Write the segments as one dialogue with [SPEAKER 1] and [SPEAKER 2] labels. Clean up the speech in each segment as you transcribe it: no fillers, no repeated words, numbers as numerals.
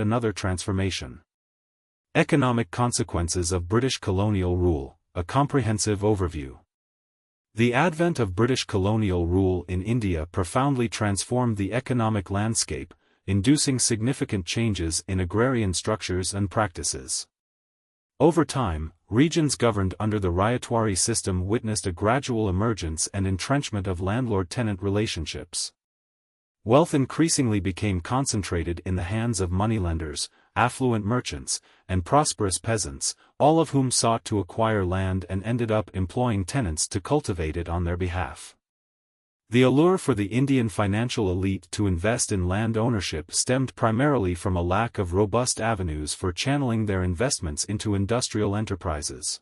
[SPEAKER 1] another transformation. Economic consequences of British colonial rule, a comprehensive overview. The advent of British colonial rule in India profoundly transformed the economic landscape, inducing significant changes in agrarian structures and practices. Over time, regions governed under the Rayatwari system witnessed a gradual emergence and entrenchment of landlord-tenant relationships. Wealth increasingly became concentrated in the hands of moneylenders, affluent merchants, and prosperous peasants, all of whom sought to acquire land and ended up employing tenants to cultivate it on their behalf. The allure for the Indian financial elite to invest in land ownership stemmed primarily from a lack of robust avenues for channeling their investments into industrial enterprises.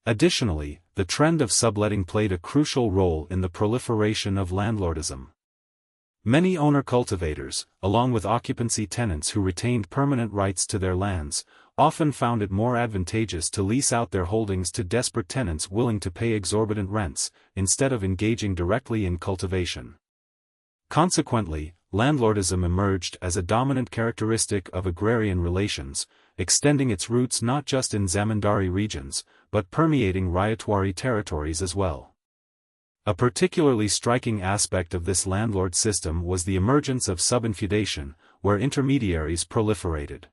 [SPEAKER 1] Additionally, the trend of subletting played a crucial role in the proliferation of landlordism. Many owner-cultivators, along with occupancy tenants who retained permanent rights to their lands, often found it more advantageous to lease out their holdings to desperate tenants willing to pay exorbitant rents, instead of engaging directly in cultivation. Consequently, landlordism emerged as a dominant characteristic of agrarian relations, extending its roots not just in zamindari regions, but permeating Rayatwari territories as well. A particularly striking aspect of this landlord system was the emergence of subinfeudation, where intermediaries proliferated.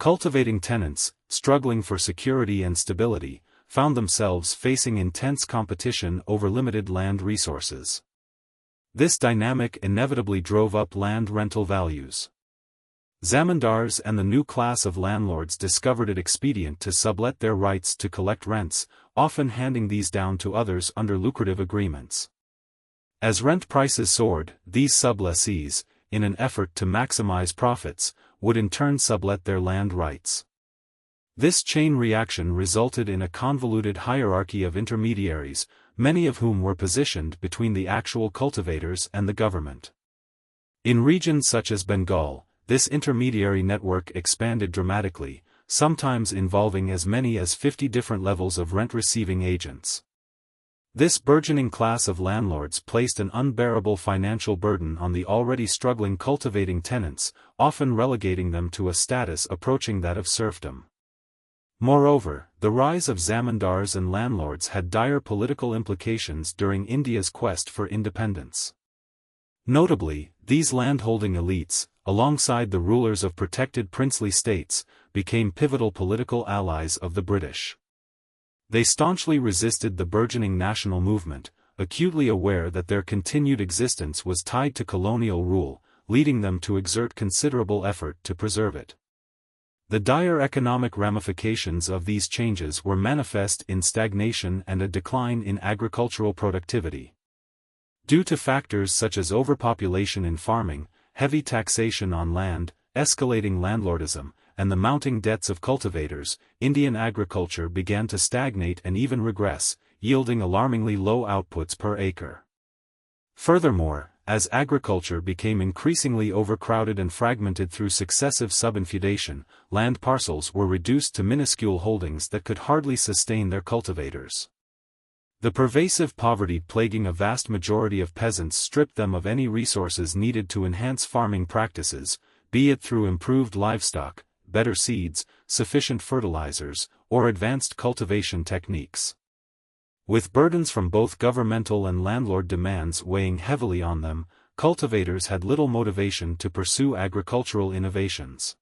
[SPEAKER 1] Cultivating tenants, struggling for security and stability, found themselves facing intense competition over limited land resources. This dynamic inevitably drove up land rental values. Zamindars and the new class of landlords discovered it expedient to sublet their rights to collect rents, often handing these down to others under lucrative agreements. As rent prices soared, these sublessees, in an effort to maximize profits, would in turn sublet their land rights. This chain reaction resulted in a convoluted hierarchy of intermediaries, many of whom were positioned between the actual cultivators and the government. In regions such as Bengal, this intermediary network expanded dramatically, sometimes involving as many as 50 different levels of rent-receiving agents. This burgeoning class of landlords placed an unbearable financial burden on the already struggling cultivating tenants, often relegating them to a status approaching that of serfdom. Moreover, the rise of zamindars and landlords had dire political implications during India's quest for independence. Notably, these landholding elites, alongside the rulers of protected princely states, became pivotal political allies of the British. They staunchly resisted the burgeoning national movement, acutely aware that their continued existence was tied to colonial rule, leading them to exert considerable effort to preserve it. The dire economic ramifications of these changes were manifest in stagnation and a decline in agricultural productivity. Due to factors such as overpopulation in farming, heavy taxation on land, escalating landlordism, and the mounting debts of cultivators, Indian agriculture began to stagnate and even regress, yielding alarmingly low outputs per acre. Furthermore, as agriculture became increasingly overcrowded and fragmented through successive subinfeudation, land parcels were reduced to minuscule holdings that could hardly sustain their cultivators. The pervasive poverty plaguing a vast majority of peasants stripped them of any resources needed to enhance farming practices, be it through improved livestock, better seeds, sufficient fertilizers, or advanced cultivation techniques. With burdens from both governmental and landlord demands weighing heavily on them, cultivators had little motivation to pursue agricultural innovations.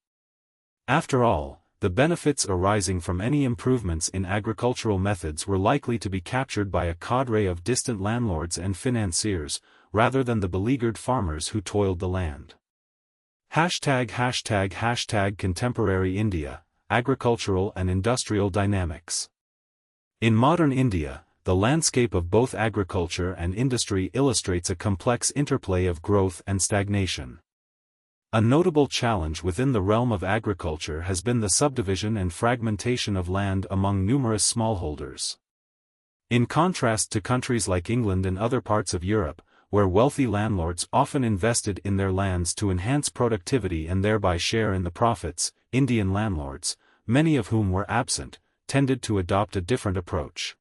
[SPEAKER 1] After all, the benefits arising from any improvements in agricultural methods were likely to be captured by a cadre of distant landlords and financiers, rather than the beleaguered farmers who toiled the land. #Contemporary India, Agricultural and Industrial Dynamics. In modern India, the landscape of both agriculture and industry illustrates a complex interplay of growth and stagnation. A notable challenge within the realm of agriculture has been the subdivision and fragmentation of land among numerous smallholders. In contrast to countries like England and other parts of Europe, where wealthy landlords often invested in their lands to enhance productivity and thereby share in the profits, Indian landlords, many of whom were absent, tended to adopt a different approach.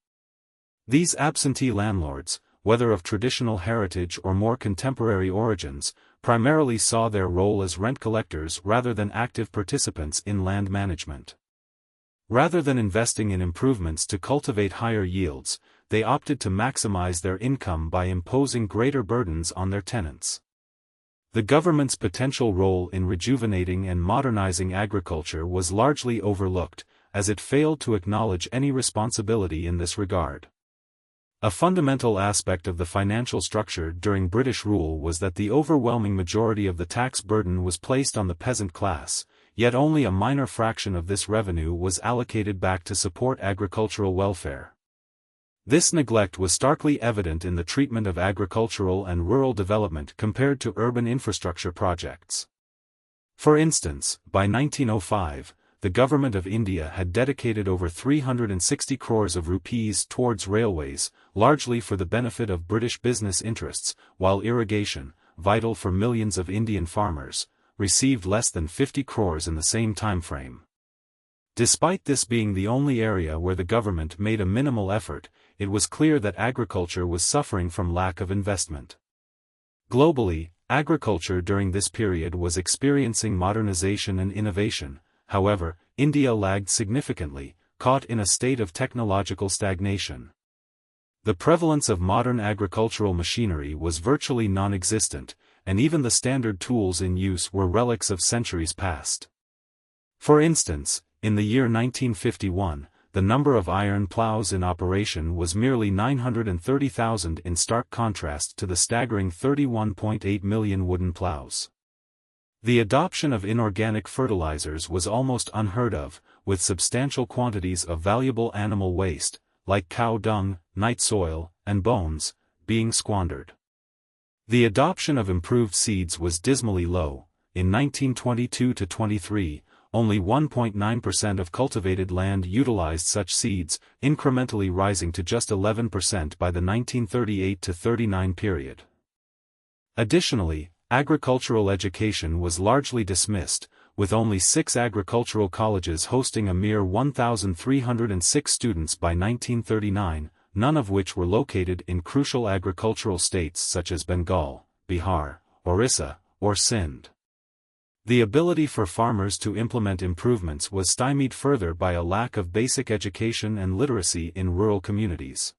[SPEAKER 1] These absentee landlords, whether of traditional heritage or more contemporary origins, primarily saw their role as rent collectors rather than active participants in land management. Rather than investing in improvements to cultivate higher yields, they opted to maximize their income by imposing greater burdens on their tenants. The government's potential role in rejuvenating and modernizing agriculture was largely overlooked, as it failed to acknowledge any responsibility in this regard. A fundamental aspect of the financial structure during British rule was that the overwhelming majority of the tax burden was placed on the peasant class, yet only a minor fraction of this revenue was allocated back to support agricultural welfare. This neglect was starkly evident in the treatment of agricultural and rural development compared to urban infrastructure projects. For instance, by 1905, the Government of India had dedicated over 360 crores of rupees towards railways, largely for the benefit of British business interests, while irrigation, vital for millions of Indian farmers, received less than 50 crores in the same timeframe. Despite this being the only area where the government made a minimal effort, it was clear that agriculture was suffering from lack of investment. Globally, agriculture during this period was experiencing modernization and innovation. However, India lagged significantly, caught in a state of technological stagnation. The prevalence of modern agricultural machinery was virtually non-existent, and even the standard tools in use were relics of centuries past. For instance, in the year 1951, the number of iron plows in operation was merely 930,000, in stark contrast to the staggering 31.8 million wooden plows. The adoption of inorganic fertilizers was almost unheard of, with substantial quantities of valuable animal waste, like cow dung, night soil, and bones, being squandered. The adoption of improved seeds was dismally low. In 1922-23, only 1.9% of cultivated land utilized such seeds, incrementally rising to just 11% by the 1938-39 period. Additionally, agricultural education was largely dismissed, with only 6 agricultural colleges hosting a mere 1,306 students by 1939, none of which were located in crucial agricultural states such as Bengal, Bihar, Orissa, or Sindh. The ability for farmers to implement improvements was stymied further by a lack of basic education and literacy in rural communities.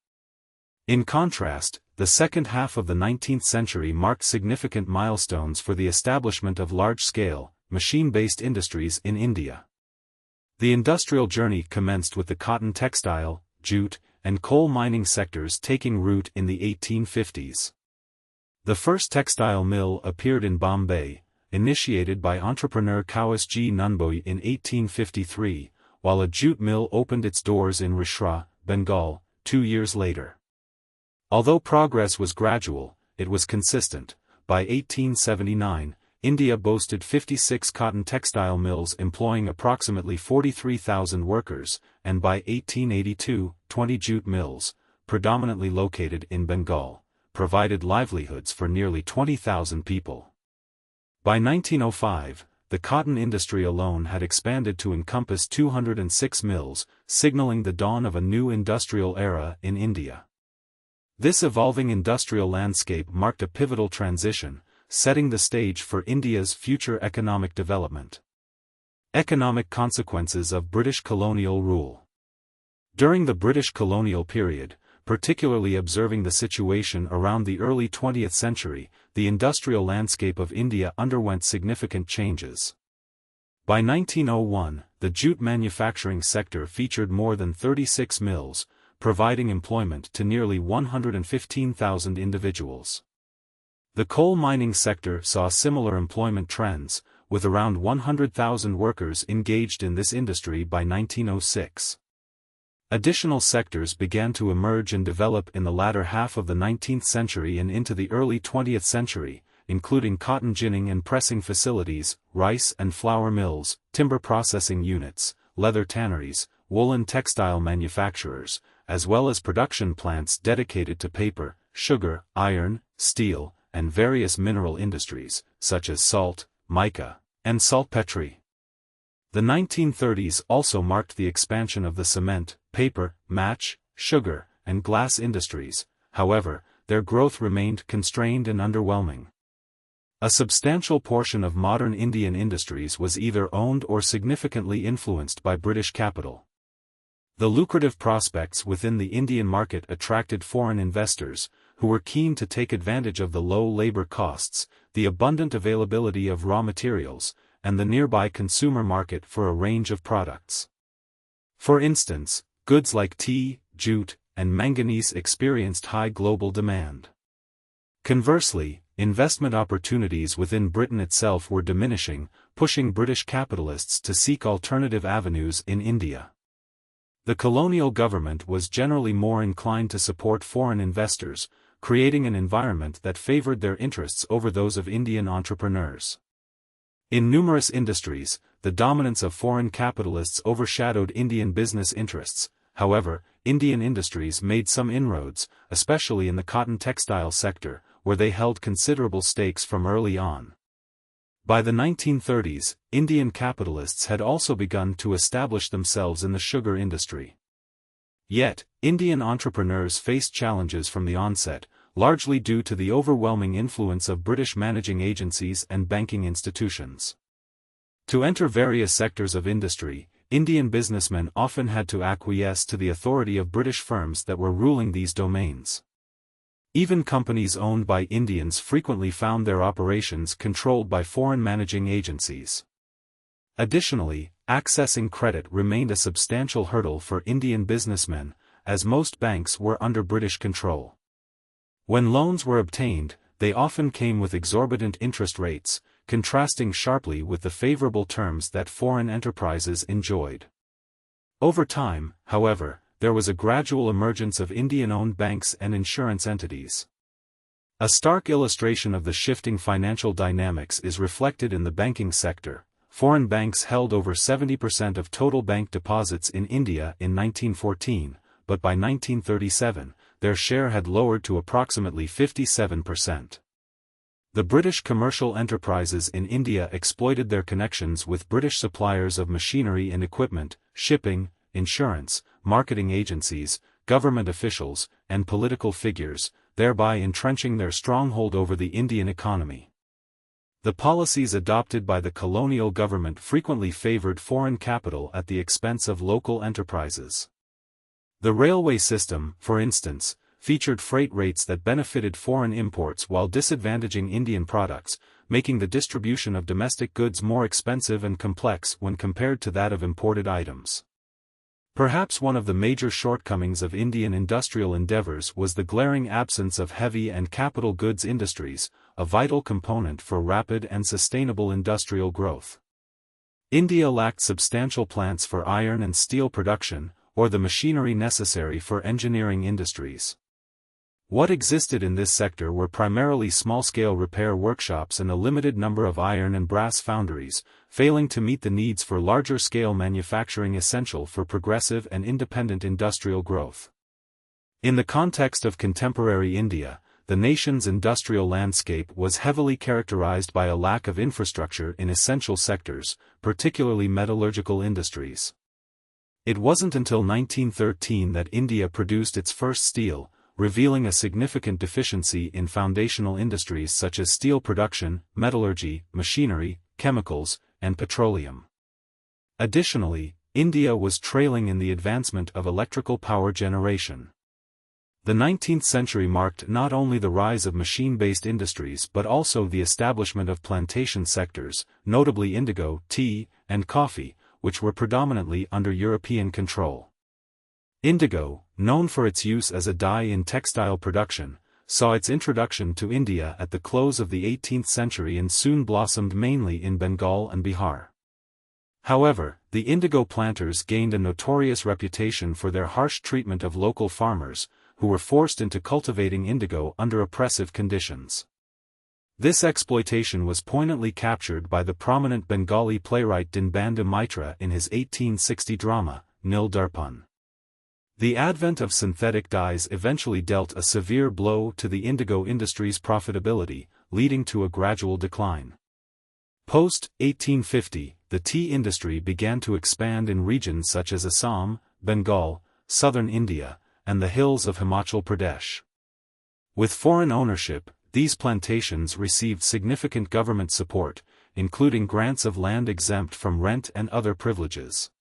[SPEAKER 1] In contrast, the second half of the 19th century marked significant milestones for the establishment of large-scale, machine-based industries in India. The industrial journey commenced with the cotton textile, jute, and coal mining sectors taking root in the 1850s. The first textile mill appeared in Bombay, initiated by entrepreneur Kowas G. Nunboi in 1853, while a jute mill opened its doors in Rishrah, Bengal, 2 years later. Although progress was gradual, it was consistent. By 1879, India boasted 56 cotton textile mills employing approximately 43,000 workers, and by 1882, 20 jute mills, predominantly located in Bengal, provided livelihoods for nearly 20,000 people. By 1905, the cotton industry alone had expanded to encompass 206 mills, signaling the dawn of a new industrial era in India. This evolving industrial landscape marked a pivotal transition, setting the stage for India's future economic development. Economic consequences of British colonial rule. During the British colonial period, particularly observing the situation around the early 20th century, the industrial landscape of India underwent significant changes. By 1901, the jute manufacturing sector featured more than 36 mills, providing employment to nearly 115,000 individuals. The coal mining sector saw similar employment trends, with around 100,000 workers engaged in this industry by 1906. Additional sectors began to emerge and develop in the latter half of the 19th century and into the early 20th century, including cotton ginning and pressing facilities, rice and flour mills, timber processing units, leather tanneries, woolen textile manufacturers, as well as production plants dedicated to paper, sugar, iron, steel, and various mineral industries, such as salt, mica, and saltpetre. The 1930s also marked the expansion of the cement, paper, match, sugar, and glass industries. However, their growth remained constrained and underwhelming. A substantial portion of modern Indian industries was either owned or significantly influenced by British capital. The lucrative prospects within the Indian market attracted foreign investors, who were keen to take advantage of the low labor costs, the abundant availability of raw materials, and the nearby consumer market for a range of products. For instance, goods like tea, jute, and manganese experienced high global demand. Conversely, investment opportunities within Britain itself were diminishing, pushing British capitalists to seek alternative avenues in India. The colonial government was generally more inclined to support foreign investors, creating an environment that favored their interests over those of Indian entrepreneurs. In numerous industries, the dominance of foreign capitalists overshadowed Indian business interests. However, Indian industries made some inroads, especially in the cotton textile sector, where they held considerable stakes from early on. By the 1930s, Indian capitalists had also begun to establish themselves in the sugar industry. Yet, Indian entrepreneurs faced challenges from the onset, largely due to the overwhelming influence of British managing agencies and banking institutions. To enter various sectors of industry, Indian businessmen often had to acquiesce to the authority of British firms that were ruling these domains. Even companies owned by Indians frequently found their operations controlled by foreign managing agencies. Additionally, accessing credit remained a substantial hurdle for Indian businessmen, as most banks were under British control. When loans were obtained, they often came with exorbitant interest rates, contrasting sharply with the favorable terms that foreign enterprises enjoyed. Over time, however, there was a gradual emergence of Indian-owned banks and insurance entities. A stark illustration of the shifting financial dynamics is reflected in the banking sector. Foreign banks held over 70% of total bank deposits in India in 1914, but by 1937, their share had lowered to approximately 57%. The British commercial enterprises in India exploited their connections with British suppliers of machinery and equipment, shipping, insurance, marketing agencies, government officials, and political figures, thereby entrenching their stronghold over the Indian economy. The policies adopted by the colonial government frequently favored foreign capital at the expense of local enterprises. The railway system, for instance, featured freight rates that benefited foreign imports while disadvantaging Indian products, making the distribution of domestic goods more expensive and complex when compared to that of imported items. Perhaps one of the major shortcomings of Indian industrial endeavors was the glaring absence of heavy and capital goods industries, a vital component for rapid and sustainable industrial growth. India lacked substantial plants for iron and steel production, or the machinery necessary for engineering industries. What existed in this sector were primarily small-scale repair workshops and a limited number of iron and brass foundries, failing to meet the needs for larger-scale manufacturing essential for progressive and independent industrial growth. In the context of contemporary India, the nation's industrial landscape was heavily characterized by a lack of infrastructure in essential sectors, particularly metallurgical industries. It wasn't until 1913 that India produced its first steel, revealing a significant deficiency in foundational industries such as steel production, metallurgy, machinery, chemicals, and petroleum. Additionally, India was trailing in the advancement of electrical power generation. The 19th century marked not only the rise of machine-based industries but also the establishment of plantation sectors, notably indigo, tea, and coffee, which were predominantly under European control. Indigo, known for its use as a dye in textile production, saw its introduction to India at the close of the 18th century and soon blossomed mainly in Bengal and Bihar. However, the indigo planters gained a notorious reputation for their harsh treatment of local farmers, who were forced into cultivating indigo under oppressive conditions. This exploitation was poignantly captured by the prominent Bengali playwright Dinbandu Mitra in his 1860 drama, Nil Darpan. The advent of synthetic dyes eventually dealt a severe blow to the indigo industry's profitability, leading to a gradual decline. Post-1850, the tea industry began to expand in regions such as Assam, Bengal, southern India, and the hills of Himachal Pradesh. With foreign ownership, these plantations received significant government support, including grants of land exempt from rent and other privileges.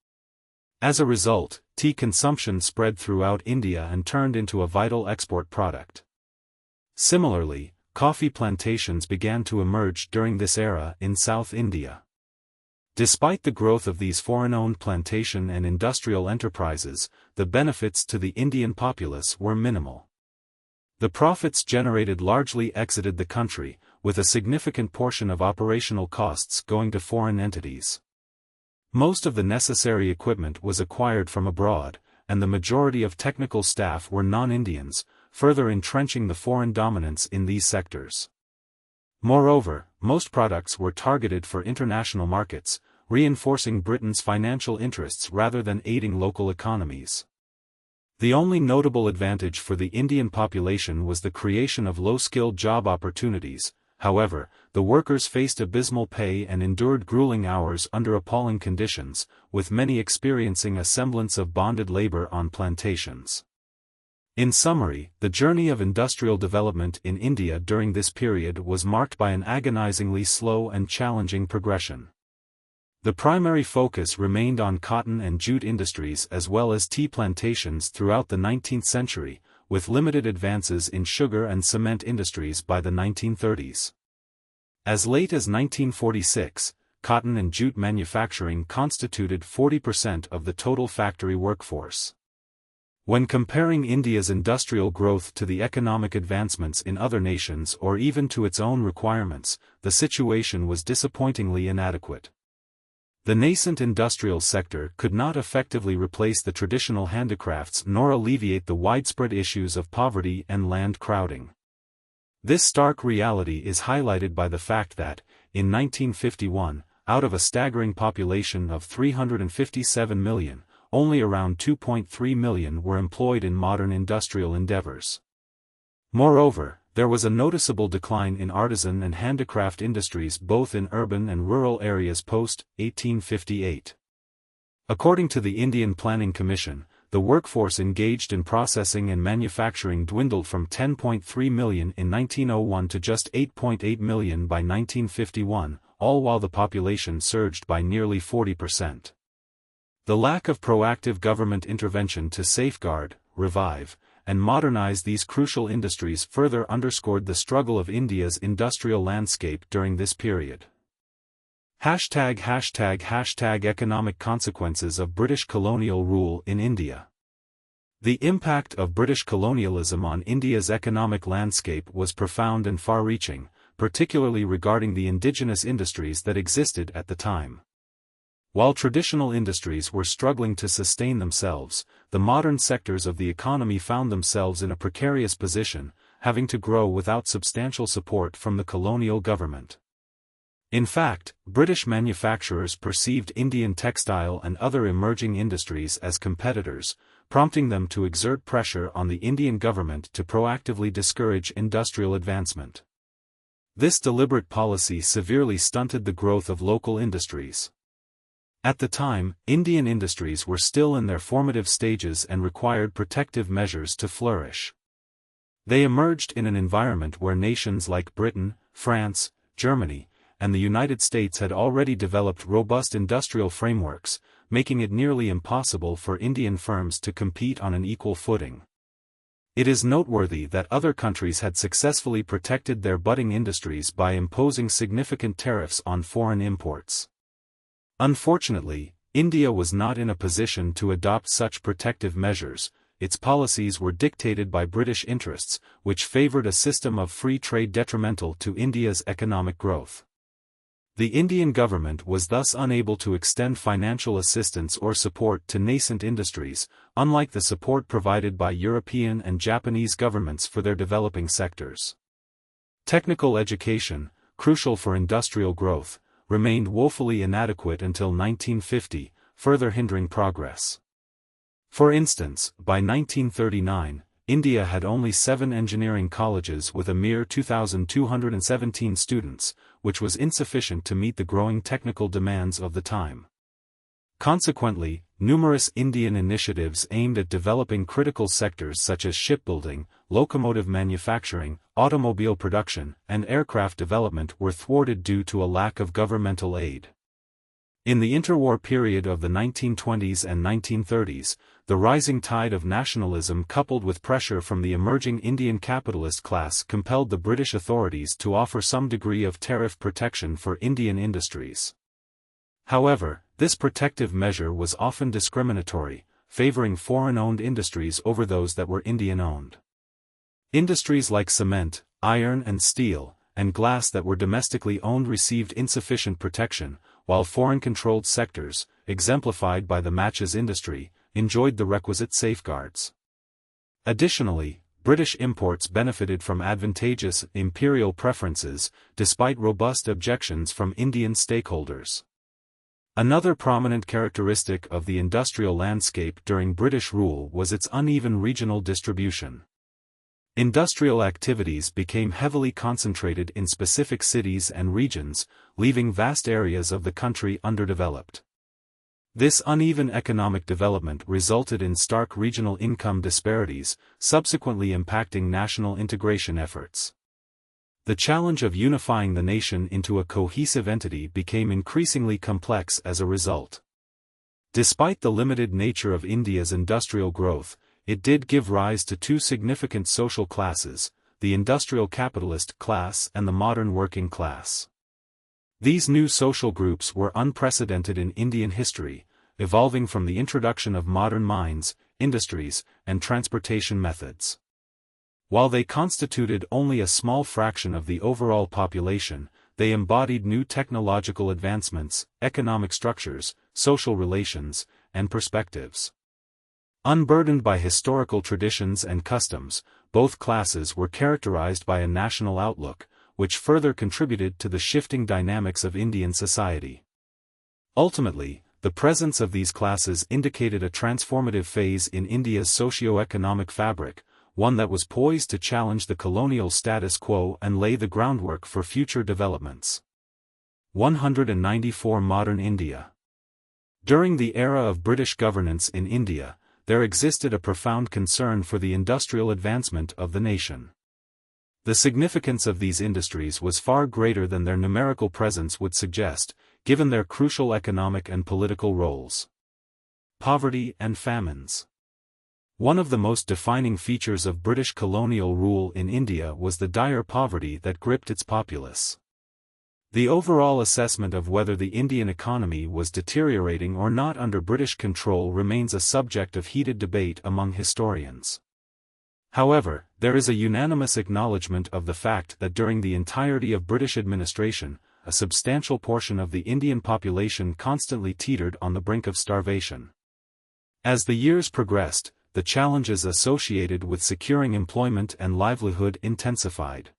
[SPEAKER 1] As a result, tea consumption spread throughout India and turned into a vital export product. Similarly, coffee plantations began to emerge during this era in South India. Despite the growth of these foreign-owned plantation and industrial enterprises, the benefits to the Indian populace were minimal. The profits generated largely exited the country, with a significant portion of operational costs going to foreign entities. Most of the necessary equipment was acquired from abroad, and the majority of technical staff were non-Indians, further entrenching the foreign dominance in these sectors. Moreover, most products were targeted for international markets, reinforcing Britain's financial interests rather than aiding local economies. The only notable advantage for the Indian population was the creation of low-skilled job opportunities. However, the workers faced abysmal pay and endured grueling hours under appalling conditions, with many experiencing a semblance of bonded labor on plantations. In summary, the journey of industrial development in India during this period was marked by an agonizingly slow and challenging progression. The primary focus remained on cotton and jute industries as well as tea plantations throughout the 19th century, with limited advances in sugar and cement industries by the 1930s. As late as 1946, cotton and jute manufacturing constituted 40% of the total factory workforce. When comparing India's industrial growth to the economic advancements in other nations or even to its own requirements, the situation was disappointingly inadequate. The nascent industrial sector could not effectively replace the traditional handicrafts nor alleviate the widespread issues of poverty and land crowding. This stark reality is highlighted by the fact that, in 1951, out of a staggering population of 357 million, only around 2.3 million were employed in modern industrial endeavors. Moreover, there was a noticeable decline in artisan and handicraft industries both in urban and rural areas post-1858. According to the Indian Planning Commission, the workforce engaged in processing and manufacturing dwindled from 10.3 million in 1901 to just 8.8 million by 1951, all while the population surged by nearly 40%. The lack of proactive government intervention to safeguard, revive, and modernize these crucial industries further underscored the struggle of India's industrial landscape during this period. #Economic consequences of British colonial rule in India. The impact of British colonialism on India's economic landscape was profound and far-reaching, particularly regarding the indigenous industries that existed at the time. While traditional industries were struggling to sustain themselves, the modern sectors of the economy found themselves in a precarious position, having to grow without substantial support from the colonial government. In fact, British manufacturers perceived Indian textile and other emerging industries as competitors, prompting them to exert pressure on the Indian government to proactively discourage industrial advancement. This deliberate policy severely stunted the growth of local industries. At the time, Indian industries were still in their formative stages and required protective measures to flourish. They emerged in an environment where nations like Britain, France, Germany, and the United States had already developed robust industrial frameworks, making it nearly impossible for Indian firms to compete on an equal footing. It is noteworthy that other countries had successfully protected their budding industries by imposing significant tariffs on foreign imports. Unfortunately, India was not in a position to adopt such protective measures. Its policies were dictated by British interests, which favored a system of free trade detrimental to India's economic growth. The Indian government was thus unable to extend financial assistance or support to nascent industries, unlike the support provided by European and Japanese governments for their developing sectors. Technical education, crucial for industrial growth, remained woefully inadequate until 1950, further hindering progress. For instance, by 1939, India had only 7 engineering colleges with a mere 2,217 students, which was insufficient to meet the growing technical demands of the time. Consequently, numerous Indian initiatives aimed at developing critical sectors such as shipbuilding, locomotive manufacturing, automobile production, and aircraft development were thwarted due to a lack of governmental aid. In the interwar period of the 1920s and 1930s, the rising tide of nationalism coupled with pressure from the emerging Indian capitalist class compelled the British authorities to offer some degree of tariff protection for Indian industries. However, this protective measure was often discriminatory, favoring foreign-owned industries over those that were Indian-owned. Industries like cement, iron and steel, and glass that were domestically owned received insufficient protection, while foreign-controlled sectors, exemplified by the matches industry, enjoyed the requisite safeguards. Additionally, British imports benefited from advantageous imperial preferences, despite robust objections from Indian stakeholders. Another prominent characteristic of the industrial landscape during British rule was its uneven regional distribution. Industrial activities became heavily concentrated in specific cities and regions, leaving vast areas of the country underdeveloped. This uneven economic development resulted in stark regional income disparities, subsequently impacting national integration efforts. The challenge of unifying the nation into a cohesive entity became increasingly complex as a result. Despite the limited nature of India's industrial growth, it did give rise to two significant social classes, the industrial capitalist class and the modern working class. These new social groups were unprecedented in Indian history, evolving from the introduction of modern mines, industries, and transportation methods. While they constituted only a small fraction of the overall population, they embodied new technological advancements, economic structures, social relations, and perspectives. Unburdened by historical traditions and customs, both classes were characterized by a national outlook, which further contributed to the shifting dynamics of Indian society. Ultimately, the presence of these classes indicated a transformative phase in India's socio-economic fabric, one that was poised to challenge the colonial status quo and lay the groundwork for future developments. 194 Modern India. During the era of British governance in India, there existed a profound concern for the industrial advancement of the nation. The significance of these industries was far greater than their numerical presence would suggest, given their crucial economic and political roles. Poverty and famines. One of the most defining features of British colonial rule in India was the dire poverty that gripped its populace. The overall assessment of whether the Indian economy was deteriorating or not under British control remains a subject of heated debate among historians. However, there is a unanimous acknowledgement of the fact that during the entirety of British administration, a substantial portion of the Indian population constantly teetered on the brink of starvation. As the years progressed, the challenges associated with securing employment and livelihood intensified.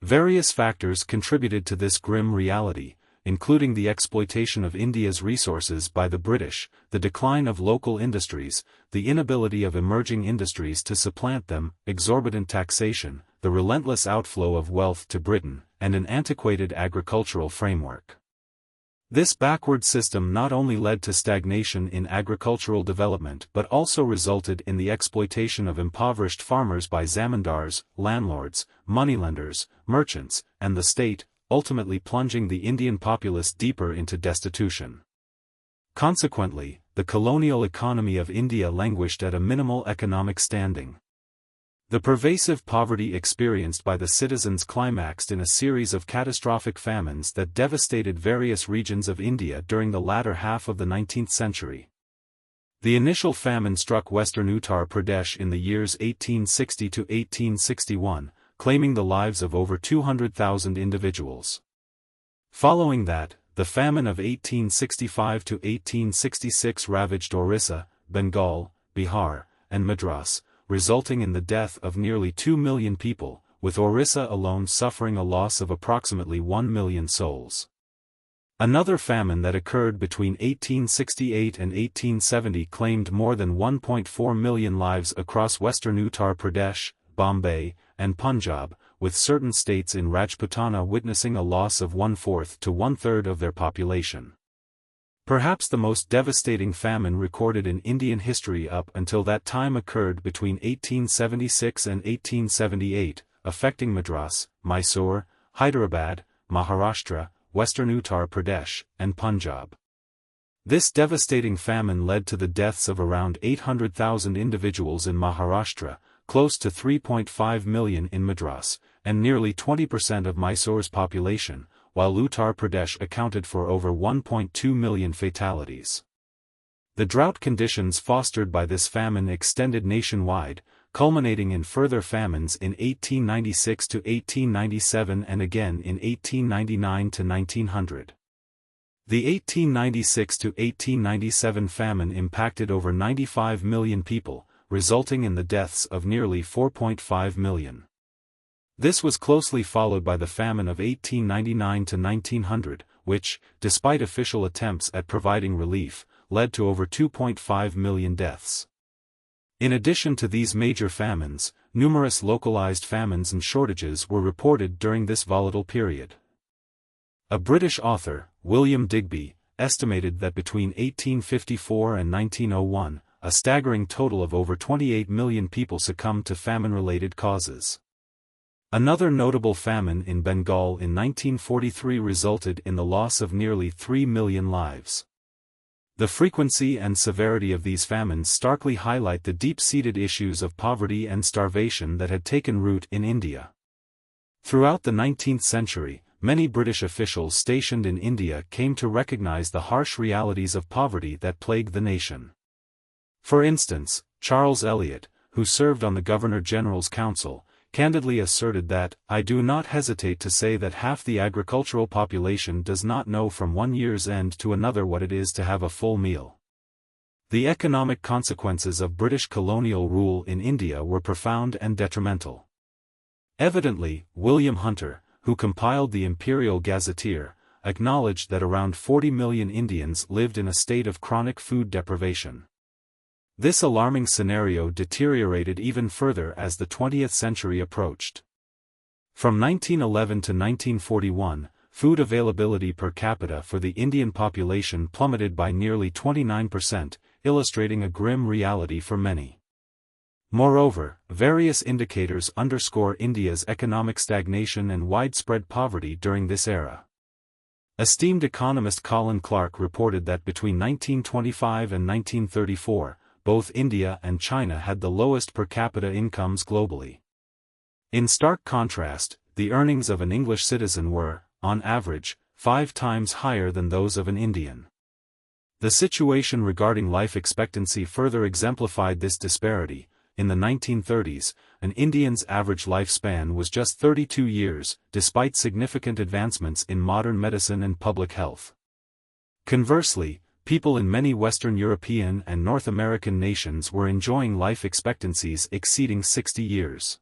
[SPEAKER 1] Various factors contributed to this grim reality, including the exploitation of India's resources by the British, the decline of local industries, the inability of emerging industries to supplant them, exorbitant taxation, the relentless outflow of wealth to Britain, and an antiquated agricultural framework. This backward system not only led to stagnation in agricultural development but also resulted in the exploitation of impoverished farmers by zamindars, landlords, moneylenders, merchants, and the state, ultimately plunging the Indian populace deeper into destitution. Consequently, the colonial economy of India languished at a minimal economic standing. The pervasive poverty experienced by the citizens climaxed in a series of catastrophic famines that devastated various regions of India during the latter half of the 19th century. The initial famine struck western Uttar Pradesh in the years 1860 to 1861, claiming the lives of over 200,000 individuals. Following that, the famine of 1865 to 1866 ravaged Orissa, Bengal, Bihar, and Madras, resulting in the death of nearly 2 million people, with Orissa alone suffering a loss of approximately 1 million souls. Another famine that occurred between 1868 and 1870 claimed more than 1.4 million lives across western Uttar Pradesh, Bombay, and Punjab, with certain states in Rajputana witnessing a loss of 1/4 to 1/3 of their population. Perhaps the most devastating famine recorded in Indian history up until that time occurred between 1876 and 1878, affecting Madras, Mysore, Hyderabad, Maharashtra, western Uttar Pradesh, and Punjab. This devastating famine led to the deaths of around 800,000 individuals in Maharashtra, close to 3.5 million in Madras, and nearly 20% of Mysore's population, while Uttar Pradesh accounted for over 1.2 million fatalities. The drought conditions fostered by this famine extended nationwide, culminating in further famines in 1896 to 1897 and again in 1899 to 1900. The 1896 to 1897 famine impacted over 95 million people, resulting in the deaths of nearly 4.5 million. This was closely followed by the famine of 1899 to 1900, which, despite official attempts at providing relief, led to over 2.5 million deaths. In addition to these major famines, numerous localized famines and shortages were reported during this volatile period. A British author, William Digby, estimated that between 1854 and 1901, a staggering total of over 28 million people succumbed to famine-related causes. Another notable famine in Bengal in 1943 resulted in the loss of nearly 3 million lives. The frequency and severity of these famines starkly highlight the deep-seated issues of poverty and starvation that had taken root in India. Throughout the 19th century, many British officials stationed in India came to recognize the harsh realities of poverty that plagued the nation. For instance, Charles Eliot, who served on the Governor-General's Council, candidly asserted that, "I do not hesitate to say that half the agricultural population does not know from one year's end to another what it is to have a full meal." The economic consequences of British colonial rule in India were profound and detrimental. Evidently, William Hunter, who compiled the Imperial Gazetteer, acknowledged that around 40 million Indians lived in a state of chronic food deprivation. This alarming scenario deteriorated even further as the 20th century approached. From 1911 to 1941, food availability per capita for the Indian population plummeted by nearly 29%, illustrating a grim reality for many. Moreover, various indicators underscore India's economic stagnation and widespread poverty during this era. Esteemed economist Colin Clark reported that between 1925 and 1934, both India and China had the lowest per capita incomes globally. In stark contrast, the earnings of an English citizen were, on average, 5 times higher than those of an Indian. The situation regarding life expectancy further exemplified this disparity. In the 1930s, an Indian's average lifespan was just 32 years, despite significant advancements in modern medicine and public health. Conversely, people in many Western European and North American nations were enjoying life expectancies exceeding 60 years.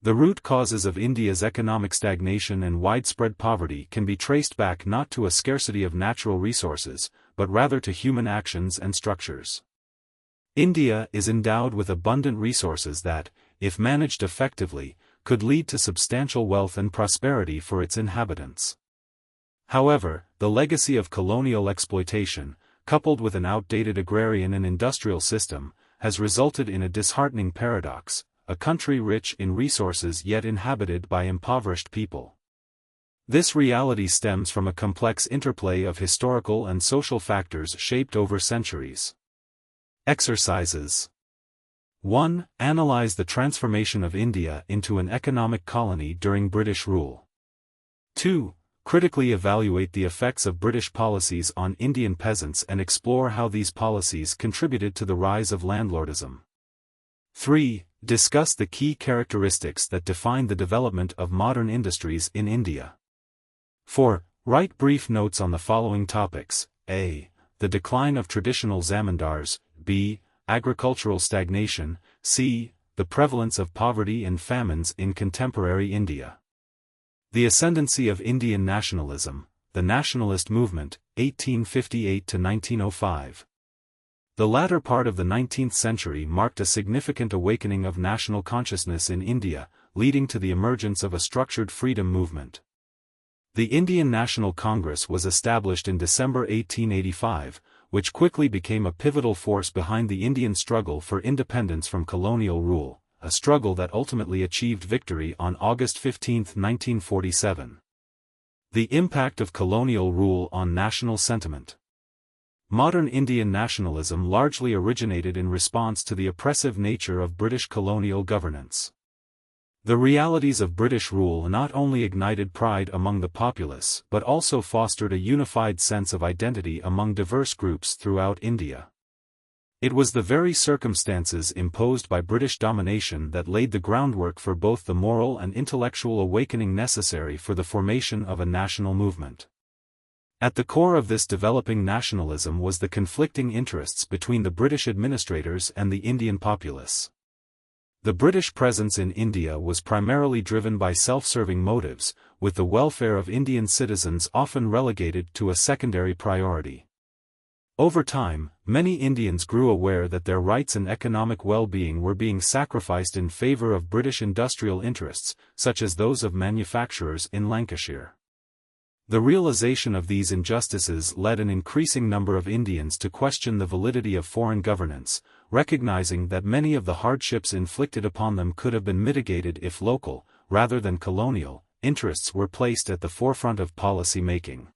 [SPEAKER 1] The root causes of India's economic stagnation and widespread poverty can be traced back not to a scarcity of natural resources, but rather to human actions and structures. India is endowed with abundant resources that, if managed effectively, could lead to substantial wealth and prosperity for its inhabitants. However, the legacy of colonial exploitation, coupled with an outdated agrarian and industrial system, has resulted in a disheartening paradox: a country rich in resources yet inhabited by impoverished people. This reality stems from a complex interplay of historical and social factors shaped over centuries. Exercises. 1. Analyze the transformation of India into an economic colony during British rule. 2. Critically evaluate the effects of British policies on Indian peasants and explore how these policies contributed to the rise of landlordism. 3. Discuss the key characteristics that define the development of modern industries in India. 4. Write brief notes on the following topics: a. The decline of traditional zamindars, b. Agricultural stagnation, c. The prevalence of poverty and famines in contemporary India. The ascendancy of Indian nationalism, the nationalist movement, 1858 to 1905. The latter part of the 19th century marked a significant awakening of national consciousness in India, leading to the emergence of a structured freedom movement. The Indian National Congress was established in December 1885, which quickly became a pivotal force behind the Indian struggle for independence from colonial rule, a struggle that ultimately achieved victory on August 15, 1947. The impact of colonial rule on national sentiment. Modern Indian nationalism largely originated in response to the oppressive nature of British colonial governance. The realities of British rule not only ignited pride among the populace but also fostered a unified sense of identity among diverse groups throughout India. It was the very circumstances imposed by British domination that laid the groundwork for both the moral and intellectual awakening necessary for the formation of a national movement. At the core of this developing nationalism was the conflicting interests between the British administrators and the Indian populace. The British presence in India was primarily driven by self-serving motives, with the welfare of Indian citizens often relegated to a secondary priority. Over time, many Indians grew aware that their rights and economic well-being were being sacrificed in favor of British industrial interests, such as those of manufacturers in Lancashire. The realization of these injustices led an increasing number of Indians to question the validity of foreign governance, recognizing that many of the hardships inflicted upon them could have been mitigated if local, rather than colonial, interests were placed at the forefront of policy making.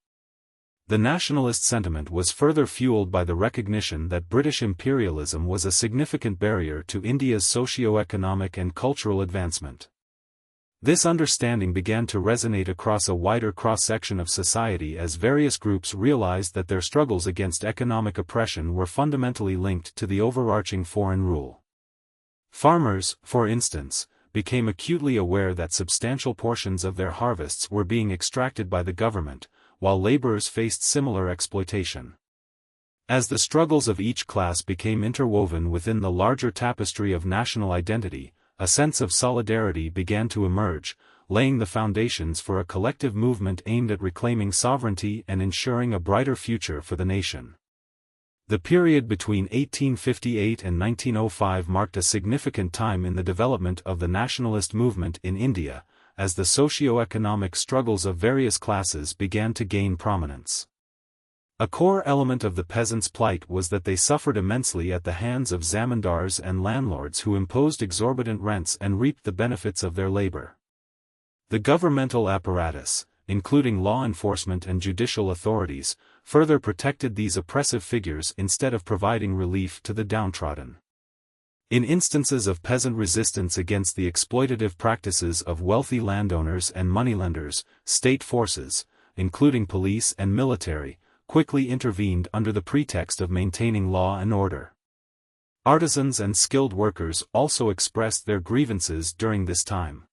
[SPEAKER 1] The nationalist sentiment was further fueled by the recognition that British imperialism was a significant barrier to India's socio-economic and cultural advancement. This understanding began to resonate across a wider cross-section of society as various groups realized that their struggles against economic oppression were fundamentally linked to the overarching foreign rule. Farmers, for instance, became acutely aware that substantial portions of their harvests were being extracted by the government, while laborers faced similar exploitation. As the struggles of each class became interwoven within the larger tapestry of national identity, a sense of solidarity began to emerge, laying the foundations for a collective movement aimed at reclaiming sovereignty and ensuring a brighter future for the nation. The period between 1858 and 1905 marked a significant time in the development of the nationalist movement in India, as the socio-economic struggles of various classes began to gain prominence. A core element of the peasants' plight was that they suffered immensely at the hands of zamindars and landlords who imposed exorbitant rents and reaped the benefits of their labor. The governmental apparatus, including law enforcement and judicial authorities, further protected these oppressive figures instead of providing relief to the downtrodden. In instances of peasant resistance against the exploitative practices of wealthy landowners and moneylenders, state forces, including police and military, quickly intervened under the pretext of maintaining law and order. Artisans and skilled workers also expressed their grievances during this time.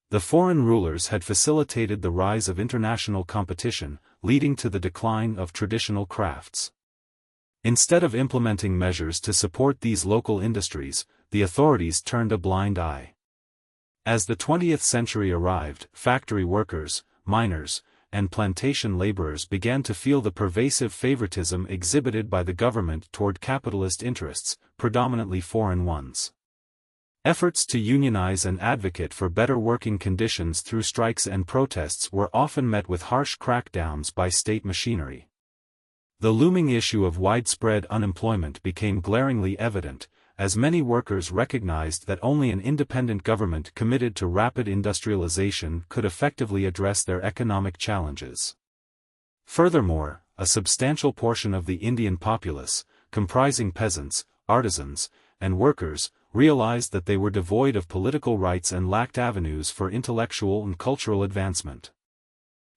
[SPEAKER 1] The foreign rulers had facilitated the rise of international competition, leading to the decline of traditional crafts. Instead of implementing measures to support these local industries, the authorities turned a blind eye. As the 20th century arrived, factory workers, miners, and plantation laborers began to feel the pervasive favoritism exhibited by the government toward capitalist interests, predominantly foreign ones. Efforts to unionize and advocate for better working conditions through strikes and protests were often met with harsh crackdowns by state machinery. The looming issue of widespread unemployment became glaringly evident, as many workers recognized that only an independent government committed to rapid industrialization could effectively address their economic challenges. Furthermore, a substantial portion of the Indian populace, comprising peasants, artisans, and workers, realized that they were devoid of political rights and lacked avenues for intellectual and cultural advancement.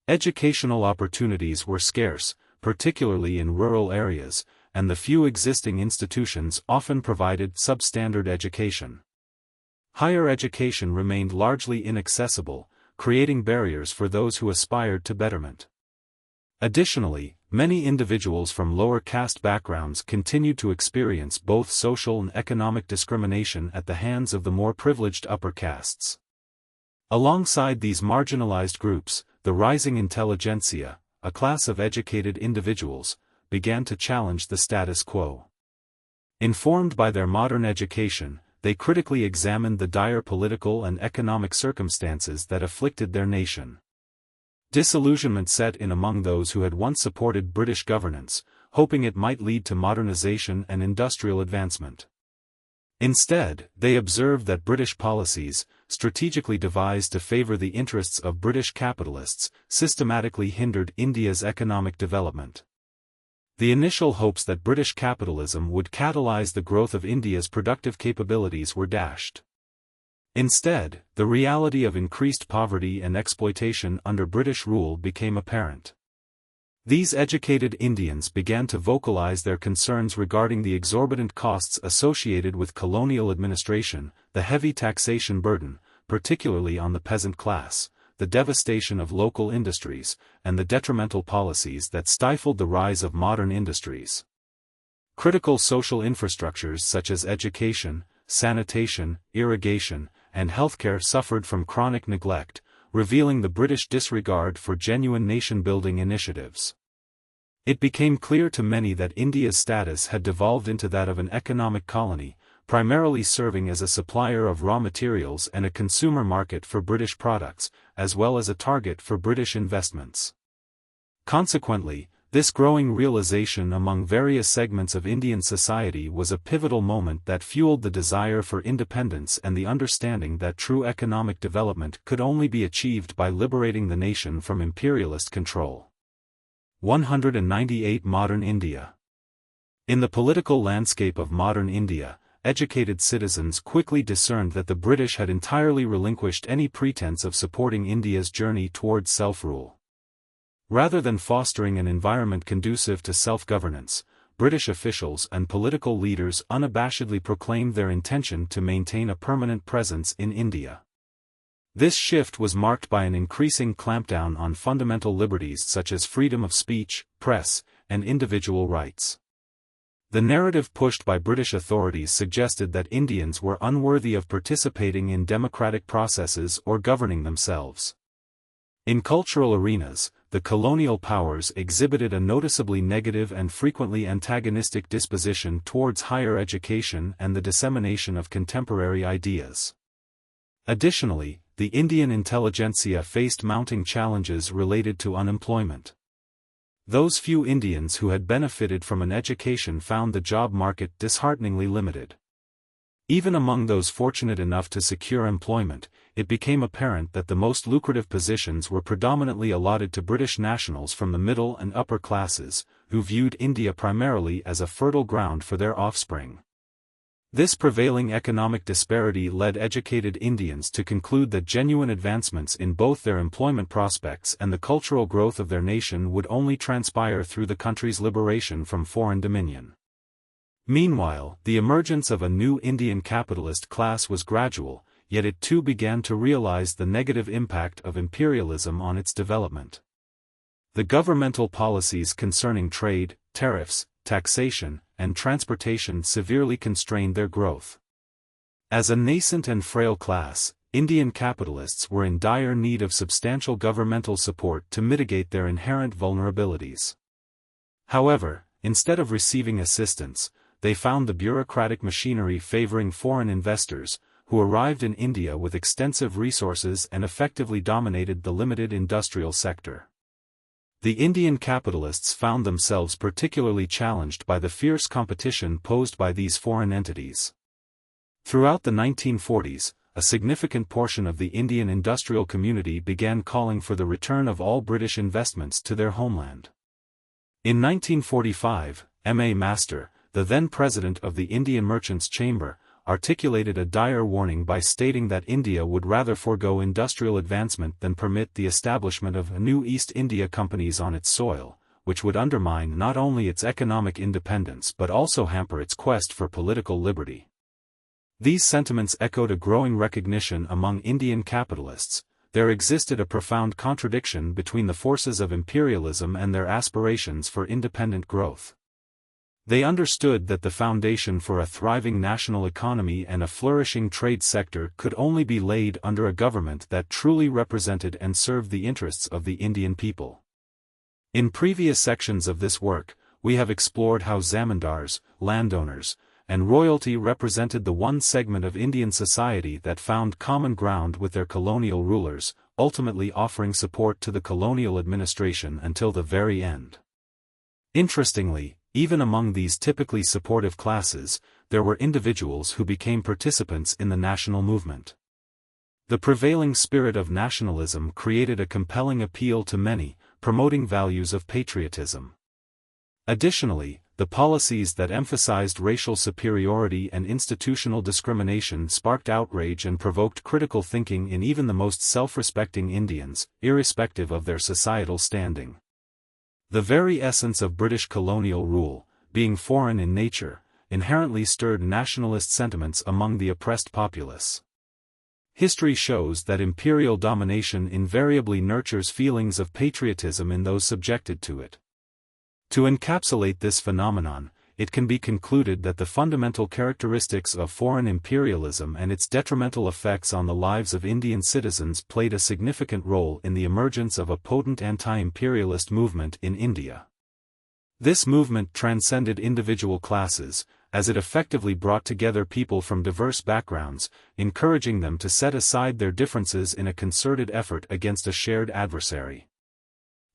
[SPEAKER 1] Educational opportunities were scarce, particularly in rural areas, and the few existing institutions often provided substandard education. Higher education remained largely inaccessible, creating barriers for those who aspired to betterment. Additionally, many individuals from lower caste backgrounds continued to experience both social and economic discrimination at the hands of the more privileged upper castes. Alongside these marginalized groups, the rising intelligentsia, a class of educated individuals, began to challenge the status quo. Informed by their modern education, they critically examined the dire political and economic circumstances that afflicted their nation. Disillusionment set in among those who had once supported British governance, hoping it might lead to modernization and industrial advancement. Instead, they observed that British policies, strategically devised to favor the interests of British capitalists, systematically hindered India's economic development. The initial hopes that British capitalism would catalyze the growth of India's productive capabilities were dashed. Instead, the reality of increased poverty and exploitation under British rule became apparent. These educated Indians began to vocalize their concerns regarding the exorbitant costs associated with colonial administration, the heavy taxation burden, particularly on the peasant class, the devastation of local industries, and the detrimental policies that stifled the rise of modern industries. Critical social infrastructures such as education, sanitation, irrigation, and healthcare suffered from chronic neglect, revealing the British disregard for genuine nation-building initiatives. It became clear to many that India's status had devolved into that of an economic colony, primarily serving as a supplier of raw materials and a consumer market for British products, as well as a target for British investments. Consequently, this growing realization among various segments of Indian society was a pivotal moment that fueled the desire for independence and the understanding that true economic development could only be achieved by liberating the nation from imperialist control. 198 Modern India. In the political landscape of modern India, educated citizens quickly discerned that the British had entirely relinquished any pretense of supporting India's journey towards self-rule. Rather than fostering an environment conducive to self-governance, British officials and political leaders unabashedly proclaimed their intention to maintain a permanent presence in India. This shift was marked by an increasing clampdown on fundamental liberties such as freedom of speech, press, and individual rights. The narrative pushed by British authorities suggested that Indians were unworthy of participating in democratic processes or governing themselves. In cultural arenas, the colonial powers exhibited a noticeably negative and frequently antagonistic disposition towards higher education and the dissemination of contemporary ideas. Additionally, the Indian intelligentsia faced mounting challenges related to unemployment. Those few Indians who had benefited from an education found the job market dishearteningly limited. Even among those fortunate enough to secure employment, it became apparent that the most lucrative positions were predominantly allotted to British nationals from the middle and upper classes, who viewed India primarily as a fertile ground for their offspring. This prevailing economic disparity led educated Indians to conclude that genuine advancements in both their employment prospects and the cultural growth of their nation would only transpire through the country's liberation from foreign dominion. Meanwhile, the emergence of a new Indian capitalist class was gradual, yet it too began to realize the negative impact of imperialism on its development. The governmental policies concerning trade, tariffs, taxation, and transportation severely constrained their growth. As a nascent and frail class, Indian capitalists were in dire need of substantial governmental support to mitigate their inherent vulnerabilities. However, instead of receiving assistance, they found the bureaucratic machinery favoring foreign investors, who arrived in India with extensive resources and effectively dominated the limited industrial sector. The Indian capitalists found themselves particularly challenged by the fierce competition posed by these foreign entities. Throughout the 1940s, a significant portion of the Indian industrial community began calling for the return of all British investments to their homeland. In 1945, M.A. Master, the then president of the Indian Merchants' Chamber, articulated a dire warning by stating that India would rather forego industrial advancement than permit the establishment of new East India companies on its soil, which would undermine not only its economic independence but also hamper its quest for political liberty. These sentiments echoed a growing recognition among Indian capitalists. There existed a profound contradiction between the forces of imperialism and their aspirations for independent growth. They understood that the foundation for a thriving national economy and a flourishing trade sector could only be laid under a government that truly represented and served the interests of the Indian people. In previous sections of this work, we have explored how zamindars, landowners, and royalty represented the one segment of Indian society that found common ground with their colonial rulers, ultimately offering support to the colonial administration until the very end. Interestingly, even among these typically supportive classes, there were individuals who became participants in the national movement. The prevailing spirit of nationalism created a compelling appeal to many, promoting values of patriotism. Additionally, the policies that emphasized racial superiority and institutional discrimination sparked outrage and provoked critical thinking in even the most self-respecting Indians, irrespective of their societal standing. The very essence of British colonial rule, being foreign in nature, inherently stirred nationalist sentiments among the oppressed populace. History shows that imperial domination invariably nurtures feelings of patriotism in those subjected to it. To encapsulate this phenomenon, it can be concluded that the fundamental characteristics of foreign imperialism and its detrimental effects on the lives of Indian citizens played a significant role in the emergence of a potent anti-imperialist movement in India. This movement transcended individual classes, as it effectively brought together people from diverse backgrounds, encouraging them to set aside their differences in a concerted effort against a shared adversary.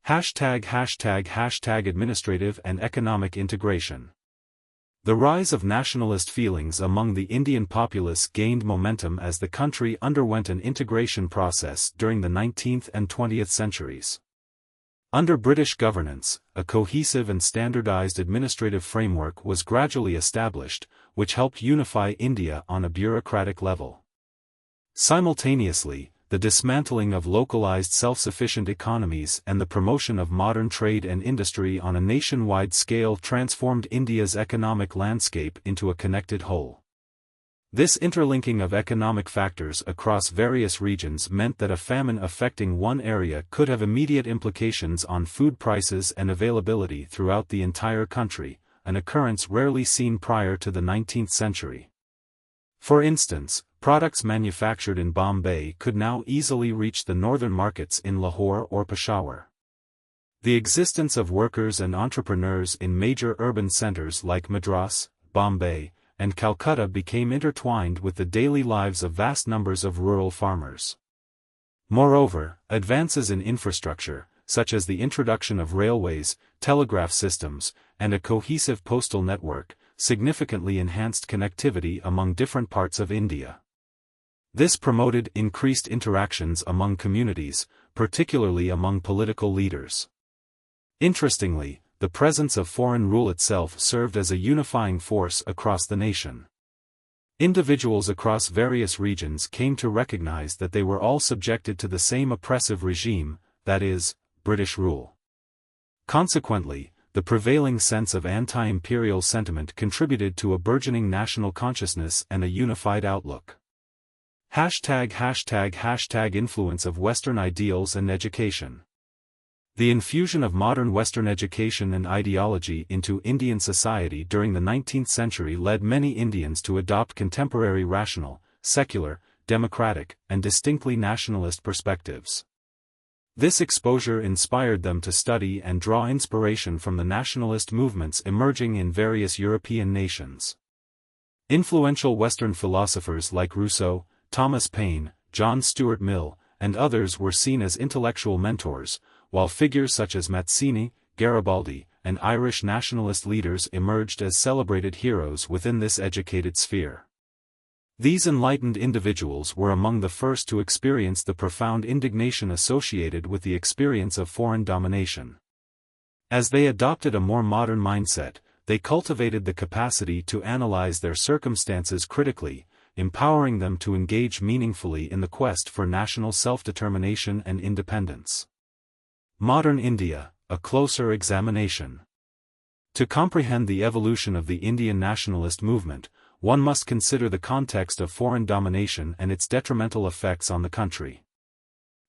[SPEAKER 1] #Administrative and economic integration. The rise of nationalist feelings among the Indian populace gained momentum as the country underwent an integration process during the 19th and 20th centuries. Under British governance, a cohesive and standardized administrative framework was gradually established, which helped unify India on a bureaucratic level. Simultaneously, the dismantling of localized self-sufficient economies and the promotion of modern trade and industry on a nationwide scale transformed India's economic landscape into a connected whole. This interlinking of economic factors across various regions meant that a famine affecting one area could have immediate implications on food prices and availability throughout the entire country, an occurrence rarely seen prior to the 19th century. For instance, products manufactured in Bombay could now easily reach the northern markets in Lahore or Peshawar. The existence of workers and entrepreneurs in major urban centers like Madras, Bombay, and Calcutta became intertwined with the daily lives of vast numbers of rural farmers. Moreover, advances in infrastructure, such as the introduction of railways, telegraph systems, and a cohesive postal network, significantly enhanced connectivity among different parts of India. This promoted increased interactions among communities, particularly among political leaders. Interestingly, the presence of foreign rule itself served as a unifying force across the nation. Individuals across various regions came to recognize that they were all subjected to the same oppressive regime, that is, British rule. Consequently, the prevailing sense of anti-imperial sentiment contributed to a burgeoning national consciousness and a unified outlook. #Influence of Western ideals and education. The infusion of modern Western education and ideology into Indian society during the 19th century led many Indians to adopt contemporary rational, secular, democratic, and distinctly nationalist perspectives. This exposure inspired them to study and draw inspiration from the nationalist movements emerging in various European nations. Influential Western philosophers like Rousseau, Thomas Paine, John Stuart Mill, and others were seen as intellectual mentors, while figures such as Mazzini, Garibaldi, and Irish nationalist leaders emerged as celebrated heroes within this educated sphere. These enlightened individuals were among the first to experience the profound indignation associated with the experience of foreign domination. As they adopted a more modern mindset, they cultivated the capacity to analyze their circumstances critically, empowering them to engage meaningfully in the quest for national self-determination and independence. Modern India, a closer examination. To comprehend the evolution of the Indian nationalist movement, one must consider the context of foreign domination and its detrimental effects on the country.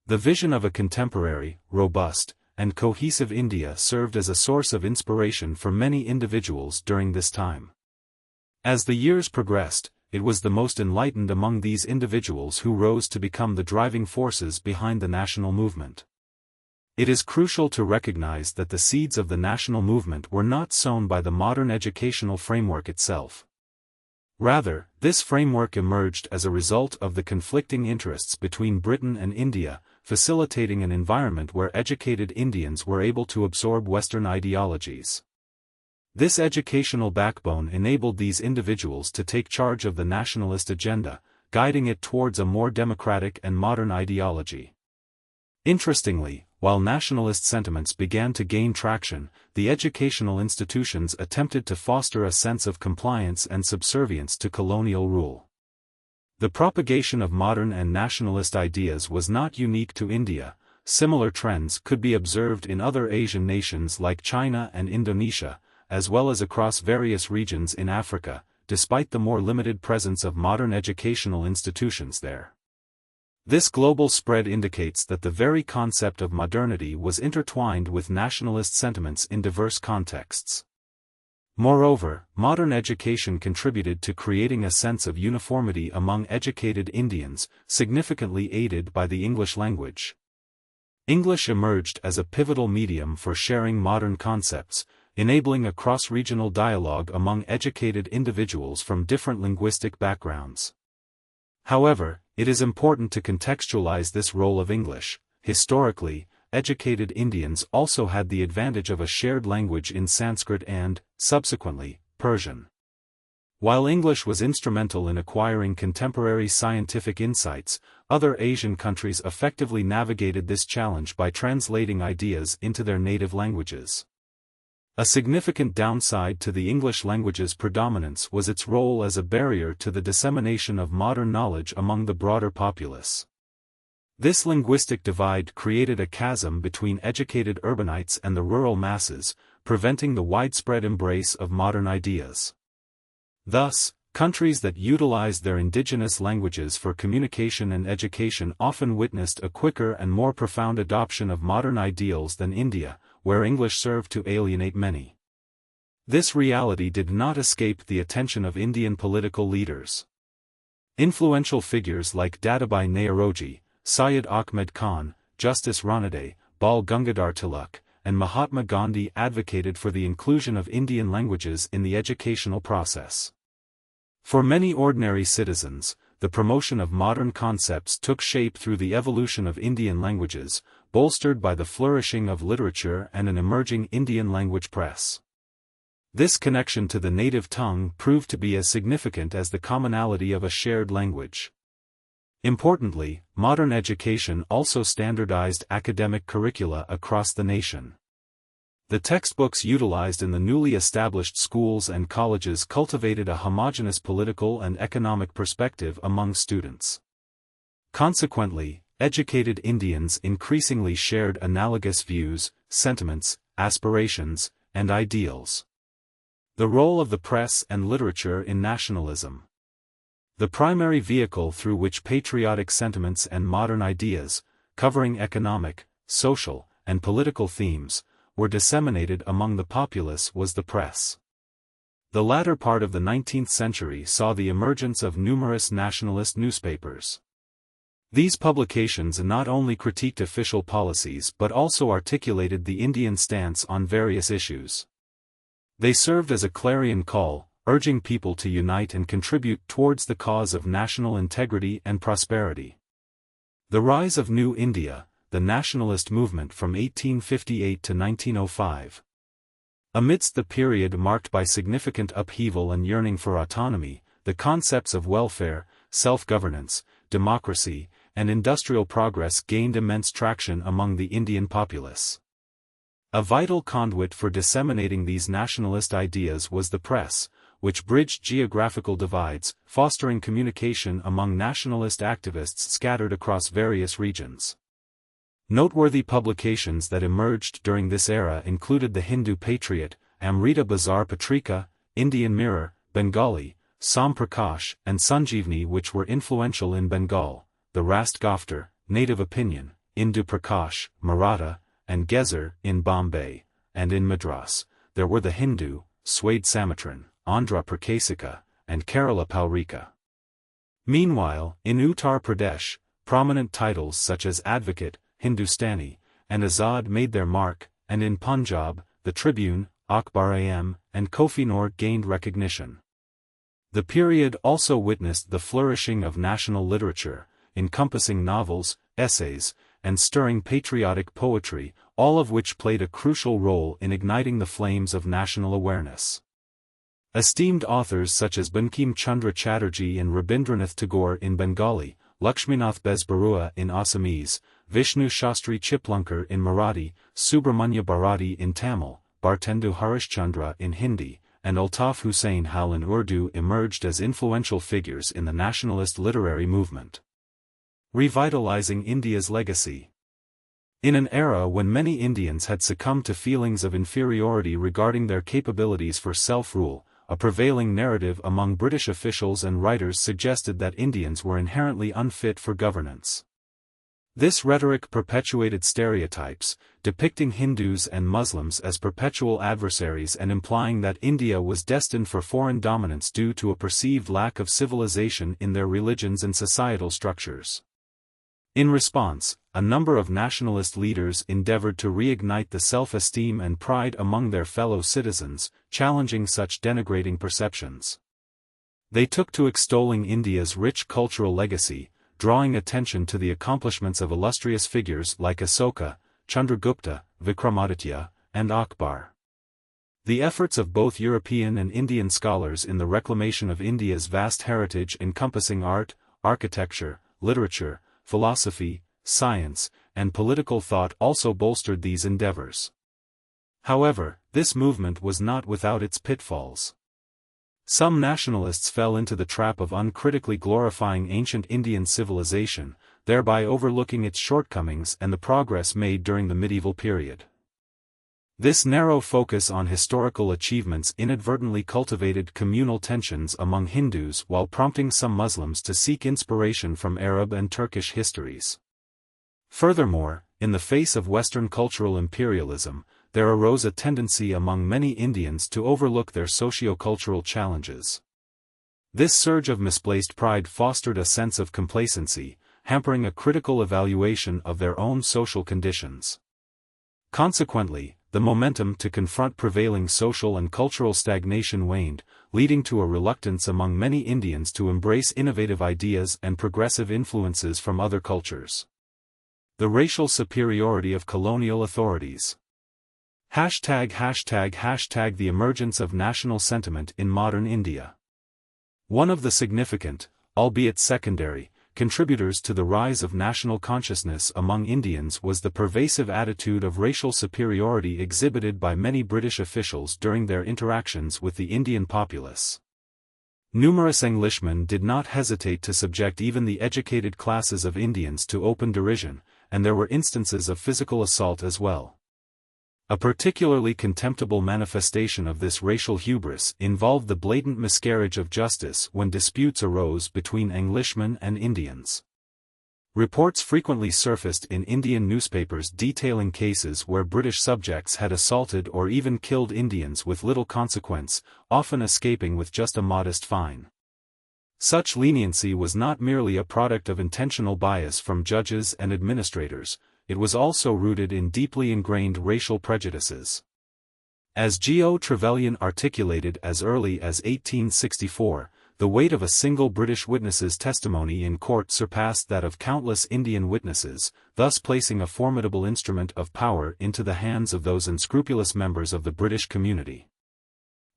[SPEAKER 1] The vision of a contemporary, robust, and cohesive India served as a source of inspiration for many individuals during this time. As the years progressed, it was the most enlightened among these individuals who rose to become the driving forces behind the national movement. It is crucial to recognize that the seeds of the national movement were not sown by the modern educational framework itself. Rather, this framework emerged as a result of the conflicting interests between Britain and India, facilitating an environment where educated Indians were able to absorb Western ideologies. This educational backbone enabled these individuals to take charge of the nationalist agenda, guiding it towards a more democratic and modern ideology. Interestingly, while nationalist sentiments began to gain traction, the educational institutions attempted to foster a sense of compliance and subservience to colonial rule. The propagation of modern and nationalist ideas was not unique to India. Similar trends could be observed in other Asian nations like China and Indonesia, as well as across various regions in Africa, despite the more limited presence of modern educational institutions there. This global spread indicates that the very concept of modernity was intertwined with nationalist sentiments in diverse contexts. Moreover, modern education contributed to creating a sense of uniformity among educated Indians, significantly aided by the English language. English emerged as a pivotal medium for sharing modern concepts, enabling a cross-regional dialogue among educated individuals from different linguistic backgrounds. However, it is important to contextualize this role of English. Historically, educated Indians also had the advantage of a shared language in Sanskrit and, subsequently, Persian. While English was instrumental in acquiring contemporary scientific insights, other Asian countries effectively navigated this challenge by translating ideas into their native languages. A significant downside to the English language's predominance was its role as a barrier to the dissemination of modern knowledge among the broader populace. This linguistic divide created a chasm between educated urbanites and the rural masses, preventing the widespread embrace of modern ideas. Thus, countries that utilized their indigenous languages for communication and education often witnessed a quicker and more profound adoption of modern ideals than India, where English served to alienate many. This reality did not escape the attention of Indian political leaders. Influential figures like Dadabhai Naoroji, Syed Ahmed Khan, Justice Ranade, Bal Gangadhar Tilak, and Mahatma Gandhi advocated for the inclusion of Indian languages in the educational process. For many ordinary citizens, the promotion of modern concepts took shape through the evolution of Indian languages, bolstered by the flourishing of literature and an emerging Indian language press. This connection to the native tongue proved to be as significant as the commonality of a shared language. Importantly, modern education also standardized academic curricula across the nation. The textbooks utilized in the newly established schools and colleges cultivated a homogeneous political and economic perspective among students. Consequently, educated Indians increasingly shared analogous views, sentiments, aspirations, and ideals. The role of the press and literature in nationalism. The primary vehicle through which patriotic sentiments and modern ideas, covering economic, social, and political themes, were disseminated among the populace was the press. The latter part of the 19th century saw the emergence of numerous nationalist newspapers. These publications not only critiqued official policies but also articulated the Indian stance on various issues. They served as a clarion call, urging people to unite and contribute towards the cause of national integrity and prosperity. The rise of New India, the nationalist movement from 1858 to 1905. Amidst the period marked by significant upheaval and yearning for autonomy, the concepts of welfare, self-governance, democracy, and industrial progress gained immense traction among the Indian populace. A vital conduit for disseminating these nationalist ideas was the press, which bridged geographical divides, fostering communication among nationalist activists scattered across various regions. Noteworthy publications that emerged during this era included the Hindu Patriot, Amrita Bazar Patrika, Indian Mirror, Bengali, Sam Prakash, and Sanjeevani, which were influential in Bengal, the Rast Gaftar, Native Opinion, Indu Prakash, Maratha, and Gezer, in Bombay, and in Madras, there were the Hindu, Swade Samatran, Andhra Prakasika, and Kerala Paurika. Meanwhile, in Uttar Pradesh, prominent titles such as Advocate, Hindustani, and Azad made their mark, and in Punjab, the Tribune, Akhbar Am, and Kofi-Noor gained recognition. The period also witnessed the flourishing of national literature, encompassing novels, essays, and stirring patriotic poetry, all of which played a crucial role in igniting the flames of national awareness. Esteemed authors such as Bankim Chandra Chatterjee and Rabindranath Tagore in Bengali, Lakshminath Bezbarua in Assamese, Vishnu Shastri Chiplunkar in Marathi, Subramanya Bharati in Tamil, Bhartendu Harishchandra in Hindi, and Altaf Hussain Hal in Urdu emerged as influential figures in the nationalist literary movement, revitalizing India's legacy. In an era when many Indians had succumbed to feelings of inferiority regarding their capabilities for self-rule, a prevailing narrative among British officials and writers suggested that Indians were inherently unfit for governance. This rhetoric perpetuated stereotypes, depicting Hindus and Muslims as perpetual adversaries and implying that India was destined for foreign dominance due to a perceived lack of civilization in their religions and societal structures. In response, a number of nationalist leaders endeavored to reignite the self-esteem and pride among their fellow citizens, challenging such denigrating perceptions. They took to extolling India's rich cultural legacy, drawing attention to the accomplishments of illustrious figures like Asoka, Chandragupta, Vikramaditya, and Akbar. The efforts of both European and Indian scholars in the reclamation of India's vast heritage encompassing art, architecture, literature, philosophy, science, and political thought also bolstered these endeavors. However, this movement was not without its pitfalls. Some nationalists fell into the trap of uncritically glorifying ancient Indian civilization, thereby overlooking its shortcomings and the progress made during the medieval period. This narrow focus on historical achievements inadvertently cultivated communal tensions among Hindus while prompting some Muslims to seek inspiration from Arab and Turkish histories. Furthermore, in the face of Western cultural imperialism, there arose a tendency among many Indians to overlook their socio-cultural challenges. This surge of misplaced pride fostered a sense of complacency, hampering a critical evaluation of their own social conditions. Consequently, the momentum to confront prevailing social and cultural stagnation waned, leading to a reluctance among many Indians to embrace innovative ideas and progressive influences from other cultures. The racial superiority of colonial authorities. #### The emergence of national sentiment in modern India. One of the significant, albeit secondary, contributors to the rise of national consciousness among Indians was the pervasive attitude of racial superiority exhibited by many British officials during their interactions with the Indian populace. Numerous Englishmen did not hesitate to subject even the educated classes of Indians to open derision, and there were instances of physical assault as well. A particularly contemptible manifestation of this racial hubris involved the blatant miscarriage of justice when disputes arose between Englishmen and Indians. Reports frequently surfaced in Indian newspapers detailing cases where British subjects had assaulted or even killed Indians with little consequence, often escaping with just a modest fine. Such leniency was not merely a product of intentional bias from judges and administrators, it was also rooted in deeply ingrained racial prejudices. As G.O. Trevelyan articulated as early as 1864, the weight of a single British witness's testimony in court surpassed that of countless Indian witnesses, thus placing a formidable instrument of power into the hands of those unscrupulous members of the British community.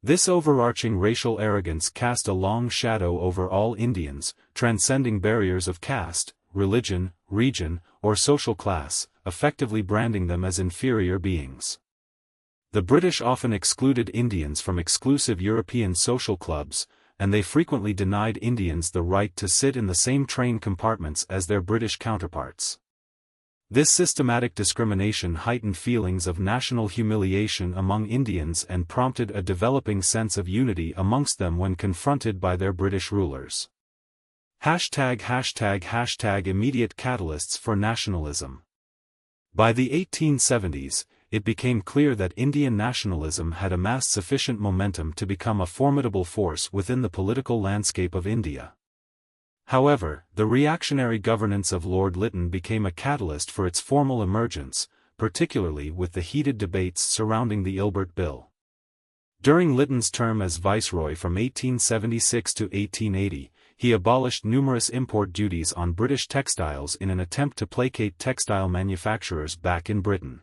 [SPEAKER 1] This overarching racial arrogance cast a long shadow over all Indians, transcending barriers of caste, religion, region, or social class, effectively branding them as inferior beings. The British often excluded Indians from exclusive European social clubs, and they frequently denied Indians the right to sit in the same train compartments as their British counterparts. This systematic discrimination heightened feelings of national humiliation among Indians and prompted a developing sense of unity amongst them when confronted by their British rulers. #### Immediate catalysts for nationalism. By the 1870s, it became clear that Indian nationalism had amassed sufficient momentum to become a formidable force within the political landscape of India. However, the reactionary governance of Lord Lytton became a catalyst for its formal emergence, particularly with the heated debates surrounding the Ilbert Bill. During Lytton's term as Viceroy from 1876 to 1880, he abolished numerous import duties on British textiles in an attempt to placate textile manufacturers back in Britain.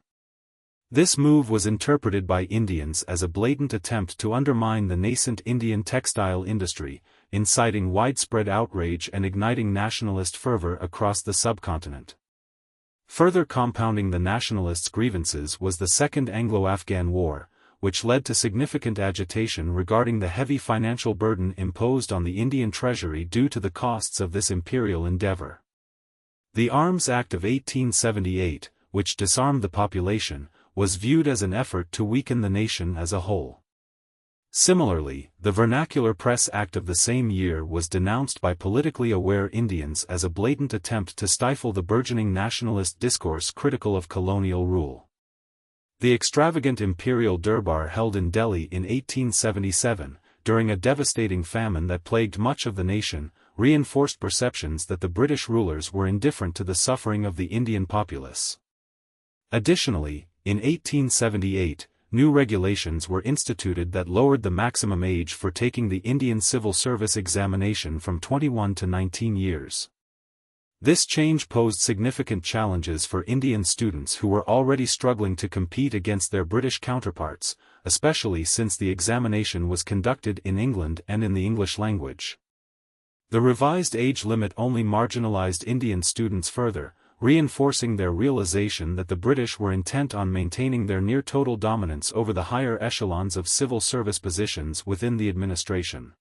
[SPEAKER 1] This move was interpreted by Indians as a blatant attempt to undermine the nascent Indian textile industry, inciting widespread outrage and igniting nationalist fervor across the subcontinent. Further compounding the nationalists' grievances was the Second Anglo-Afghan War, which led to significant agitation regarding the heavy financial burden imposed on the Indian treasury due to the costs of this imperial endeavor. The Arms Act of 1878, which disarmed the population, was viewed as an effort to weaken the nation as a whole. Similarly, the Vernacular Press Act of the same year was denounced by politically aware Indians as a blatant attempt to stifle the burgeoning nationalist discourse critical of colonial rule. The extravagant imperial durbar held in Delhi in 1877, during a devastating famine that plagued much of the nation, reinforced perceptions that the British rulers were indifferent to the suffering of the Indian populace. Additionally, in 1878, new regulations were instituted that lowered the maximum age for taking the Indian Civil Service examination from 21 to 19 years. This change posed significant challenges for Indian students who were already struggling to compete against their British counterparts, especially since the examination was conducted in England and in the English language. The revised age limit only marginalized Indian students further, reinforcing their realization that the British were intent on maintaining their near-total dominance over the higher echelons of civil service positions within the administration.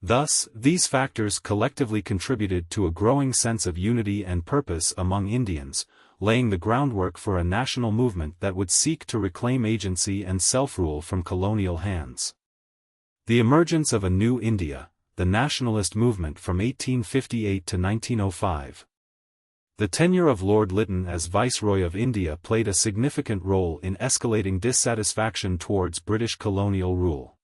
[SPEAKER 1] Thus, these factors collectively contributed to a growing sense of unity and purpose among Indians, laying the groundwork for a national movement that would seek to reclaim agency and self-rule from colonial hands. The emergence of a new India, the nationalist movement from 1858 to 1905. The tenure of Lord Lytton as Viceroy of India played a significant role in escalating dissatisfaction towards British colonial rule.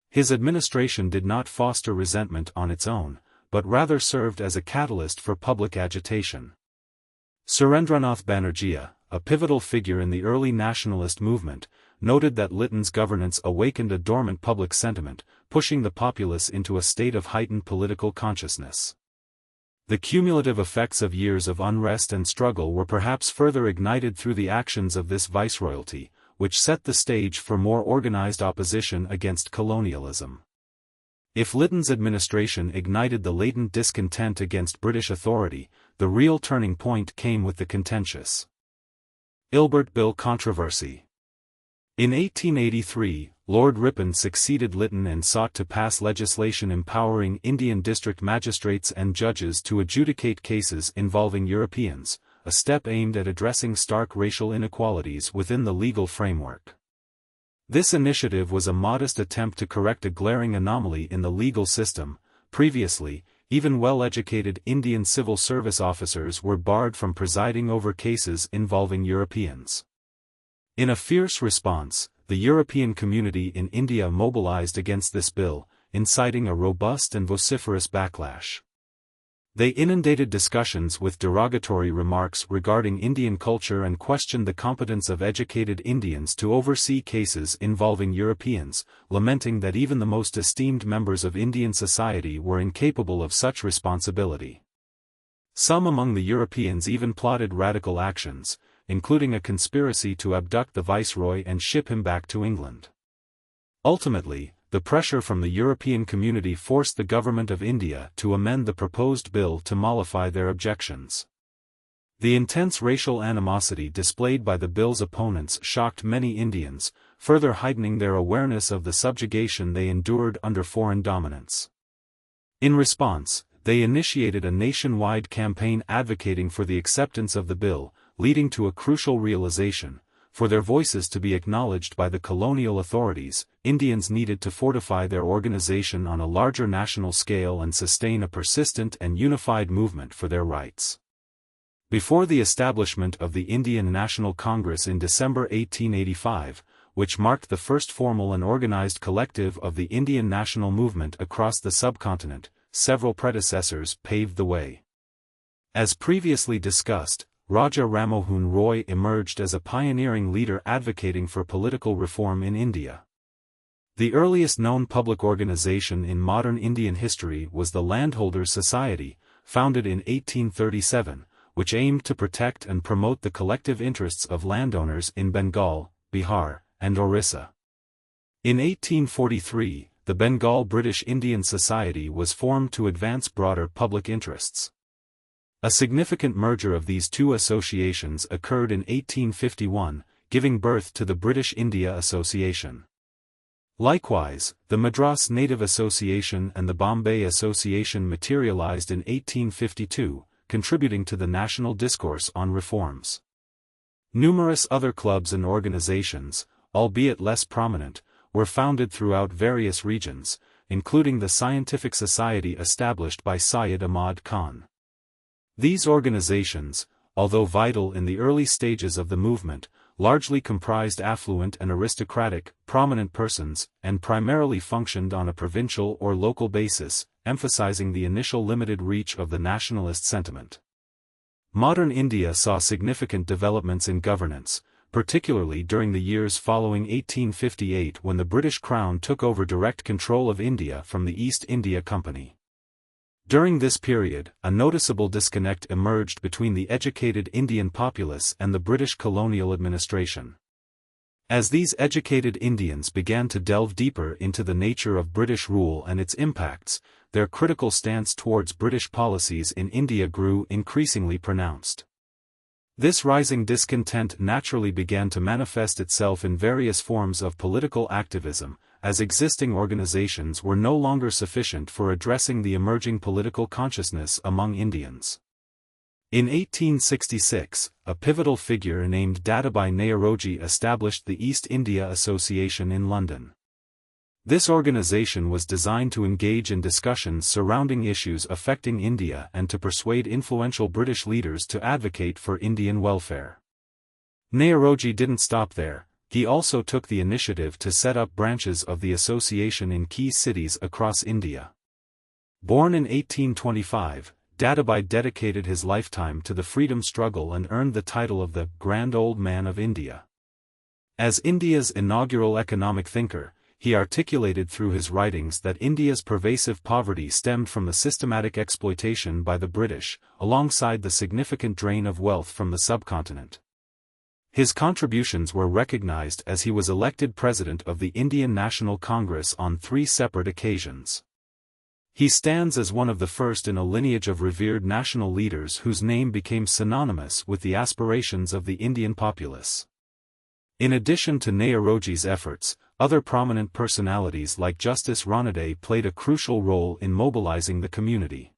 [SPEAKER 1] His administration did not foster resentment on its own, but rather served as a catalyst for public agitation. Surendranath Banerjee, a pivotal figure in the early nationalist movement, noted that Lytton's governance awakened a dormant public sentiment, pushing the populace into a state of heightened political consciousness. The cumulative effects of years of unrest and struggle were perhaps further ignited through the actions of this viceroyalty, which set the stage for more organized opposition against colonialism. If Lytton's administration ignited the latent discontent against British authority, the real turning point came with the contentious Ilbert Bill controversy. In 1883, Lord Ripon succeeded Lytton and sought to pass legislation empowering Indian district magistrates and judges to adjudicate cases involving Europeans, a step aimed at addressing stark racial inequalities within the legal framework. This initiative was a modest attempt to correct a glaring anomaly in the legal system. Previously, even well-educated Indian civil service officers were barred from presiding over cases involving Europeans. In a fierce response, the European community in India mobilized against this bill, inciting a robust and vociferous backlash. They inundated discussions with derogatory remarks regarding Indian culture and questioned the competence of educated Indians to oversee cases involving Europeans, lamenting that even the most esteemed members of Indian society were incapable of such responsibility. Some among the Europeans even plotted radical actions, including a conspiracy to abduct the viceroy and ship him back to England. Ultimately, the pressure from the European community forced the government of India to amend the proposed bill to mollify their objections. The intense racial animosity displayed by the bill's opponents shocked many Indians, further heightening their awareness of the subjugation they endured under foreign dominance. In response, they initiated a nationwide campaign advocating for the acceptance of the bill, leading to a crucial realization: for their voices to be acknowledged by the colonial authorities, Indians needed to fortify their organization on a larger national scale and sustain a persistent and unified movement for their rights. Before the establishment of the Indian National Congress in December 1885, which marked the first formal and organized collective of the Indian national movement across the subcontinent, several predecessors paved the way. As previously discussed, Raja Ramohun Roy emerged as a pioneering leader advocating for political reform in India. The earliest known public organization in modern Indian history was the Landholders' Society, founded in 1837, which aimed to protect and promote the collective interests of landowners in Bengal, Bihar, and Orissa. In 1843, the Bengal British Indian Society was formed to advance broader public interests. A significant merger of these two associations occurred in 1851, giving birth to the British India Association. Likewise, the Madras Native Association and the Bombay Association materialized in 1852, contributing to the national discourse on reforms. Numerous other clubs and organizations, albeit less prominent, were founded throughout various regions, including the Scientific Society established by Syed Ahmad Khan. These organizations, although vital in the early stages of the movement, largely comprised affluent and aristocratic, prominent persons, and primarily functioned on a provincial or local basis, emphasizing the initial limited reach of the nationalist sentiment. Modern India saw significant developments in governance, particularly during the years following 1858 when the British Crown took over direct control of India from the East India Company. During this period, a noticeable disconnect emerged between the educated Indian populace and the British colonial administration. As these educated Indians began to delve deeper into the nature of British rule and its impacts, their critical stance towards British policies in India grew increasingly pronounced. This rising discontent naturally began to manifest itself in various forms of political activism, as existing organizations were no longer sufficient for addressing the emerging political consciousness among Indians. In 1866, a pivotal figure named Dadabhai Naoroji established the East India Association in London. This organization was designed to engage in discussions surrounding issues affecting India and to persuade influential British leaders to advocate for Indian welfare. Naoroji didn't stop there. He also took the initiative to set up branches of the association in key cities across India. Born in 1825, Dadabhai dedicated his lifetime to the freedom struggle and earned the title of the Grand Old Man of India. As India's inaugural economic thinker, he articulated through his writings that India's pervasive poverty stemmed from the systematic exploitation by the British, alongside the significant drain of wealth from the subcontinent. His contributions were recognized as he was elected president of the Indian National Congress on 3 separate occasions. He stands as one of the first in a lineage of revered national leaders whose name became synonymous with the aspirations of the Indian populace. In addition to Naoroji's efforts, other prominent personalities like Justice Ranade played a crucial role in mobilizing the community.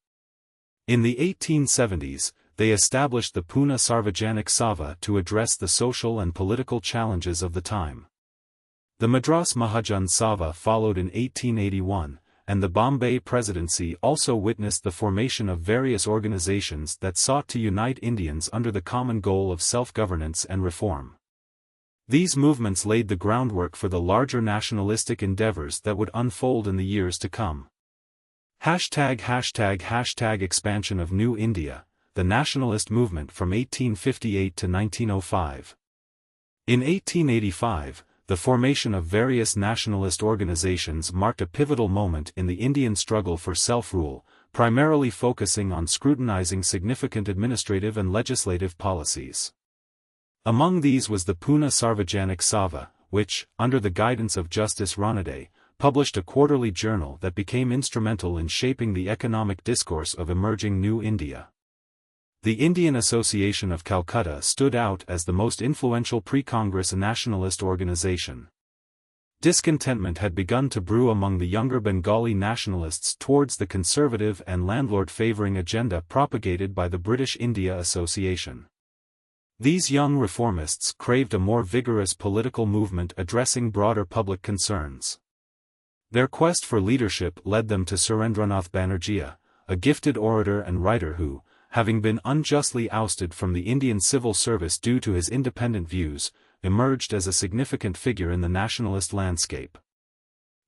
[SPEAKER 1] In the 1870s, they established the Pune Sarvajanik Sabha to address the social and political challenges of the time. The Madras Mahajan Sabha followed in 1881, and the Bombay Presidency also witnessed the formation of various organizations that sought to unite Indians under the common goal of self-governance and reform. These movements laid the groundwork for the larger nationalistic endeavors that would unfold in the years to come. #expansion of New India, the nationalist movement from 1858 to 1905. In 1885, the formation of various nationalist organizations marked a pivotal moment in the Indian struggle for self-rule, primarily focusing on scrutinizing significant administrative and legislative policies. Among these was the Pune Sarvajanik Sabha, which, under the guidance of Justice Ranade, published a quarterly journal that became instrumental in shaping the economic discourse of emerging New India. The Indian Association of Calcutta stood out as the most influential pre-Congress nationalist organization. Discontentment had begun to brew among the younger Bengali nationalists towards the conservative and landlord-favoring agenda propagated by the British India Association. These young reformists craved a more vigorous political movement addressing broader public concerns. Their quest for leadership led them to Surendranath Banerjee, a gifted orator and writer who, having been unjustly ousted from the Indian civil service due to his independent views, emerged as a significant figure in the nationalist landscape.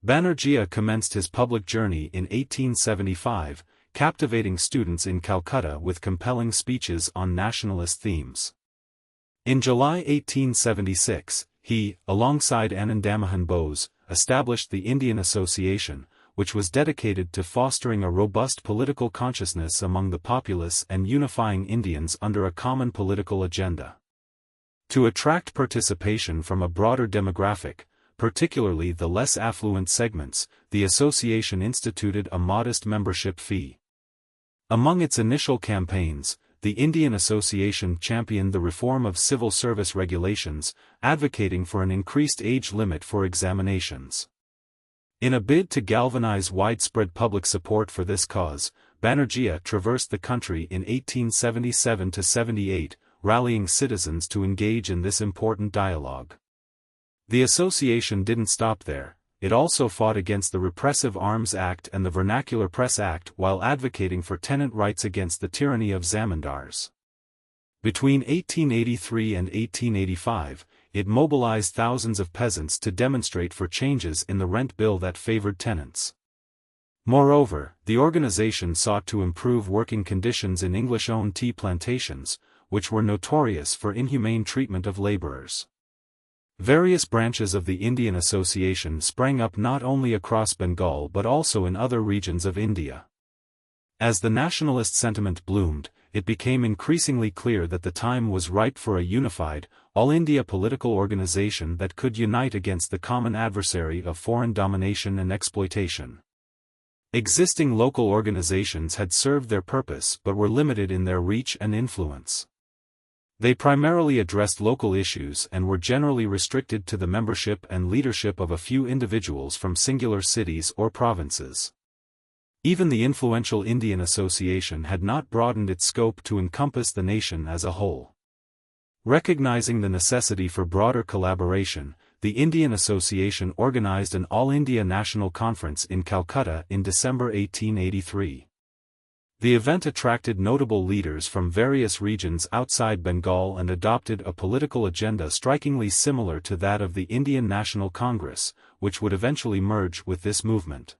[SPEAKER 1] Banerjee commenced his public journey in 1875, captivating students in Calcutta with compelling speeches on nationalist themes. In July 1876, he, alongside Anandamahan Bose, established the Indian Association, which was dedicated to fostering a robust political consciousness among the populace and unifying Indians under a common political agenda. To attract participation from a broader demographic, particularly the less affluent segments, the association instituted a modest membership fee. Among its initial campaigns, the Indian Association championed the reform of civil service regulations, advocating for an increased age limit for examinations. In a bid to galvanize widespread public support for this cause, Banerjee traversed the country in 1877–78, rallying citizens to engage in this important dialogue. The association didn't stop there. It also fought against the Repressive Arms Act and the Vernacular Press Act while advocating for tenant rights against the tyranny of zamindars. Between 1883 and 1885, it mobilized thousands of peasants to demonstrate for changes in the rent bill that favored tenants. Moreover, the organization sought to improve working conditions in English-owned tea plantations, which were notorious for inhumane treatment of laborers. Various branches of the Indian Association sprang up not only across Bengal but also in other regions of India. As the nationalist sentiment bloomed, it became increasingly clear that the time was ripe for a unified, all-India political organization that could unite against the common adversary of foreign domination and exploitation. Existing local organizations had served their purpose but were limited in their reach and influence. They primarily addressed local issues and were generally restricted to the membership and leadership of a few individuals from singular cities or provinces. Even the influential Indian Association had not broadened its scope to encompass the nation as a whole. Recognizing the necessity for broader collaboration, the Indian Association organized an All India National Conference in Calcutta in December 1883. The event attracted notable leaders from various regions outside Bengal and adopted a political agenda strikingly similar to that of the Indian National Congress, which would eventually merge with this movement.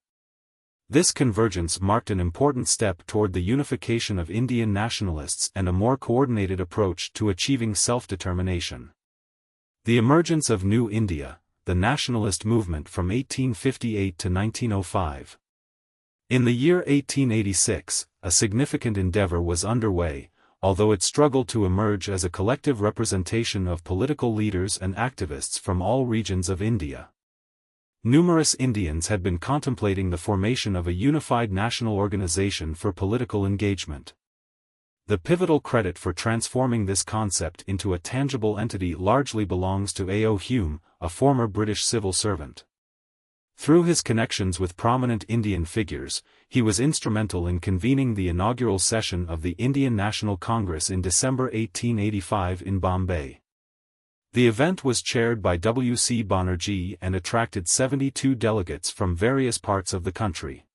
[SPEAKER 1] This convergence marked an important step toward the unification of Indian nationalists and a more coordinated approach to achieving self-determination. The emergence of New India, the nationalist movement from 1858 to 1905. In the year 1886, a significant endeavor was underway, although it struggled to emerge as a collective representation of political leaders and activists from all regions of India. Numerous Indians had been contemplating the formation of a unified national organization for political engagement. The pivotal credit for transforming this concept into a tangible entity largely belongs to A.O. Hume, a former British civil servant. Through his connections with prominent Indian figures, he was instrumental in convening the inaugural session of the Indian National Congress in December 1885 in Bombay. The event was chaired by W. C. Banerjee and attracted 72 delegates from various parts of the country.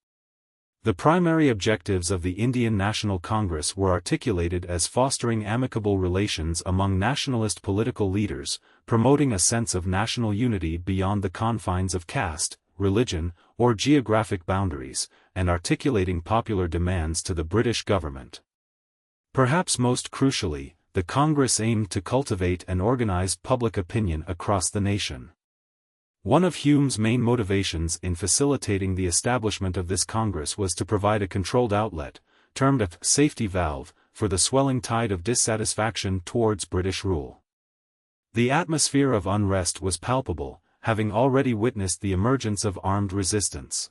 [SPEAKER 1] The primary objectives of the Indian National Congress were articulated as fostering amicable relations among nationalist political leaders, promoting a sense of national unity beyond the confines of caste, religion, or geographic boundaries, and articulating popular demands to the British government. Perhaps most crucially, the Congress aimed to cultivate and organize public opinion across the nation. One of Hume's main motivations in facilitating the establishment of this Congress was to provide a controlled outlet, termed a safety valve, for the swelling tide of dissatisfaction towards British rule. The atmosphere of unrest was palpable, having already witnessed the emergence of armed resistance.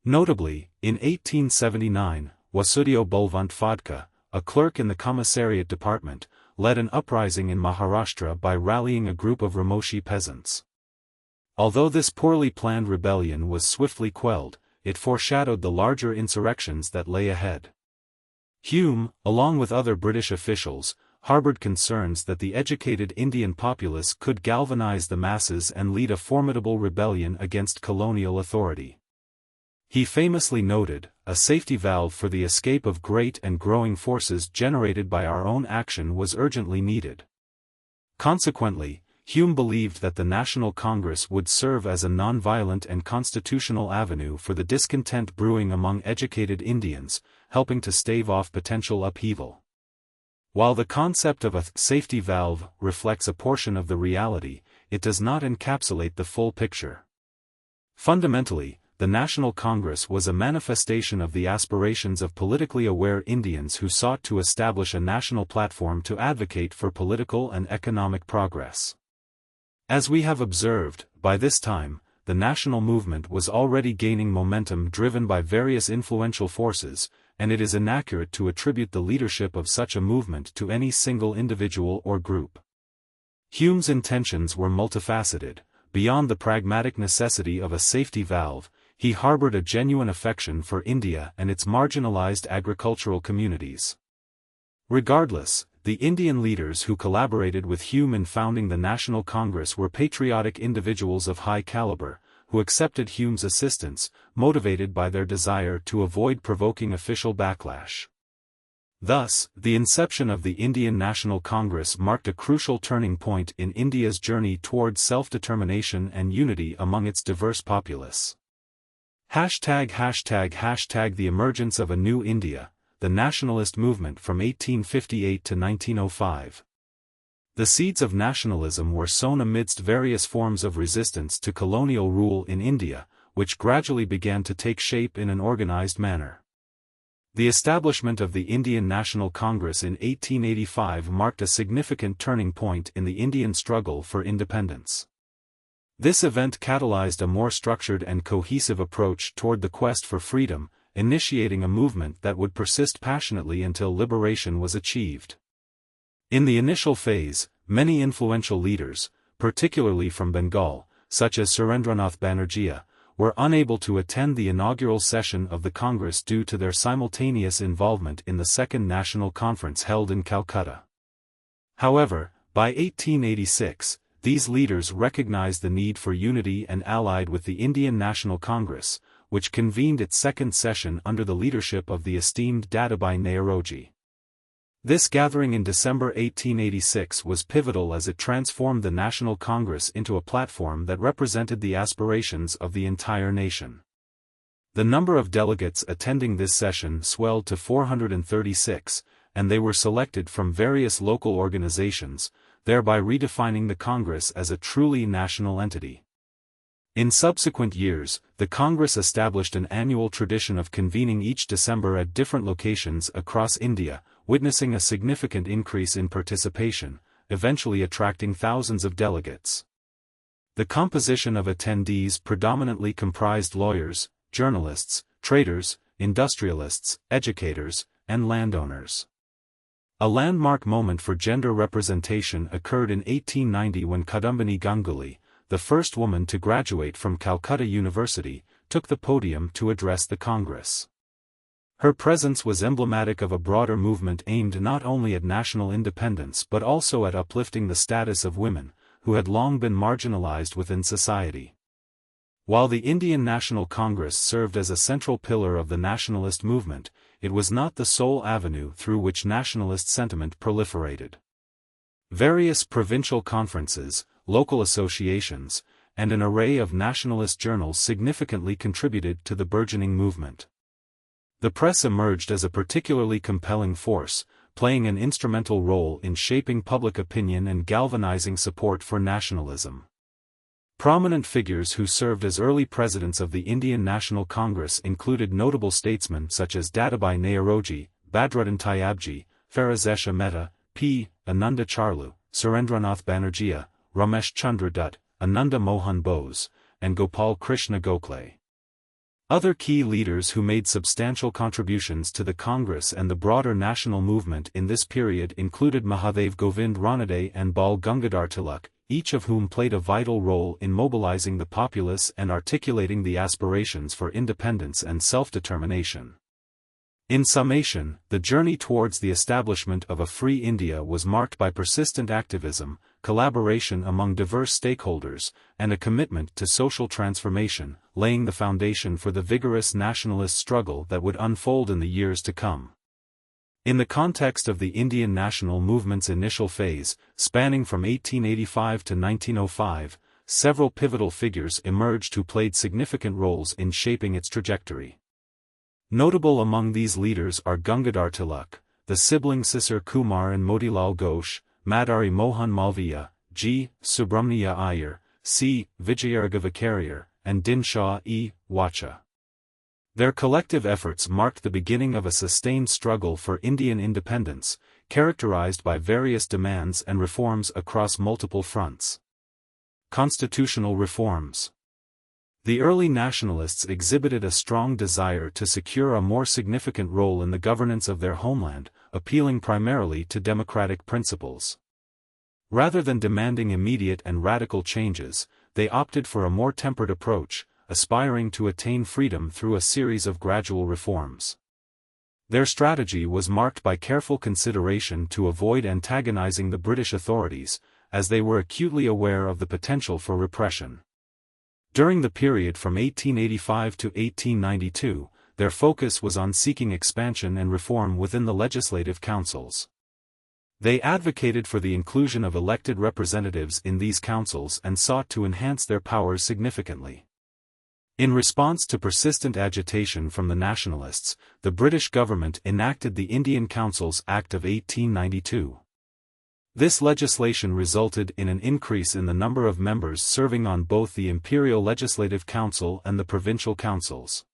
[SPEAKER 1] Notably, in 1879, Vasudeo Bulwant Phadke, a clerk in the Commissariat Department, led an uprising in Maharashtra by rallying a group of Ramoshi peasants. Although this poorly planned rebellion was swiftly quelled, it foreshadowed the larger insurrections that lay ahead. Hume, along with other British officials, harbored concerns that the educated Indian populace could galvanize the masses and lead a formidable rebellion against colonial authority. He famously noted, "A safety valve for the escape of great and growing forces generated by our own action was urgently needed." Consequently, Hume believed that the National Congress would serve as a non-violent and constitutional avenue for the discontent brewing among educated Indians, helping to stave off potential upheaval. While the concept of a safety valve reflects a portion of the reality, it does not encapsulate the full picture. Fundamentally, the National Congress was a manifestation of the aspirations of politically aware Indians who sought to establish a national platform to advocate for political and economic progress. As we have observed, by this time, the national movement was already gaining momentum driven by various influential forces, and it is inaccurate to attribute the leadership of such a movement to any single individual or group. Hume's intentions were multifaceted. Beyond the pragmatic necessity of a safety valve, he harbored a genuine affection for India and its marginalized agricultural communities. Regardless, the Indian leaders who collaborated with Hume in founding the National Congress were patriotic individuals of high caliber, who accepted Hume's assistance, motivated by their desire to avoid provoking official backlash. Thus, the inception of the Indian National Congress marked a crucial turning point in India's journey towards self-determination and unity among its diverse populace. ###The emergence of a new India, the nationalist movement from 1858 to 1905. The seeds of nationalism were sown amidst various forms of resistance to colonial rule in India, which gradually began to take shape in an organized manner. The establishment of the Indian National Congress in 1885 marked a significant turning point in the Indian struggle for independence. This event catalyzed a more structured and cohesive approach toward the quest for freedom, initiating a movement that would persist passionately until liberation was achieved. In the initial phase, many influential leaders, particularly from Bengal, such as Surendranath Banerjee, were unable to attend the inaugural session of the Congress due to their simultaneous involvement in the Second National Conference held in Calcutta. However, by 1886, these leaders recognized the need for unity and allied with the Indian National Congress, which convened its second session under the leadership of the esteemed Dadabhai Naoroji. This gathering in December 1886 was pivotal as it transformed the National Congress into a platform that represented the aspirations of the entire nation. The number of delegates attending this session swelled to 436, and they were selected from various local organizations, thereby redefining the Congress as a truly national entity. In subsequent years, the Congress established an annual tradition of convening each December at different locations across India, witnessing a significant increase in participation, eventually attracting thousands of delegates. The composition of attendees predominantly comprised lawyers, journalists, traders, industrialists, educators, and landowners. A landmark moment for gender representation occurred in 1890 when Kadambini Ganguly, the first woman to graduate from Calcutta University, took the podium to address the Congress. Her presence was emblematic of a broader movement aimed not only at national independence but also at uplifting the status of women, who had long been marginalized within society. While the Indian National Congress served as a central pillar of the nationalist movement, it was not the sole avenue through which nationalist sentiment proliferated. Various provincial conferences, local associations, and an array of nationalist journals significantly contributed to the burgeoning movement. The press emerged as a particularly compelling force, playing an instrumental role in shaping public opinion and galvanizing support for nationalism. Prominent figures who served as early presidents of the Indian National Congress included notable statesmen such as Dadabhai Naoroji, Badruddin Tyabji, Pherozeshah Mehta, P. Ananda Charlu, Surendranath Banerjee, Ramesh Chandra Dutt, Ananda Mohan Bose, and Gopal Krishna Gokhale. Other key leaders who made substantial contributions to the Congress and the broader national movement in this period included Mahadev Govind Ranade and Bal Gangadhar Tilak, each of whom played a vital role in mobilizing the populace and articulating the aspirations for independence and self-determination. In summation, the journey towards the establishment of a free India was marked by persistent activism, collaboration among diverse stakeholders, and a commitment to social transformation, laying the foundation for the vigorous nationalist struggle that would unfold in the years to come. In the context of the Indian national movement's initial phase, spanning from 1885 to 1905, several pivotal figures emerged who played significant roles in shaping its trajectory. Notable among these leaders are Gangadhar Tilak, the sibling Sisir Kumar and Motilal Ghosh, Madari Mohan Malviya, G. Subramaniya Iyer, C. Vijayaraghavacharya, and Dinshaw-e-Wacha. Their collective efforts marked the beginning of a sustained struggle for Indian independence, characterized by various demands and reforms across multiple fronts. Constitutional reforms. The early nationalists exhibited a strong desire to secure a more significant role in the governance of their homeland, appealing primarily to democratic principles. Rather than demanding immediate and radical changes, they opted for a more tempered approach, aspiring to attain freedom through a series of gradual reforms. Their strategy was marked by careful consideration to avoid antagonizing the British authorities, as they were acutely aware of the potential for repression. During the period from 1885 to 1892, their focus was on seeking expansion and reform within the legislative councils. They advocated for the inclusion of elected representatives in these councils and sought to enhance their powers significantly. In response to persistent agitation from the nationalists, the British government enacted the Indian Councils Act of 1892. This legislation resulted in an increase in the number of members serving on both the Imperial Legislative Council and the provincial councils.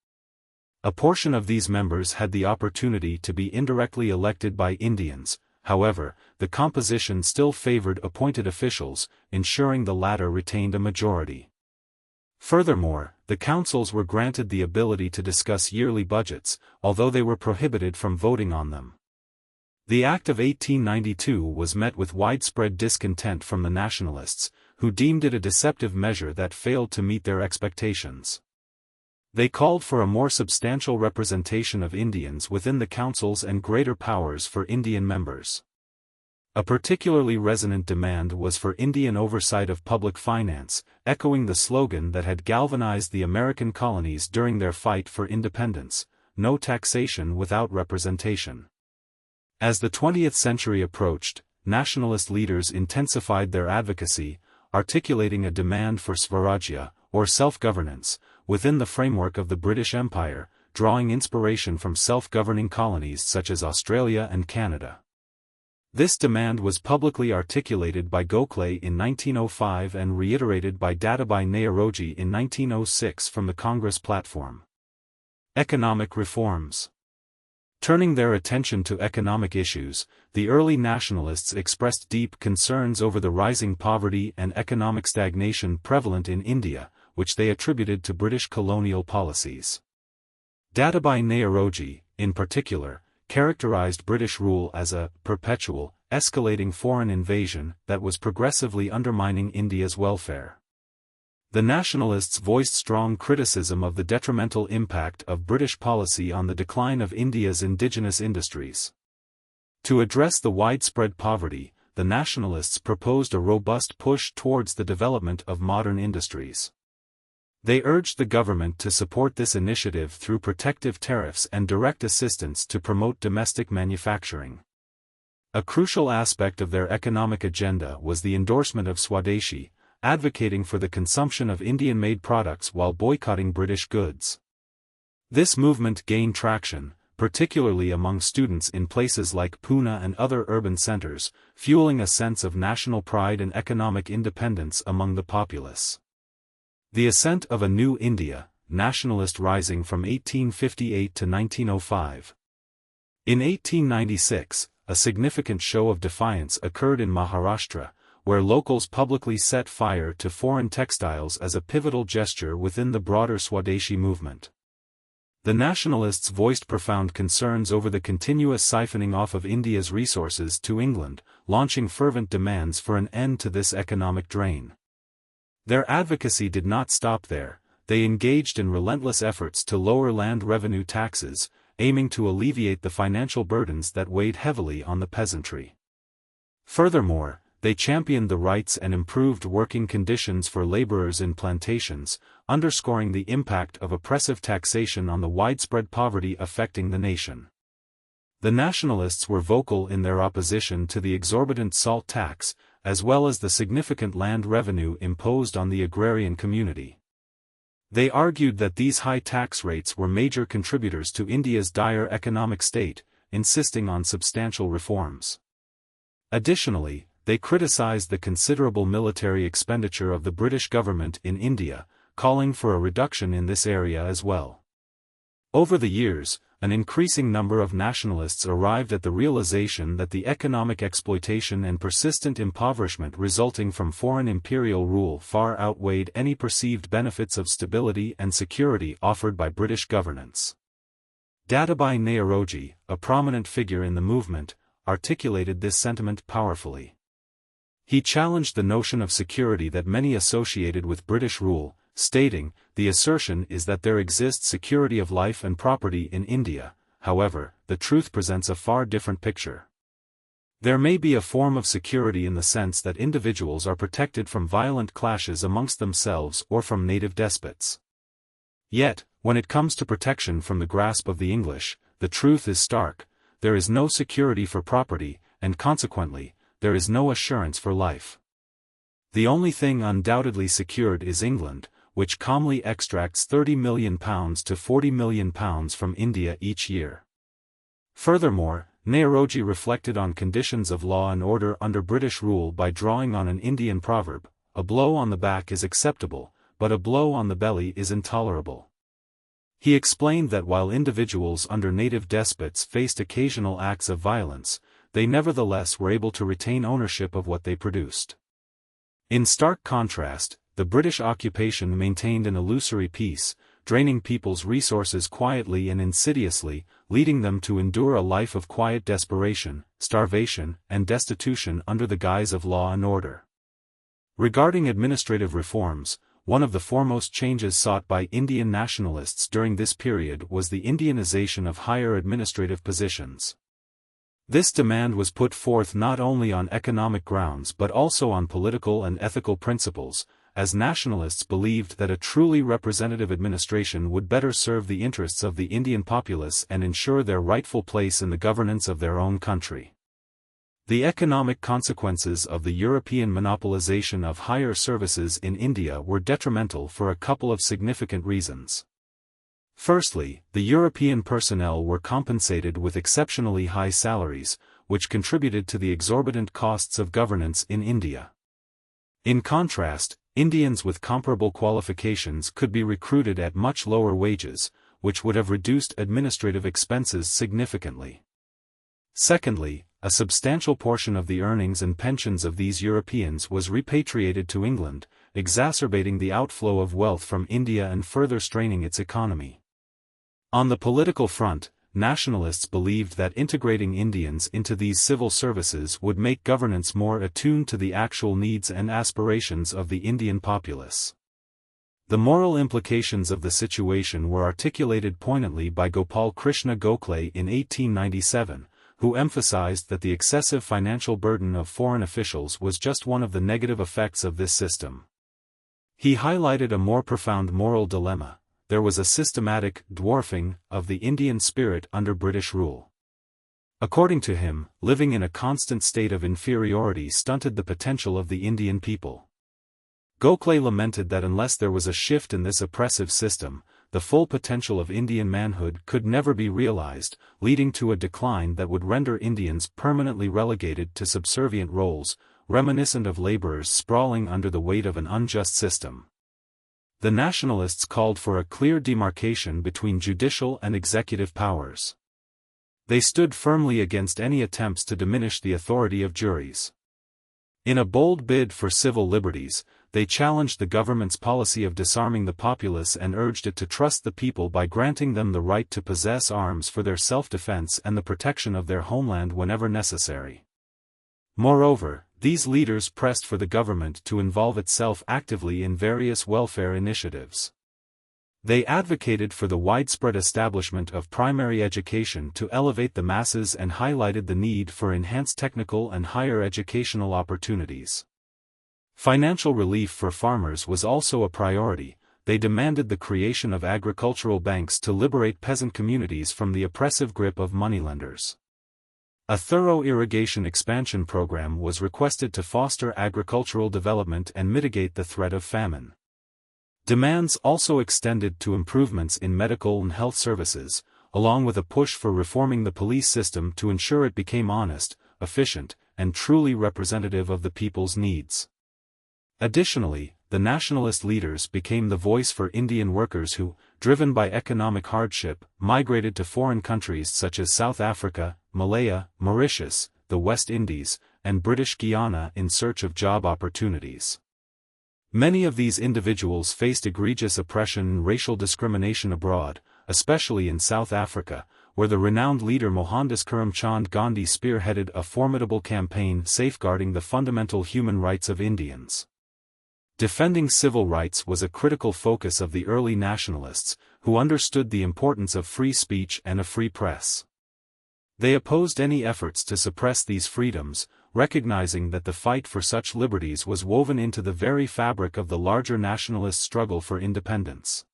[SPEAKER 1] A portion of these members had the opportunity to be indirectly elected by Indians. However, the composition still favored appointed officials, ensuring the latter retained a majority. Furthermore, the councils were granted the ability to discuss yearly budgets, although they were prohibited from voting on them. The Act of 1892 was met with widespread discontent from the nationalists, who deemed it a deceptive measure that failed to meet their expectations. They called for a more substantial representation of Indians within the councils and greater powers for Indian members. A particularly resonant demand was for Indian oversight of public finance, echoing the slogan that had galvanized the American colonies during their fight for independence: no taxation without representation. As the 20th century approached, nationalist leaders intensified their advocacy, articulating a demand for Swarajya, or self-governance, within the framework of the British Empire, drawing inspiration from self-governing colonies such as Australia and Canada. This demand was publicly articulated by Gokhale in 1905 and reiterated by Dadabhai Naoroji in 1906 from the Congress platform. Economic reforms. Turning their attention to economic issues, the early nationalists expressed deep concerns over the rising poverty and economic stagnation prevalent in India, which they attributed to British colonial policies. Dadabhai Naoroji, in particular, characterized British rule as a perpetual, escalating foreign invasion that was progressively undermining India's welfare. The nationalists voiced strong criticism of the detrimental impact of British policy on the decline of India's indigenous industries. To address the widespread poverty, the nationalists proposed a robust push towards the development of modern industries. They urged the government to support this initiative through protective tariffs and direct assistance to promote domestic manufacturing. A crucial aspect of their economic agenda was the endorsement of Swadeshi, advocating for the consumption of Indian-made products while boycotting British goods. This movement gained traction, particularly among students in places like Pune and other urban centers, fueling a sense of national pride and economic independence among the populace. The ascent of a new India, nationalist rising from 1858 to 1905. In 1896, a significant show of defiance occurred in Maharashtra, where locals publicly set fire to foreign textiles as a pivotal gesture within the broader Swadeshi movement. The nationalists voiced profound concerns over the continuous siphoning off of India's resources to England, launching fervent demands for an end to this economic drain. Their advocacy did not stop there. They engaged in relentless efforts to lower land revenue taxes, aiming to alleviate the financial burdens that weighed heavily on the peasantry. Furthermore, they championed the rights and improved working conditions for laborers in plantations, underscoring the impact of oppressive taxation on the widespread poverty affecting the nation. The nationalists were vocal in their opposition to the exorbitant salt tax, as well as the significant land revenue imposed on the agrarian community. They argued that these high tax rates were major contributors to India's dire economic state, insisting on substantial reforms. Additionally, they criticized the considerable military expenditure of the British government in India, calling for a reduction in this area as well. Over the years, an increasing number of nationalists arrived at the realization that the economic exploitation and persistent impoverishment resulting from foreign imperial rule far outweighed any perceived benefits of stability and security offered by British governance. Dadabhai Naoroji, a prominent figure in the movement, articulated this sentiment powerfully. He challenged the notion of security that many associated with British rule, stating, "The assertion is that there exists security of life and property in India, however, the truth presents a far different picture. There may be a form of security in the sense that individuals are protected from violent clashes amongst themselves or from native despots. Yet, when it comes to protection from the grasp of the English, the truth is stark: there is no security for property, and consequently, there is no assurance for life. The only thing undoubtedly secured is England, which calmly extracts £30 million to £40 million from India each year." Furthermore, Naoroji reflected on conditions of law and order under British rule by drawing on an Indian proverb: "A blow on the back is acceptable, but a blow on the belly is intolerable." He explained that while individuals under native despots faced occasional acts of violence, they nevertheless were able to retain ownership of what they produced. In stark contrast, the British occupation maintained an illusory peace, draining people's resources quietly and insidiously, leading them to endure a life of quiet desperation, starvation, and destitution under the guise of law and order. Regarding administrative reforms, one of the foremost changes sought by Indian nationalists during this period was the Indianization of higher administrative positions. This demand was put forth not only on economic grounds but also on political and ethical principles, as nationalists believed that a truly representative administration would better serve the interests of the Indian populace and ensure their rightful place in the governance of their own country. The economic consequences of the European monopolization of higher services in India were detrimental for a couple of significant reasons. Firstly, the European personnel were compensated with exceptionally high salaries, which contributed to the exorbitant costs of governance in India. In contrast, Indians with comparable qualifications could be recruited at much lower wages, which would have reduced administrative expenses significantly. Secondly, a substantial portion of the earnings and pensions of these Europeans was repatriated to England, exacerbating the outflow of wealth from India and further straining its economy. On the political front, nationalists believed that integrating Indians into these civil services would make governance more attuned to the actual needs and aspirations of the Indian populace. The moral implications of the situation were articulated poignantly by Gopal Krishna Gokhale in 1897, who emphasized that the excessive financial burden of foreign officials was just one of the negative effects of this system. He highlighted a more profound moral dilemma: there was a systematic dwarfing of the Indian spirit under British rule. According to him, living in a constant state of inferiority stunted the potential of the Indian people. Gokhale lamented that unless there was a shift in this oppressive system, the full potential of Indian manhood could never be realized, leading to a decline that would render Indians permanently relegated to subservient roles, reminiscent of laborers sprawling under the weight of an unjust system. The nationalists called for a clear demarcation between judicial and executive powers. They stood firmly against any attempts to diminish the authority of juries. In a bold bid for civil liberties, they challenged the government's policy of disarming the populace and urged it to trust the people by granting them the right to possess arms for their self-defense and the protection of their homeland whenever necessary. Moreover, these leaders pressed for the government to involve itself actively in various welfare initiatives. They advocated for the widespread establishment of primary education to elevate the masses and highlighted the need for enhanced technical and higher educational opportunities. Financial relief for farmers was also a priority. They demanded the creation of agricultural banks to liberate peasant communities from the oppressive grip of moneylenders. A thorough irrigation expansion program was requested to foster agricultural development and mitigate the threat of famine. Demands also extended to improvements in medical and health services, along with a push for reforming the police system to ensure it became honest, efficient, and truly representative of the people's needs. Additionally, the nationalist leaders became the voice for Indian workers who, driven by economic hardship, migrated to foreign countries such as South Africa, Malaya, Mauritius, the West Indies, and British Guiana in search of job opportunities. Many of these individuals faced egregious oppression and racial discrimination abroad, especially in South Africa, where the renowned leader Mohandas Karamchand Gandhi spearheaded a formidable campaign safeguarding the fundamental human rights of Indians. Defending civil rights was a critical focus of the early nationalists, who understood the importance of free speech and a free press. They opposed any efforts to suppress these freedoms, recognizing that the fight for such liberties was woven into the very fabric of the larger nationalist struggle for independence.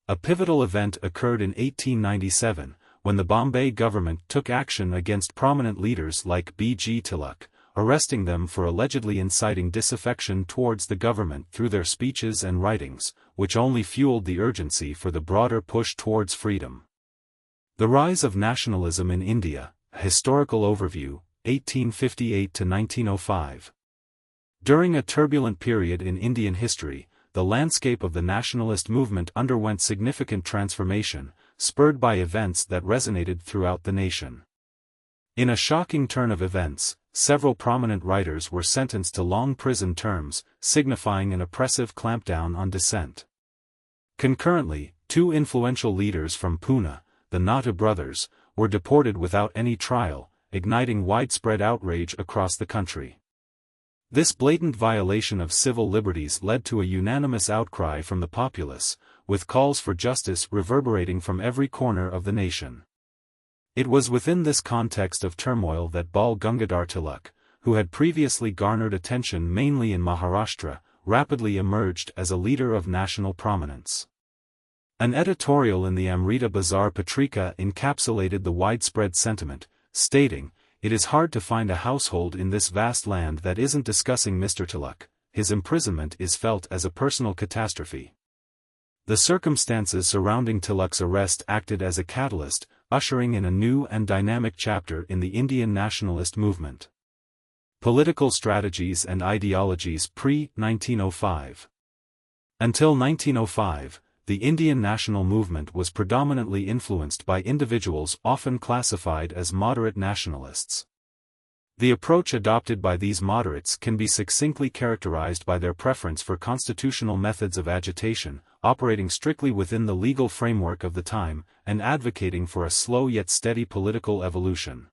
[SPEAKER 1] A pivotal event occurred in 1897, when the Bombay government took action against prominent leaders like B.G. Tilak, arresting them for allegedly inciting disaffection towards the government through their speeches and writings, which only fueled the urgency for the broader push towards freedom. The Rise of Nationalism in India, a Historical Overview, 1858 to 1905. During a turbulent period in Indian history, the landscape of the nationalist movement underwent significant transformation, spurred by events that resonated throughout the nation. In a shocking turn of events, several prominent writers were sentenced to long prison terms, signifying an oppressive clampdown on dissent. Concurrently, two influential leaders from Pune, the Nahta brothers, were deported without any trial, igniting widespread outrage across the country. This blatant violation of civil liberties led to a unanimous outcry from the populace, with calls for justice reverberating from every corner of the nation. It was within this context of turmoil that Bal Gangadhar Tilak, who had previously garnered attention mainly in Maharashtra, rapidly emerged as a leader of national prominence. An editorial in the Amrita Bazar Patrika encapsulated the widespread sentiment, stating, "It is hard to find a household in this vast land that isn't discussing Mr. Tilak. His imprisonment is felt as a personal catastrophe." The circumstances surrounding Tilak's arrest acted as a catalyst, ushering in a new and dynamic chapter in the Indian nationalist movement. Political strategies and ideologies pre-1905. Until 1905, the Indian national movement was predominantly influenced by individuals often classified as moderate nationalists. The approach adopted by these moderates can be succinctly characterized by their preference for constitutional methods of agitation, operating strictly within the legal framework of the time, and advocating for a slow yet steady political evolution.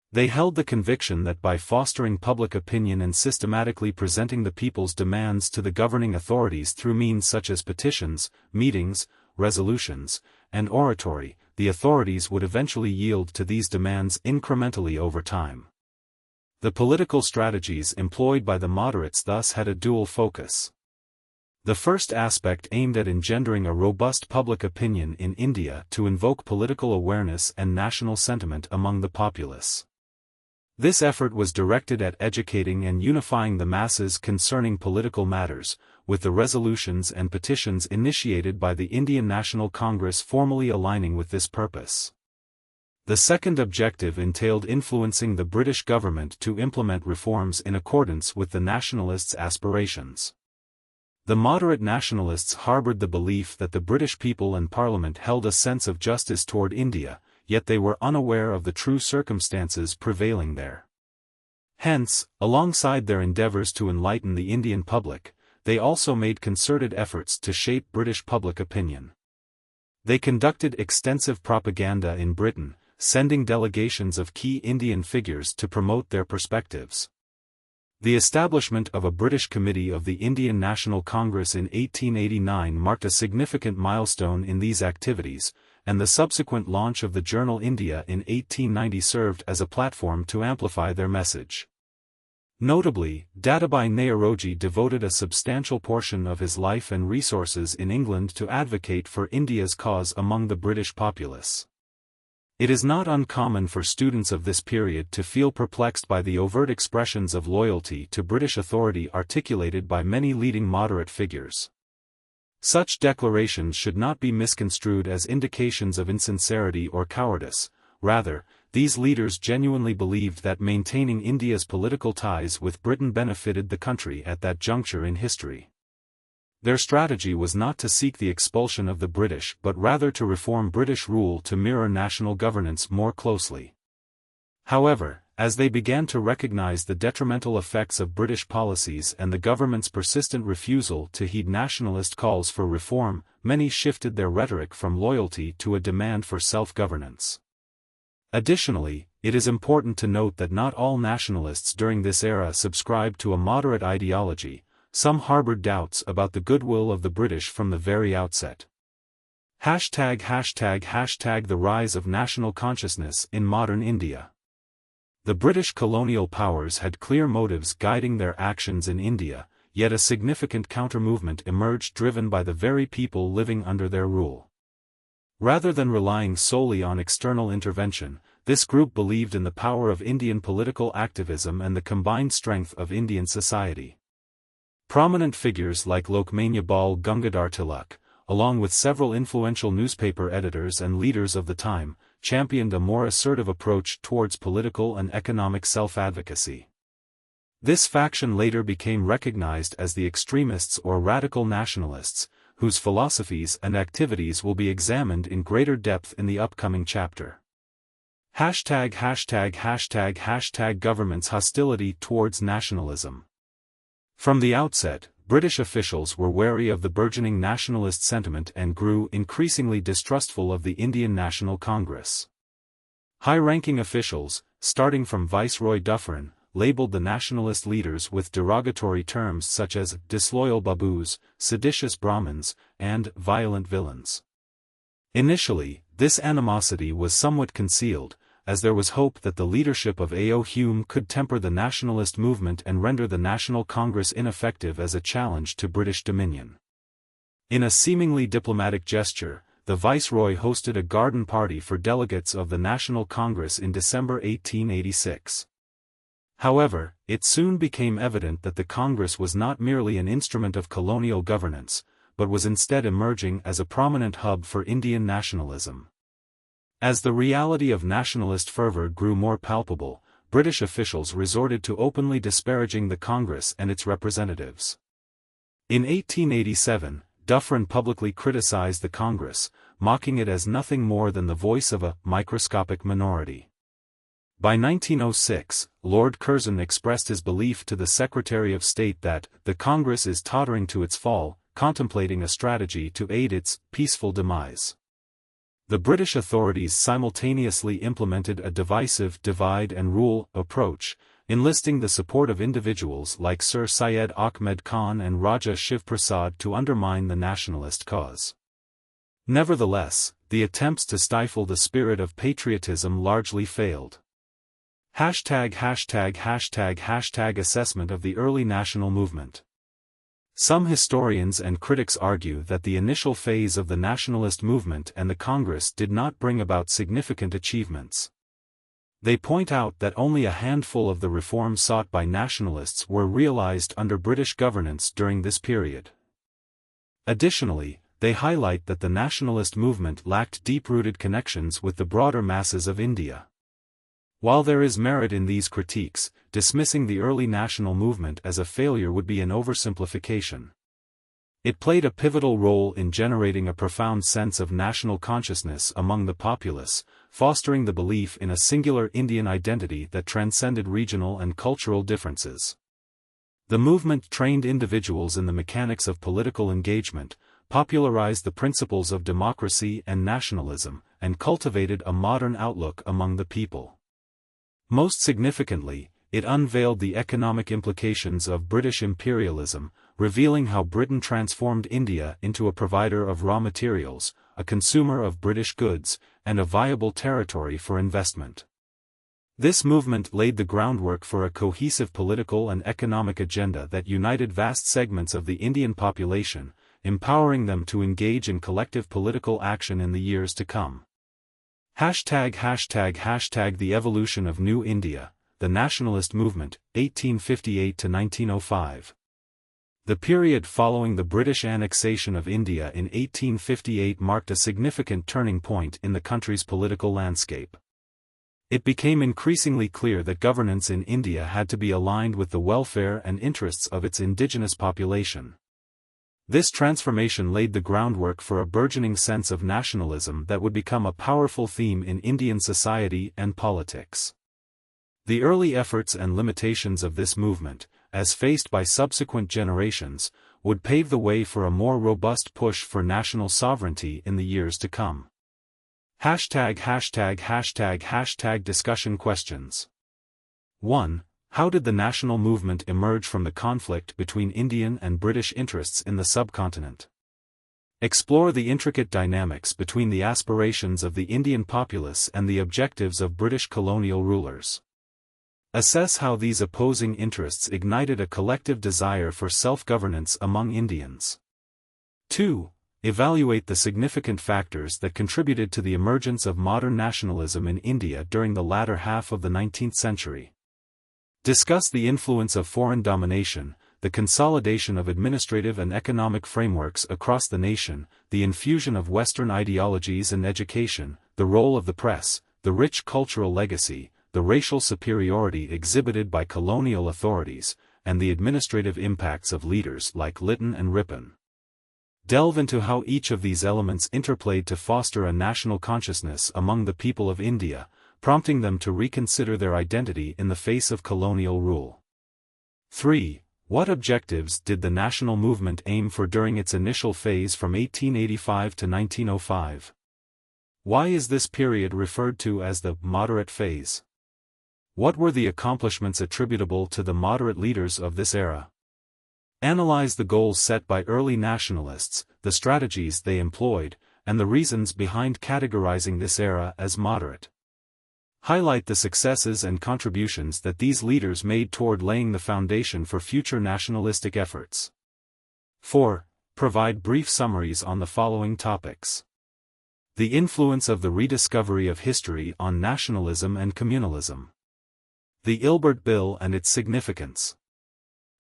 [SPEAKER 1] They held the conviction that by fostering public opinion and systematically presenting the people's demands to the governing authorities through means such as petitions, meetings, resolutions, and oratory, the authorities would eventually yield to these demands incrementally over time. The political strategies employed by the moderates thus had a dual focus. The first aspect aimed at engendering a robust public opinion in India to invoke political awareness and national sentiment among the populace. This effort was directed at educating and unifying the masses concerning political matters, with the resolutions and petitions initiated by the Indian National Congress formally aligning with this purpose. The second objective entailed influencing the British government to implement reforms in accordance with the nationalists' aspirations. The moderate nationalists harbored the belief that the British people and Parliament held a sense of justice toward India, yet they were unaware of the true circumstances prevailing there. Hence, alongside their endeavours to enlighten the Indian public, they also made concerted efforts to shape British public opinion. They conducted extensive propaganda in Britain, sending delegations of key Indian figures to promote their perspectives. The establishment of a British Committee of the Indian National Congress in 1889 marked a significant milestone in these activities, and the subsequent launch of the journal India in 1890 served as a platform to amplify their message. Notably, Dadabhai Naoroji devoted a substantial portion of his life and resources in England to advocate for India's cause among the British populace. It is not uncommon for students of this period to feel perplexed by the overt expressions of loyalty to British authority articulated by many leading moderate figures. Such declarations should not be misconstrued as indications of insincerity or cowardice. Rather, these leaders genuinely believed that maintaining India's political ties with Britain benefited the country at that juncture in history. Their strategy was not to seek the expulsion of the British but rather to reform British rule to mirror national governance more closely. However, as they began to recognize the detrimental effects of British policies and the government's persistent refusal to heed nationalist calls for reform, many shifted their rhetoric from loyalty to a demand for self-governance. Additionally, it is important to note that not all nationalists during this era subscribed to a moderate ideology. Some harbored doubts about the goodwill of the British from the very outset. ###The rise of national consciousness in modern India. The British colonial powers had clear motives guiding their actions in India, yet a significant counter-movement emerged driven by the very people living under their rule. Rather than relying solely on external intervention, this group believed in the power of Indian political activism and the combined strength of Indian society. Prominent figures like Lokmanya Bal Gangadhar Tilak, along with several influential newspaper editors and leaders of the time, championed a more assertive approach towards political and economic self-advocacy. This faction later became recognized as the extremists or radical nationalists, whose philosophies and activities will be examined in greater depth in the upcoming chapter. ###### Government's hostility towards nationalism. From the outset, British officials were wary of the burgeoning nationalist sentiment and grew increasingly distrustful of the Indian National Congress. High-ranking officials, starting from Viceroy Dufferin, labeled the nationalist leaders with derogatory terms such as disloyal babus, seditious Brahmins, and violent villains. Initially, this animosity was somewhat concealed, as there was hope that the leadership of A.O. Hume could temper the nationalist movement and render the National Congress ineffective as a challenge to British dominion. In a seemingly diplomatic gesture, the Viceroy hosted a garden party for delegates of the National Congress in December 1886. However, it soon became evident that the Congress was not merely an instrument of colonial governance, but was instead emerging as a prominent hub for Indian nationalism. As the reality of nationalist fervor grew more palpable, British officials resorted to openly disparaging the Congress and its representatives. In 1887, Dufferin publicly criticized the Congress, mocking it as nothing more than the voice of a microscopic minority. By 1906, Lord Curzon expressed his belief to the Secretary of State that the Congress is tottering to its fall, contemplating a strategy to aid its peaceful demise. The British authorities simultaneously implemented a divisive divide-and-rule approach, enlisting the support of individuals like Sir Syed Ahmed Khan and Raja Shiv Prasad to undermine the nationalist cause. Nevertheless, the attempts to stifle the spirit of patriotism largely failed. ##### Assessment of the early national movement. Some historians and critics argue that the initial phase of the nationalist movement and the Congress did not bring about significant achievements. They point out that only a handful of the reforms sought by nationalists were realized under British governance during this period. Additionally, they highlight that the nationalist movement lacked deep-rooted connections with the broader masses of India. While there is merit in these critiques, dismissing the early national movement as a failure would be an oversimplification. It played a pivotal role in generating a profound sense of national consciousness among the populace, fostering the belief in a singular Indian identity that transcended regional and cultural differences. The movement trained individuals in the mechanics of political engagement, popularized the principles of democracy and nationalism, and cultivated a modern outlook among the people. Most significantly, it unveiled the economic implications of British imperialism, revealing how Britain transformed India into a provider of raw materials, a consumer of British goods, and a viable territory for investment. This movement laid the groundwork for a cohesive political and economic agenda that united vast segments of the Indian population, empowering them to engage in collective political action in the years to come. #### The evolution of New India, the nationalist movement, 1858 to 1905. The period following the British annexation of India in 1858 marked a significant turning point in the country's political landscape. It became increasingly clear that governance in India had to be aligned with the welfare and interests of its indigenous population. This transformation laid the groundwork for a burgeoning sense of nationalism that would become a powerful theme in Indian society and politics. The early efforts and limitations of this movement, as faced by subsequent generations, would pave the way for a more robust push for national sovereignty in the years to come. Discussion questions. 1. How did the national movement emerge from the conflict between Indian and British interests in the subcontinent? Explore the intricate dynamics between the aspirations of the Indian populace and the objectives of British colonial rulers. Assess how these opposing interests ignited a collective desire for self-governance among Indians. 2. Evaluate the significant factors that contributed to the emergence of modern nationalism in India during the latter half of the 19th century. Discuss the influence of foreign domination, the consolidation of administrative and economic frameworks across the nation, the infusion of Western ideologies in education, the role of the press, the rich cultural legacy, the racial superiority exhibited by colonial authorities, and the administrative impacts of leaders like Lytton and Ripon. Delve into how each of these elements interplayed to foster a national consciousness among the people of India, prompting them to reconsider their identity in the face of colonial rule. 3. What objectives did the national movement aim for during its initial phase from 1885 to 1905? Why is this period referred to as the moderate phase? What were the accomplishments attributable to the moderate leaders of this era? Analyze the goals set by early nationalists, the strategies they employed, and the reasons behind categorizing this era as moderate. Highlight the successes and contributions that these leaders made toward laying the foundation for future nationalistic efforts. 4. Provide brief summaries on the following topics. The influence of the rediscovery of history on nationalism and communalism. The Ilbert Bill and its significance.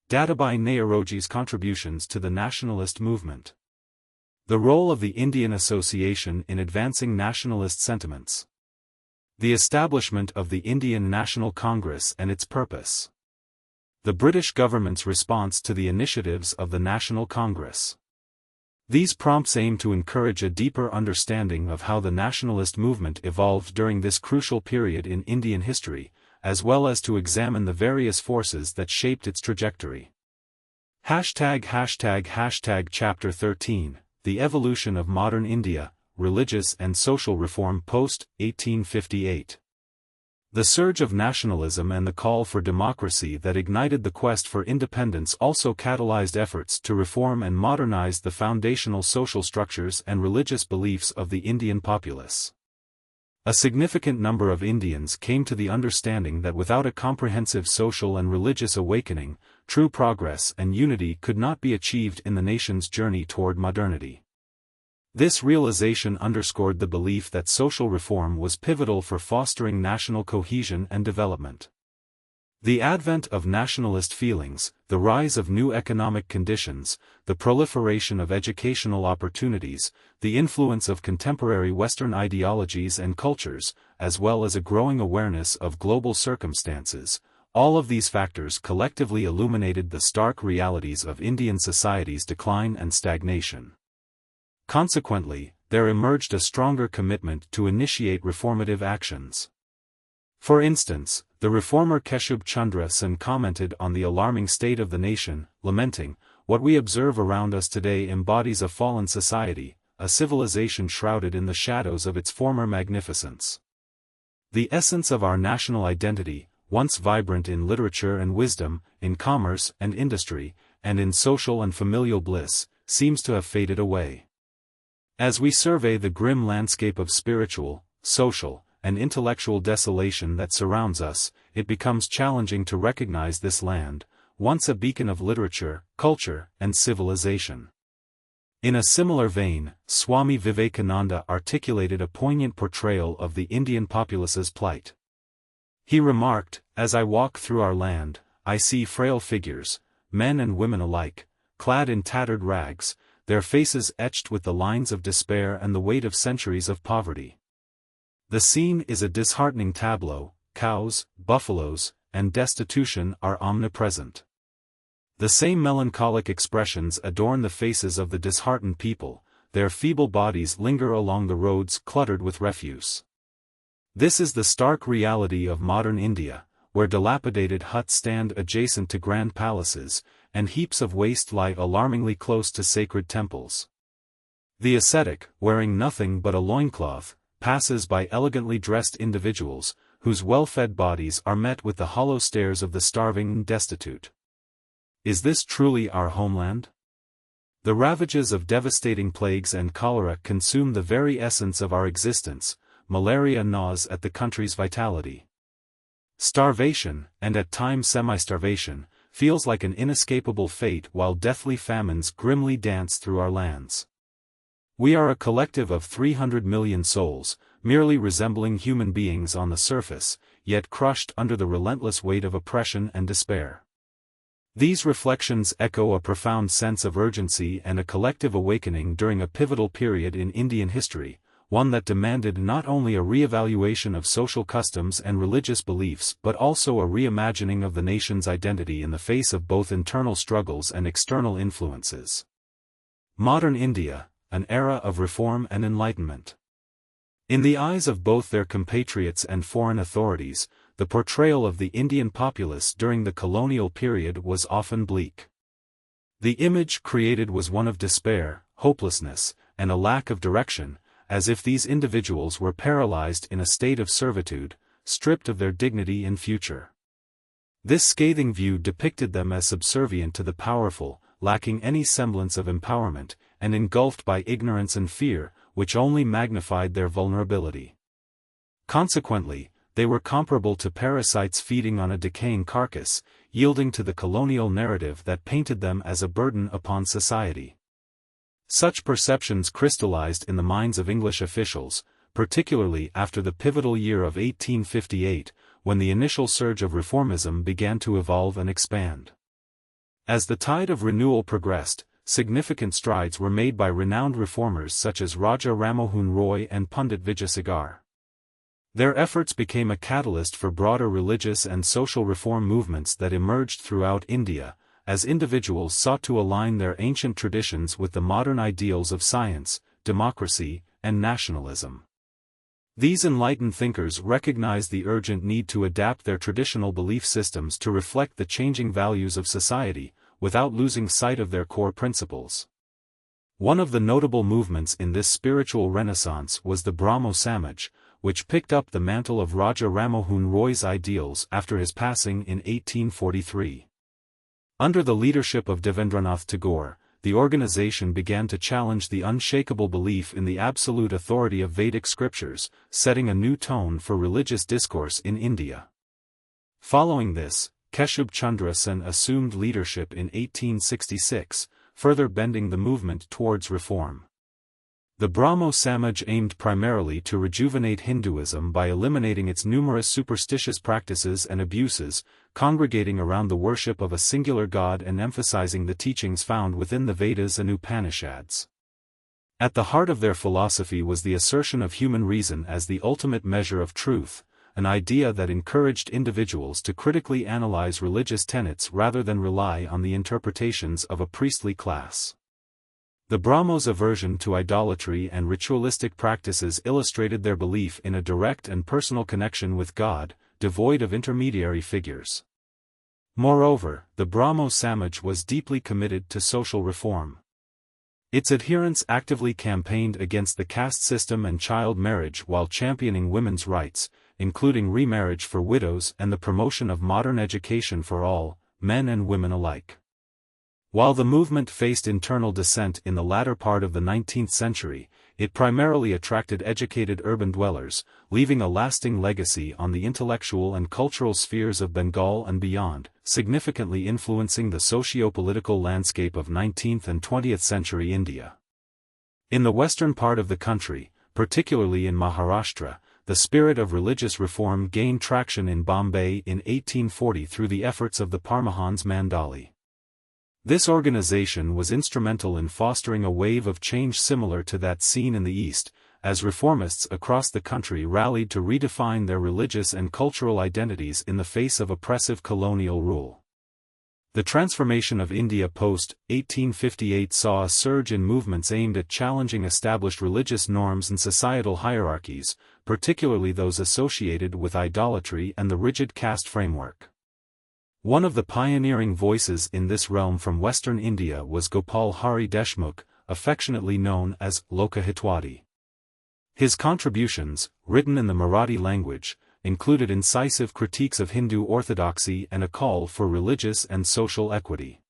[SPEAKER 1] Dadabhai Naoroji's contributions to the nationalist movement. The role of the Indian Association in advancing nationalist sentiments. The establishment of the Indian National Congress and its purpose. The British government's response to the initiatives of the National Congress. These prompts aim to encourage a deeper understanding of how the nationalist movement evolved during this crucial period in Indian history, as well as to examine the various forces that shaped its trajectory. Chapter 13, The Evolution of Modern India, Religious and Social Reform Post-1858. The surge of nationalism and the call for democracy that ignited the quest for independence also catalyzed efforts to reform and modernize the foundational social structures and religious beliefs of the Indian populace. A significant number of Indians came to the understanding that without a comprehensive social and religious awakening, true progress and unity could not be achieved in the nation's journey toward modernity. This realization underscored the belief that social reform was pivotal for fostering national cohesion and development. The advent of nationalist feelings, the rise of new economic conditions, the proliferation of educational opportunities, the influence of contemporary Western ideologies and cultures, as well as a growing awareness of global circumstances, all of these factors collectively illuminated the stark realities of Indian society's decline and stagnation. Consequently, there emerged a stronger commitment to initiate reformative actions. For instance, the reformer Keshub Chandra Sen commented on the alarming state of the nation, lamenting, "What we observe around us today embodies a fallen society, a civilization shrouded in the shadows of its former magnificence. The essence of our national identity, once vibrant in literature and wisdom, in commerce and industry, and in social and familial bliss, seems to have faded away. As we survey the grim landscape of spiritual, social, and intellectual desolation that surrounds us, it becomes challenging to recognize this land, once a beacon of literature, culture, and civilization." In a similar vein, Swami Vivekananda articulated a poignant portrayal of the Indian populace's plight. He remarked, "As I walk through our land, I see frail figures, men and women alike, clad in tattered rags, their faces etched with the lines of despair and the weight of centuries of poverty. The scene is a disheartening tableau, cows, buffaloes, and destitution are omnipresent. The same melancholic expressions adorn the faces of the disheartened people, their feeble bodies linger along the roads cluttered with refuse. This is the stark reality of modern India, where dilapidated huts stand adjacent to grand palaces, and heaps of waste lie alarmingly close to sacred temples. The ascetic, wearing nothing but a loincloth, passes by elegantly dressed individuals, whose well-fed bodies are met with the hollow stares of the starving and destitute. Is this truly our homeland? The ravages of devastating plagues and cholera consume the very essence of our existence. Malaria gnaws at the country's vitality. Starvation, and at times semi-starvation, feels like an inescapable fate while deathly famines grimly dance through our lands. We are a collective of 300 million souls, merely resembling human beings on the surface, yet crushed under the relentless weight of oppression and despair. These reflections echo a profound sense of urgency and a collective awakening during a pivotal period in Indian history, one that demanded not only a re-evaluation of social customs and religious beliefs but also a reimagining of the nation's identity in the face of both internal struggles and external influences. Modern India, an era of reform and enlightenment. In the eyes of both their compatriots and foreign authorities, the portrayal of the Indian populace during the colonial period was often bleak. The image created was one of despair, hopelessness, and a lack of direction, as if these individuals were paralyzed in a state of servitude, stripped of their dignity and future. This scathing view depicted them as subservient to the powerful, lacking any semblance of empowerment, and engulfed by ignorance and fear, which only magnified their vulnerability. Consequently, they were comparable to parasites feeding on a decaying carcass, yielding to the colonial narrative that painted them as a burden upon society. Such perceptions crystallized in the minds of English officials, particularly after the pivotal year of 1858, when the initial surge of reformism began to evolve and expand. As the tide of renewal progressed, significant strides were made by renowned reformers such as Raja Ramohun Roy and Pandit Vijayasagar. Their efforts became a catalyst for broader religious and social reform movements that emerged throughout India, as individuals sought to align their ancient traditions with the modern ideals of science, democracy, and nationalism. These enlightened thinkers recognized the urgent need to adapt their traditional belief systems to reflect the changing values of society, without losing sight of their core principles. One of the notable movements in this spiritual renaissance was the Brahmo Samaj, which picked up the mantle of Raja Ramohun Roy's ideals after his passing in 1843. Under the leadership of Devendranath Tagore, the organization began to challenge the unshakable belief in the absolute authority of Vedic scriptures, setting a new tone for religious discourse in India. Following this, Keshub Chandra Sen assumed leadership in 1866, further bending the movement towards reform. The Brahmo Samaj aimed primarily to rejuvenate Hinduism by eliminating its numerous superstitious practices and abuses, congregating around the worship of a singular god and emphasizing the teachings found within the Vedas and Upanishads. At the heart of their philosophy was the assertion of human reason as the ultimate measure of truth, an idea that encouraged individuals to critically analyze religious tenets rather than rely on the interpretations of a priestly class. The Brahmos' aversion to idolatry and ritualistic practices illustrated their belief in a direct and personal connection with God, devoid of intermediary figures. Moreover, the Brahmo Samaj was deeply committed to social reform. Its adherents actively campaigned against the caste system and child marriage while championing women's rights, including remarriage for widows and the promotion of modern education for all, men and women alike. While the movement faced internal dissent in the latter part of the 19th century, it primarily attracted educated urban dwellers, leaving a lasting legacy on the intellectual and cultural spheres of Bengal and beyond, significantly influencing the socio-political landscape of 19th and 20th century India. In the western part of the country, particularly in Maharashtra, the spirit of religious reform gained traction in Bombay in 1840 through the efforts of the Parmahans Mandali. This organization was instrumental in fostering a wave of change similar to that seen in the East, as reformists across the country rallied to redefine their religious and cultural identities in the face of oppressive colonial rule. The transformation of India post-1858 saw a surge in movements aimed at challenging established religious norms and societal hierarchies, particularly those associated with idolatry and the rigid caste framework. One of the pioneering voices in this realm from western India was Gopal Hari Deshmukh, affectionately known as Lokahitwadi. His contributions, written in the Marathi language, included incisive critiques of Hindu orthodoxy and a call for religious and social equity.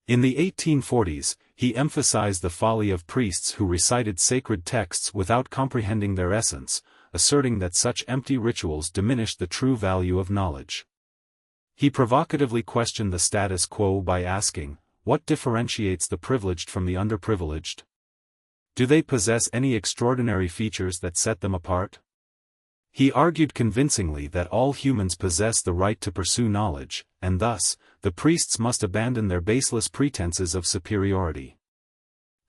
[SPEAKER 1] In the 1840s, he emphasized the folly of priests who recited sacred texts without comprehending their essence, asserting that such empty rituals diminished the true value of knowledge. He provocatively questioned the status quo by asking, what differentiates the privileged from the underprivileged? Do they possess any extraordinary features that set them apart? He argued convincingly that all humans possess the right to pursue knowledge, and thus, the priests must abandon their baseless pretenses of superiority.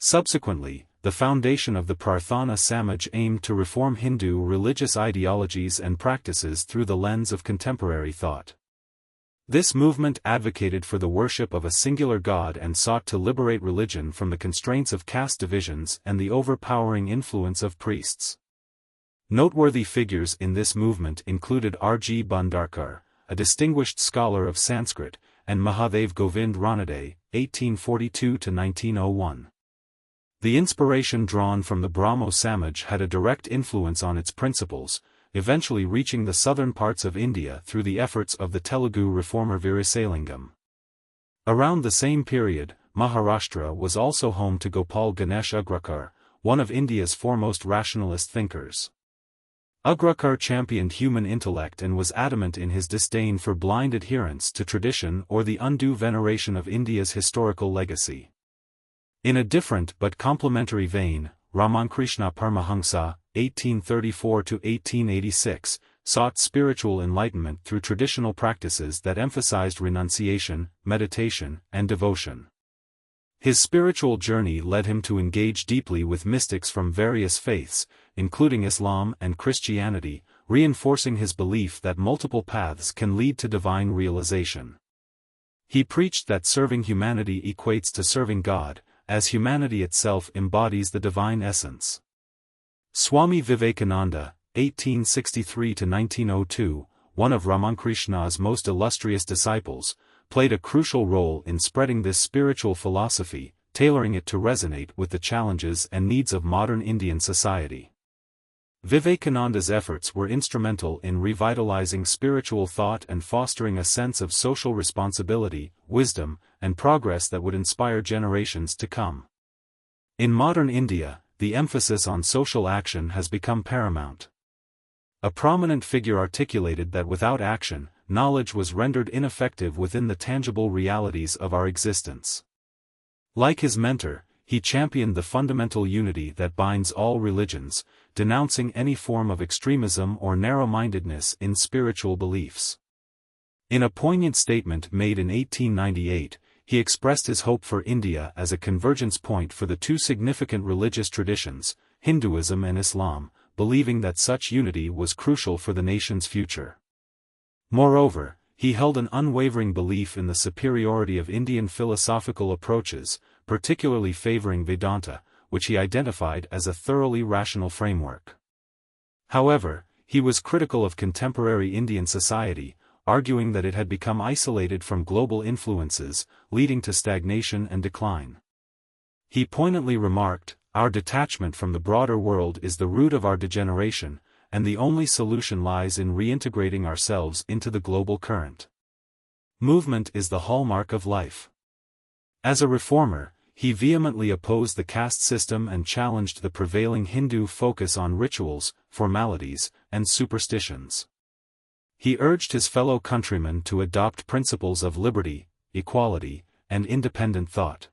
[SPEAKER 1] Subsequently, the foundation of the Prarthana Samaj aimed to reform Hindu religious ideologies and practices through the lens of contemporary thought. This movement advocated for the worship of a singular God and sought to liberate religion from the constraints of caste divisions and the overpowering influence of priests. Noteworthy figures in this movement included R.G. Bhandarkar, a distinguished scholar of Sanskrit, and Mahadev Govind Ranade, 1842–1901. The inspiration drawn from the Brahmo Samaj had a direct influence on its principles, eventually reaching the southern parts of India through the efforts of the Telugu reformer Veerasalingam. Around the same period, Maharashtra was also home to Gopal Ganesh Agrakar, one of India's foremost rationalist thinkers. Agrakar championed human intellect and was adamant in his disdain for blind adherence to tradition or the undue veneration of India's historical legacy. In a different but complementary vein, Ramankrishna Paramahamsa, 1834–1886, sought spiritual enlightenment through traditional practices that emphasized renunciation, meditation, and devotion. His spiritual journey led him to engage deeply with mystics from various faiths, including Islam and Christianity, reinforcing his belief that multiple paths can lead to divine realization. He preached that serving humanity equates to serving God, as humanity itself embodies the divine essence. Swami Vivekananda, 1863–1902, one of Ramankrishna's most illustrious disciples, played a crucial role in spreading this spiritual philosophy, tailoring it to resonate with the challenges and needs of modern Indian society. Vivekananda's efforts were instrumental in revitalizing spiritual thought and fostering a sense of social responsibility, wisdom, and progress that would inspire generations to come. In modern India, the emphasis on social action has become paramount. A prominent figure articulated that without action, knowledge was rendered ineffective within the tangible realities of our existence. Like his mentor, he championed the fundamental unity that binds all religions, denouncing any form of extremism or narrow-mindedness in spiritual beliefs. In a poignant statement made in 1898, he expressed his hope for India as a convergence point for the two significant religious traditions, Hinduism and Islam, believing that such unity was crucial for the nation's future. Moreover, he held an unwavering belief in the superiority of Indian philosophical approaches, particularly favoring Vedanta, which he identified as a thoroughly rational framework. However, he was critical of contemporary Indian society, arguing that it had become isolated from global influences, leading to stagnation and decline. He poignantly remarked, "Our detachment from the broader world is the root of our degeneration, and the only solution lies in reintegrating ourselves into the global current. Movement is the hallmark of life." As a reformer, he vehemently opposed the caste system and challenged the prevailing Hindu focus on rituals, formalities, and superstitions. He urged his fellow countrymen to adopt principles of liberty, equality, and independent thought.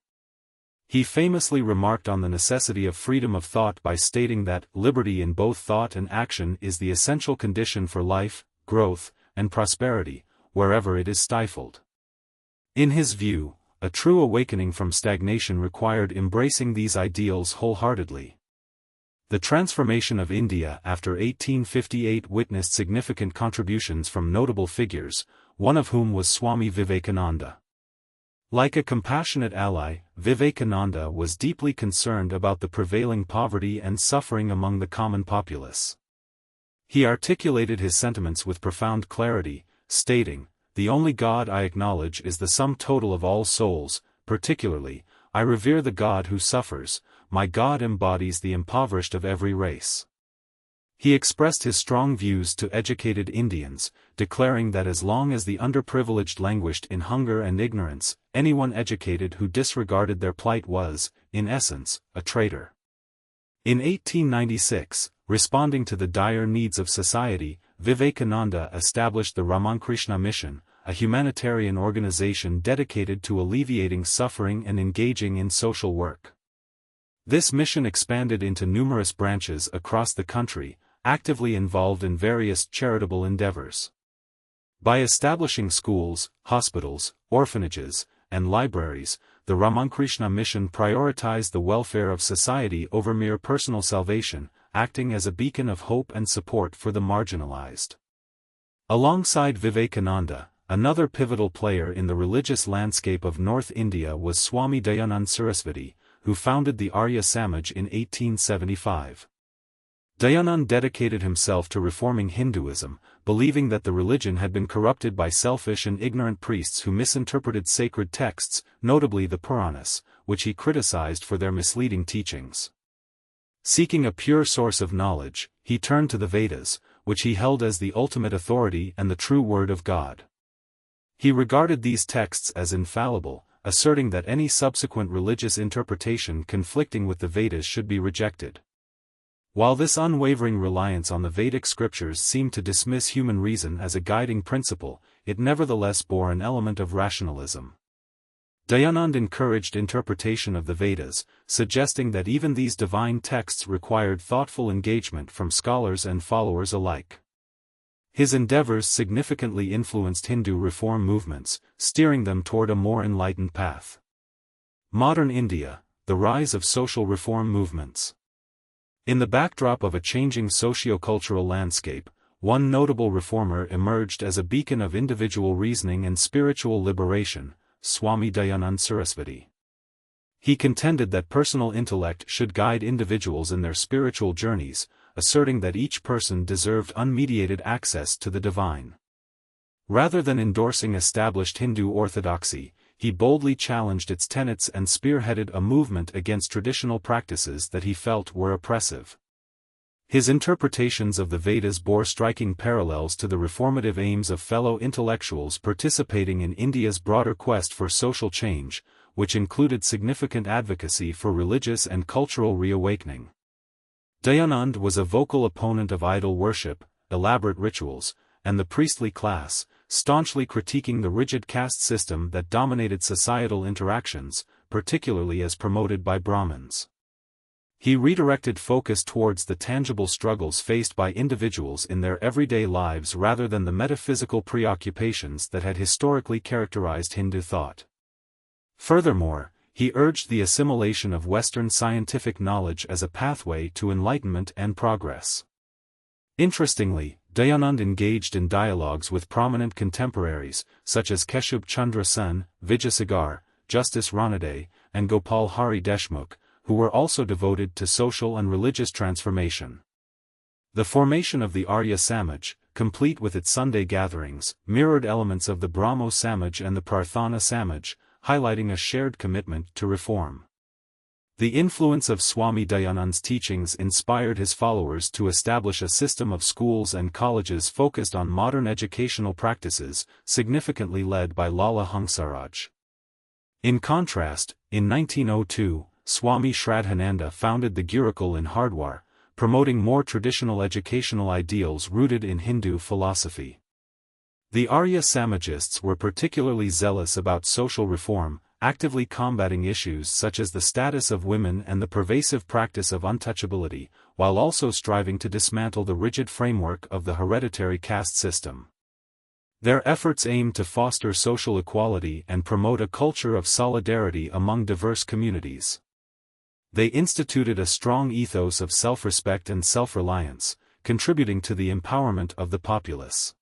[SPEAKER 1] He famously remarked on the necessity of freedom of thought by stating that liberty in both thought and action is the essential condition for life, growth, and prosperity, wherever it is stifled. In his view, a true awakening from stagnation required embracing these ideals wholeheartedly. The transformation of India after 1858 witnessed significant contributions from notable figures, one of whom was Swami Vivekananda. Like a compassionate ally, Vivekananda was deeply concerned about the prevailing poverty and suffering among the common populace. He articulated his sentiments with profound clarity, stating, "The only God I acknowledge is the sum total of all souls, particularly, I revere the God who suffers, my God embodies the impoverished of every race." He expressed his strong views to educated Indians, declaring that as long as the underprivileged languished in hunger and ignorance, anyone educated who disregarded their plight was, in essence, a traitor. In 1896, responding to the dire needs of society, Vivekananda established the Ramakrishna Mission, a humanitarian organization dedicated to alleviating suffering and engaging in social work. This mission expanded into numerous branches across the country, actively involved in various charitable endeavors. By establishing schools, hospitals, orphanages, and libraries, the Ramakrishna Mission prioritized the welfare of society over mere personal salvation, acting as a beacon of hope and support for the marginalized. Alongside Vivekananda, another pivotal player in the religious landscape of North India was Swami Dayanand Saraswati, who founded the Arya Samaj in 1875. Dayanand dedicated himself to reforming Hinduism, believing that the religion had been corrupted by selfish and ignorant priests who misinterpreted sacred texts, notably the Puranas, which he criticized for their misleading teachings. Seeking a pure source of knowledge, he turned to the Vedas, which he held as the ultimate authority and the true word of God. He regarded these texts as infallible, asserting that any subsequent religious interpretation conflicting with the Vedas should be rejected. While this unwavering reliance on the Vedic scriptures seemed to dismiss human reason as a guiding principle, it nevertheless bore an element of rationalism. Dayanand encouraged interpretation of the Vedas, suggesting that even these divine texts required thoughtful engagement from scholars and followers alike. His endeavors significantly influenced Hindu reform movements, steering them toward a more enlightened path. Modern India, the rise of social reform movements. In the backdrop of a changing socio-cultural landscape, one notable reformer emerged as a beacon of individual reasoning and spiritual liberation, Swami Dayanand Saraswati. He contended that personal intellect should guide individuals in their spiritual journeys, asserting that each person deserved unmediated access to the divine. Rather than endorsing established Hindu orthodoxy, he boldly challenged its tenets and spearheaded a movement against traditional practices that he felt were oppressive. His interpretations of the Vedas bore striking parallels to the reformative aims of fellow intellectuals participating in India's broader quest for social change, which included significant advocacy for religious and cultural reawakening. Dayanand was a vocal opponent of idol worship, elaborate rituals, and the priestly class, staunchly critiquing the rigid caste system that dominated societal interactions, particularly as promoted by Brahmins. He redirected focus towards the tangible struggles faced by individuals in their everyday lives rather than the metaphysical preoccupations that had historically characterized Hindu thought. Furthermore, he urged the assimilation of Western scientific knowledge as a pathway to enlightenment and progress. Interestingly, Dayanand engaged in dialogues with prominent contemporaries, such as Keshub Chandra Sen, Vijayasagar, Justice Ranade, and Gopal Hari Deshmukh, who were also devoted to social and religious transformation. The formation of the Arya Samaj, complete with its Sunday gatherings, mirrored elements of the Brahmo Samaj and the Prarthana Samaj, highlighting a shared commitment to reform. The influence of Swami Dayanand's teachings inspired his followers to establish a system of schools and colleges focused on modern educational practices, significantly led by Lala Hansaraj. In contrast, in 1902, Swami Shraddhananda founded the Gurukul in Hardwar, promoting more traditional educational ideals rooted in Hindu philosophy. The Arya Samajists were particularly zealous about social reform, actively combating issues such as the status of women and the pervasive practice of untouchability, while also striving to dismantle the rigid framework of the hereditary caste system. Their efforts aimed to foster social equality and promote a culture of solidarity among diverse communities. They instituted a strong ethos of self-respect and self-reliance, contributing to the empowerment of the populace.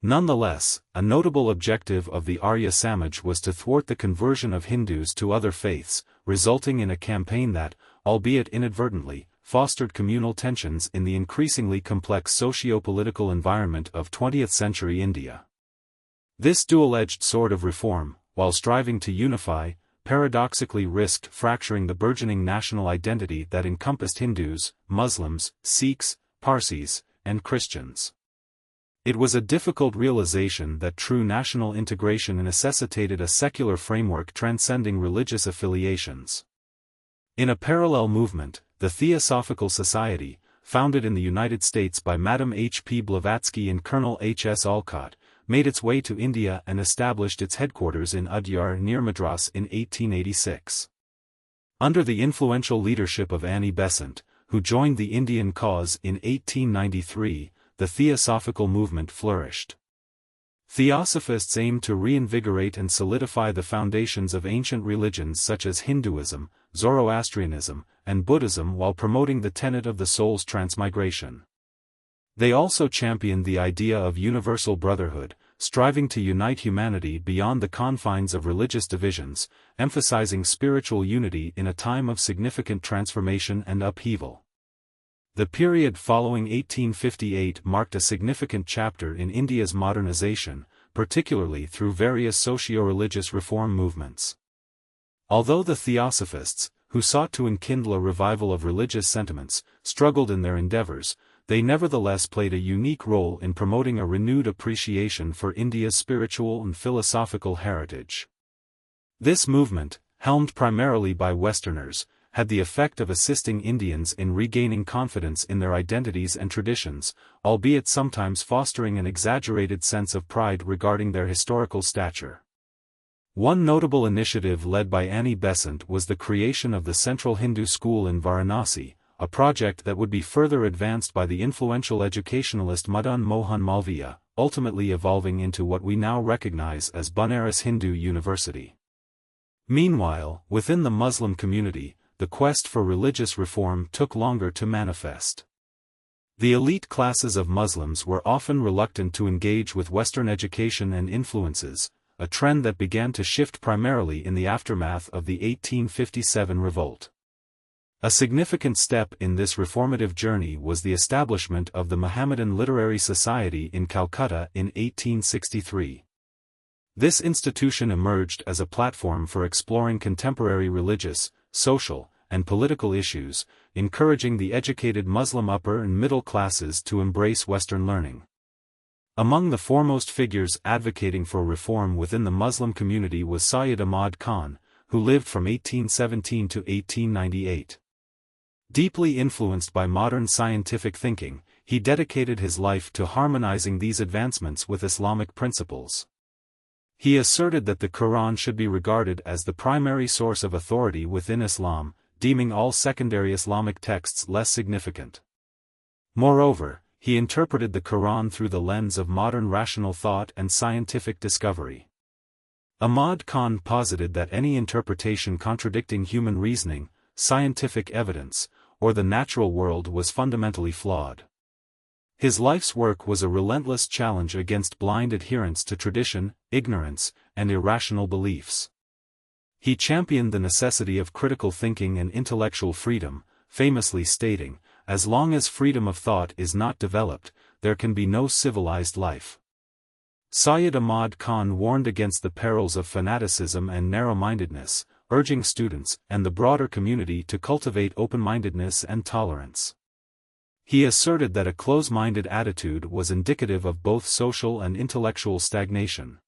[SPEAKER 1] Nonetheless, a notable objective of the Arya Samaj was to thwart the conversion of Hindus to other faiths, resulting in a campaign that, albeit inadvertently, fostered communal tensions in the increasingly complex socio-political environment of 20th-century India. This dual-edged sword of reform, while striving to unify, paradoxically risked fracturing the burgeoning national identity that encompassed Hindus, Muslims, Sikhs, Parsis, and Christians. It was a difficult realization that true national integration necessitated a secular framework transcending religious affiliations. In a parallel movement, the Theosophical Society, founded in the United States by Madame H. P. Blavatsky and Colonel H. S. Olcott, made its way to India and established its headquarters in Udyar near Madras in 1886. Under the influential leadership of Annie Besant, who joined the Indian cause in 1893, the Theosophical movement flourished. Theosophists aimed to reinvigorate and solidify the foundations of ancient religions such as Hinduism, Zoroastrianism, and Buddhism while promoting the tenet of the soul's transmigration. They also championed the idea of universal brotherhood, striving to unite humanity beyond the confines of religious divisions, emphasizing spiritual unity in a time of significant transformation and upheaval. The period following 1858 marked a significant chapter in India's modernization, particularly through various socio-religious reform movements. Although the Theosophists, who sought to enkindle a revival of religious sentiments, struggled in their endeavors, they nevertheless played a unique role in promoting a renewed appreciation for India's spiritual and philosophical heritage. This movement, helmed primarily by Westerners, had the effect of assisting Indians in regaining confidence in their identities and traditions, albeit sometimes fostering an exaggerated sense of pride regarding their historical stature. One notable initiative led by Annie Besant was the creation of the Central Hindu School in Varanasi, a project that would be further advanced by the influential educationalist Madan Mohan Malviya, ultimately evolving into what we now recognize as Banaras Hindu University. Meanwhile, within the Muslim community, the quest for religious reform took longer to manifest. The elite classes of Muslims were often reluctant to engage with Western education and influences, a trend that began to shift primarily in the aftermath of the 1857 revolt. A significant step in this reformative journey was the establishment of the Mohammedan Literary Society in Calcutta in 1863. This institution emerged as a platform for exploring contemporary religious, social, and political issues, encouraging the educated Muslim upper and middle classes to embrace Western learning. Among the foremost figures advocating for reform within the Muslim community was Syed Ahmad Khan, who lived from 1817 to 1898. Deeply influenced by modern scientific thinking, he dedicated his life to harmonizing these advancements with Islamic principles. He asserted that the Quran should be regarded as the primary source of authority within Islam, deeming all secondary Islamic texts less significant. Moreover, he interpreted the Quran through the lens of modern rational thought and scientific discovery. Ahmad Khan posited that any interpretation contradicting human reasoning, scientific evidence, or the natural world was fundamentally flawed. His life's work was a relentless challenge against blind adherence to tradition, ignorance, and irrational beliefs. He championed the necessity of critical thinking and intellectual freedom, famously stating, "As long as freedom of thought is not developed, there can be no civilized life." Syed Ahmad Khan warned against the perils of fanaticism and narrow-mindedness, urging students and the broader community to cultivate open-mindedness and tolerance. He asserted that a close-minded attitude was indicative of both social and intellectual stagnation.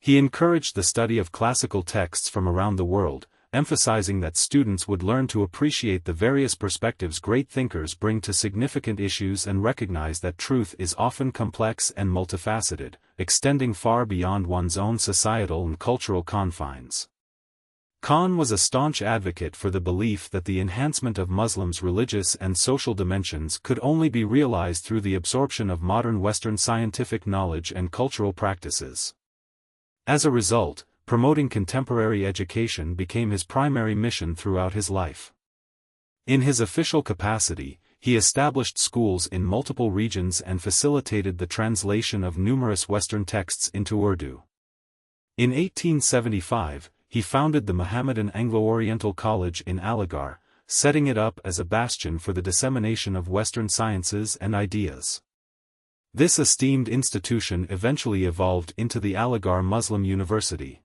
[SPEAKER 1] He encouraged the study of classical texts from around the world, emphasizing that students would learn to appreciate the various perspectives great thinkers bring to significant issues and recognize that truth is often complex and multifaceted, extending far beyond one's own societal and cultural confines. Khan was a staunch advocate for the belief that the enhancement of Muslims' religious and social dimensions could only be realized through the absorption of modern Western scientific knowledge and cultural practices. As a result, promoting contemporary education became his primary mission throughout his life. In his official capacity, he established schools in multiple regions and facilitated the translation of numerous Western texts into Urdu. In 1875, he founded the Mohammedan Anglo-Oriental College in Aligarh, setting it up as a bastion for the dissemination of Western sciences and ideas. This esteemed institution eventually evolved into the Aligarh Muslim University.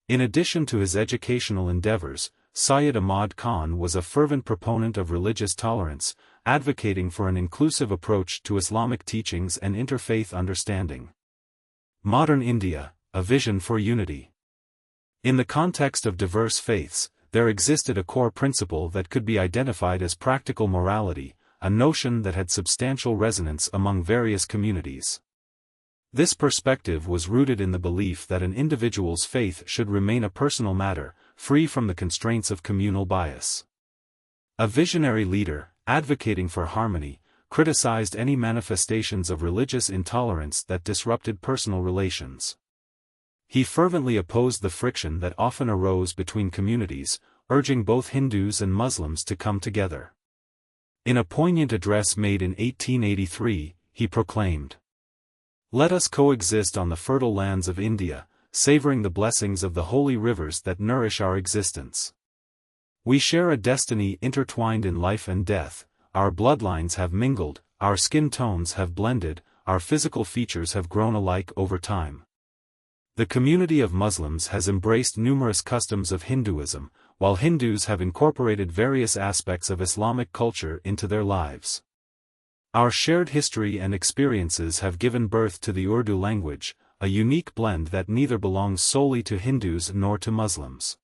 [SPEAKER 1] In addition to his educational endeavors, Syed Ahmad Khan was a fervent proponent of religious tolerance, advocating for an inclusive approach to Islamic teachings and interfaith understanding. Modern India, a vision for unity. In the context of diverse faiths, there existed a core principle that could be identified as practical morality, a notion that had substantial resonance among various communities. This perspective was rooted in the belief that an individual's faith should remain a personal matter, free from the constraints of communal bias. A visionary leader, advocating for harmony, criticized any manifestations of religious intolerance that disrupted personal relations. He fervently opposed the friction that often arose between communities, urging both Hindus and Muslims to come together. In a poignant address made in 1883, he proclaimed, "Let us coexist on the fertile lands of India, savoring the blessings of the holy rivers that nourish our existence. We share a destiny intertwined in life and death, our bloodlines have mingled, our skin tones have blended, our physical features have grown alike over time. The community of Muslims has embraced numerous customs of Hinduism, while Hindus have incorporated various aspects of Islamic culture into their lives. Our shared history and experiences have given birth to the Urdu language, a unique blend that neither belongs solely to Hindus nor to Muslims.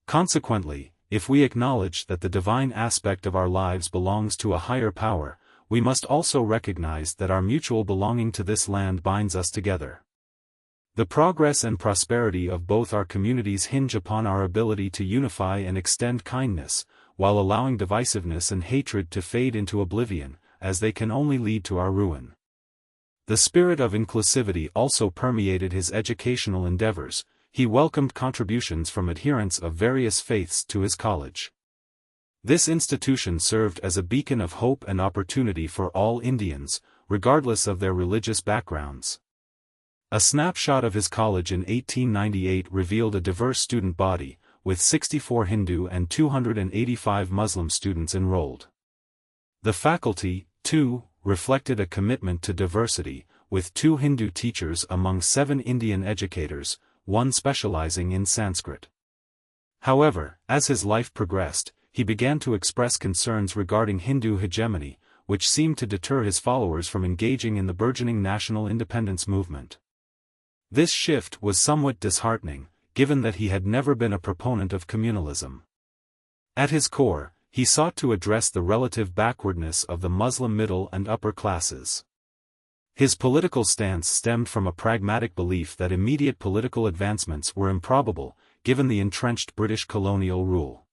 [SPEAKER 1] Consequently, if we acknowledge that the divine aspect of our lives belongs to a higher power, we must also recognize that our mutual belonging to this land binds us together. The progress and prosperity of both our communities hinge upon our ability to unify and extend kindness, while allowing divisiveness and hatred to fade into oblivion, as they can only lead to our ruin." The spirit of inclusivity also permeated his educational endeavors. He welcomed contributions from adherents of various faiths to his college. This institution served as a beacon of hope and opportunity for all Indians, regardless of their religious backgrounds. A snapshot of his college in 1898 revealed a diverse student body, with 64 Hindu and 285 Muslim students enrolled. The faculty, too, reflected a commitment to diversity, with 2 Hindu teachers among 7 Indian educators, one specializing in Sanskrit. However, as his life progressed, he began to express concerns regarding Hindu hegemony, which seemed to deter his followers from engaging in the burgeoning national independence movement. This shift was somewhat disheartening, given that he had never been a proponent of communalism. At his core, he sought to address the relative backwardness of the Muslim middle and upper classes. His political stance stemmed from a pragmatic belief that immediate political advancements were improbable, given the entrenched British colonial rule.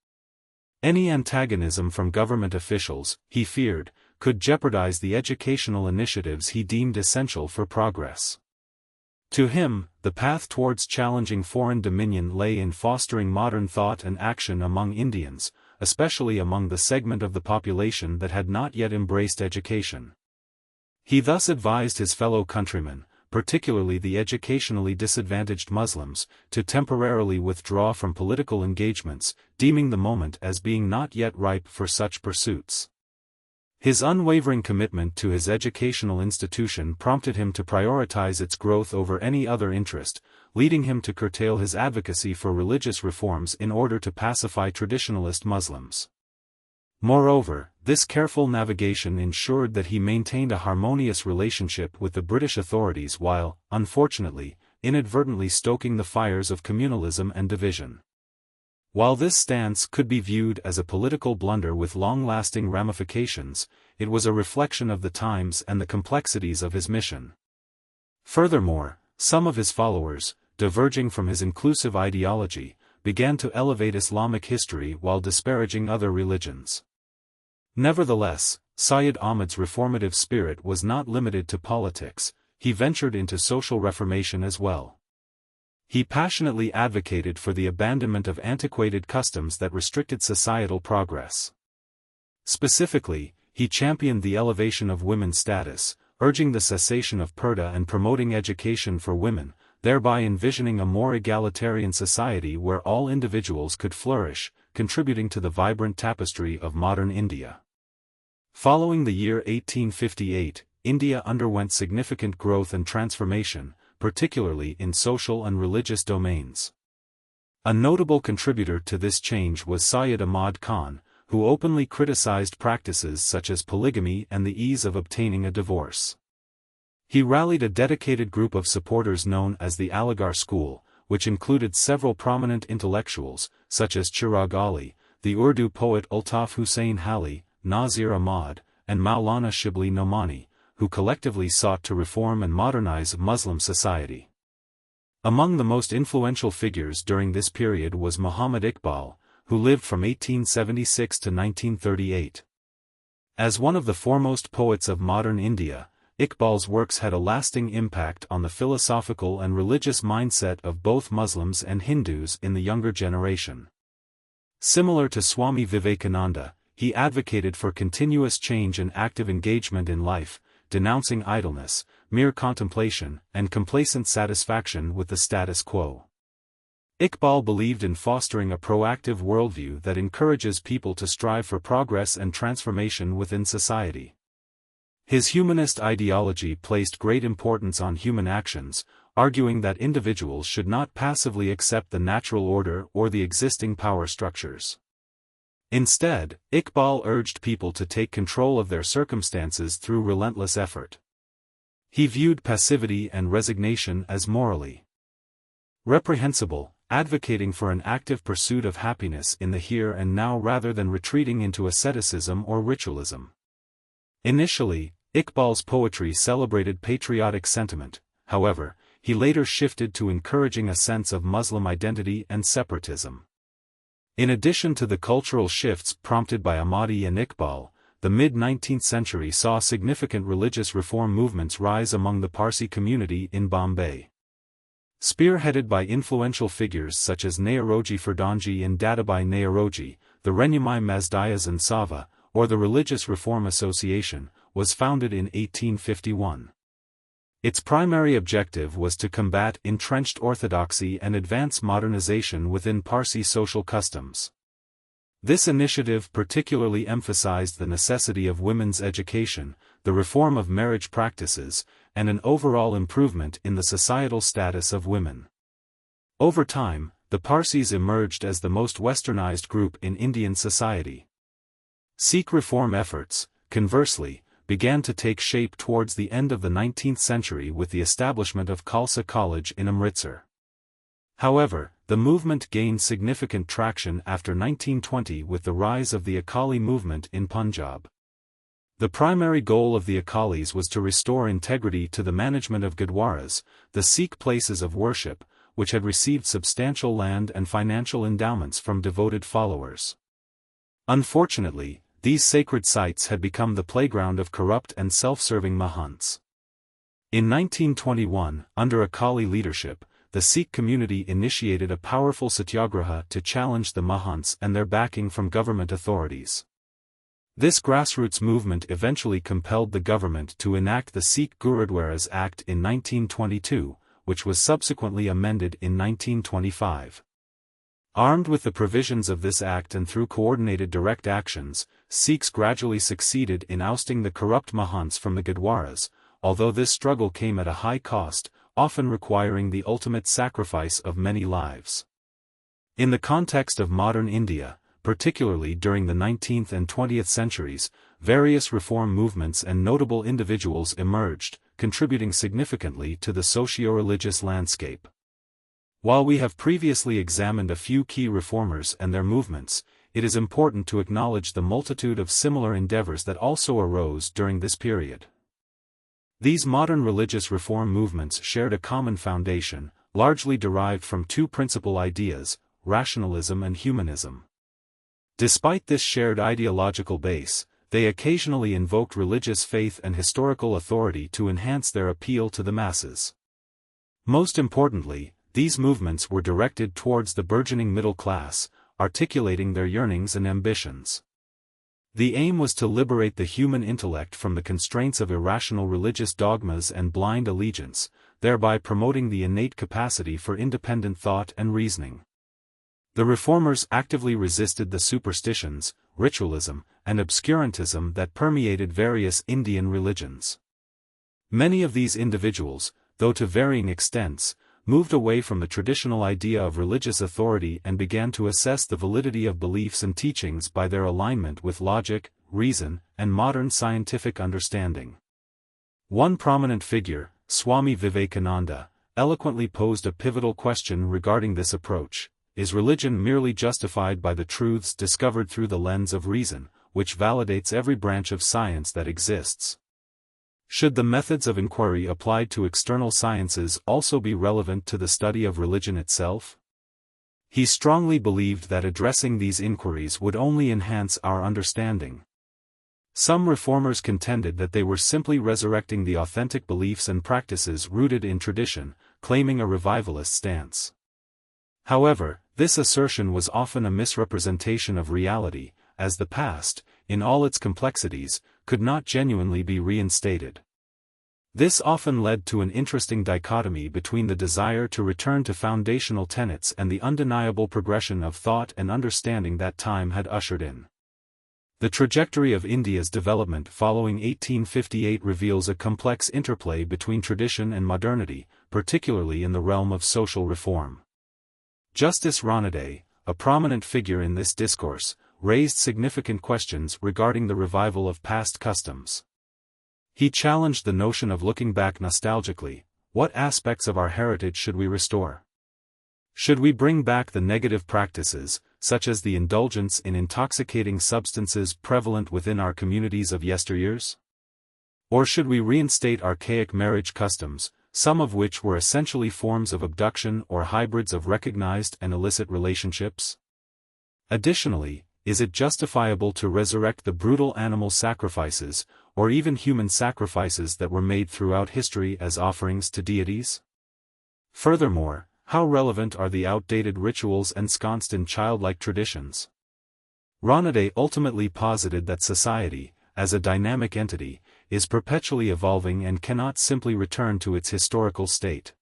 [SPEAKER 1] Any antagonism from government officials, he feared, could jeopardize the educational initiatives he deemed essential for progress. To him, the path towards challenging foreign dominion lay in fostering modern thought and action among Indians, especially among the segment of the population that had not yet embraced education. He thus advised his fellow countrymen, particularly the educationally disadvantaged Muslims, to temporarily withdraw from political engagements, deeming the moment as being not yet ripe for such pursuits. His unwavering commitment to his educational institution prompted him to prioritize its growth over any other interest, leading him to curtail his advocacy for religious reforms in order to pacify traditionalist Muslims. Moreover, this careful navigation ensured that he maintained a harmonious relationship with the British authorities while, unfortunately, inadvertently stoking the fires of communalism and division. While this stance could be viewed as a political blunder with long-lasting ramifications, it was a reflection of the times and the complexities of his mission. Furthermore, some of his followers, diverging from his inclusive ideology, began to elevate Islamic history while disparaging other religions. Nevertheless, Syed Ahmad's reformative spirit was not limited to politics, he ventured into social reformation as well. He passionately advocated for the abandonment of antiquated customs that restricted societal progress. Specifically, he championed the elevation of women's status, urging the cessation of purdah and promoting education for women, thereby envisioning a more egalitarian society where all individuals could flourish, contributing to the vibrant tapestry of modern India. Following the year 1858, India underwent significant growth and transformation, particularly in social and religious domains. A notable contributor to this change was Syed Ahmad Khan, who openly criticized practices such as polygamy and the ease of obtaining a divorce. He rallied a dedicated group of supporters known as the Aligarh School, which included several prominent intellectuals, such as Chirag Ali, the Urdu poet Altaf Hussain Hali, Nazir Ahmad, and Maulana Shibli Nomani, who collectively sought to reform and modernize Muslim society. Among the most influential figures during this period was Muhammad Iqbal, who lived from 1876 to 1938. As one of the foremost poets of modern India, Iqbal's works had a lasting impact on the philosophical and religious mindset of both Muslims and Hindus in the younger generation. Similar to Swami Vivekananda, he advocated for continuous change and active engagement in life, denouncing idleness, mere contemplation, and complacent satisfaction with the status quo. Iqbal believed in fostering a proactive worldview that encourages people to strive for progress and transformation within society. His humanist ideology placed great importance on human actions, arguing that individuals should not passively accept the natural order or the existing power structures. Instead, Iqbal urged people to take control of their circumstances through relentless effort. He viewed passivity and resignation as morally reprehensible, advocating for an active pursuit of happiness in the here and now rather than retreating into asceticism or ritualism. Initially, Iqbal's poetry celebrated patriotic sentiment, however, he later shifted to encouraging a sense of Muslim identity and separatism. In addition to the cultural shifts prompted by Ahmadi and Iqbal, the mid-19th century saw significant religious reform movements rise among the Parsi community in Bombay. Spearheaded by influential figures such as Naoroji Ferdowsi and Dadabhai Naoroji, the Renyamai Mazdaya Sava, or the Religious Reform Association, was founded in 1851. Its primary objective was to combat entrenched orthodoxy and advance modernization within Parsi social customs. This initiative particularly emphasized the necessity of women's education, the reform of marriage practices, and an overall improvement in the societal status of women. Over time, the Parsis emerged as the most westernized group in Indian society. Sikh reform efforts, conversely, began to take shape towards the end of the 19th century with the establishment of Khalsa College in Amritsar. However, the movement gained significant traction after 1920 with the rise of the Akali movement in Punjab. The primary goal of the Akalis was to restore integrity to the management of Gurdwaras, the Sikh places of worship, which had received substantial land and financial endowments from devoted followers. Unfortunately, these sacred sites had become the playground of corrupt and self-serving Mahants. In 1921, under Akali leadership, the Sikh community initiated a powerful satyagraha to challenge the Mahants and their backing from government authorities. This grassroots movement eventually compelled the government to enact the Sikh Gurudwaras Act in 1922, which was subsequently amended in 1925. Armed with the provisions of this act and through coordinated direct actions, Sikhs gradually succeeded in ousting the corrupt Mahants from the Gurdwaras, although this struggle came at a high cost, often requiring the ultimate sacrifice of many lives. In the context of modern India, particularly during the 19th and 20th centuries, various reform movements and notable individuals emerged, contributing significantly to the socio-religious landscape. While we have previously examined a few key reformers and their movements, it is important to acknowledge the multitude of similar endeavors that also arose during this period. These modern religious reform movements shared a common foundation, largely derived from two principal ideas, rationalism and humanism. Despite this shared ideological base, they occasionally invoked religious faith and historical authority to enhance their appeal to the masses. Most importantly, these movements were directed towards the burgeoning middle class, articulating their yearnings and ambitions. The aim was to liberate the human intellect from the constraints of irrational religious dogmas and blind allegiance, thereby promoting the innate capacity for independent thought and reasoning. The reformers actively resisted the superstitions, ritualism, and obscurantism that permeated various Indian religions. Many of these individuals, though to varying extents, moved away from the traditional idea of religious authority and began to assess the validity of beliefs and teachings by their alignment with logic, reason, and modern scientific understanding. One prominent figure, Swami Vivekananda, eloquently posed a pivotal question regarding this approach: is religion merely justified by the truths discovered through the lens of reason, which validates every branch of science that exists? Should the methods of inquiry applied to external sciences also be relevant to the study of religion itself? He strongly believed that addressing these inquiries would only enhance our understanding. Some reformers contended that they were simply resurrecting the authentic beliefs and practices rooted in tradition, claiming a revivalist stance. However, this assertion was often a misrepresentation of reality, as the past, in all its complexities, could not genuinely be reinstated. This often led to an interesting dichotomy between the desire to return to foundational tenets and the undeniable progression of thought and understanding that time had ushered in. The trajectory of India's development following 1858 reveals a complex interplay between tradition and modernity, particularly in the realm of social reform. Justice Ranade, a prominent figure in this discourse, raised significant questions regarding the revival of past customs. He challenged the notion of looking back nostalgically: what aspects of our heritage should we restore? Should we bring back the negative practices, such as the indulgence in intoxicating substances prevalent within our communities of yesteryears? Or should we reinstate archaic marriage customs, some of which were essentially forms of abduction or hybrids of recognized and illicit relationships? Additionally, is it justifiable to resurrect the brutal animal sacrifices, or even human sacrifices that were made throughout history as offerings to deities? Furthermore, how relevant are the outdated rituals ensconced in childlike traditions? Ranade ultimately posited that society, as a dynamic entity, is perpetually evolving and cannot simply return to its historical state.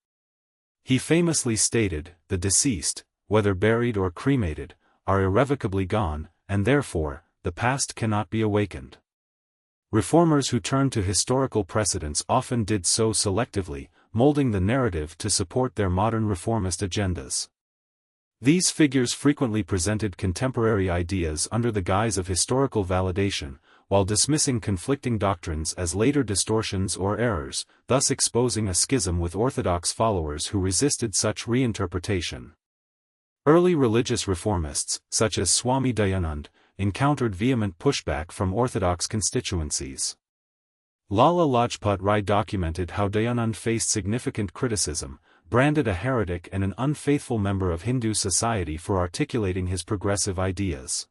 [SPEAKER 1] He famously stated, "The deceased, whether buried or cremated, are irrevocably gone, and therefore, the past cannot be awakened." Reformers who turned to historical precedents often did so selectively, molding the narrative to support their modern reformist agendas. These figures frequently presented contemporary ideas under the guise of historical validation, while dismissing conflicting doctrines as later distortions or errors, thus exposing a schism with orthodox followers who resisted such reinterpretation. Early religious reformists, such as Swami Dayanand, encountered vehement pushback from orthodox constituencies. Lala Lajpat Rai documented how Dayanand faced significant criticism, branded a heretic and an unfaithful member of Hindu society for articulating his progressive ideas.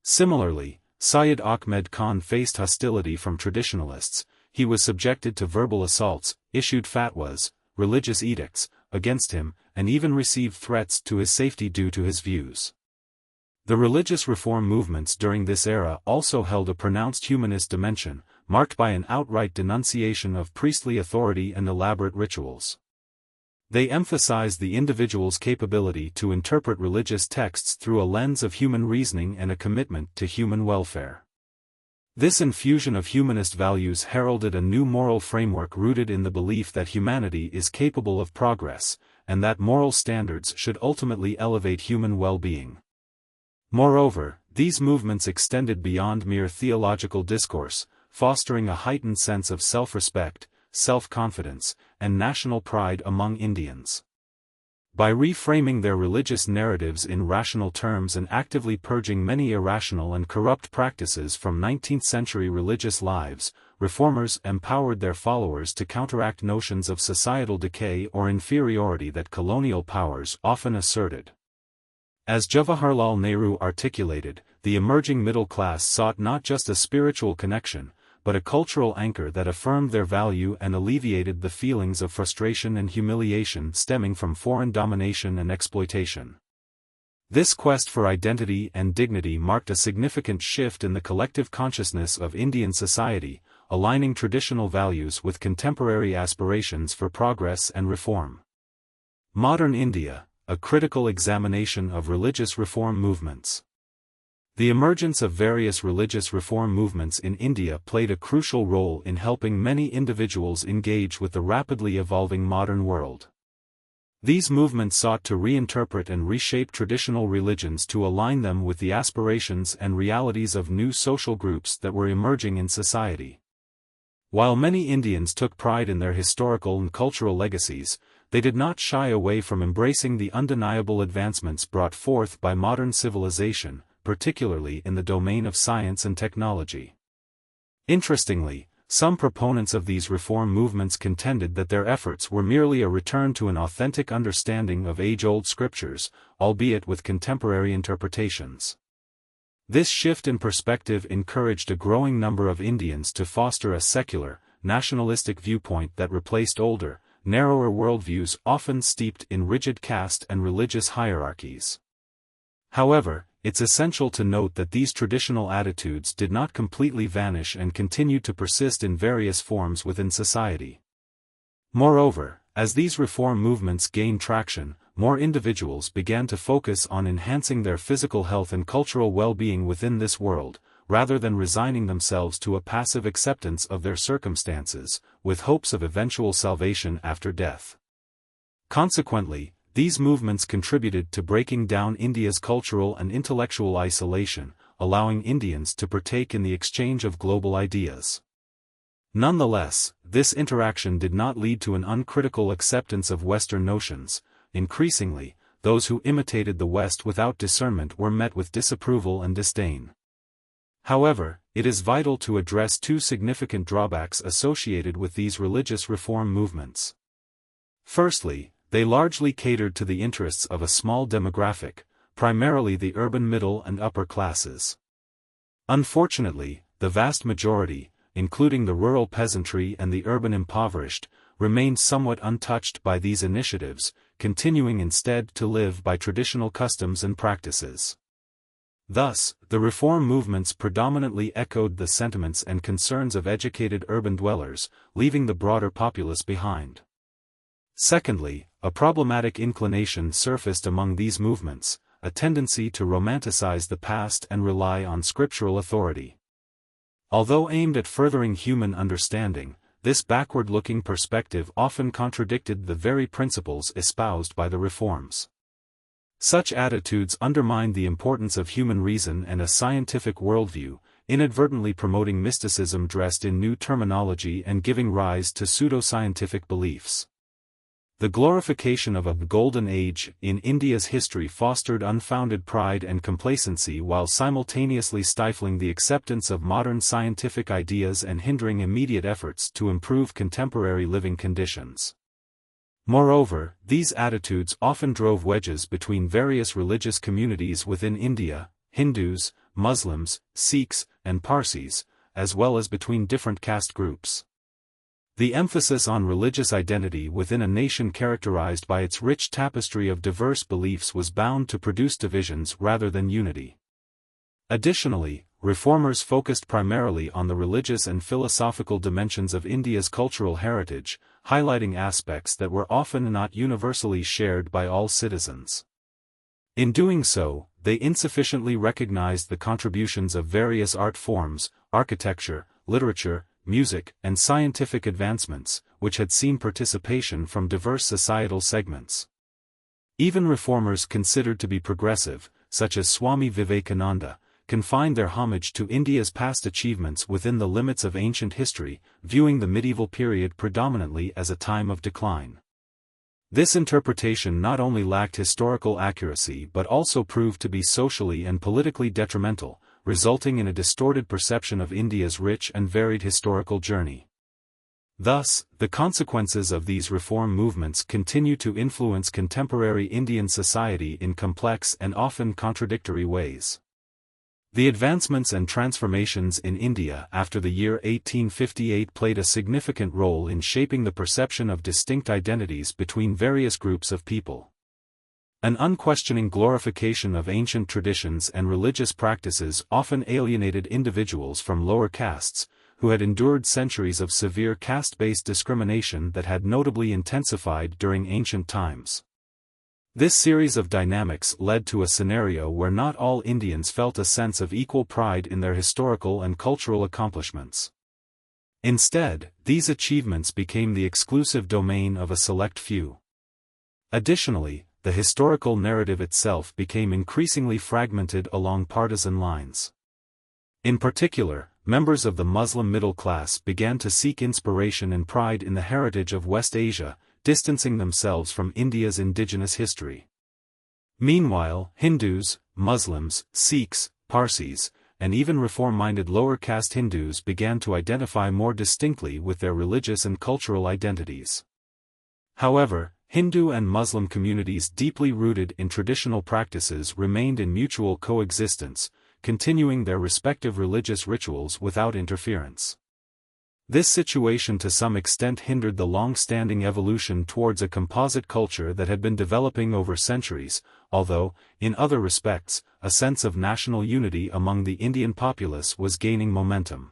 [SPEAKER 1] Similarly, Syed Ahmed Khan faced hostility from traditionalists. He was subjected to verbal assaults, issued fatwas, religious edicts, against him, and even received threats to his safety due to his views. The religious reform movements during this era also held a pronounced humanist dimension, marked by an outright denunciation of priestly authority and elaborate rituals. They emphasized the individual's capability to interpret religious texts through a lens of human reasoning and a commitment to human welfare. This infusion of humanist values heralded a new moral framework rooted in the belief that humanity is capable of progress, and that moral standards should ultimately elevate human well-being. Moreover, these movements extended beyond mere theological discourse, fostering a heightened sense of self-respect, self-confidence, and national pride among Indians. By reframing their religious narratives in rational terms and actively purging many irrational and corrupt practices from 19th-century religious lives, reformers empowered their followers to counteract notions of societal decay or inferiority that colonial powers often asserted. As Jawaharlal Nehru articulated, the emerging middle class sought not just a spiritual connection, but a cultural anchor that affirmed their value and alleviated the feelings of frustration and humiliation stemming from foreign domination and exploitation. This quest for identity and dignity marked a significant shift in the collective consciousness of Indian society, aligning traditional values with contemporary aspirations for progress and reform. Modern India, a critical examination of religious reform movements. The emergence of various religious reform movements in India played a crucial role in helping many individuals engage with the rapidly evolving modern world. These movements sought to reinterpret and reshape traditional religions to align them with the aspirations and realities of new social groups that were emerging in society. While many Indians took pride in their historical and cultural legacies, they did not shy away from embracing the undeniable advancements brought forth by modern civilization, particularly in the domain of science and technology. Interestingly, some proponents of these reform movements contended that their efforts were merely a return to an authentic understanding of age-old scriptures, albeit with contemporary interpretations. This shift in perspective encouraged a growing number of Indians to foster a secular, nationalistic viewpoint that replaced older, narrower worldviews often steeped in rigid caste and religious hierarchies. However, it's essential to note that these traditional attitudes did not completely vanish and continued to persist in various forms within society. Moreover, as these reform movements gained traction, more individuals began to focus on enhancing their physical health and cultural well-being within this world, rather than resigning themselves to a passive acceptance of their circumstances, with hopes of eventual salvation after death. Consequently, these movements contributed to breaking down India's cultural and intellectual isolation, allowing Indians to partake in the exchange of global ideas. Nonetheless, this interaction did not lead to an uncritical acceptance of Western notions. Increasingly, those who imitated the West without discernment were met with disapproval and disdain. However, it is vital to address two significant drawbacks associated with these religious reform movements. Firstly, they largely catered to the interests of a small demographic, primarily the urban middle and upper classes. Unfortunately, the vast majority, including the rural peasantry and the urban impoverished, remained somewhat untouched by these initiatives, continuing instead to live by traditional customs and practices. Thus, the reform movements predominantly echoed the sentiments and concerns of educated urban dwellers, leaving the broader populace behind. Secondly, a problematic inclination surfaced among these movements, a tendency to romanticize the past and rely on scriptural authority. Although aimed at furthering human understanding, this backward-looking perspective often contradicted the very principles espoused by the reforms. Such attitudes undermined the importance of human reason and a scientific worldview, inadvertently promoting mysticism dressed in new terminology and giving rise to pseudoscientific beliefs. The glorification of a golden age in India's history fostered unfounded pride and complacency while simultaneously stifling the acceptance of modern scientific ideas and hindering immediate efforts to improve contemporary living conditions. Moreover, these attitudes often drove wedges between various religious communities within India, Hindus, Muslims, Sikhs, and Parsis, as well as between different caste groups. The emphasis on religious identity within a nation characterized by its rich tapestry of diverse beliefs was bound to produce divisions rather than unity. Additionally, reformers focused primarily on the religious and philosophical dimensions of India's cultural heritage, highlighting aspects that were often not universally shared by all citizens. In doing so, they insufficiently recognized the contributions of various art forms, architecture, literature, music, and scientific advancements, which had seen participation from diverse societal segments. Even reformers considered to be progressive, such as Swami Vivekananda, confined their homage to India's past achievements within the limits of ancient history, viewing the medieval period predominantly as a time of decline. This interpretation not only lacked historical accuracy but also proved to be socially and politically detrimental, resulting in a distorted perception of India's rich and varied historical journey. Thus, the consequences of these reform movements continue to influence contemporary Indian society in complex and often contradictory ways. The advancements and transformations in India after the year 1858 played a significant role in shaping the perception of distinct identities between various groups of people. An unquestioning glorification of ancient traditions and religious practices often alienated individuals from lower castes, who had endured centuries of severe caste-based discrimination that had notably intensified during ancient times. This series of dynamics led to a scenario where not all Indians felt a sense of equal pride in their historical and cultural accomplishments. Instead, these achievements became the exclusive domain of a select few. Additionally, the historical narrative itself became increasingly fragmented along partisan lines. In particular, members of the Muslim middle class began to seek inspiration and pride in the heritage of West Asia, distancing themselves from India's indigenous history. Meanwhile, Hindus, Muslims, Sikhs, Parsis, and even reform-minded lower caste Hindus began to identify more distinctly with their religious and cultural identities. However, Hindu and Muslim communities deeply rooted in traditional practices remained in mutual coexistence, continuing their respective religious rituals without interference. This situation to some extent hindered the long-standing evolution towards a composite culture that had been developing over centuries, although, in other respects, a sense of national unity among the Indian populace was gaining momentum.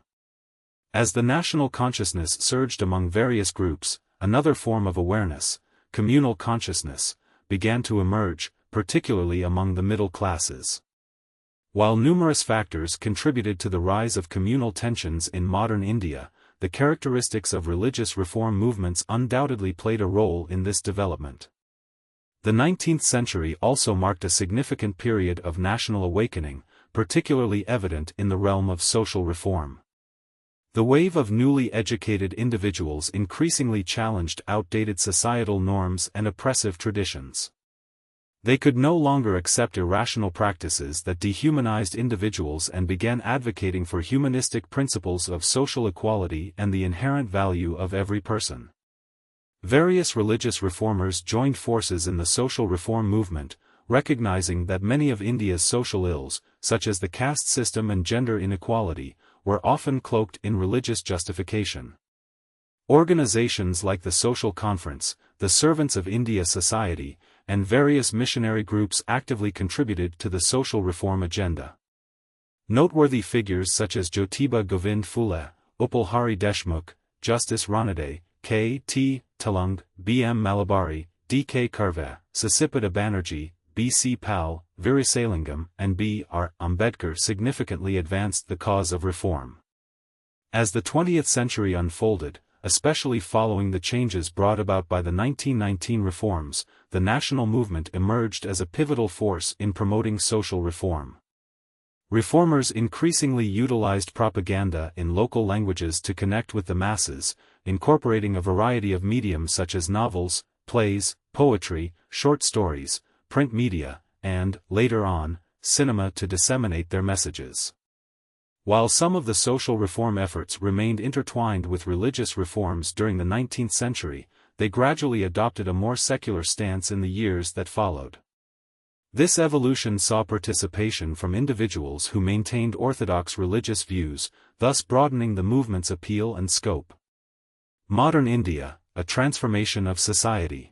[SPEAKER 1] As the national consciousness surged among various groups, another form of awareness, communal consciousness, began to emerge, particularly among the middle classes. While numerous factors contributed to the rise of communal tensions in modern India, the characteristics of religious reform movements undoubtedly played a role in this development. The 19th century also marked a significant period of national awakening, particularly evident in the realm of social reform. The wave of newly educated individuals increasingly challenged outdated societal norms and oppressive traditions. They could no longer accept irrational practices that dehumanized individuals and began advocating for humanistic principles of social equality and the inherent value of every person. Various religious reformers joined forces in the social reform movement, recognizing that many of India's social ills, such as the caste system and gender inequality, were often cloaked in religious justification. Organizations like the Social Conference, the Servants of India Society, and various missionary groups actively contributed to the social reform agenda. Noteworthy figures such as Jyotiba Govind Phule, Upal Hari Deshmukh, Justice Ranade, K.T. Telung, B.M. Malabari, D.K. Karve, Sasipada Banerjee, B.C. Pal, Virasalingam, and B.R. Ambedkar significantly advanced the cause of reform. As the 20th century unfolded, especially following the changes brought about by the 1919 reforms, the national movement emerged as a pivotal force in promoting social reform. Reformers increasingly utilized propaganda in local languages to connect with the masses, incorporating a variety of mediums such as novels, plays, poetry, short stories, print media, and, later on, cinema to disseminate their messages. While some of the social reform efforts remained intertwined with religious reforms during the 19th century, they gradually adopted a more secular stance in the years that followed. This evolution saw participation from individuals who maintained orthodox religious views, thus broadening the movement's appeal and scope. Modern India, a transformation of society.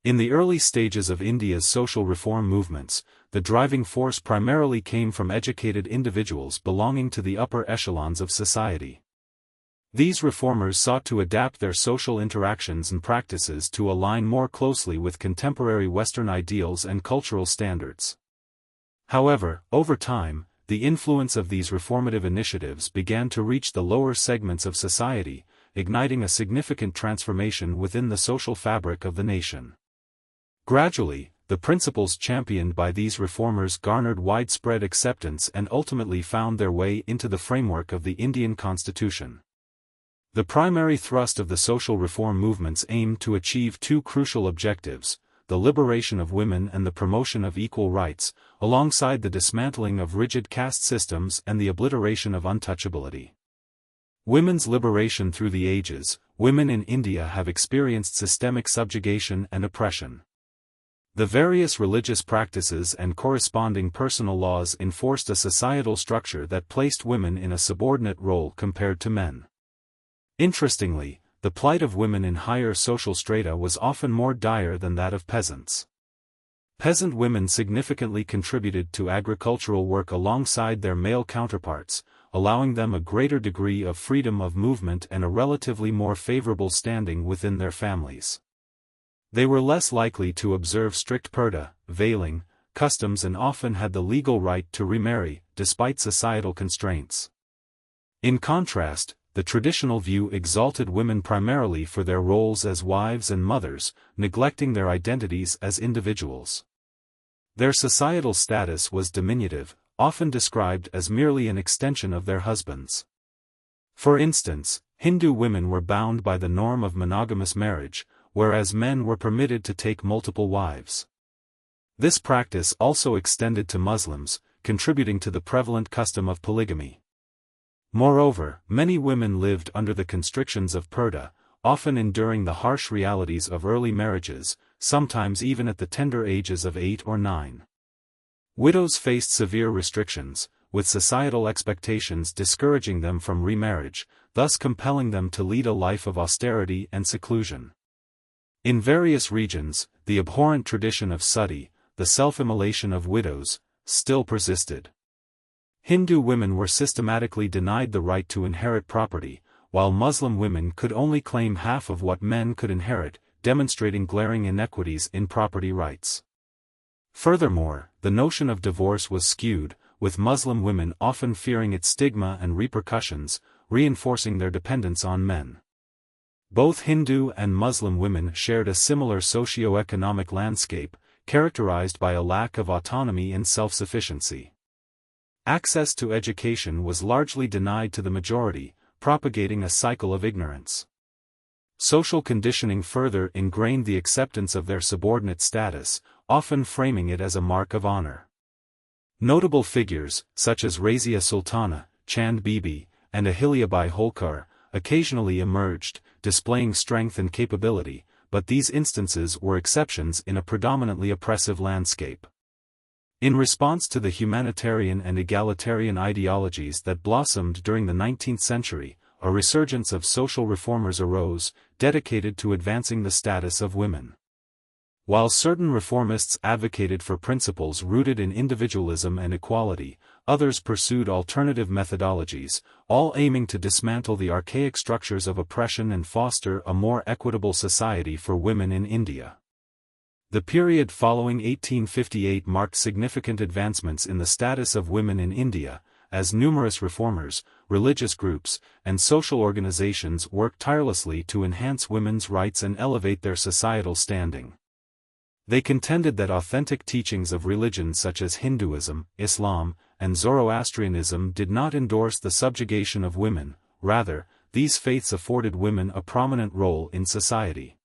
[SPEAKER 1] In the early stages of India's social reform movements, the driving force primarily came from educated individuals belonging to the upper echelons of society. These reformers sought to adapt their social interactions and practices to align more closely with contemporary Western ideals and cultural standards. However, over time, the influence of these reformative initiatives began to reach the lower segments of society, igniting a significant transformation within the social fabric of the nation. Gradually, the principles championed by these reformers garnered widespread acceptance and ultimately found their way into the framework of the Indian Constitution. The primary thrust of the social reform movements aimed to achieve two crucial objectives: the liberation of women and the promotion of equal rights, alongside the dismantling of rigid caste systems and the obliteration of untouchability. Women's liberation. Through the ages, women in India have experienced systemic subjugation and oppression. The various religious practices and corresponding personal laws enforced a societal structure that placed women in a subordinate role compared to men. Interestingly, the plight of women in higher social strata was often more dire than that of peasants. Peasant women significantly contributed to agricultural work alongside their male counterparts, allowing them a greater degree of freedom of movement and a relatively more favorable standing within their families. They were less likely to observe strict purdah, veiling, customs and often had the legal right to remarry, despite societal constraints. In contrast, the traditional view exalted women primarily for their roles as wives and mothers, neglecting their identities as individuals. Their societal status was diminutive, often described as merely an extension of their husbands. For instance, Hindu women were bound by the norm of monogamous marriage, whereas men were permitted to take multiple wives. This practice also extended to Muslims, contributing to the prevalent custom of polygamy. Moreover, many women lived under the constrictions of purdah, often enduring the harsh realities of early marriages, sometimes even at the tender ages of 8 or 9. Widows faced severe restrictions, with societal expectations discouraging them from remarriage, thus compelling them to lead a life of austerity and seclusion. In various regions, the abhorrent tradition of sati, the self-immolation of widows, still persisted. Hindu women were systematically denied the right to inherit property, while Muslim women could only claim half of what men could inherit, demonstrating glaring inequities in property rights. Furthermore, the notion of divorce was skewed, with Muslim women often fearing its stigma and repercussions, reinforcing their dependence on men. Both Hindu and Muslim women shared a similar socio-economic landscape, characterized by a lack of autonomy and self-sufficiency. Access to education was largely denied to the majority, propagating a cycle of ignorance. Social conditioning further ingrained the acceptance of their subordinate status, often framing it as a mark of honor. Notable figures, such as Razia Sultana, Chand Bibi, and Ahilyabai Holkar, occasionally emerged, displaying strength and capability, but these instances were exceptions in a predominantly oppressive landscape. In response to the humanitarian and egalitarian ideologies that blossomed during the 19th century, a resurgence of social reformers arose, dedicated to advancing the status of women. While certain reformists advocated for principles rooted in individualism and equality, others pursued alternative methodologies, all aiming to dismantle the archaic structures of oppression and foster a more equitable society for women in India. The period following 1858 marked significant advancements in the status of women in India, as numerous reformers, religious groups, and social organizations worked tirelessly to enhance women's rights and elevate their societal standing. They contended that authentic teachings of religions such as Hinduism, Islam, and Zoroastrianism did not endorse the subjugation of women, rather, these faiths afforded women a prominent role in society.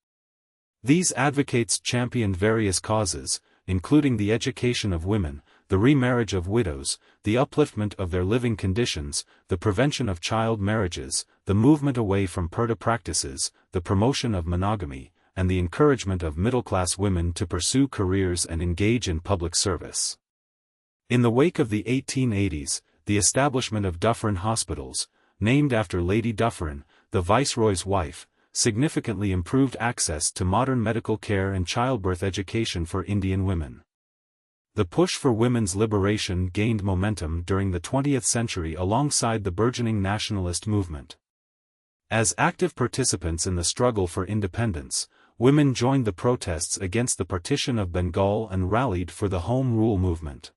[SPEAKER 1] These advocates championed various causes, including the education of women, the remarriage of widows, the upliftment of their living conditions, the prevention of child marriages, the movement away from purdah practices, the promotion of monogamy, and the encouragement of middle-class women to pursue careers and engage in public service. In the wake of the 1880s, the establishment of Dufferin hospitals, named after Lady Dufferin, the Viceroy's wife, significantly improved access to modern medical care and childbirth education for Indian women. The push for women's liberation gained momentum during the 20th century alongside the burgeoning nationalist movement. As active participants in the struggle for independence, women joined the protests against the partition of Bengal and rallied for the Home Rule movement.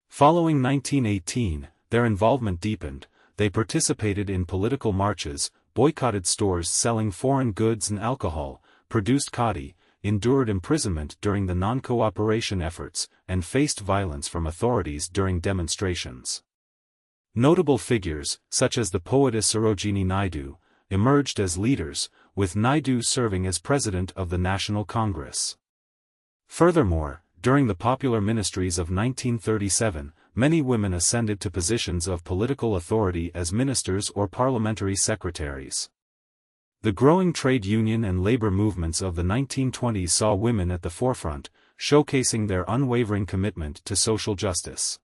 [SPEAKER 1] Following 1918, their involvement deepened. They participated in political marches, boycotted stores selling foreign goods and alcohol, produced khadi, endured imprisonment during the non-cooperation efforts, and faced violence from authorities during demonstrations. Notable figures, such as the poetess Sarojini Naidu, emerged as leaders, with Naidu serving as president of the National Congress. Furthermore, during the popular ministries of 1937, many women ascended to positions of political authority as ministers or parliamentary secretaries. The growing trade union and labor movements of the 1920s saw women at the forefront, showcasing their unwavering commitment to social justice.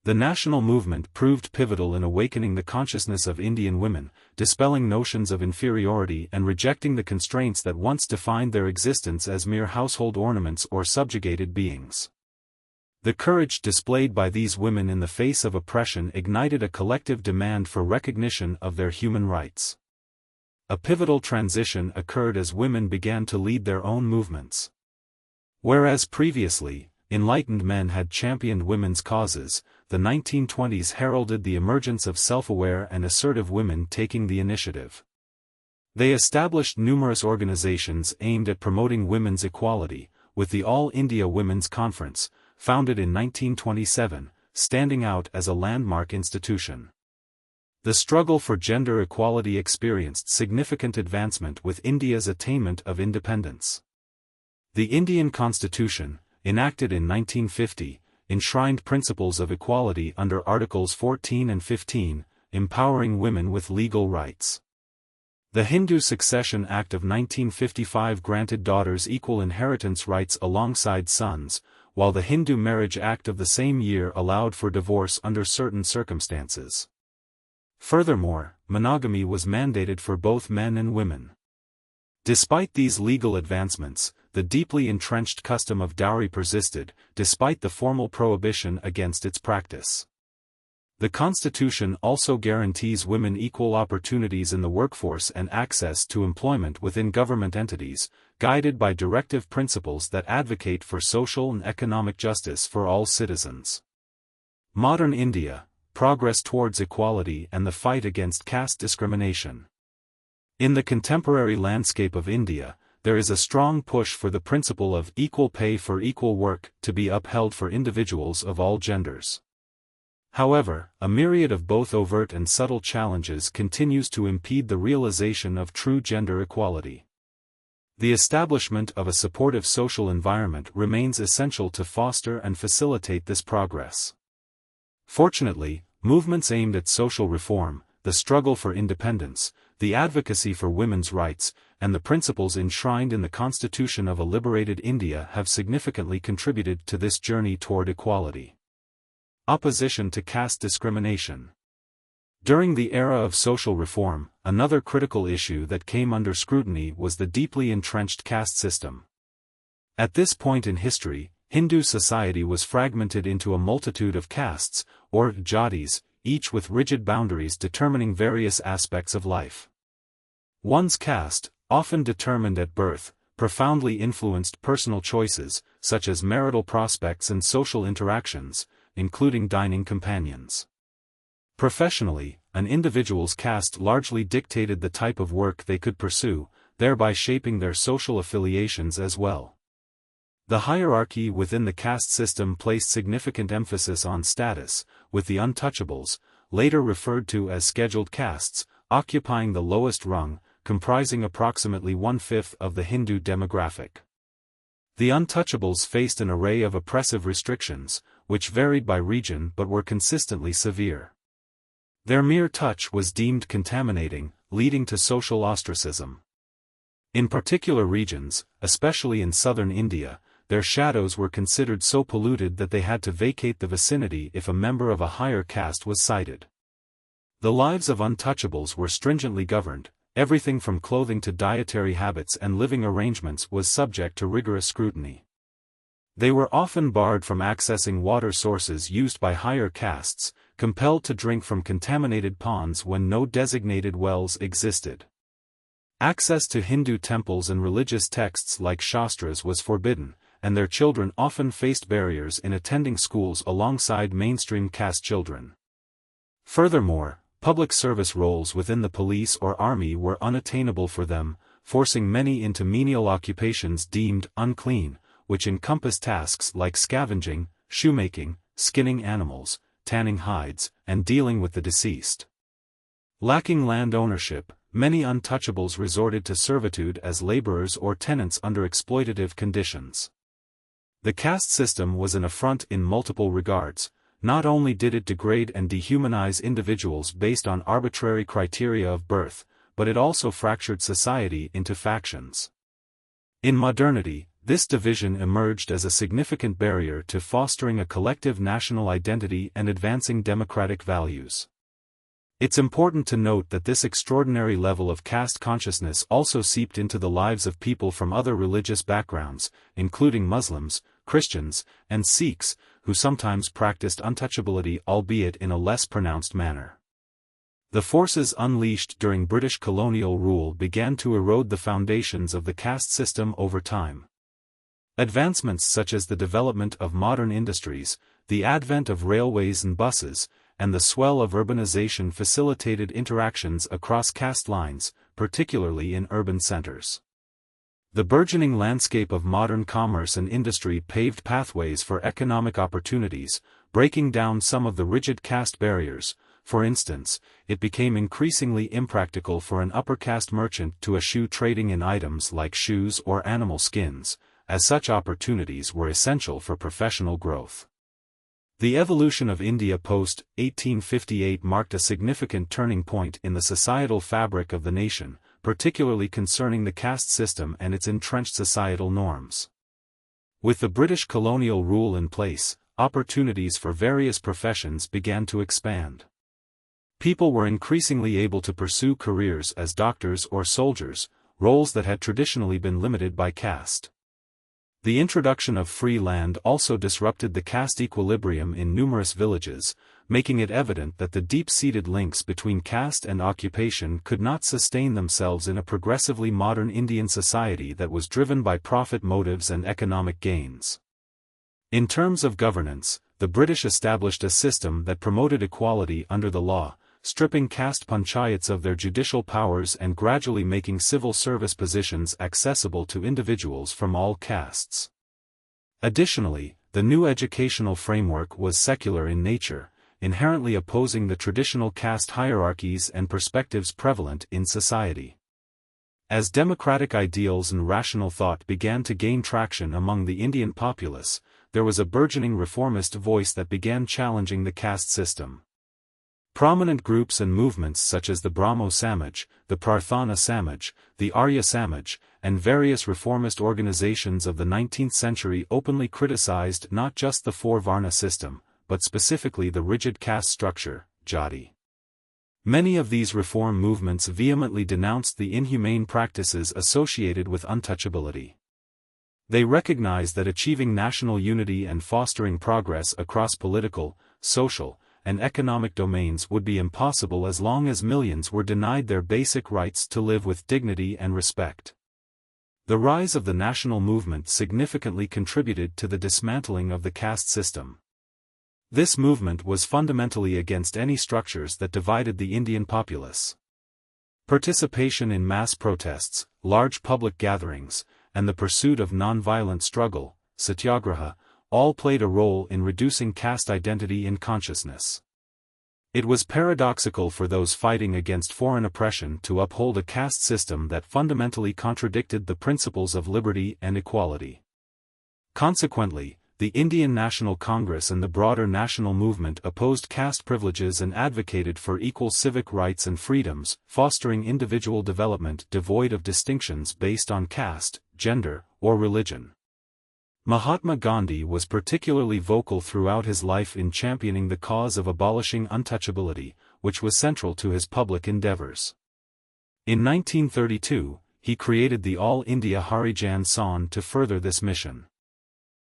[SPEAKER 1] The national movement proved pivotal in awakening the consciousness of Indian women, dispelling notions of inferiority and rejecting the constraints that once defined their existence as mere household ornaments or subjugated beings. The courage displayed by these women in the face of oppression ignited a collective demand for recognition of their human rights. A pivotal transition occurred as women began to lead their own movements. Whereas previously, enlightened men had championed women's causes, the 1920s heralded the emergence of self-aware and assertive women taking the initiative. They established numerous organizations aimed at promoting women's equality, with the All India Women's Conference, founded in 1927, standing out as a landmark institution. The struggle for gender equality experienced significant advancement with India's attainment of independence. The Indian Constitution, enacted in 1950, enshrined principles of equality under Articles 14 and 15, empowering women with legal rights. The Hindu Succession Act of 1955 granted daughters equal inheritance rights alongside sons, while the Hindu Marriage Act of the same year allowed for divorce under certain circumstances. Furthermore, monogamy was mandated for both men and women. Despite these legal advancements, the deeply entrenched custom of dowry persisted, despite the formal prohibition against its practice. The Constitution also guarantees women equal opportunities in the workforce and access to employment within government entities, guided by directive principles that advocate for social and economic justice for all citizens. Modern India: Progress towards equality and the fight against caste discrimination. In the contemporary landscape of India, there is a strong push for the principle of equal pay for equal work to be upheld for individuals of all genders. However, a myriad of both overt and subtle challenges continues to impede the realization of true gender equality. The establishment of a supportive social environment remains essential to foster and facilitate this progress. Fortunately, movements aimed at social reform, the struggle for independence, the advocacy for women's rights, and the principles enshrined in the Constitution of a liberated India have significantly contributed to this journey toward equality. Opposition to caste discrimination. During the era of social reform, another critical issue that came under scrutiny was the deeply entrenched caste system. At this point in history, Hindu society was fragmented into a multitude of castes, or jatis, each with rigid boundaries determining various aspects of life. One's caste, often determined at birth, profoundly influenced personal choices, such as marital prospects and social interactions, including dining companions. Professionally, an individual's caste largely dictated the type of work they could pursue, thereby shaping their social affiliations as well. The hierarchy within the caste system placed significant emphasis on status, with the untouchables, later referred to as scheduled castes, occupying the lowest rung, comprising approximately 1/5 of the Hindu demographic. The untouchables faced an array of oppressive restrictions, which varied by region but were consistently severe. Their mere touch was deemed contaminating, leading to social ostracism. In particular regions, especially in southern India, their shadows were considered so polluted that they had to vacate the vicinity if a member of a higher caste was sighted. The lives of untouchables were stringently governed, everything from clothing to dietary habits and living arrangements was subject to rigorous scrutiny. They were often barred from accessing water sources used by higher castes, compelled to drink from contaminated ponds when no designated wells existed. Access to Hindu temples and religious texts like Shastras was forbidden, and their children often faced barriers in attending schools alongside mainstream caste children. Furthermore, public service roles within the police or army were unattainable for them, forcing many into menial occupations deemed unclean, which encompass tasks like scavenging, shoemaking, skinning animals, tanning hides, and dealing with the deceased. Lacking land ownership, many untouchables resorted to servitude as laborers or tenants under exploitative conditions. The caste system was an affront in multiple regards. Not only did it degrade and dehumanize individuals based on arbitrary criteria of birth, but it also fractured society into factions. In modernity, this division emerged as a significant barrier to fostering a collective national identity and advancing democratic values. It's important to note that this extraordinary level of caste consciousness also seeped into the lives of people from other religious backgrounds, including Muslims, Christians, and Sikhs, who sometimes practiced untouchability, albeit in a less pronounced manner. The forces unleashed during British colonial rule began to erode the foundations of the caste system over time. Advancements such as the development of modern industries, the advent of railways and buses, and the swell of urbanization facilitated interactions across caste lines, particularly in urban centers. The burgeoning landscape of modern commerce and industry paved pathways for economic opportunities, breaking down some of the rigid caste barriers. For instance, it became increasingly impractical for an upper caste merchant to eschew trading in items like shoes or animal skins, as such opportunities were essential for professional growth. The evolution of India post-1858 marked a significant turning point in the societal fabric of the nation, particularly concerning the caste system and its entrenched societal norms. With the British colonial rule in place, opportunities for various professions began to expand. People were increasingly able to pursue careers as doctors or soldiers, roles that had traditionally been limited by caste. The introduction of free land also disrupted the caste equilibrium in numerous villages, making it evident that the deep-seated links between caste and occupation could not sustain themselves in a progressively modern Indian society that was driven by profit motives and economic gains. In terms of governance, the British established a system that promoted equality under the law, stripping caste panchayats of their judicial powers and gradually making civil service positions accessible to individuals from all castes. Additionally, the new educational framework was secular in nature, inherently opposing the traditional caste hierarchies and perspectives prevalent in society. As democratic ideals and rational thought began to gain traction among the Indian populace, there was a burgeoning reformist voice that began challenging the caste system. Prominent groups and movements such as the Brahmo Samaj, the Prarthana Samaj, the Arya Samaj, and various reformist organizations of the 19th century openly criticized not just the four-varna system, but specifically the rigid caste structure, jati. Many of these reform movements vehemently denounced the inhumane practices associated with untouchability. They recognized that achieving national unity and fostering progress across political, social, and economic domains would be impossible as long as millions were denied their basic rights to live with dignity and respect. The rise of the national movement significantly contributed to the dismantling of the caste system. This movement was fundamentally against any structures that divided the Indian populace. Participation in mass protests, large public gatherings, and the pursuit of non-violent struggle, satyagraha, all played a role in reducing caste identity in consciousness. It was paradoxical for those fighting against foreign oppression to uphold a caste system that fundamentally contradicted the principles of liberty and equality. Consequently, the Indian National Congress and the broader national movement opposed caste privileges and advocated for equal civic rights and freedoms, fostering individual development devoid of distinctions based on caste, gender, or religion. Mahatma Gandhi was particularly vocal throughout his life in championing the cause of abolishing untouchability, which was central to his public endeavors. In 1932, he created the All India Harijan Sanghh to further this mission.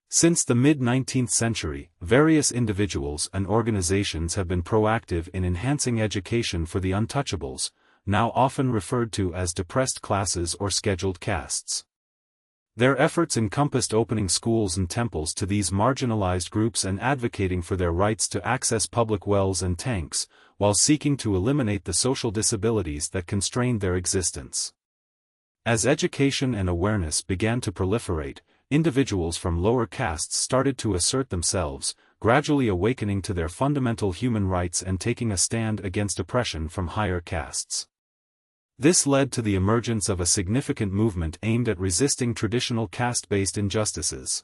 [SPEAKER 1] Since the mid-19th century, various individuals and organizations have been proactive in enhancing education for the untouchables, now often referred to as depressed classes or scheduled castes. Their efforts encompassed opening schools and temples to these marginalized groups and advocating for their rights to access public wells and tanks, while seeking to eliminate the social disabilities that constrained their existence. As education and awareness began to proliferate, individuals from lower castes started to assert themselves, gradually awakening to their fundamental human rights and taking a stand against oppression from higher castes. This led to the emergence of a significant movement aimed at resisting traditional caste-based injustices.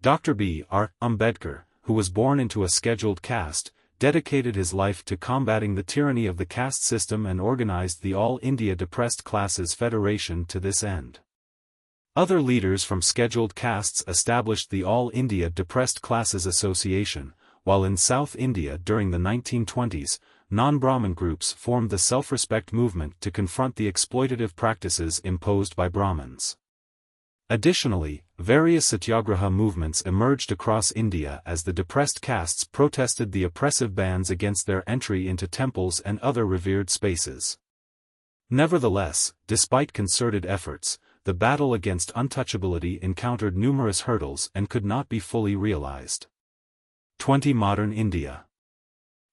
[SPEAKER 1] Dr. B.R. Ambedkar, who was born into a scheduled caste, dedicated his life to combating the tyranny of the caste system and organized the All India Depressed Classes Federation to this end. Other leaders from scheduled castes established the All India Depressed Classes Association, while in South India during the 1920s, non-Brahmin groups formed the self-respect movement to confront the exploitative practices imposed by Brahmins. Additionally, various satyagraha movements emerged across India as the depressed castes protested the oppressive bans against their entry into temples and other revered spaces. Nevertheless, despite concerted efforts, the battle against untouchability encountered numerous hurdles and could not be fully realized. 20. Modern India.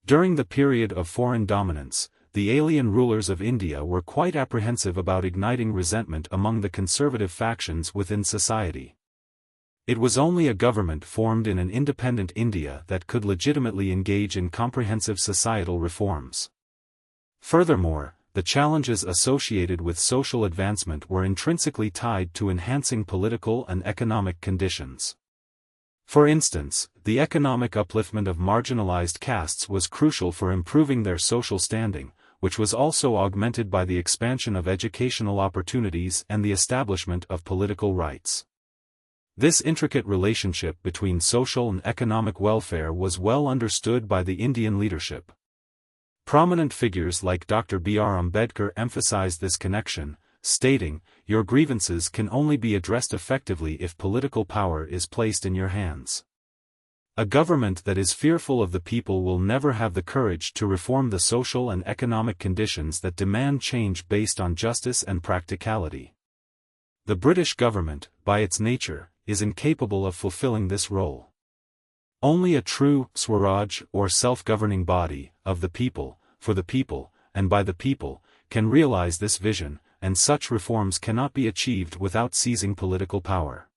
[SPEAKER 1] During the period of foreign dominance, the alien rulers of India were quite apprehensive about igniting resentment among the conservative factions within society. It was only a government formed in an independent India that could legitimately engage in comprehensive societal reforms. Furthermore, the challenges associated with social advancement were intrinsically tied to enhancing political and economic conditions. For instance, the economic upliftment of marginalized castes was crucial for improving their social standing, which was also augmented by the expansion of educational opportunities and the establishment of political rights. This intricate relationship between social and economic welfare was well understood by the Indian leadership. Prominent figures like Dr. B.R. Ambedkar emphasized this connection, stating, "Your grievances can only be addressed effectively if political power is placed in your hands. A government that is fearful of the people will never have the courage to reform the social and economic conditions that demand change based on justice and practicality." The British government, by its nature, is incapable of fulfilling this role. Only a true Swaraj or self-governing body, of the people, for the people, and by the people, can realize this vision, and such reforms cannot be achieved without seizing political power.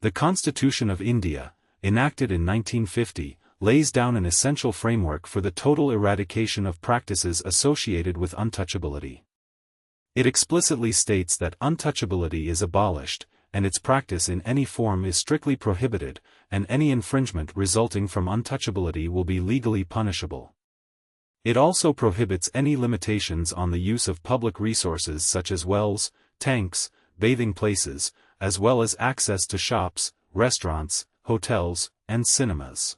[SPEAKER 1] The Constitution of India, enacted in 1950, lays down an essential framework for the total eradication of practices associated with untouchability. It explicitly states that untouchability is abolished, and its practice in any form is strictly prohibited, and any infringement resulting from untouchability will be legally punishable. It also prohibits any limitations on the use of public resources such as wells, tanks, bathing places, as well as access to shops, restaurants, hotels, and cinemas.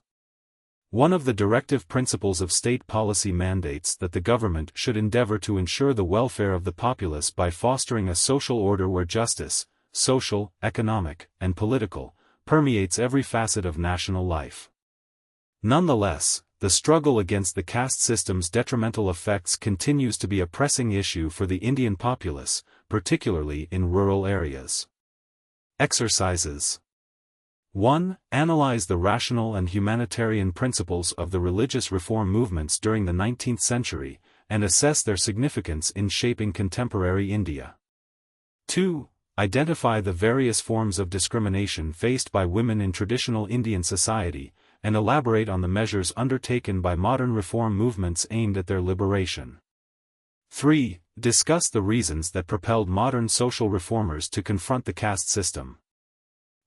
[SPEAKER 1] One of the directive principles of state policy mandates that the government should endeavor to ensure the welfare of the populace by fostering a social order where justice, social, economic, and political, permeates every facet of national life. Nonetheless, the struggle against the caste system's detrimental effects continues to be a pressing issue for the Indian populace, particularly in rural areas. Exercises. 1. Analyze the rational and humanitarian principles of the religious reform movements during the 19th century, and assess their significance in shaping contemporary India. 2. Identify the various forms of discrimination faced by women in traditional Indian society, and elaborate on the measures undertaken by modern reform movements aimed at their liberation. 3. Discuss the reasons that propelled modern social reformers to confront the caste system.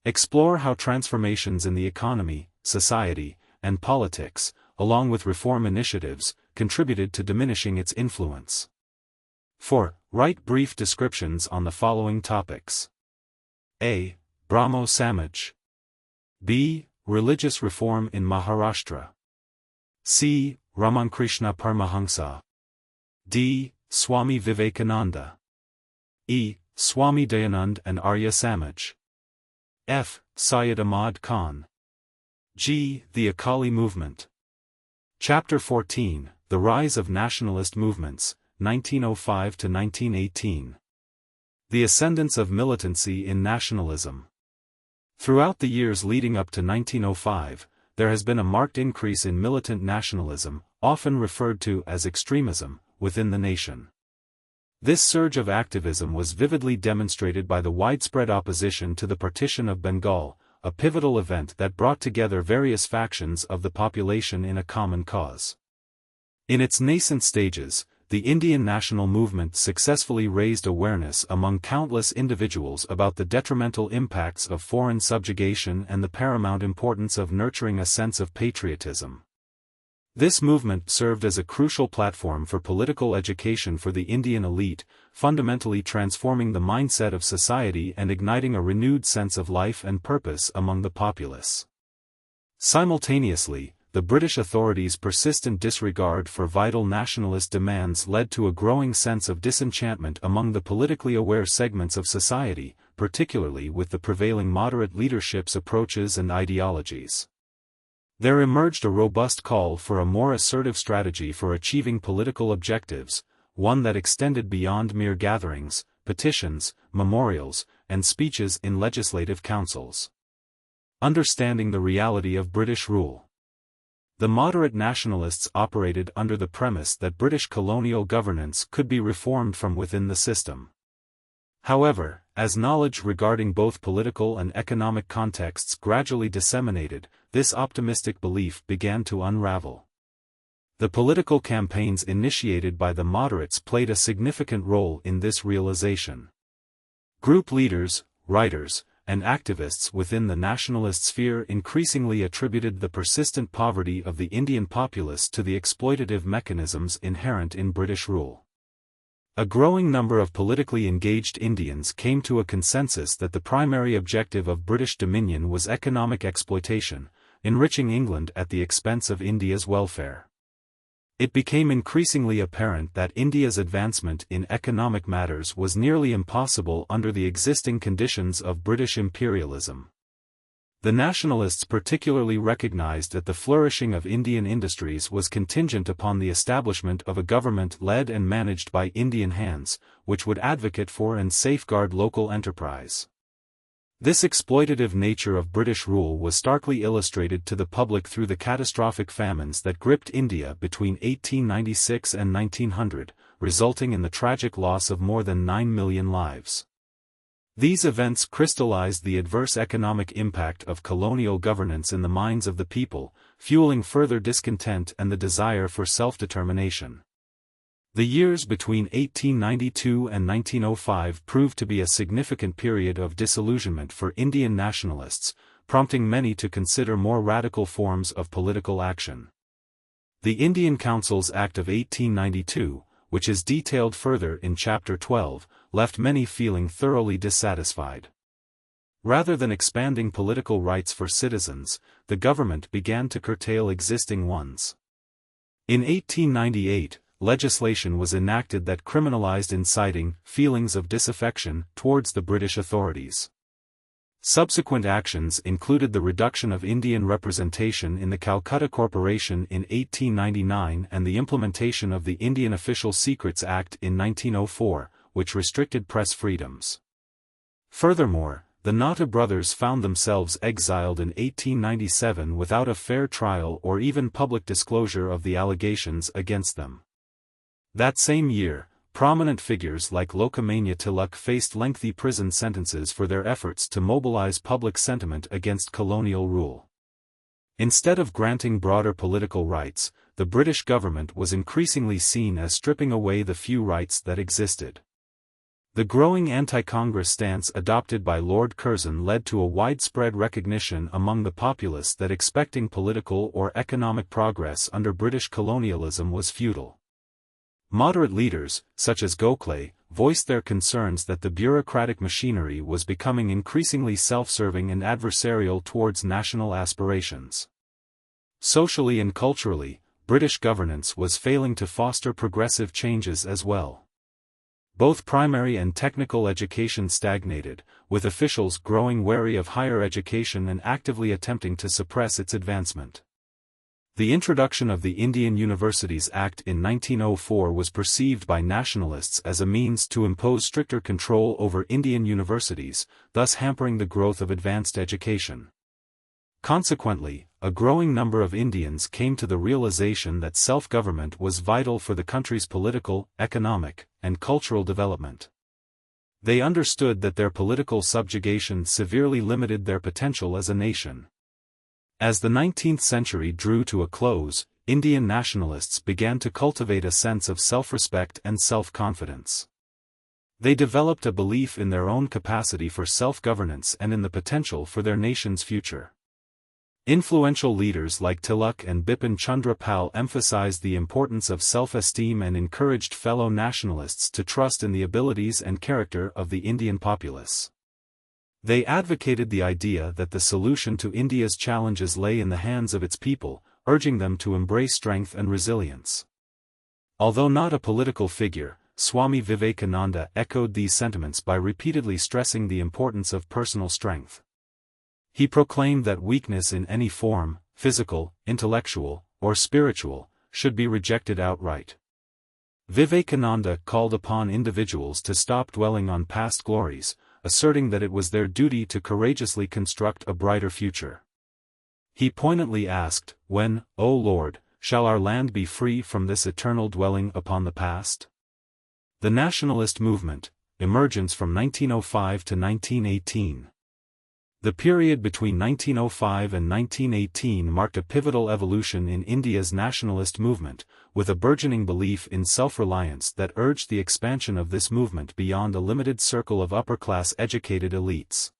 [SPEAKER 1] Explore how transformations in the economy, society, and politics, along with reform initiatives, contributed to diminishing its influence. 4. Write brief descriptions on the following topics. A. Brahmo Samaj. B. Religious reform in Maharashtra. C. Ramankrishna Paramahansa. D. Swami Vivekananda. E. Swami Dayanand and Arya Samaj. F. Syed Ahmad Khan. G. The Akali Movement. Chapter 14, The Rise of Nationalist Movements, 1905 to 1918. The Ascendance of Militancy in Nationalism. Throughout the years leading up to 1905, there has been a marked increase in militant nationalism, often referred to as extremism, within the nation. This surge of activism was vividly demonstrated by the widespread opposition to the partition of Bengal, a pivotal event that brought together various factions of the population in a common cause. In its nascent stages, the Indian national movement successfully raised awareness among countless individuals about the detrimental impacts of foreign subjugation and the paramount importance of nurturing a sense of patriotism. This movement served as a crucial platform for political education for the Indian elite, fundamentally transforming the mindset of society and igniting a renewed sense of life and purpose among the populace. Simultaneously, the British authorities' persistent disregard for vital nationalist demands led to a growing sense of disenchantment among the politically aware segments of society, particularly with the prevailing moderate leadership's approaches and ideologies. There emerged a robust call for a more assertive strategy for achieving political objectives, one that extended beyond mere gatherings, petitions, memorials, and speeches in legislative councils. Understanding the reality of British rule. The moderate nationalists operated under the premise that British colonial governance could be reformed from within the system. However, as knowledge regarding both political and economic contexts gradually disseminated, this optimistic belief began to unravel. The political campaigns initiated by the moderates played a significant role in this realization. Group leaders, writers, and activists within the nationalist sphere increasingly attributed the persistent poverty of the Indian populace to the exploitative mechanisms inherent in British rule. A growing number of politically engaged Indians came to a consensus that the primary objective of British dominion was economic exploitation, enriching England at the expense of India's welfare. It became increasingly apparent that India's advancement in economic matters was nearly impossible under the existing conditions of British imperialism. The nationalists particularly recognized that the flourishing of Indian industries was contingent upon the establishment of a government led and managed by Indian hands, which would advocate for and safeguard local enterprise. This exploitative nature of British rule was starkly illustrated to the public through the catastrophic famines that gripped India between 1896 and 1900, resulting in the tragic loss of more than 9 million lives. These events crystallized the adverse economic impact of colonial governance in the minds of the people, fueling further discontent and the desire for self-determination. The years between 1892 and 1905 proved to be a significant period of disillusionment for Indian nationalists, prompting many to consider more radical forms of political action. The Indian Councils Act of 1892, which is detailed further in Chapter 12, left many feeling thoroughly dissatisfied. Rather than expanding political rights for citizens, the government began to curtail existing ones. In 1898, legislation was enacted that criminalized inciting feelings of disaffection towards the British authorities. Subsequent actions included the reduction of Indian representation in the Calcutta Corporation in 1899 and the implementation of the Indian Official Secrets Act in 1904, which restricted press freedoms. Furthermore, the Nata brothers found themselves exiled in 1897 without a fair trial or even public disclosure of the allegations against them. That same year, prominent figures like Lokmanya Tilak faced lengthy prison sentences for their efforts to mobilize public sentiment against colonial rule. Instead of granting broader political rights, the British government was increasingly seen as stripping away the few rights that existed. The growing anti-Congress stance adopted by Lord Curzon led to a widespread recognition among the populace that expecting political or economic progress under British colonialism was futile. Moderate leaders, such as Gokhale, voiced their concerns that the bureaucratic machinery was becoming increasingly self-serving and adversarial towards national aspirations. Socially and culturally, British governance was failing to foster progressive changes as well. Both primary and technical education stagnated, with officials growing wary of higher education and actively attempting to suppress its advancement. The introduction of the Indian Universities Act in 1904 was perceived by nationalists as a means to impose stricter control over Indian universities, thus hampering the growth of advanced education. Consequently, a growing number of Indians came to the realization that self-government was vital for the country's political, economic, and cultural development. They understood that their political subjugation severely limited their potential as a nation. As the 19th century drew to a close, Indian nationalists began to cultivate a sense of self-respect and self-confidence. They developed a belief in their own capacity for self-governance and in the potential for their nation's future. Influential leaders like Tilak and Bipin Chandra Pal emphasized the importance of self-esteem and encouraged fellow nationalists to trust in the abilities and character of the Indian populace. They advocated the idea that the solution to India's challenges lay in the hands of its people, urging them to embrace strength and resilience. Although not a political figure, Swami Vivekananda echoed these sentiments by repeatedly stressing the importance of personal strength. He proclaimed that weakness in any form, physical, intellectual, or spiritual, should be rejected outright. Vivekananda called upon individuals to stop dwelling on past glories, asserting that it was their duty to courageously construct a brighter future. He poignantly asked, "When, O Lord, shall our land be free from this eternal dwelling upon the past?" The nationalist movement, emergence from 1905 to 1918. The period between 1905 and 1918 marked a pivotal evolution in India's nationalist movement, with a burgeoning belief in self-reliance that urged the expansion of this movement beyond a limited circle of upper-class educated elites.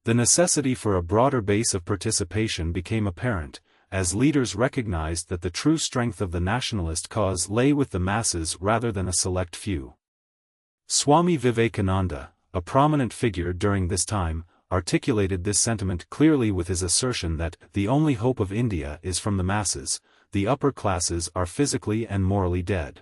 [SPEAKER 1] The necessity for a broader base of participation became apparent, as leaders recognized that the true strength of the nationalist cause lay with the masses rather than a select few. Swami Vivekananda, a prominent figure during this time, articulated this sentiment clearly with his assertion that the only hope of India is from the masses, the upper classes are physically and morally dead.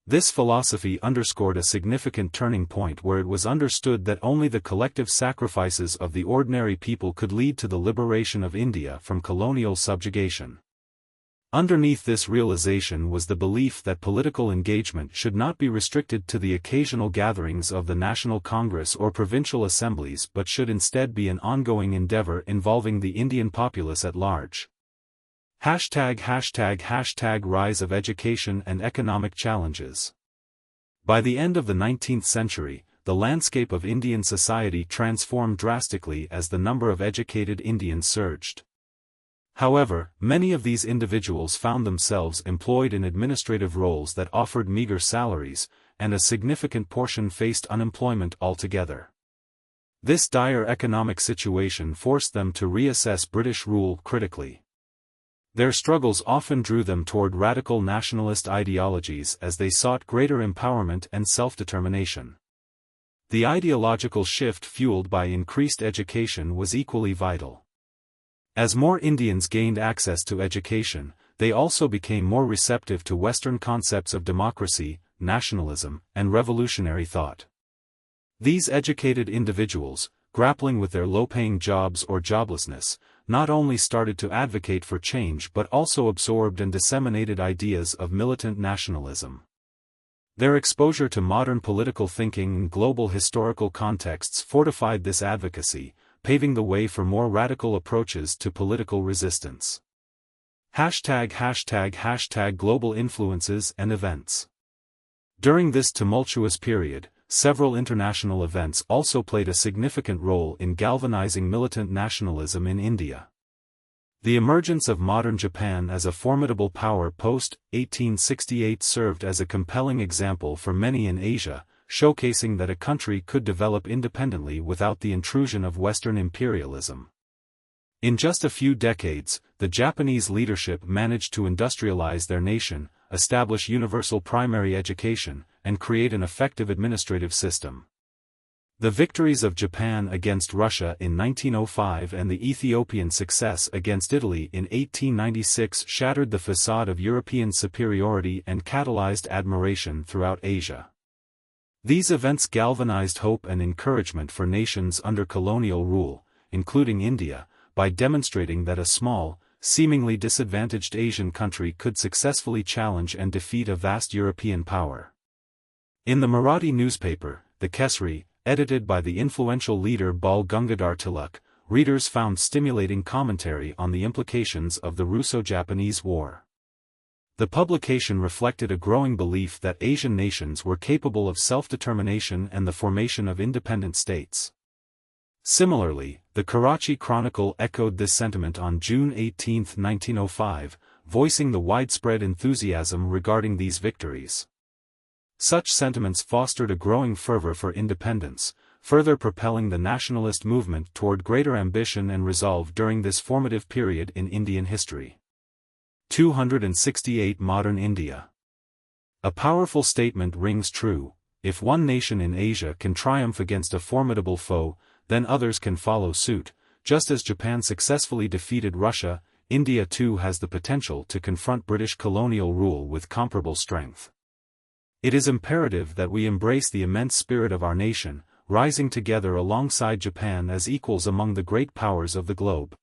[SPEAKER 1] This philosophy underscored a significant turning point where it was understood that only the collective sacrifices of the ordinary people could lead to the liberation of India from colonial subjugation. Underneath this realization was the belief that political engagement should not be restricted to the occasional gatherings of the National Congress or provincial assemblies but should instead be an ongoing endeavor involving the Indian populace at large. ####Rise of education and economic challenges. By the end of the 19th century, the landscape of Indian society transformed drastically as the number of educated Indians surged. However, many of these individuals found themselves employed in administrative roles that offered meager salaries, and a significant portion faced unemployment altogether. This dire economic situation forced them to reassess British rule critically. Their struggles often drew them toward radical nationalist ideologies as they sought greater empowerment and self-determination. The ideological shift fueled by increased education was equally vital. As more Indians gained access to education, they also became more receptive to Western concepts of democracy, nationalism, and revolutionary thought. These educated individuals, grappling with their low-paying jobs or joblessness, not only started to advocate for change but also absorbed and disseminated ideas of militant nationalism. Their exposure to modern political thinking and global historical contexts fortified this advocacy, paving the way for more radical approaches to political resistance. #### Global influences and events. During this tumultuous period, several international events also played a significant role in galvanizing militant nationalism in India. The emergence of modern Japan as a formidable power post-1868 served as a compelling example for many in Asia, showcasing that a country could develop independently without the intrusion of Western imperialism. In just a few decades, the Japanese leadership managed to industrialize their nation, establish universal primary education, and create an effective administrative system. The victories of Japan against Russia in 1905 and the Ethiopian success against Italy in 1896 shattered the facade of European superiority and catalyzed admiration throughout Asia. These events galvanized hope and encouragement for nations under colonial rule, including India, by demonstrating that a small, seemingly disadvantaged Asian country could successfully challenge and defeat a vast European power. In the Marathi newspaper, the Kesari, edited by the influential leader Bal Gangadhar Tilak, readers found stimulating commentary on the implications of the Russo-Japanese War. The publication reflected a growing belief that Asian nations were capable of self-determination and the formation of independent states. Similarly, the Karachi Chronicle echoed this sentiment on June 18, 1905, voicing the widespread enthusiasm regarding these victories. Such sentiments fostered a growing fervor for independence, further propelling the nationalist movement toward greater ambition and resolve during this formative period in Indian history. 268 Modern India. A powerful statement rings true: if one nation in Asia can triumph against a formidable foe, then others can follow suit. Just as Japan successfully defeated Russia, India too has the potential to confront British colonial rule with comparable strength. It is imperative that we embrace the immense spirit of our nation, rising together alongside Japan as equals among the great powers of the globe.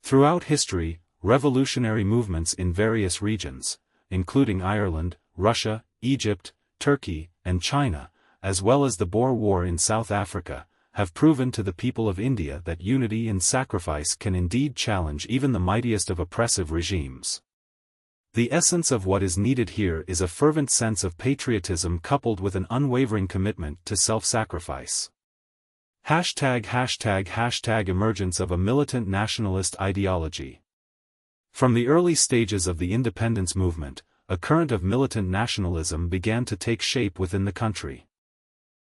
[SPEAKER 1] Throughout history, revolutionary movements in various regions, including Ireland, Russia, Egypt, Turkey, and China, as well as the Boer War in South Africa, have proven to the people of India that unity and sacrifice can indeed challenge even the mightiest of oppressive regimes. The essence of what is needed here is a fervent sense of patriotism coupled with an unwavering commitment to self-sacrifice. ### Emergence of a militant nationalist ideology. From the early stages of the independence movement, a current of militant nationalism began to take shape within the country.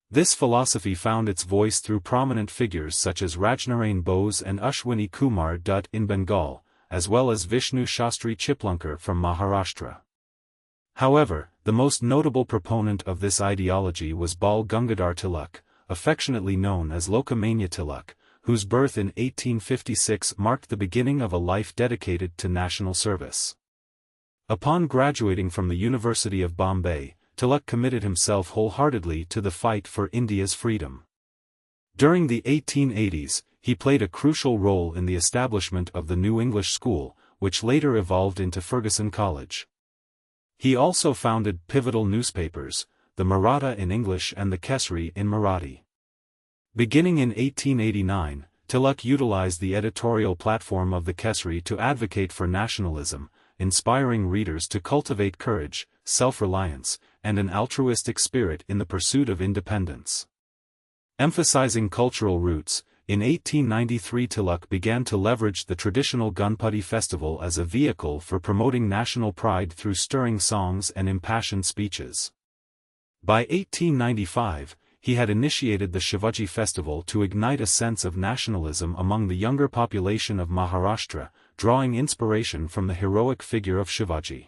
[SPEAKER 1] This philosophy found its voice through prominent figures such as Rajnarain Bose and Ashwini Kumar Dutt in Bengal, as well as Vishnu Shastri Chiplunkar from Maharashtra. However, the most notable proponent of this ideology was Bal Gangadhar Tilak, affectionately known as Lokmanya Tilak, whose birth in 1856 marked the beginning of a life dedicated to national service. Upon graduating from the University of Bombay, Tilak committed himself wholeheartedly to the fight for India's freedom. During the 1880s, he played a crucial role in the establishment of the New English School, which later evolved into Fergusson College. He also founded pivotal newspapers, the Maratha in English and the Kesari in Marathi. Beginning in 1889, Tilak utilized the editorial platform of the Kesari to advocate for nationalism, inspiring readers to cultivate courage, self-reliance, and an altruistic spirit in the pursuit of independence. Emphasizing cultural roots, in 1893 Tilak began to leverage the traditional Ganpati festival as a vehicle for promoting national pride through stirring songs and impassioned speeches. By 1895, he had initiated the Shivaji festival to ignite a sense of nationalism among the younger population of Maharashtra, drawing inspiration from the heroic figure of Shivaji.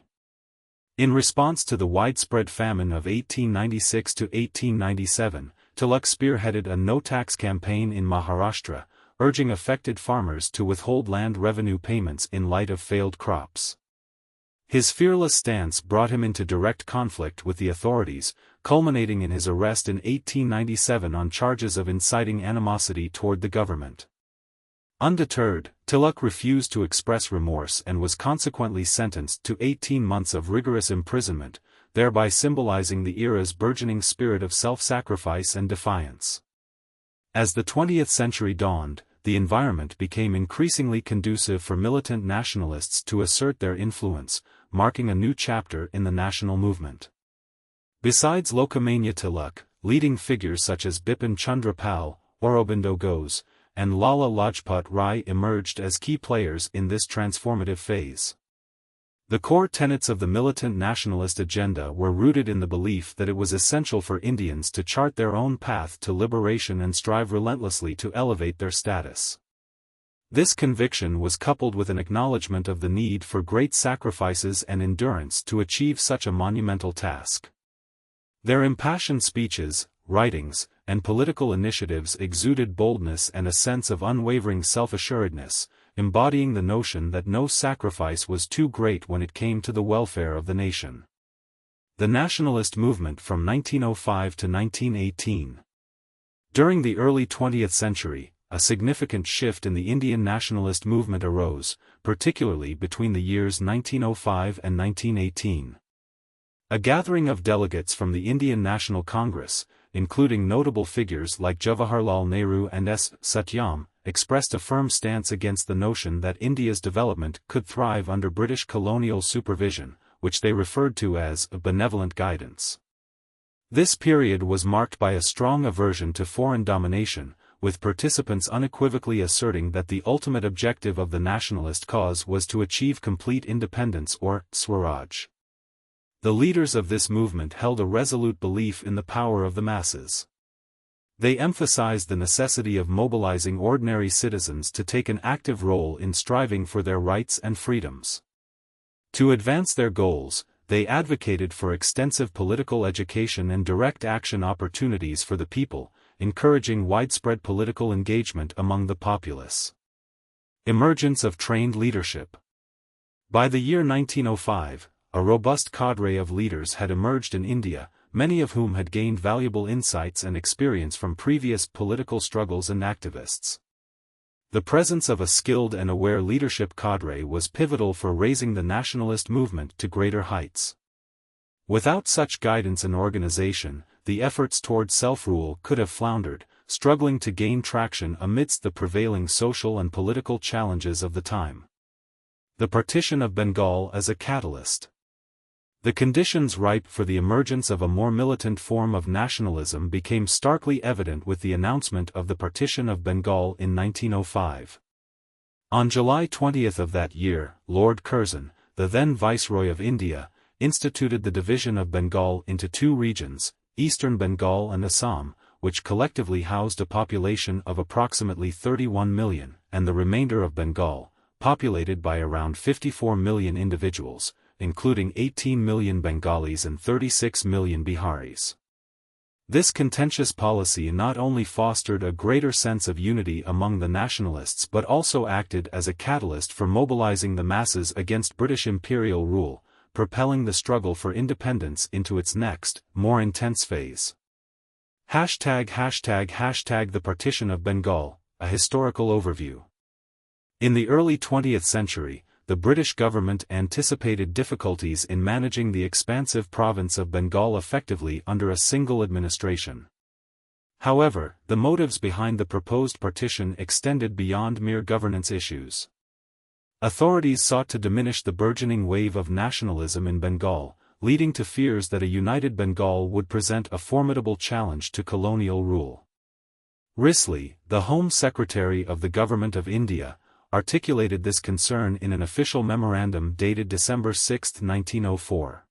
[SPEAKER 1] In response to the widespread famine of 1896 to 1897, Tilak spearheaded a no-tax campaign in Maharashtra, urging affected farmers to withhold land revenue payments in light of failed crops. His fearless stance brought him into direct conflict with the authorities, culminating in his arrest in 1897 on charges of inciting animosity toward the government. Undeterred, Tilak refused to express remorse and was consequently sentenced to 18 months of rigorous imprisonment, thereby symbolizing the era's burgeoning spirit of self-sacrifice and defiance. As the 20th century dawned, the environment became increasingly conducive for militant nationalists to assert their influence, marking a new chapter in the national movement. Besides Lokmanya Tilak, leading figures such as Bipin Chandra Pal, Aurobindo Ghosh, and Lala Lajpat Rai emerged as key players in this transformative phase. The core tenets of the militant nationalist agenda were rooted in the belief that it was essential for Indians to chart their own path to liberation and strive relentlessly to elevate their status. This conviction was coupled with an acknowledgement of the need for great sacrifices and endurance to achieve such a monumental task. Their impassioned speeches, writings, and political initiatives exuded boldness and a sense of unwavering self-assuredness, embodying the notion that no sacrifice was too great when it came to the welfare of the nation. The nationalist movement from 1905 to 1918. During the early 20th century, a significant shift in the Indian nationalist movement arose, particularly between the years 1905 and 1918. A gathering of delegates from the Indian National Congress, including notable figures like Jawaharlal Nehru and S. Satyam, expressed a firm stance against the notion that India's development could thrive under British colonial supervision, which they referred to as benevolent guidance. This period was marked by a strong aversion to foreign domination, with participants unequivocally asserting that the ultimate objective of the nationalist cause was to achieve complete independence or Swaraj. The leaders of this movement held a resolute belief in the power of the masses. They emphasized the necessity of mobilizing ordinary citizens to take an active role in striving for their rights and freedoms. To advance their goals, they advocated for extensive political education and direct action opportunities for the people, encouraging widespread political engagement among the populace. Emergence of trained leadership. By the year 1905, a robust cadre of leaders had emerged in India, many of whom had gained valuable insights and experience from previous political struggles and activists. The presence of a skilled and aware leadership cadre was pivotal for raising the nationalist movement to greater heights. Without such guidance and organization, the efforts toward self-rule could have floundered, struggling to gain traction amidst the prevailing social and political challenges of the time. The partition of Bengal as a catalyst. The conditions ripe for the emergence of a more militant form of nationalism became starkly evident with the announcement of the partition of Bengal in 1905. On July 20 of that year, Lord Curzon, the then Viceroy of India, instituted the division of Bengal into two regions, Eastern Bengal and Assam, which collectively housed a population of approximately 31 million, and the remainder of Bengal, populated by around 54 million individuals, including 18 million Bengalis and 36 million Biharis. This contentious policy not only fostered a greater sense of unity among the nationalists but also acted as a catalyst for mobilizing the masses against British imperial rule, propelling the struggle for independence into its next, more intense phase. #The Partition of Bengal, a historical overview. In the early 20th century, the British government anticipated difficulties in managing the expansive province of Bengal effectively under a single administration. However, the motives behind the proposed partition extended beyond mere governance issues. Authorities sought to diminish the burgeoning wave of nationalism in Bengal, leading to fears that a united Bengal would present a formidable challenge to colonial rule. Risley, the Home Secretary of the Government of India, articulated this concern in an official memorandum dated December 6, 1904.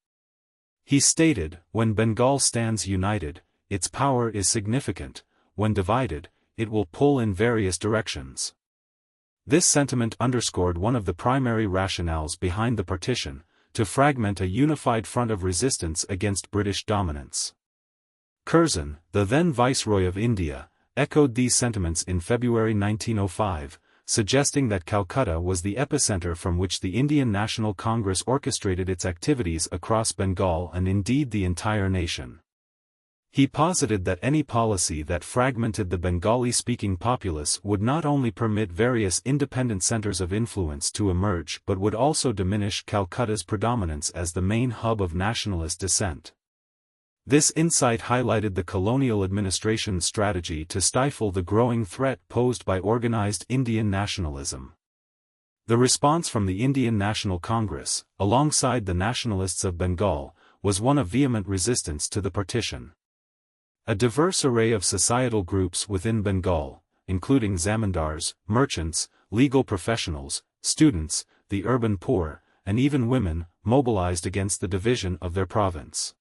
[SPEAKER 1] He stated, "When Bengal stands united, its power is significant; when divided, it will pull in various directions." This sentiment underscored one of the primary rationales behind the partition, to fragment a unified front of resistance against British dominance. Curzon, the then Viceroy of India, echoed these sentiments in February 1905, suggesting that Calcutta was the epicenter from which the Indian National Congress orchestrated its activities across Bengal and indeed the entire nation. He posited that any policy that fragmented the Bengali-speaking populace would not only permit various independent centers of influence to emerge but would also diminish Calcutta's predominance as the main hub of nationalist dissent. This insight highlighted the colonial administration's strategy to stifle the growing threat posed by organized Indian nationalism. The response from the Indian National Congress, alongside the nationalists of Bengal, was one of vehement resistance to the partition. A diverse array of societal groups within Bengal, including zamindars, merchants, legal professionals, students, the urban poor, and even women, mobilized against the division of their province.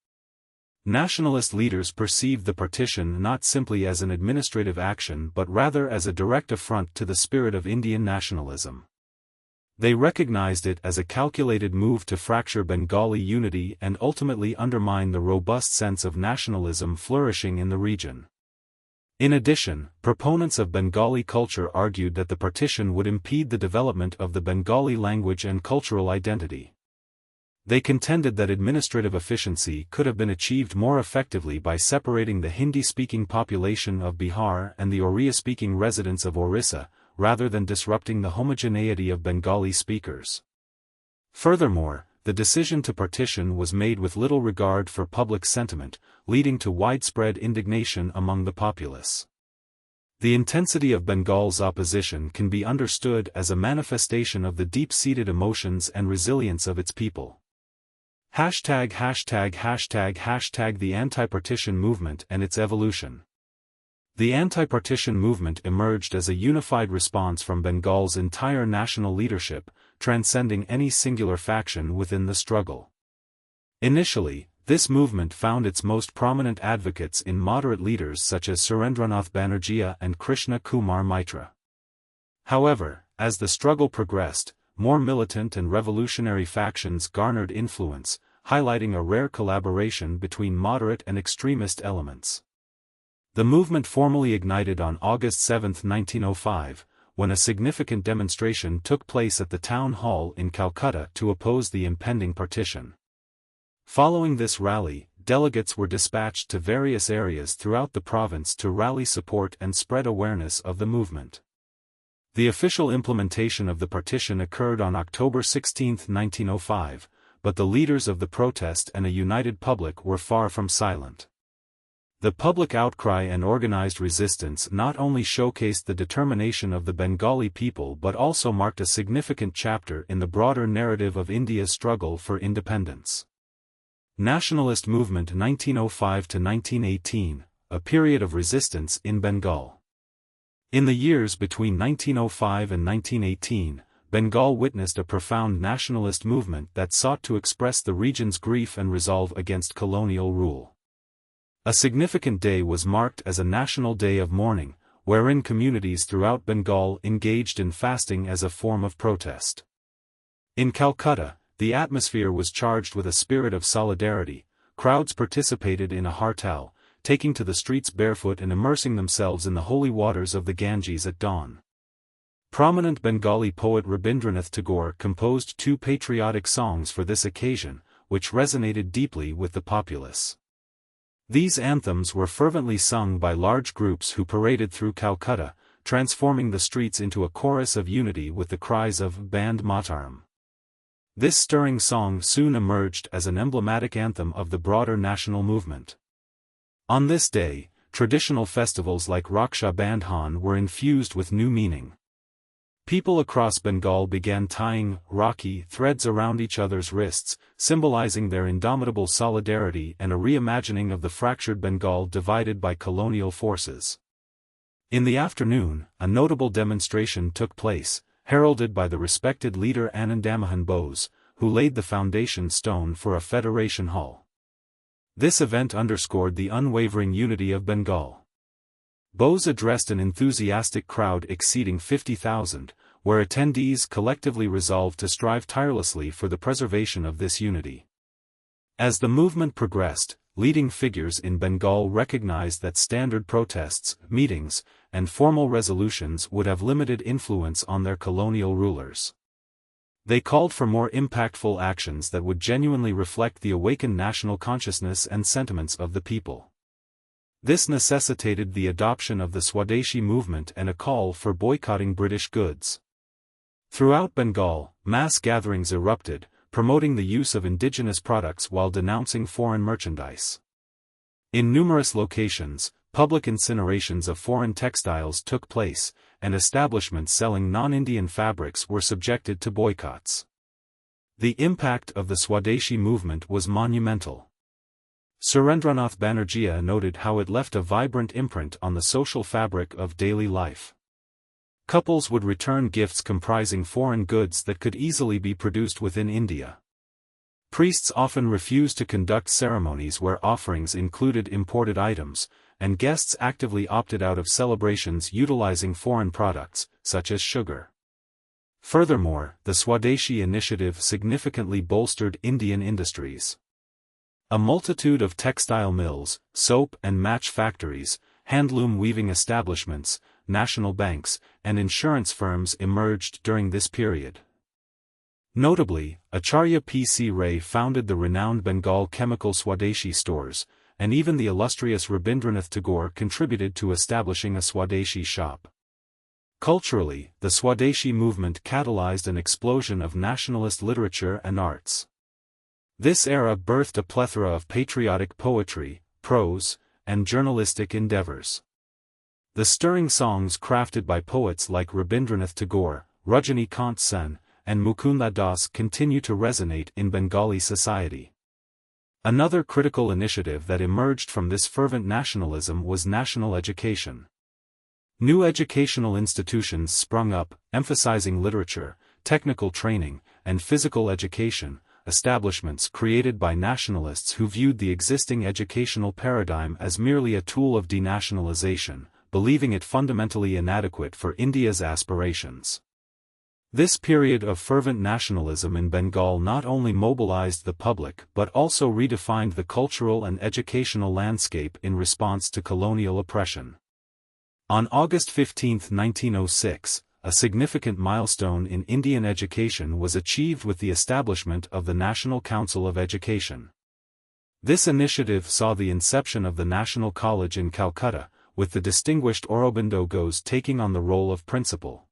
[SPEAKER 1] Nationalist leaders perceived the partition not simply as an administrative action but rather as a direct affront to the spirit of Indian nationalism. They recognized it as a calculated move to fracture Bengali unity and ultimately undermine the robust sense of nationalism flourishing in the region. In addition, proponents of Bengali culture argued that the partition would impede the development of the Bengali language and cultural identity. They contended that administrative efficiency could have been achieved more effectively by separating the Hindi-speaking population of Bihar and the Oriya-speaking residents of Orissa, rather than disrupting the homogeneity of Bengali speakers. Furthermore, the decision to partition was made with little regard for public sentiment, leading to widespread indignation among the populace. The intensity of Bengal's opposition can be understood as a manifestation of the deep-seated emotions and resilience of its people. #The Anti-Partition Movement and its Evolution. The anti-partition movement emerged as a unified response from Bengal's entire national leadership, transcending any singular faction within the struggle. Initially, this movement found its most prominent advocates in moderate leaders such as Surendranath Banerjee and Krishna Kumar Mitra. However, as the struggle progressed, more militant and revolutionary factions garnered influence, highlighting a rare collaboration between moderate and extremist elements. The movement formally ignited on August 7, 1905, when a significant demonstration took place at the town hall in Calcutta to oppose the impending partition. Following this rally, delegates were dispatched to various areas throughout the province to rally support and spread awareness of the movement. The official implementation of the partition occurred on October 16, 1905, but the leaders of the protest and a united public were far from silent. The public outcry and organized resistance not only showcased the determination of the Bengali people but also marked a significant chapter in the broader narrative of India's struggle for independence. Nationalist Movement 1905 to 1918, a period of resistance in Bengal. In the years between 1905 and 1918, Bengal witnessed a profound nationalist movement that sought to express the region's grief and resolve against colonial rule. A significant day was marked as a national day of mourning, wherein communities throughout Bengal engaged in fasting as a form of protest. In Calcutta, the atmosphere was charged with a spirit of solidarity. Crowds participated in a hartal, taking to the streets barefoot and immersing themselves in the holy waters of the Ganges at dawn. Prominent Bengali poet Rabindranath Tagore composed 2 patriotic songs for this occasion, which resonated deeply with the populace. These anthems were fervently sung by large groups who paraded through Calcutta, transforming the streets into a chorus of unity with the cries of Band Mataram. This stirring song soon emerged as an emblematic anthem of the broader national movement. On this day, traditional festivals like Raksha Bandhan were infused with new meaning. People across Bengal began tying Rakhi threads around each other's wrists, symbolizing their indomitable solidarity and a reimagining of the fractured Bengal divided by colonial forces. In the afternoon, a notable demonstration took place, heralded by the respected leader Anandamohan Bose, who laid the foundation stone for a federation hall. This event underscored the unwavering unity of Bengal. Bose addressed an enthusiastic crowd exceeding 50,000, where attendees collectively resolved to strive tirelessly for the preservation of this unity. As the movement progressed, leading figures in Bengal recognized that standard protests, meetings, and formal resolutions would have limited influence on their colonial rulers. They called for more impactful actions that would genuinely reflect the awakened national consciousness and sentiments of the people. This necessitated the adoption of the Swadeshi movement and a call for boycotting British goods. Throughout Bengal, mass gatherings erupted, promoting the use of indigenous products while denouncing foreign merchandise. In numerous locations, public incinerations of foreign textiles took place, and establishments selling non-Indian fabrics were subjected to boycotts. The impact of the Swadeshi movement was monumental. Surendranath Banerjee noted how it left a vibrant imprint on the social fabric of daily life. Couples would return gifts comprising foreign goods that could easily be produced within India. Priests often refused to conduct ceremonies where offerings included imported items, and guests actively opted out of celebrations utilizing foreign products, such as sugar. Furthermore, the Swadeshi initiative significantly bolstered Indian industries. A multitude of textile mills, soap and match factories, handloom weaving establishments, national banks, and insurance firms emerged during this period. Notably, Acharya P.C. Ray founded the renowned Bengal chemical Swadeshi stores, and even the illustrious Rabindranath Tagore contributed to establishing a Swadeshi shop. Culturally, the Swadeshi movement catalyzed an explosion of nationalist literature and arts. This era birthed a plethora of patriotic poetry, prose, and journalistic endeavors. The stirring songs crafted by poets like Rabindranath Tagore, Rajani Sen, and Mukunda Das continue to resonate in Bengali society. Another critical initiative that emerged from this fervent nationalism was national education. New educational institutions sprung up, emphasizing literature, technical training, and physical education, establishments created by nationalists who viewed the existing educational paradigm as merely a tool of denationalization, believing it fundamentally inadequate for India's aspirations. This period of fervent nationalism in Bengal not only mobilized the public but also redefined the cultural and educational landscape in response to colonial oppression. On August 15, 1906, a significant milestone in Indian education was achieved with the establishment of the National Council of Education. This initiative saw the inception of the National College in Calcutta, with the distinguished Aurobindo Ghosh taking on the role of principal.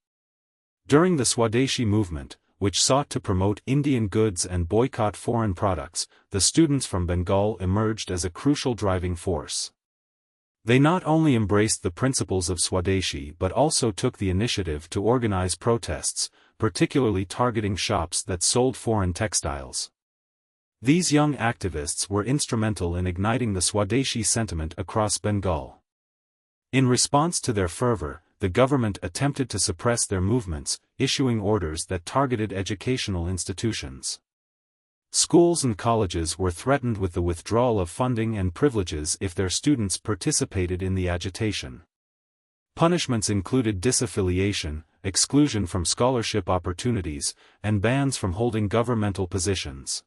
[SPEAKER 1] During the Swadeshi movement, which sought to promote Indian goods and boycott foreign products, the students from Bengal emerged as a crucial driving force. They not only embraced the principles of Swadeshi but also took the initiative to organize protests, particularly targeting shops that sold foreign textiles. These young activists were instrumental in igniting the Swadeshi sentiment across Bengal. In response to their fervor, the government attempted to suppress their movements, issuing orders that targeted educational institutions. Schools and colleges were threatened with the withdrawal of funding and privileges if their students participated in the agitation. Punishments included disaffiliation, exclusion from scholarship opportunities, and bans from holding governmental positions.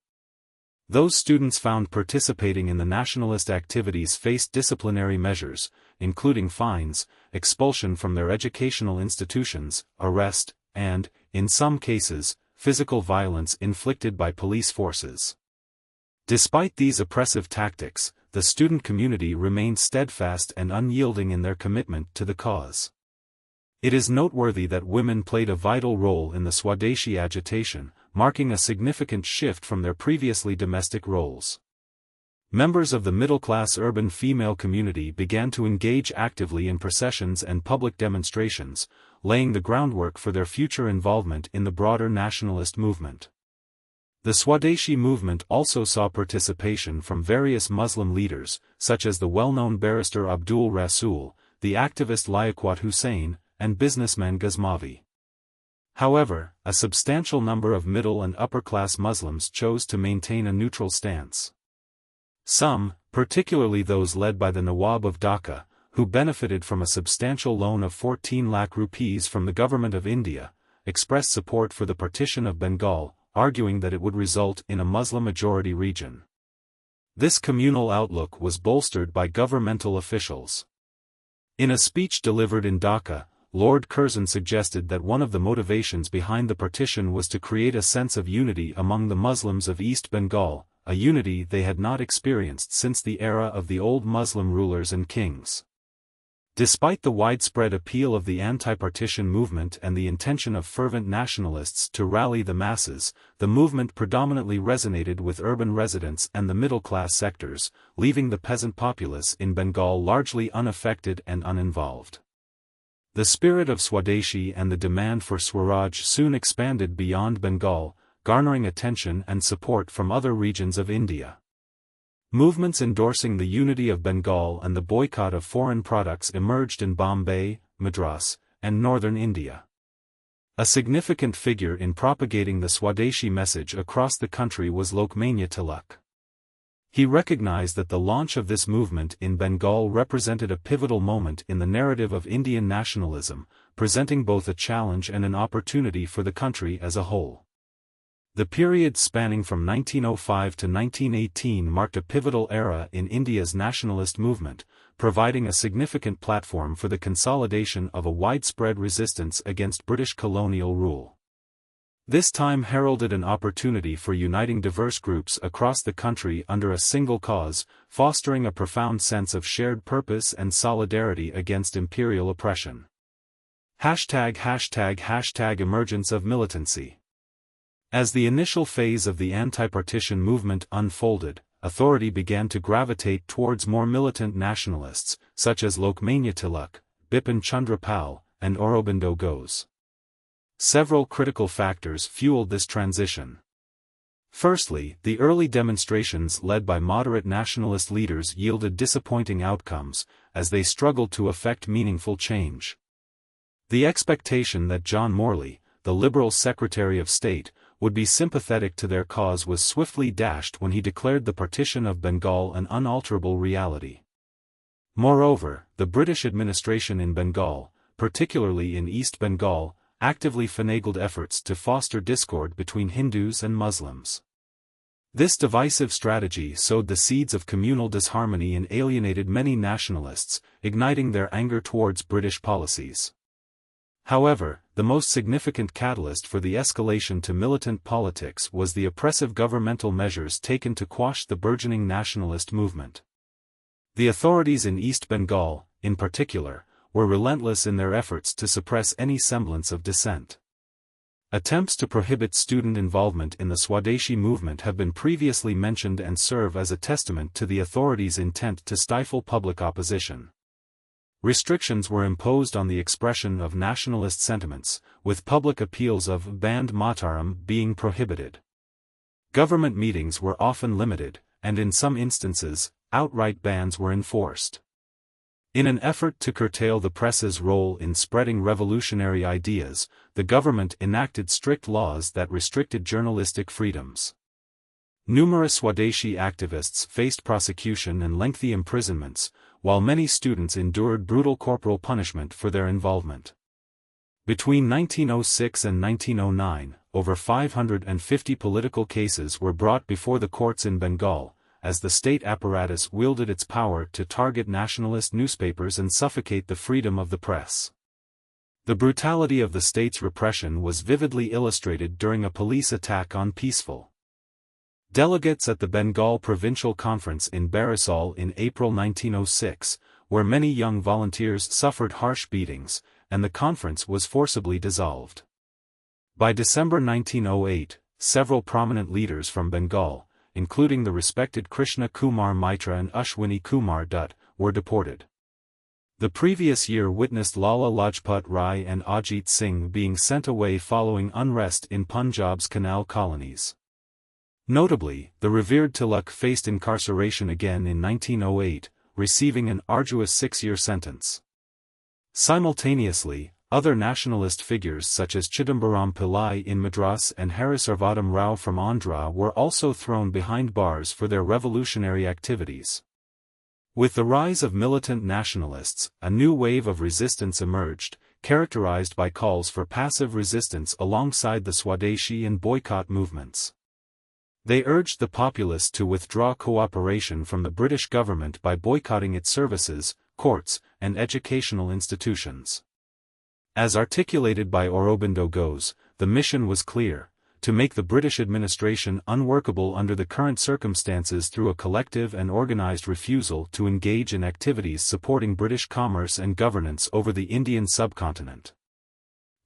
[SPEAKER 1] Those students found participating in the nationalist activities faced disciplinary measures, including fines, expulsion from their educational institutions, arrest, and, in some cases, physical violence inflicted by police forces. Despite these oppressive tactics, the student community remained steadfast and unyielding in their commitment to the cause. It is noteworthy that women played a vital role in the Swadeshi agitation, marking a significant shift from their previously domestic roles. Members of the middle-class urban female community began to engage actively in processions and public demonstrations, laying the groundwork for their future involvement in the broader nationalist movement. The Swadeshi movement also saw participation from various Muslim leaders, such as the well-known barrister Abdul Rasul, the activist Liaquat Hussain, and businessman Ghaznavi. However, a substantial number of middle and upper-class Muslims chose to maintain a neutral stance. Some, particularly those led by the Nawab of Dhaka, who benefited from a substantial loan of 14 lakh rupees from the Government of India, expressed support for the partition of Bengal, arguing that it would result in a Muslim-majority region. This communal outlook was bolstered by governmental officials. In a speech delivered in Dhaka, Lord Curzon suggested that one of the motivations behind the partition was to create a sense of unity among the Muslims of East Bengal, a unity they had not experienced since the era of the old Muslim rulers and kings. Despite the widespread appeal of the anti-partition movement and the intention of fervent nationalists to rally the masses, the movement predominantly resonated with urban residents and the middle-class sectors, leaving the peasant populace in Bengal largely unaffected and uninvolved. The spirit of Swadeshi and the demand for Swaraj soon expanded beyond Bengal, garnering attention and support from other regions of India. Movements endorsing the unity of Bengal and the boycott of foreign products emerged in Bombay, Madras, and northern India. A significant figure in propagating the Swadeshi message across the country was Lokmanya Tilak. He recognized that the launch of this movement in Bengal represented a pivotal moment in the narrative of Indian nationalism, presenting both a challenge and an opportunity for the country as a whole. The period spanning from 1905 to 1918 marked a pivotal era in India's nationalist movement, providing a significant platform for the consolidation of a widespread resistance against British colonial rule. This time heralded an opportunity for uniting diverse groups across the country under a single cause, fostering a profound sense of shared purpose and solidarity against imperial oppression. #Emergence of militancy. As the initial phase of the anti-partition movement unfolded, authority began to gravitate towards more militant nationalists, such as Lokmanya Tilak, Bipin Chandra Pal, and Aurobindo Ghosh. Several critical factors fueled this transition. Firstly, the early demonstrations led by moderate nationalist leaders yielded disappointing outcomes, as they struggled to effect meaningful change. The expectation that John Morley, the Liberal Secretary of State, would be sympathetic to their cause was swiftly dashed when he declared the partition of Bengal an unalterable reality. Moreover, the British administration in Bengal, particularly in East Bengal, actively finagled efforts to foster discord between Hindus and Muslims. This divisive strategy sowed the seeds of communal disharmony and alienated many nationalists, igniting their anger towards British policies. However, the most significant catalyst for the escalation to militant politics was the oppressive governmental measures taken to quash the burgeoning nationalist movement. The authorities in East Bengal, in particular, were relentless in their efforts to suppress any semblance of dissent. Attempts to prohibit student involvement in the Swadeshi movement have been previously mentioned and serve as a testament to the authorities' intent to stifle public opposition. Restrictions were imposed on the expression of nationalist sentiments, with public appeals of Band Mataram being prohibited. Government meetings were often limited, and in some instances, outright bans were enforced. In an effort to curtail the press's role in spreading revolutionary ideas, the government enacted strict laws that restricted journalistic freedoms. Numerous Swadeshi activists faced prosecution and lengthy imprisonments, while many students endured brutal corporal punishment for their involvement. Between 1906 and 1909, over 550 political cases were brought before the courts in Bengal, as the state apparatus wielded its power to target nationalist newspapers and suffocate the freedom of the press. The brutality of the state's repression was vividly illustrated during a police attack on peaceful delegates at the Bengal Provincial Conference in Barisal in April 1906, where many young volunteers suffered harsh beatings, and the conference was forcibly dissolved. By December 1908, several prominent leaders from Bengal, including the respected Krishna Kumar Mitra and Ashwini Kumar Dutt, were deported. The previous year witnessed Lala Lajpat Rai and Ajit Singh being sent away following unrest in Punjab's Canal colonies. Notably, the revered Tilak faced incarceration again in 1908, receiving an arduous 6-year sentence. Simultaneously, other nationalist figures such as Chidambaram Pillai in Madras and Harisarvadam Rao from Andhra were also thrown behind bars for their revolutionary activities. With the rise of militant nationalists, a new wave of resistance emerged, characterized by calls for passive resistance alongside the Swadeshi and boycott movements. They urged the populace to withdraw cooperation from the British government by boycotting its services, courts, and educational institutions. As articulated by Aurobindo Ghosh, the mission was clear: to make the British administration unworkable under the current circumstances through a collective and organized refusal to engage in activities supporting British commerce and governance over the Indian subcontinent.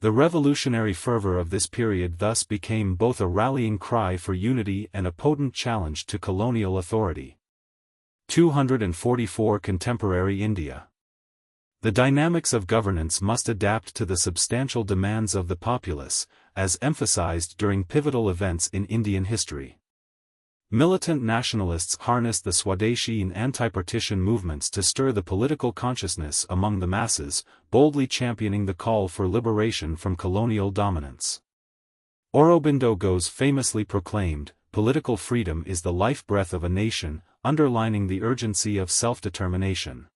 [SPEAKER 1] The revolutionary fervor of this period thus became both a rallying cry for unity and a potent challenge to colonial authority. 244 Contemporary India. The dynamics of governance must adapt to the substantial demands of the populace, as emphasized during pivotal events in Indian history. Militant nationalists harnessed the Swadeshi and anti-partition movements to stir the political consciousness among the masses, boldly championing the call for liberation from colonial dominance. Aurobindo Ghosh famously proclaimed, "Political freedom is the life-breath of a nation," underlining the urgency of self-determination.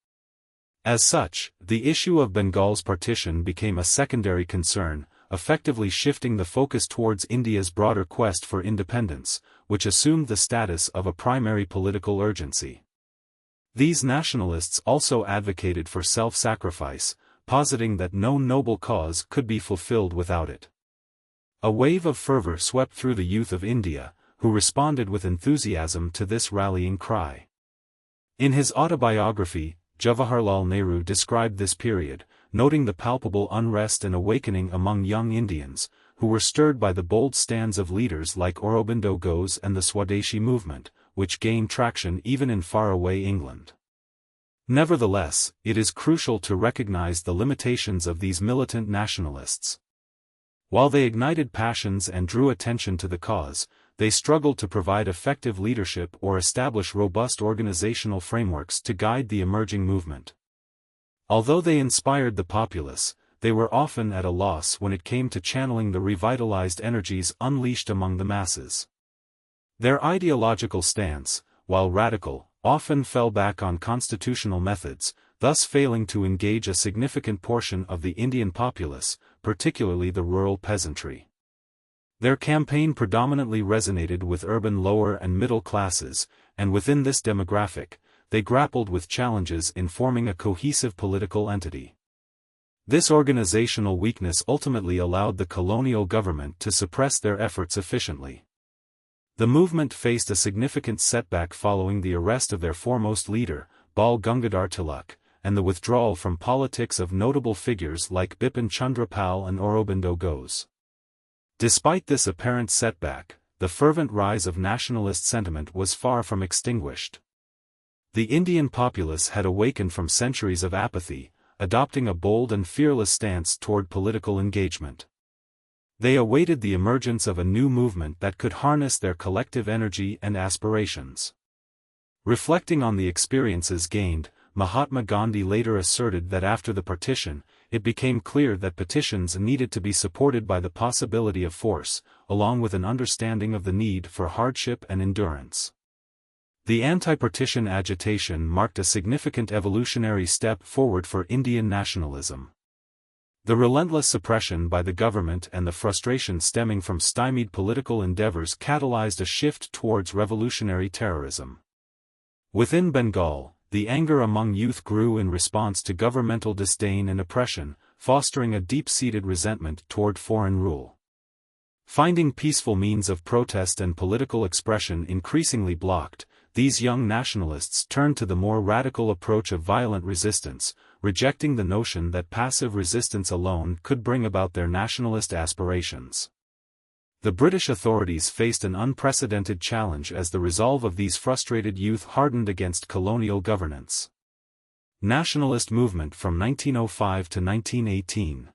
[SPEAKER 1] As such, the issue of Bengal's partition became a secondary concern, effectively shifting the focus towards India's broader quest for independence, which assumed the status of a primary political urgency. These nationalists also advocated for self-sacrifice, positing that no noble cause could be fulfilled without it. A wave of fervor swept through the youth of India, who responded with enthusiasm to this rallying cry. In his autobiography, Jawaharlal Nehru described this period, noting the palpable unrest and awakening among young Indians, who were stirred by the bold stands of leaders like Aurobindo Ghosh and the Swadeshi movement, which gained traction even in faraway England. Nevertheless, it is crucial to recognize the limitations of these militant nationalists. While they ignited passions and drew attention to the cause, they struggled to provide effective leadership or establish robust organizational frameworks to guide the emerging movement. Although they inspired the populace, they were often at a loss when it came to channeling the revitalized energies unleashed among the masses. Their ideological stance, while radical, often fell back on constitutional methods, thus failing to engage a significant portion of the Indian populace, particularly the rural peasantry. Their campaign predominantly resonated with urban lower and middle classes, and within this demographic, they grappled with challenges in forming a cohesive political entity. This organizational weakness ultimately allowed the colonial government to suppress their efforts efficiently. The movement faced a significant setback following the arrest of their foremost leader, Bal Gangadhar Tilak, and the withdrawal from politics of notable figures like Bipin Chandra Pal and Aurobindo Ghosh. Despite this apparent setback, the fervent rise of nationalist sentiment was far from extinguished. The Indian populace had awakened from centuries of apathy, adopting a bold and fearless stance toward political engagement. They awaited the emergence of a new movement that could harness their collective energy and aspirations. Reflecting on the experiences gained, Mahatma Gandhi later asserted that after the partition, it became clear that petitions needed to be supported by the possibility of force, along with an understanding of the need for hardship and endurance. The anti-partition agitation marked a significant evolutionary step forward for Indian nationalism. The relentless suppression by the government and the frustration stemming from stymied political endeavors catalyzed a shift towards revolutionary terrorism. Within Bengal, the anger among youth grew in response to governmental disdain and oppression, fostering a deep-seated resentment toward foreign rule. Finding peaceful means of protest and political expression increasingly blocked, these young nationalists turned to the more radical approach of violent resistance, rejecting the notion that passive resistance alone could bring about their nationalist aspirations. The British authorities faced an unprecedented challenge as the resolve of these frustrated youth hardened against colonial governance. Nationalist movement from 1905 to 1918.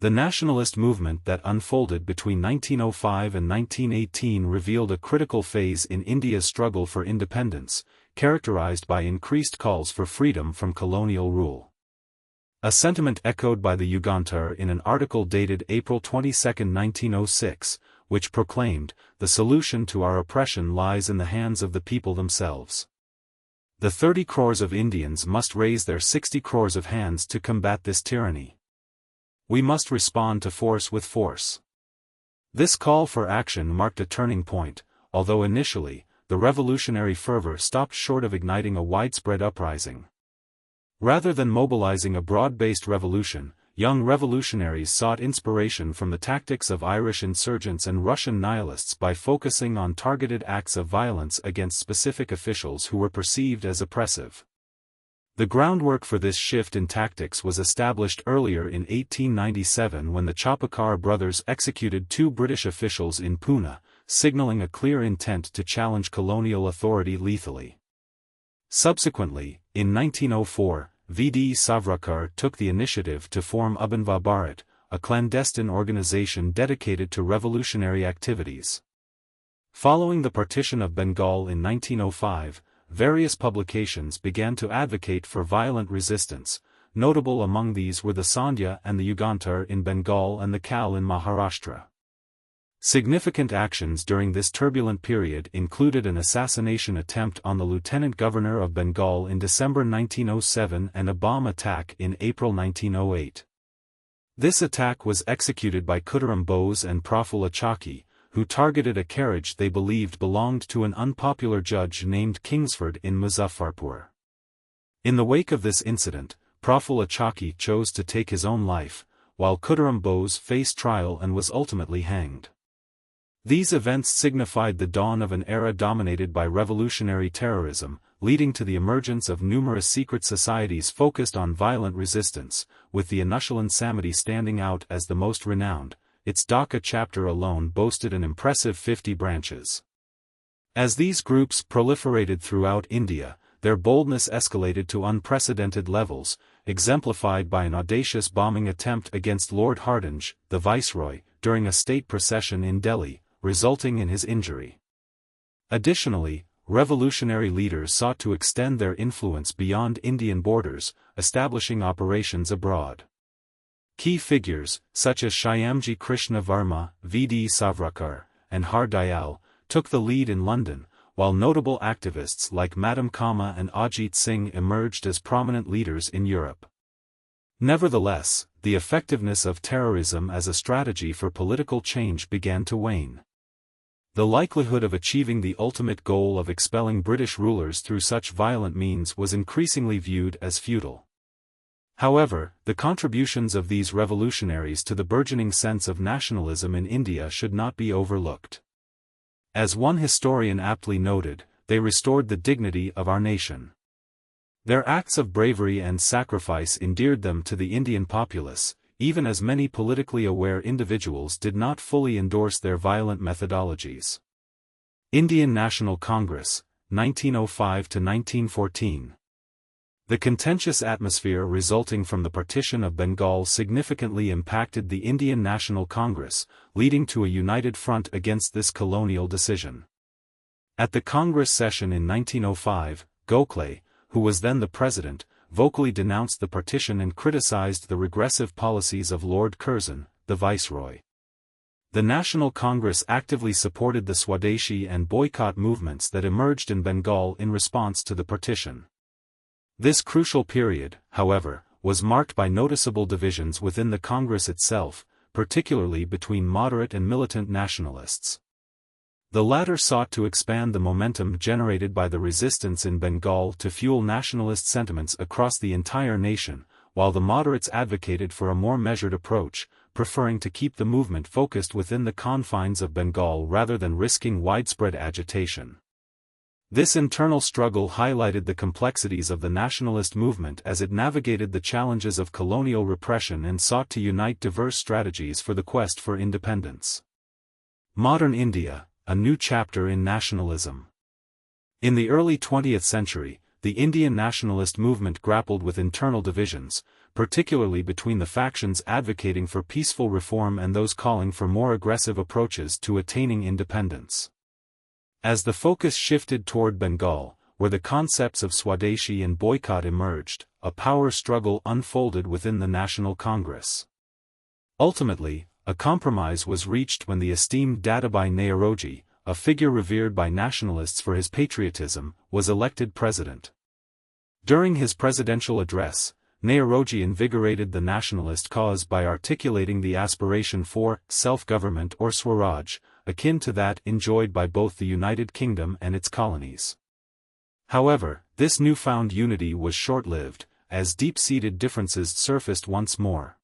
[SPEAKER 1] The nationalist movement that unfolded between 1905 and 1918 revealed a critical phase in India's struggle for independence, characterized by increased calls for freedom from colonial rule. A sentiment echoed by the Yugantar in an article dated April 22, 1906, which proclaimed, "The solution to our oppression lies in the hands of the people themselves. The 30 crores of Indians must raise their 60 crores of hands to combat this tyranny. We must respond to force with force." This call for action marked a turning point, although initially, the revolutionary fervor stopped short of igniting a widespread uprising. Rather than mobilizing a broad-based revolution, young revolutionaries sought inspiration from the tactics of Irish insurgents and Russian nihilists by focusing on targeted acts of violence against specific officials who were perceived as oppressive. The groundwork for this shift in tactics was established earlier in 1897 when the Chapakar brothers executed 2 British officials in Pune, signaling a clear intent to challenge colonial authority lethally. Subsequently, in 1904, V.D. Savarkar took the initiative to form Abhinava Bharat, a clandestine organization dedicated to revolutionary activities. Following the partition of Bengal in 1905, various publications began to advocate for violent resistance. Notable among these were the Sandhya and the Yugantar in Bengal and the Kal in Maharashtra. Significant actions during this turbulent period included an assassination attempt on the lieutenant governor of Bengal in December 1907 and a bomb attack in April 1908. This attack was executed by Khudiram Bose and Prafulla Chakki, who targeted a carriage they believed belonged to an unpopular judge named Kingsford in Muzaffarpur. In the wake of this incident, Prafulla Chakki chose to take his own life, while Khudiram Bose faced trial and was ultimately hanged. These events signified the dawn of an era dominated by revolutionary terrorism, leading to the emergence of numerous secret societies focused on violent resistance, with the Anushalan Samiti standing out as the most renowned. Its Dhaka chapter alone boasted an impressive 50 branches. As these groups proliferated throughout India, their boldness escalated to unprecedented levels, exemplified by an audacious bombing attempt against Lord Hardinge, the viceroy, during a state procession in Delhi, resulting in his injury. Additionally, revolutionary leaders sought to extend their influence beyond Indian borders, establishing operations abroad. Key figures, such as Shyamji Krishna Varma, V.D. Savarkar, and Har Dayal, took the lead in London, while notable activists like Madam Kama and Ajit Singh emerged as prominent leaders in Europe. Nevertheless, the effectiveness of terrorism as a strategy for political change began to wane. The likelihood of achieving the ultimate goal of expelling British rulers through such violent means was increasingly viewed as futile. However, the contributions of these revolutionaries to the burgeoning sense of nationalism in India should not be overlooked. As one historian aptly noted, they restored the dignity of our nation. Their acts of bravery and sacrifice endeared them to the Indian populace, even as many politically aware individuals did not fully endorse their violent methodologies. Indian National Congress, 1905–1914. The contentious atmosphere resulting from the partition of Bengal significantly impacted the Indian National Congress, leading to a united front against this colonial decision. At the Congress session in 1905, Gokhale, who was then the president, vocally denounced the partition and criticized the regressive policies of Lord Curzon, the viceroy. The National Congress actively supported the Swadeshi and boycott movements that emerged in Bengal in response to the partition. This crucial period, however, was marked by noticeable divisions within the Congress itself, particularly between moderate and militant nationalists. The latter sought to expand the momentum generated by the resistance in Bengal to fuel nationalist sentiments across the entire nation, while the moderates advocated for a more measured approach, preferring to keep the movement focused within the confines of Bengal rather than risking widespread agitation. This internal struggle highlighted the complexities of the nationalist movement as it navigated the challenges of colonial repression and sought to unite diverse strategies for the quest for independence. Modern India, a new chapter in nationalism. In the early 20th century, the Indian nationalist movement grappled with internal divisions, particularly between the factions advocating for peaceful reform and those calling for more aggressive approaches to attaining independence. As the focus shifted toward Bengal, where the concepts of Swadeshi and boycott emerged, a power struggle unfolded within the National Congress. Ultimately, a compromise was reached when the esteemed Dadabhai Naoroji, a figure revered by nationalists for his patriotism, was elected president. During his presidential address, Naoroji invigorated the nationalist cause by articulating the aspiration for self-government or Swaraj, akin to that enjoyed by both the United Kingdom and its colonies. However, this newfound unity was short-lived, as deep-seated differences surfaced once more.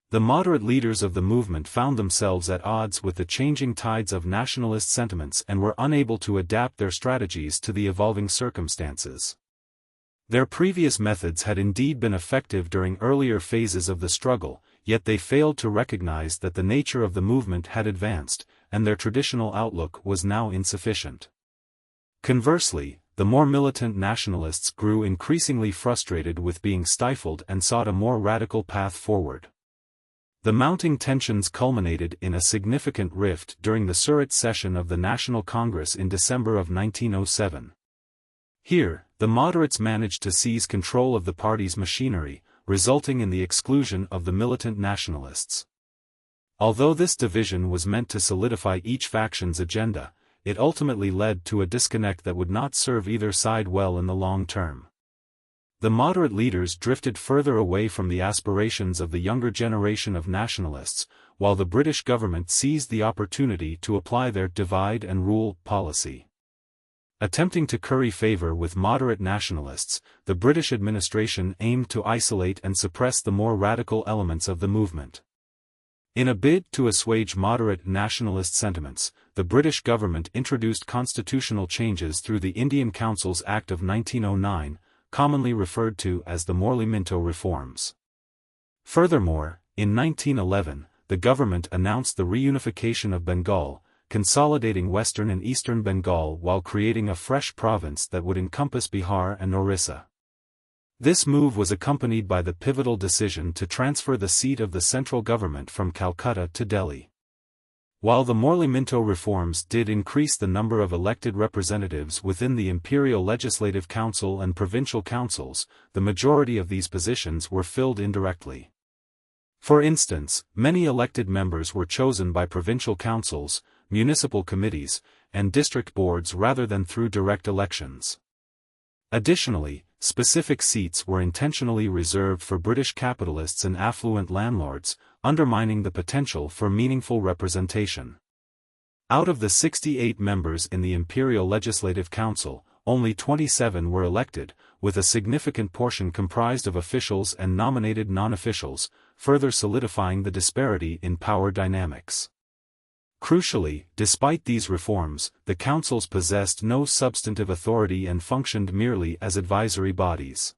[SPEAKER 1] The moderate leaders of the movement found themselves at odds with the changing tides of nationalist sentiments and were unable to adapt their strategies to the evolving circumstances. Their previous methods had indeed been effective during earlier phases of the struggle, yet they failed to recognize that the nature of the movement had advanced, and their traditional outlook was now insufficient. Conversely, the more militant nationalists grew increasingly frustrated with being stifled and sought a more radical path forward. The mounting tensions culminated in a significant rift during the Surat session of the National Congress in December of 1907. Here, the moderates managed to seize control of the party's machinery, resulting in the exclusion of the militant nationalists. Although this division was meant to solidify each faction's agenda, it ultimately led to a disconnect that would not serve either side well in the long term. The moderate leaders drifted further away from the aspirations of the younger generation of nationalists, while the British government seized the opportunity to apply their divide and rule policy. Attempting to curry favor with moderate nationalists, the British administration aimed to isolate and suppress the more radical elements of the movement. In a bid to assuage moderate nationalist sentiments, the British government introduced constitutional changes through the Indian Councils Act of 1909, commonly referred to as the Morley-Minto reforms. Furthermore, in 1911, the government announced the reunification of Bengal, consolidating western and eastern Bengal while creating a fresh province that would encompass Bihar and Orissa. This move was accompanied by the pivotal decision to transfer the seat of the central government from Calcutta to Delhi. While the Morley-Minto reforms did increase the number of elected representatives within the Imperial Legislative Council and provincial councils, the majority of these positions were filled indirectly. For instance, many elected members were chosen by provincial councils, municipal committees, and district boards rather than through direct elections. Additionally, specific seats were intentionally reserved for British capitalists and affluent landlords, undermining the potential for meaningful representation. Out of the 68 members in the Imperial Legislative Council, only 27 were elected, with a significant portion comprised of officials and nominated non-officials, further solidifying the disparity in power dynamics. Crucially, despite these reforms, the councils possessed no substantive authority and functioned merely as advisory bodies.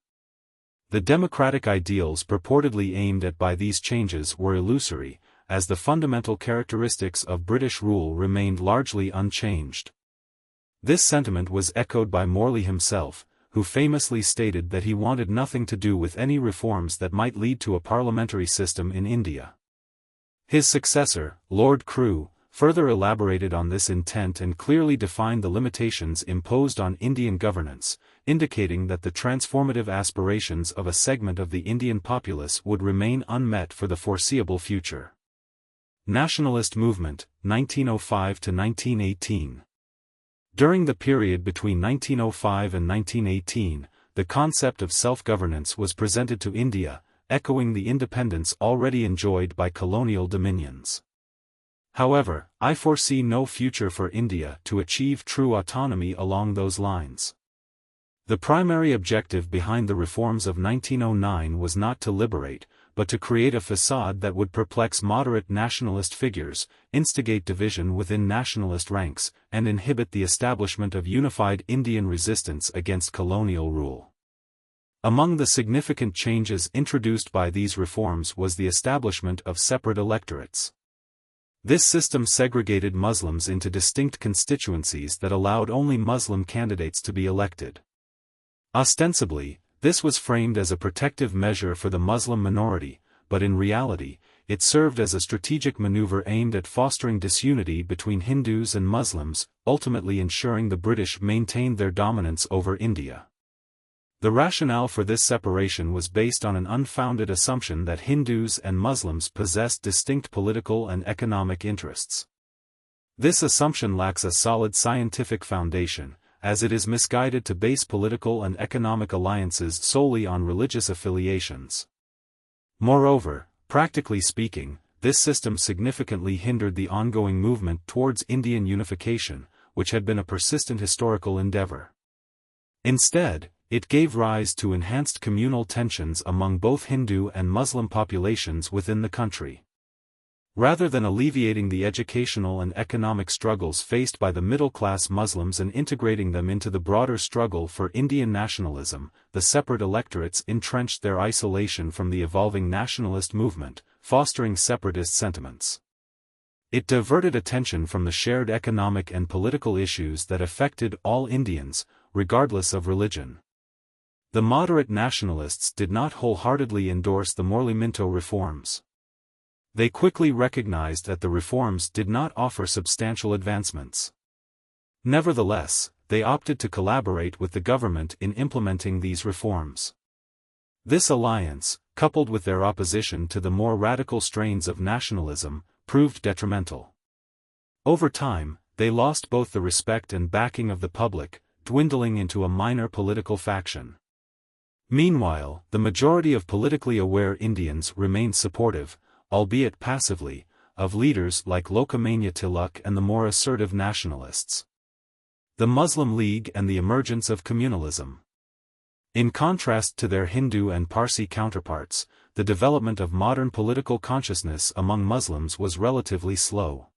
[SPEAKER 1] The democratic ideals purportedly aimed at by these changes were illusory, as the fundamental characteristics of British rule remained largely unchanged. This sentiment was echoed by Morley himself, who famously stated that he wanted nothing to do with any reforms that might lead to a parliamentary system in India. His successor, Lord Crewe, further elaborated on this intent and clearly defined the limitations imposed on Indian governance, indicating that the transformative aspirations of a segment of the Indian populace would remain unmet for the foreseeable future. Nationalist Movement, 1905 to 1918. During the period between 1905 and 1918, the concept of self-governance was presented to India, echoing the independence already enjoyed by colonial dominions. However, I foresee no future for India to achieve true autonomy along those lines. The primary objective behind the reforms of 1909 was not to liberate, but to create a facade that would perplex moderate nationalist figures, instigate division within nationalist ranks, and inhibit the establishment of unified Indian resistance against colonial rule. Among the significant changes introduced by these reforms was the establishment of separate electorates. This system segregated Muslims into distinct constituencies that allowed only Muslim candidates to be elected. Ostensibly, this was framed as a protective measure for the Muslim minority, but in reality, it served as a strategic maneuver aimed at fostering disunity between Hindus and Muslims, ultimately ensuring the British maintained their dominance over India. The rationale for this separation was based on an unfounded assumption that Hindus and Muslims possessed distinct political and economic interests. This assumption lacks a solid scientific foundation, as it is misguided to base political and economic alliances solely on religious affiliations. Moreover, practically speaking, this system significantly hindered the ongoing movement towards Indian unification, which had been a persistent historical endeavor. Instead, it gave rise to enhanced communal tensions among both Hindu and Muslim populations within the country. Rather than alleviating the educational and economic struggles faced by the middle-class Muslims and integrating them into the broader struggle for Indian nationalism, the separate electorates entrenched their isolation from the evolving nationalist movement, fostering separatist sentiments. It diverted attention from the shared economic and political issues that affected all Indians, regardless of religion. The moderate nationalists did not wholeheartedly endorse the Morley-Minto reforms. They quickly recognized that the reforms did not offer substantial advancements. Nevertheless, they opted to collaborate with the government in implementing these reforms. This alliance, coupled with their opposition to the more radical strains of nationalism, proved detrimental. Over time, they lost both the respect and backing of the public, dwindling into a minor political faction. Meanwhile, the majority of politically aware Indians remained supportive, albeit passively, of leaders like Lokmanya Tilak and the more assertive nationalists. The Muslim League and the emergence of communalism. In contrast to their Hindu and Parsi counterparts, the development of modern political consciousness among Muslims was relatively slow.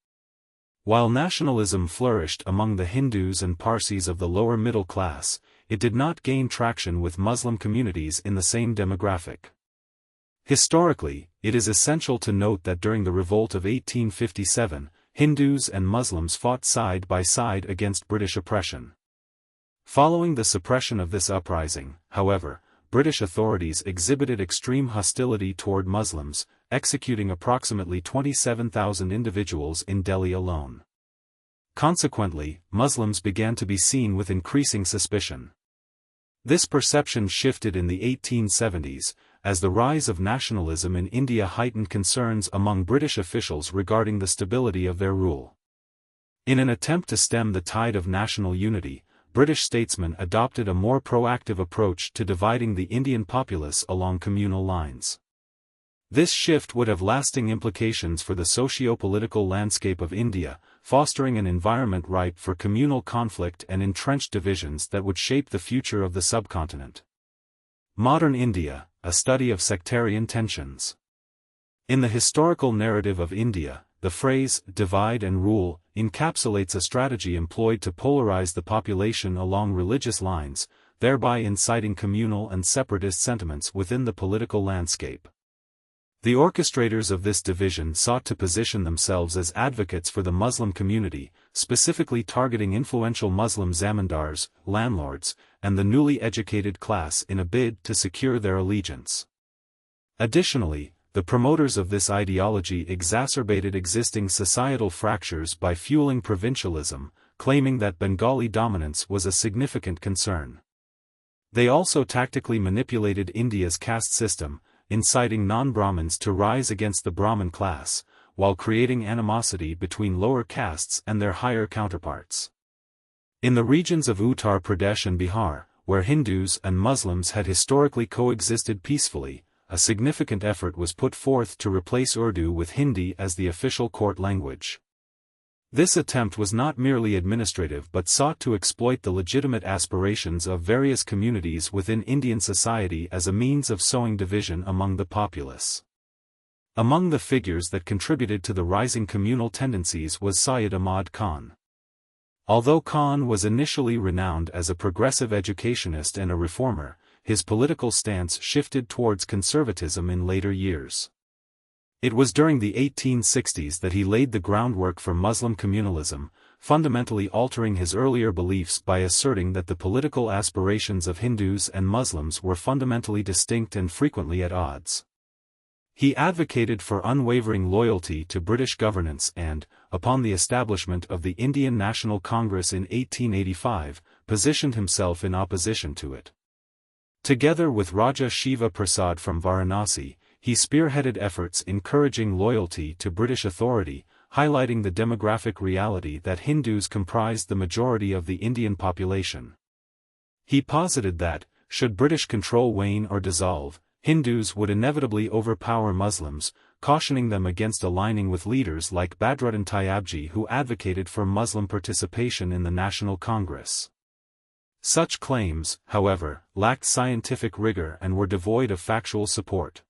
[SPEAKER 1] While nationalism flourished among the Hindus and Parsis of the lower middle class, it did not gain traction with Muslim communities in the same demographic. Historically, it is essential to note that during the revolt of 1857, Hindus and Muslims fought side by side against British oppression. Following the suppression of this uprising, however, British authorities exhibited extreme hostility toward Muslims, executing approximately 27,000 individuals in Delhi alone. Consequently, Muslims began to be seen with increasing suspicion. This perception shifted in the 1870s, as the rise of nationalism in India heightened concerns among British officials regarding the stability of their rule. In an attempt to stem the tide of national unity, British statesmen adopted a more proactive approach to dividing the Indian populace along communal lines. This shift would have lasting implications for the socio-political landscape of India, fostering an environment ripe for communal conflict and entrenched divisions that would shape the future of the subcontinent. Modern India, a study of sectarian tensions. In the historical narrative of India, the phrase, divide and rule, encapsulates a strategy employed to polarize the population along religious lines, thereby inciting communal and separatist sentiments within the political landscape. The orchestrators of this division sought to position themselves as advocates for the Muslim community, specifically targeting influential Muslim zamindars, landlords, and the newly educated class in a bid to secure their allegiance. Additionally, the promoters of this ideology exacerbated existing societal fractures by fueling provincialism, claiming that Bengali dominance was a significant concern. They also tactically manipulated India's caste system, inciting non-Brahmins to rise against the Brahmin class, while creating animosity between lower castes and their higher counterparts. In the regions of Uttar Pradesh and Bihar, where Hindus and Muslims had historically coexisted peacefully, a significant effort was put forth to replace Urdu with Hindi as the official court language. This attempt was not merely administrative but sought to exploit the legitimate aspirations of various communities within Indian society as a means of sowing division among the populace. Among the figures that contributed to the rising communal tendencies was Syed Ahmad Khan. Although Khan was initially renowned as a progressive educationist and a reformer, his political stance shifted towards conservatism in later years. It was during the 1860s that he laid the groundwork for Muslim communalism, fundamentally altering his earlier beliefs by asserting that the political aspirations of Hindus and Muslims were fundamentally distinct and frequently at odds. He advocated for unwavering loyalty to British governance and, upon the establishment of the Indian National Congress in 1885, positioned himself in opposition to it. Together with Raja Shiva Prasad from Varanasi, he spearheaded efforts encouraging loyalty to British authority, highlighting the demographic reality that Hindus comprised the majority of the Indian population. He posited that, should British control wane or dissolve, Hindus would inevitably overpower Muslims, cautioning them against aligning with leaders like Badruddin Tayyabji who advocated for Muslim participation in the National Congress. Such claims, however, lacked scientific rigor and were devoid of factual support.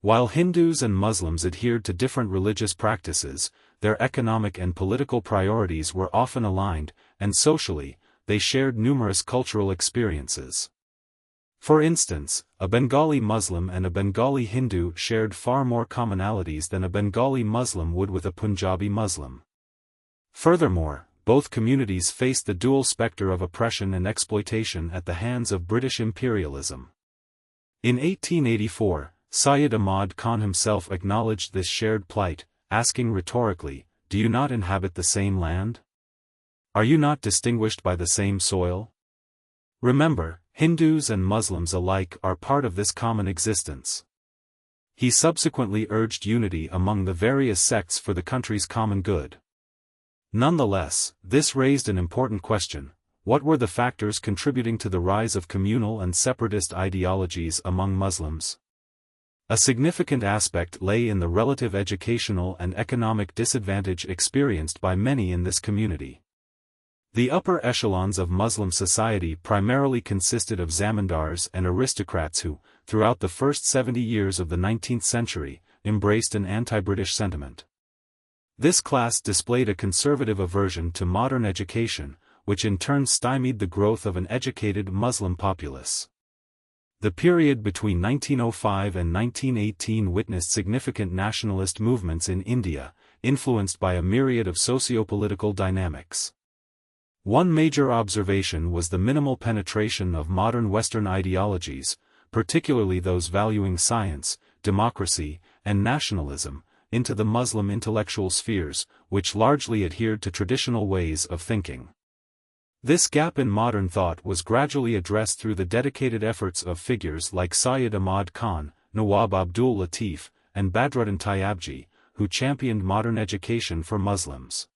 [SPEAKER 1] While Hindus and Muslims adhered to different religious practices, their economic and political priorities were often aligned, and socially, they shared numerous cultural experiences. For instance, a Bengali Muslim and a Bengali Hindu shared far more commonalities than a Bengali Muslim would with a Punjabi Muslim. Furthermore, both communities faced the dual specter of oppression and exploitation at the hands of British imperialism. In 1884, Syed Ahmad Khan himself acknowledged this shared plight, asking rhetorically, "Do you not inhabit the same land? Are you not distinguished by the same soil? Remember, Hindus and Muslims alike are part of this common existence." He subsequently urged unity among the various sects for the country's common good. Nonetheless, this raised an important question: what were the factors contributing to the rise of communal and separatist ideologies among Muslims? A significant aspect lay in the relative educational and economic disadvantage experienced by many in this community. The upper echelons of Muslim society primarily consisted of zamindars and aristocrats who, throughout the first 70 years of the 19th century, embraced an anti-British sentiment. This class displayed a conservative aversion to modern education, which in turn stymied the growth of an educated Muslim populace. The period between 1905 and 1918 witnessed significant nationalist movements in India, influenced by a myriad of socio-political dynamics. One major observation was the minimal penetration of modern Western ideologies, particularly those valuing science, democracy, and nationalism, into the Muslim intellectual spheres, which largely adhered to traditional ways of thinking. This gap in modern thought was gradually addressed through the dedicated efforts of figures like Syed Ahmad Khan, Nawab Abdul Latif, and Badruddin Tayyabji, who championed modern education for Muslims.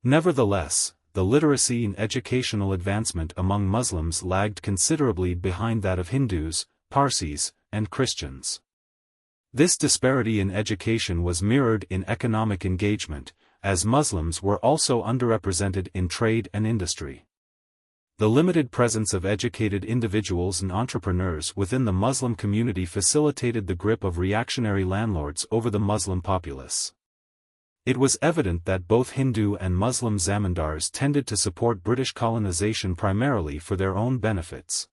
[SPEAKER 1] Nevertheless, the literacy and educational advancement among Muslims lagged considerably behind that of Hindus, Parsis, and Christians. This disparity in education was mirrored in economic engagement, as Muslims were also underrepresented in trade and industry. The limited presence of educated individuals and entrepreneurs within the Muslim community facilitated the grip of reactionary landlords over the Muslim populace. It was evident that both Hindu and Muslim zamindars tended to support British colonization primarily for their own benefits.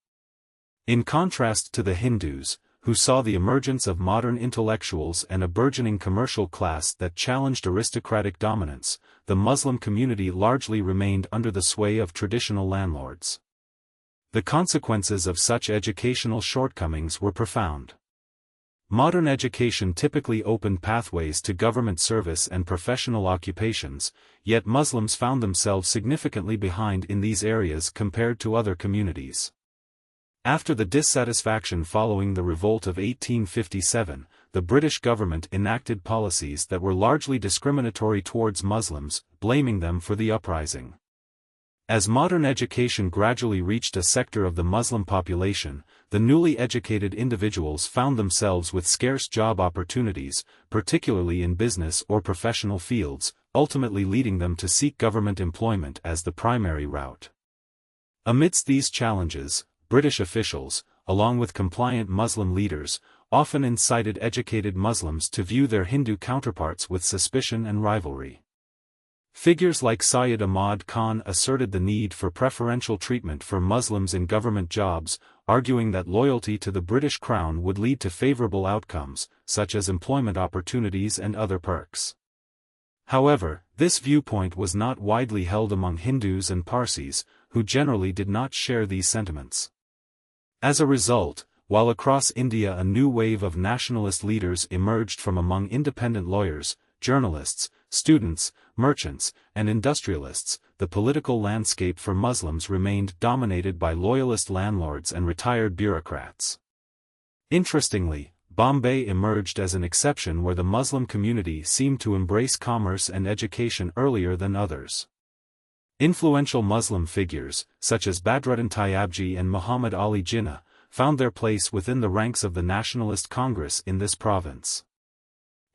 [SPEAKER 1] In contrast to the Hindus, who saw the emergence of modern intellectuals and a burgeoning commercial class that challenged aristocratic dominance, the Muslim community largely remained under the sway of traditional landlords. The consequences of such educational shortcomings were profound. Modern education typically opened pathways to government service and professional occupations, yet Muslims found themselves significantly behind in these areas compared to other communities. After the dissatisfaction following the revolt of 1857, the British government enacted policies that were largely discriminatory towards Muslims, blaming them for the uprising. As modern education gradually reached a sector of the Muslim population, the newly educated individuals found themselves with scarce job opportunities, particularly in business or professional fields, ultimately leading them to seek government employment as the primary route. Amidst these challenges, British officials, along with compliant Muslim leaders, often incited educated Muslims to view their Hindu counterparts with suspicion and rivalry. Figures like Syed Ahmad Khan asserted the need for preferential treatment for Muslims in government jobs, arguing that loyalty to the British Crown would lead to favorable outcomes, such as employment opportunities and other perks. However, this viewpoint was not widely held among Hindus and Parsis, who generally did not share these sentiments. As a result, while across India a new wave of nationalist leaders emerged from among independent lawyers, journalists, students, merchants, and industrialists, the political landscape for Muslims remained dominated by loyalist landlords and retired bureaucrats. Interestingly, Bombay emerged as an exception where the Muslim community seemed to embrace commerce and education earlier than others. Influential Muslim figures, such as Badruddin Tayyabji and Muhammad Ali Jinnah, found their place within the ranks of the Nationalist Congress in this province.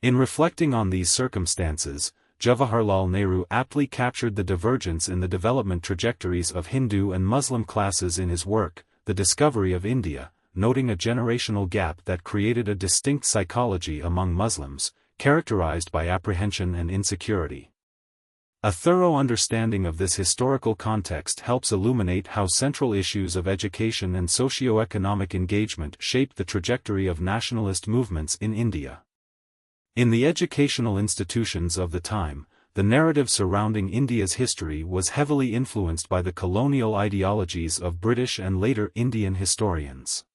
[SPEAKER 1] In reflecting on these circumstances, Jawaharlal Nehru aptly captured the divergence in the development trajectories of Hindu and Muslim classes in his work, The Discovery of India, noting a generational gap that created a distinct psychology among Muslims, characterized by apprehension and insecurity. A thorough understanding of this historical context helps illuminate how central issues of education and socio-economic engagement shaped the trajectory of nationalist movements in India. In the educational institutions of the time, the narrative surrounding India's history was heavily influenced by the colonial ideologies of British and later Indian historians.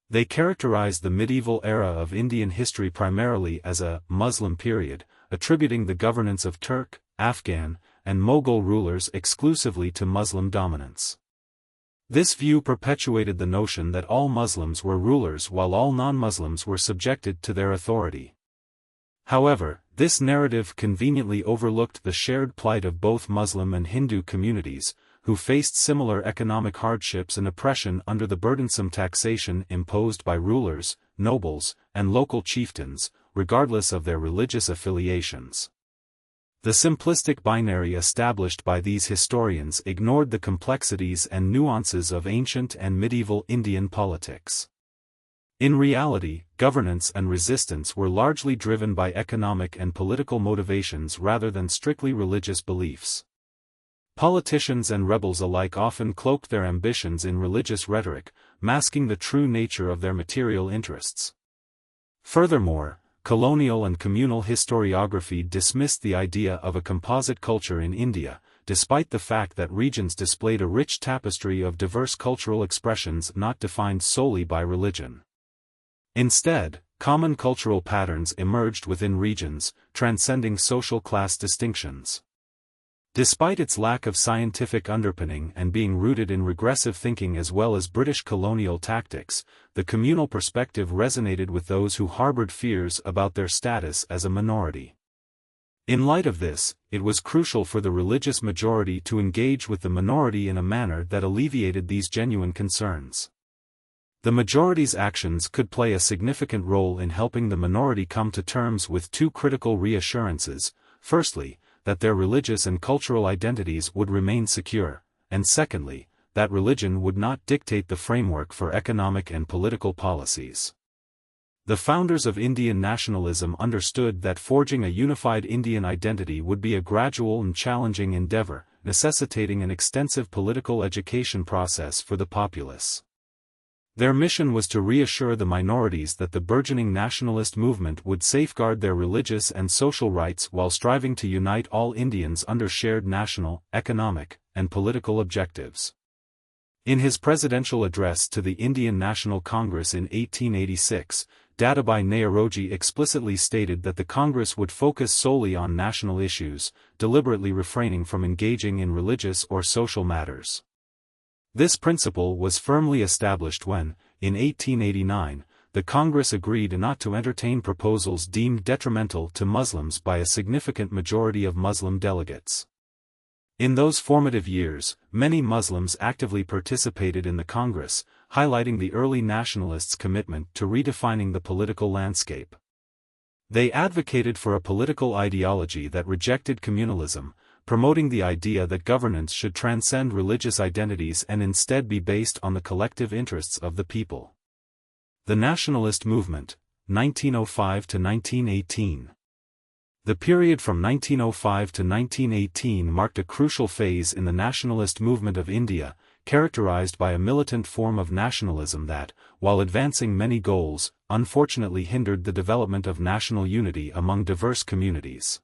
[SPEAKER 1] They characterized the medieval era of Indian history primarily as a Muslim period, attributing the governance of Turk, Afghan, and Mughal rulers exclusively to Muslim dominance. This view perpetuated the notion that all Muslims were rulers while all non-Muslims were subjected to their authority. However, this narrative conveniently overlooked the shared plight of both Muslim and Hindu communities, who faced similar economic hardships and oppression under the burdensome taxation imposed by rulers, nobles, and local chieftains, regardless of their religious affiliations. The simplistic binary established by these historians ignored the complexities and nuances of ancient and medieval Indian politics. In reality, governance and resistance were largely driven by economic and political motivations rather than strictly religious beliefs. Politicians and rebels alike often cloaked their ambitions in religious rhetoric, masking the true nature of their material interests. Furthermore, colonial and communal historiography dismissed the idea of a composite culture in India, despite the fact that regions displayed a rich tapestry of diverse cultural expressions not defined solely by religion. Instead, common cultural patterns emerged within regions, transcending social class distinctions. Despite its lack of scientific underpinning and being rooted in regressive thinking as well as British colonial tactics, the communal perspective resonated with those who harbored fears about their status as a minority. In light of this, it was crucial for the religious majority to engage with the minority in a manner that alleviated these genuine concerns. The majority's actions could play a significant role in helping the minority come to terms with two critical reassurances: firstly, that their religious and cultural identities would remain secure, and secondly, that religion would not dictate the framework for economic and political policies. The founders of Indian nationalism understood that forging a unified Indian identity would be a gradual and challenging endeavor, necessitating an extensive political education process for the populace. Their mission was to reassure the minorities that the burgeoning nationalist movement would safeguard their religious and social rights while striving to unite all Indians under shared national, economic, and political objectives. In his presidential address to the Indian National Congress in 1886, Dadabhai Naoroji explicitly stated that the Congress would focus solely on national issues, deliberately refraining from engaging in religious or social matters. This principle was firmly established when, in 1889, the Congress agreed not to entertain proposals deemed detrimental to Muslims by a significant majority of Muslim delegates. In those formative years, many Muslims actively participated in the Congress, highlighting the early nationalists' commitment to redefining the political landscape. They advocated for a political ideology that rejected communalism, promoting the idea that governance should transcend religious identities and instead be based on the collective interests of the people. The Nationalist Movement, 1905 to 1918. The period from 1905 to 1918 marked a crucial phase in the nationalist movement of India, characterized by a militant form of nationalism that, while advancing many goals, unfortunately hindered the development of national unity among diverse communities.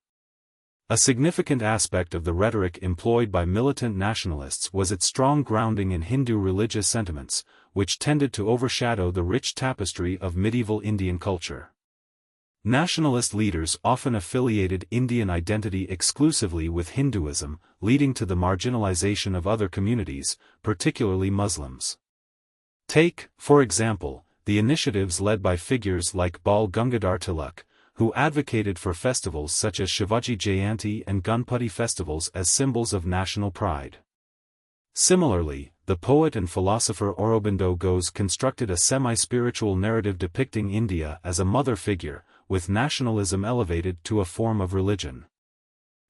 [SPEAKER 1] A significant aspect of the rhetoric employed by militant nationalists was its strong grounding in Hindu religious sentiments, which tended to overshadow the rich tapestry of medieval Indian culture. Nationalist leaders often affiliated Indian identity exclusively with Hinduism, leading to the marginalization of other communities, particularly Muslims. Take, for example, the initiatives led by figures like Bal Gangadhar Tilak, who advocated for festivals such as Shivaji Jayanti and Ganpati festivals as symbols of national pride. Similarly, the poet and philosopher Aurobindo Ghosh constructed a semi-spiritual narrative depicting India as a mother figure, with nationalism elevated to a form of religion.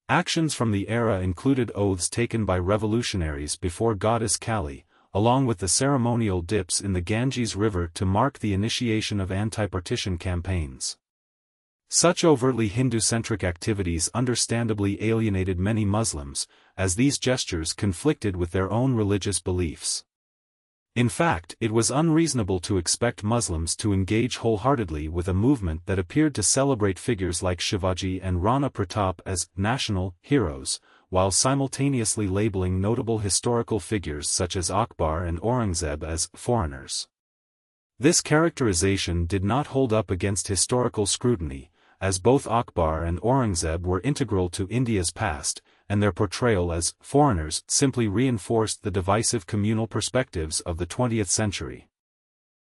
[SPEAKER 1] Actions from the era included oaths taken by revolutionaries before goddess Kali, along with the ceremonial dips in the Ganges River to mark the initiation of anti-partition campaigns. Such overtly Hindu-centric activities understandably alienated many Muslims, as these gestures conflicted with their own religious beliefs. In fact, it was unreasonable to expect Muslims to engage wholeheartedly with a movement that appeared to celebrate figures like Shivaji and Rana Pratap as national heroes, while simultaneously labeling notable historical figures such as Akbar and Aurangzeb as foreigners. This characterization did not hold up against historical scrutiny, as both Akbar and Aurangzeb were integral to India's past, and their portrayal as foreigners simply reinforced the divisive communal perspectives of the 20th century.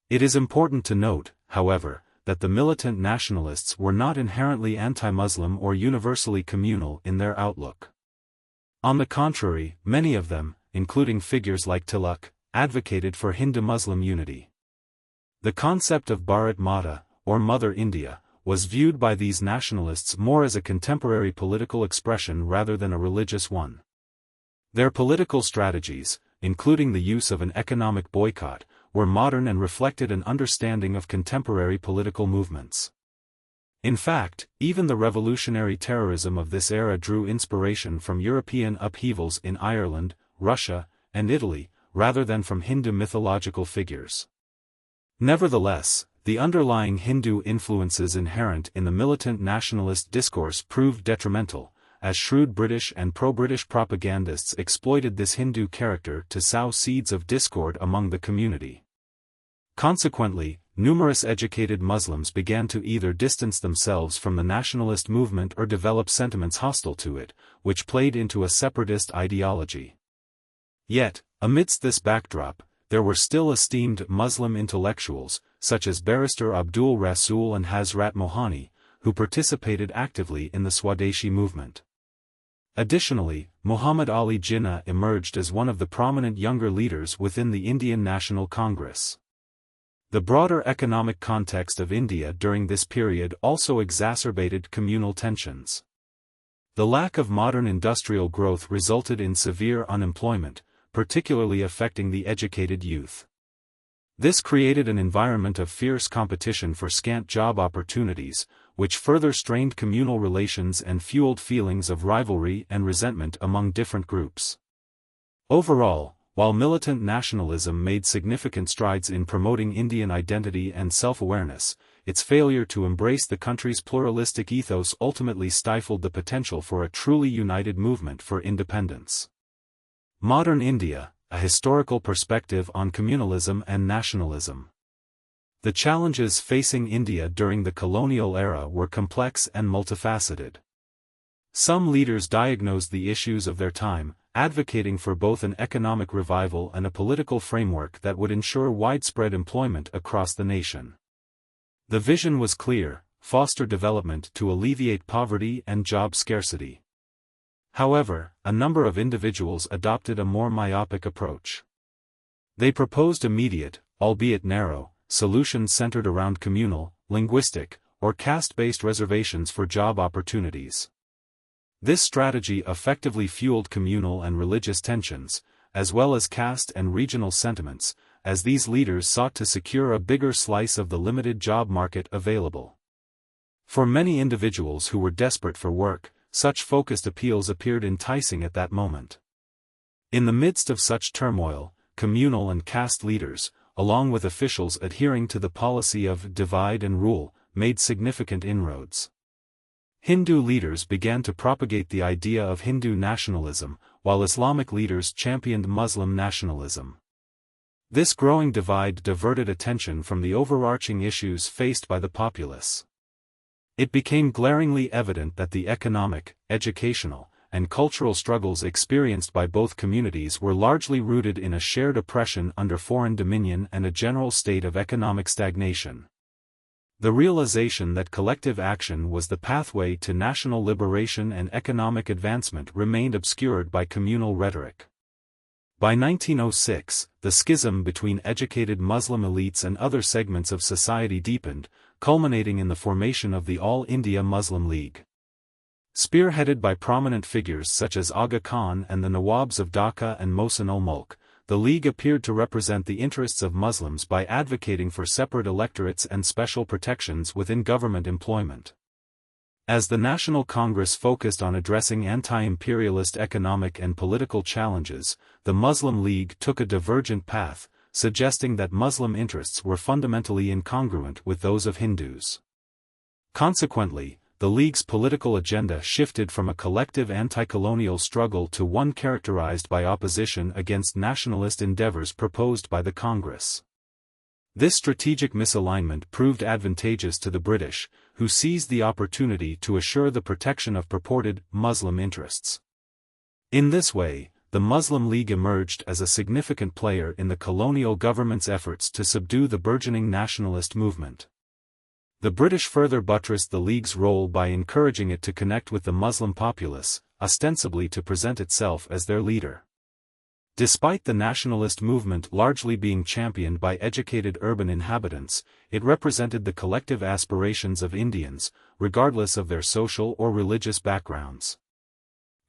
[SPEAKER 1] It is important to note, however, that the militant nationalists were not inherently anti-Muslim or universally communal in their outlook. On the contrary, many of them, including figures like Tilak, advocated for Hindu-Muslim unity. The concept of Bharat Mata, or Mother India, was viewed by these nationalists more as a contemporary political expression rather than a religious one. Their political strategies, including the use of an economic boycott, were modern and reflected an understanding of contemporary political movements. In fact, even the revolutionary terrorism of this era drew inspiration from European upheavals in Ireland, Russia, and Italy, rather than from Hindu mythological figures. Nevertheless, the underlying Hindu influences inherent in the militant nationalist discourse proved detrimental, as shrewd British and pro-British propagandists exploited this Hindu character to sow seeds of discord among the community. Consequently, numerous educated Muslims began to either distance themselves from the nationalist movement or develop sentiments hostile to it, which played into a separatist ideology. Yet, amidst this backdrop, there were still esteemed Muslim intellectuals, such as Barrister Abdul Rasul and Hazrat Mohani, who participated actively in the Swadeshi movement. Additionally, Muhammad Ali Jinnah emerged as one of the prominent younger leaders within the Indian National Congress. The broader economic context of India during this period also exacerbated communal tensions. The lack of modern industrial growth resulted in severe unemployment, particularly affecting the educated youth. This created an environment of fierce competition for scant job opportunities, which further strained communal relations and fueled feelings of rivalry and resentment among different groups. Overall, while militant nationalism made significant strides in promoting Indian identity and self-awareness, its failure to embrace the country's pluralistic ethos ultimately stifled the potential for a truly united movement for independence. Modern India, a historical perspective on communalism and nationalism. The challenges facing India during the colonial era were complex and multifaceted. Some leaders diagnosed the issues of their time, advocating for both an economic revival and a political framework that would ensure widespread employment across the nation. The vision was clear: foster development to alleviate poverty and job scarcity. However, a number of individuals adopted a more myopic approach. They proposed immediate, albeit narrow, solutions centered around communal, linguistic, or caste-based reservations for job opportunities. This strategy effectively fueled communal and religious tensions, as well as caste and regional sentiments, as these leaders sought to secure a bigger slice of the limited job market available. For many individuals who were desperate for work, such focused appeals appeared enticing at that moment. In the midst of such turmoil, communal and caste leaders, along with officials adhering to the policy of divide and rule, made significant inroads. Hindu leaders began to propagate the idea of Hindu nationalism, while Islamic leaders championed Muslim nationalism. This growing divide diverted attention from the overarching issues faced by the populace. It became glaringly evident that the economic, educational, and cultural struggles experienced by both communities were largely rooted in a shared oppression under foreign dominion and a general state of economic stagnation. The realization that collective action was the pathway to national liberation and economic advancement remained obscured by communal rhetoric. By 1906, the schism between educated Muslim elites and other segments of society deepened, culminating in the formation of the All India Muslim League. Spearheaded by prominent figures such as Aga Khan and the Nawabs of Dhaka and Mohsin-ul-Mulk, the League appeared to represent the interests of Muslims by advocating for separate electorates and special protections within government employment. As the National Congress focused on addressing anti-imperialist economic and political challenges, the Muslim League took a divergent path, suggesting that Muslim interests were fundamentally incongruent with those of Hindus. Consequently, the League's political agenda shifted from a collective anti-colonial struggle to one characterized by opposition against nationalist endeavors proposed by the Congress. This strategic misalignment proved advantageous to the British, who seized the opportunity to assure the protection of purported Muslim interests. In this way, the Muslim League emerged as a significant player in the colonial government's efforts to subdue the burgeoning nationalist movement. The British further buttressed the League's role by encouraging it to connect with the Muslim populace, ostensibly to present itself as their leader. Despite the nationalist movement largely being championed by educated urban inhabitants, it represented the collective aspirations of Indians, regardless of their social or religious backgrounds.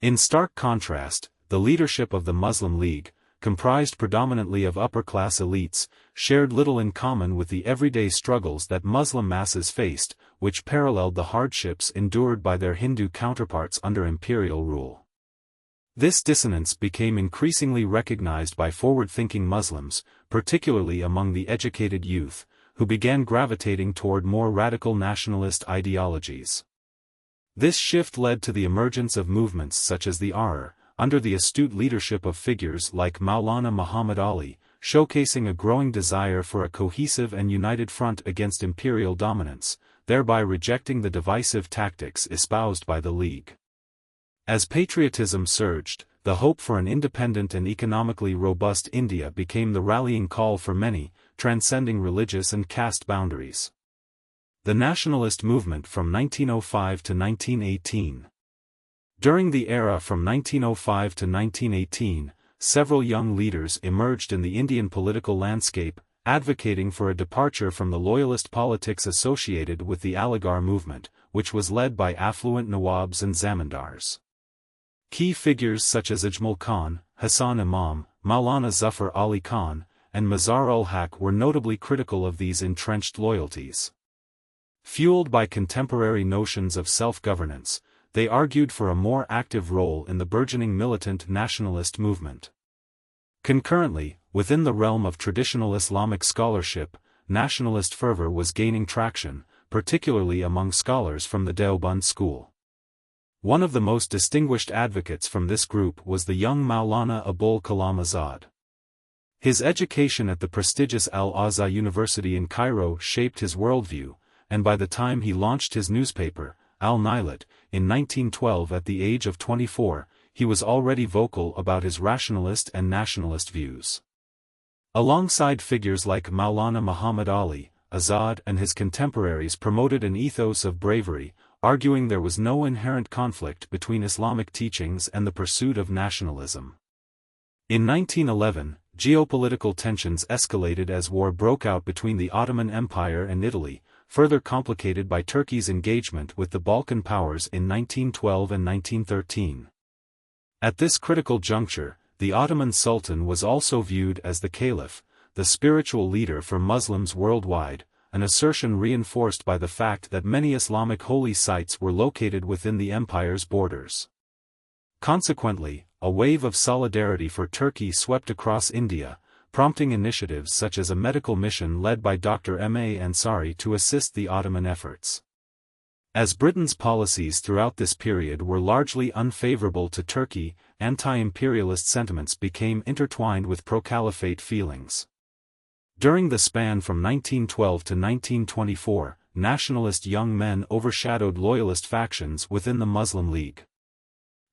[SPEAKER 1] In stark contrast, the leadership of the Muslim League, comprised predominantly of upper-class elites, shared little in common with the everyday struggles that Muslim masses faced, which paralleled the hardships endured by their Hindu counterparts under imperial rule. This dissonance became increasingly recognized by forward-thinking Muslims, particularly among the educated youth, who began gravitating toward more radical nationalist ideologies. This shift led to the emergence of movements such as the Ahrar, under the astute leadership of figures like Maulana Muhammad Ali, showcasing a growing desire for a cohesive and united front against imperial dominance, thereby rejecting the divisive tactics espoused by the League. As patriotism surged, the hope for an independent and economically robust India became the rallying call for many, transcending religious and caste boundaries. The nationalist movement from 1905 to 1918. During the era from 1905 to 1918, several young leaders emerged in the Indian political landscape, advocating for a departure from the loyalist politics associated with the Aligarh movement, which was led by affluent Nawabs and zamindars. Key figures such as Ajmal Khan, Hassan Imam, Maulana Zafar Ali Khan, and Mazhar-ul-Haq were notably critical of these entrenched loyalties. Fueled by contemporary notions of self-governance, they argued for a more active role in the burgeoning militant nationalist movement. Concurrently, within the realm of traditional Islamic scholarship, nationalist fervor was gaining traction, particularly among scholars from the Deoband school. One of the most distinguished advocates from this group was the young Maulana Abul Kalam Azad. His education at the prestigious Al-Azhar University in Cairo shaped his worldview, and by the time he launched his newspaper, Al-Nilat, in 1912 at the age of 24, he was already vocal about his rationalist and nationalist views. Alongside figures like Maulana Muhammad Ali, Azad and his contemporaries promoted an ethos of bravery, arguing there was no inherent conflict between Islamic teachings and the pursuit of nationalism. In 1911, geopolitical tensions escalated as war broke out between the Ottoman Empire and Italy, further complicated by Turkey's engagement with the Balkan powers in 1912 and 1913. At this critical juncture, the Ottoman Sultan was also viewed as the Caliph, the spiritual leader for Muslims worldwide, an assertion reinforced by the fact that many Islamic holy sites were located within the empire's borders. Consequently, a wave of solidarity for Turkey swept across India, prompting initiatives such as a medical mission led by Dr. M.A. Ansari to assist the Ottoman efforts. As Britain's policies throughout this period were largely unfavorable to Turkey, anti-imperialist sentiments became intertwined with pro-caliphate feelings. During the span from 1912 to 1924, nationalist young men overshadowed loyalist factions within the Muslim League.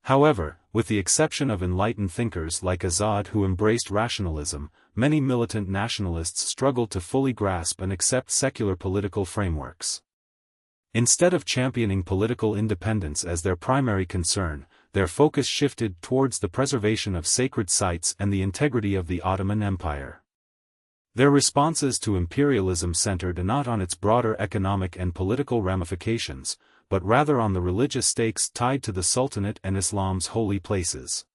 [SPEAKER 1] However, with the exception of enlightened thinkers like Azad who embraced rationalism, many militant nationalists struggled to fully grasp and accept secular political frameworks. Instead of championing political independence as their primary concern, their focus shifted towards the preservation of sacred sites and the integrity of the Ottoman Empire. Their responses to imperialism centered not on its broader economic and political ramifications, but rather on the religious stakes tied to the Sultanate and Islam's holy places.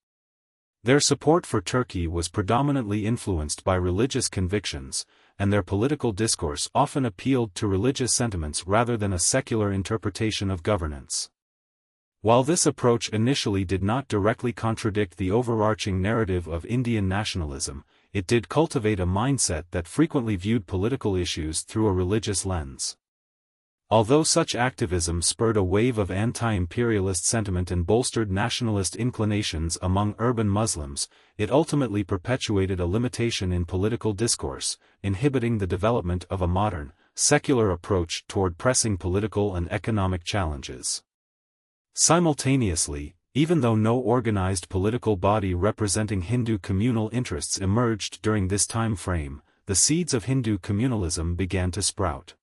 [SPEAKER 1] Their support for Turkey was predominantly influenced by religious convictions, and their political discourse often appealed to religious sentiments rather than a secular interpretation of governance. While this approach initially did not directly contradict the overarching narrative of Indian nationalism, it did cultivate a mindset that frequently viewed political issues through a religious lens. Although such activism spurred a wave of anti-imperialist sentiment and bolstered nationalist inclinations among urban Muslims, it ultimately perpetuated a limitation in political discourse, inhibiting the development of a modern, secular approach toward pressing political and economic challenges. Simultaneously, even though no organized political body representing Hindu communal interests emerged during this time frame, the seeds of Hindu communalism began to sprout.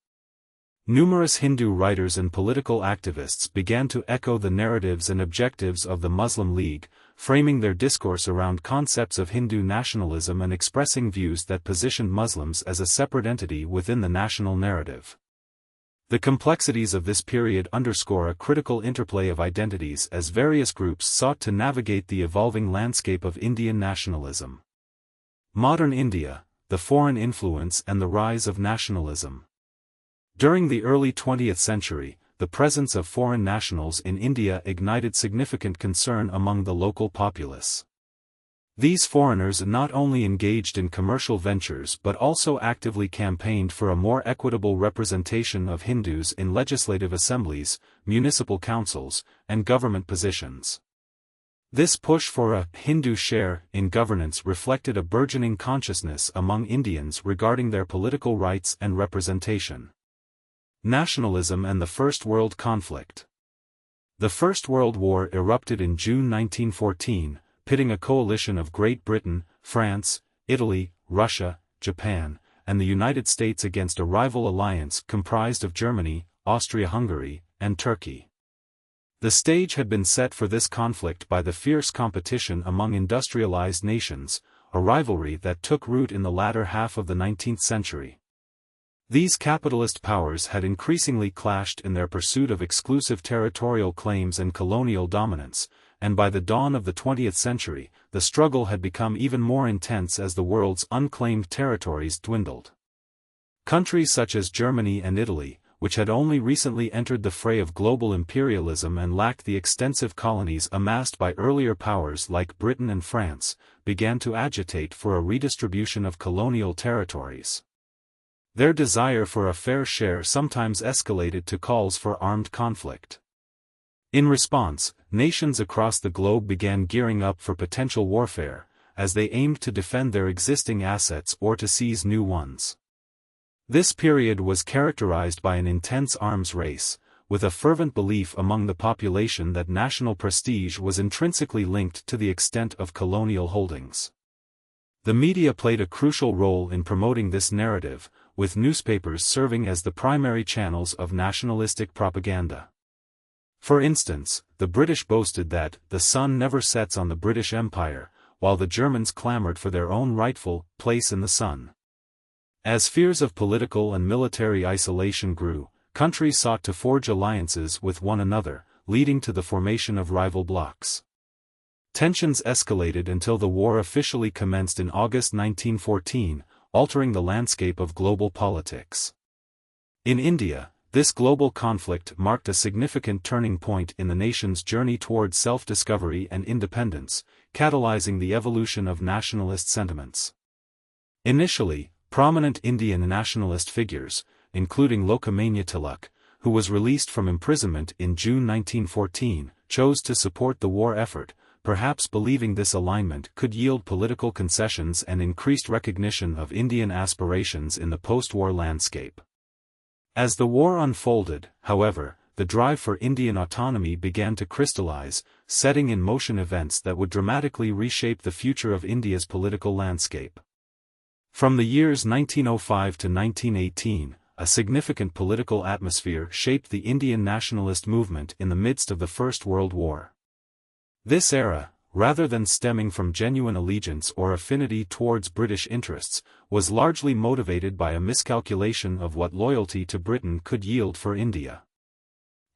[SPEAKER 1] Numerous Hindu writers and political activists began to echo the narratives and objectives of the Muslim League, framing their discourse around concepts of Hindu nationalism and expressing views that positioned Muslims as a separate entity within the national narrative. The complexities of this period underscore a critical interplay of identities as various groups sought to navigate the evolving landscape of Indian nationalism. Modern India, the foreign influence and the rise of nationalism. During the early 20th century, the presence of foreign nationals in India ignited significant concern among the local populace. These foreigners not only engaged in commercial ventures but also actively campaigned for a more equitable representation of Hindus in legislative assemblies, municipal councils, and government positions. This push for a Hindu share in governance reflected a burgeoning consciousness among Indians regarding their political rights and representation. Nationalism and the First World Conflict. The First World War erupted in June 1914, pitting a coalition of Great Britain, France, Italy, Russia, Japan, and the United States against a rival alliance comprised of Germany, Austria-Hungary, and Turkey. The stage had been set for this conflict by the fierce competition among industrialized nations, a rivalry that took root in the latter half of the 19th century. These capitalist powers had increasingly clashed in their pursuit of exclusive territorial claims and colonial dominance, and by the dawn of the 20th century, the struggle had become even more intense as the world's unclaimed territories dwindled. Countries such as Germany and Italy, which had only recently entered the fray of global imperialism and lacked the extensive colonies amassed by earlier powers like Britain and France, began to agitate for a redistribution of colonial territories. Their desire for a fair share sometimes escalated to calls for armed conflict. In response, nations across the globe began gearing up for potential warfare, as they aimed to defend their existing assets or to seize new ones. This period was characterized by an intense arms race, with a fervent belief among the population that national prestige was intrinsically linked to the extent of colonial holdings. The media played a crucial role in promoting this narrative, with newspapers serving as the primary channels of nationalistic propaganda. For instance, the British boasted that the sun never sets on the British Empire, while the Germans clamored for their own rightful place in the sun. As fears of political and military isolation grew, countries sought to forge alliances with one another, leading to the formation of rival blocs. Tensions escalated until the war officially commenced in August 1914, altering the landscape of global politics. In India, this global conflict marked a significant turning point in the nation's journey towards self-discovery and independence, catalyzing the evolution of nationalist sentiments. Initially, prominent Indian nationalist figures, including Lokmanya Tilak, who was released from imprisonment in June 1914, chose to support the war effort, perhaps believing this alignment could yield political concessions and increased recognition of Indian aspirations in the post-war landscape. As the war unfolded, however, the drive for Indian autonomy began to crystallize, setting in motion events that would dramatically reshape the future of India's political landscape. From the years 1905 to 1918, a significant political atmosphere shaped the Indian nationalist movement in the midst of the First World War. This era, rather than stemming from genuine allegiance or affinity towards British interests, was largely motivated by a miscalculation of what loyalty to Britain could yield for India.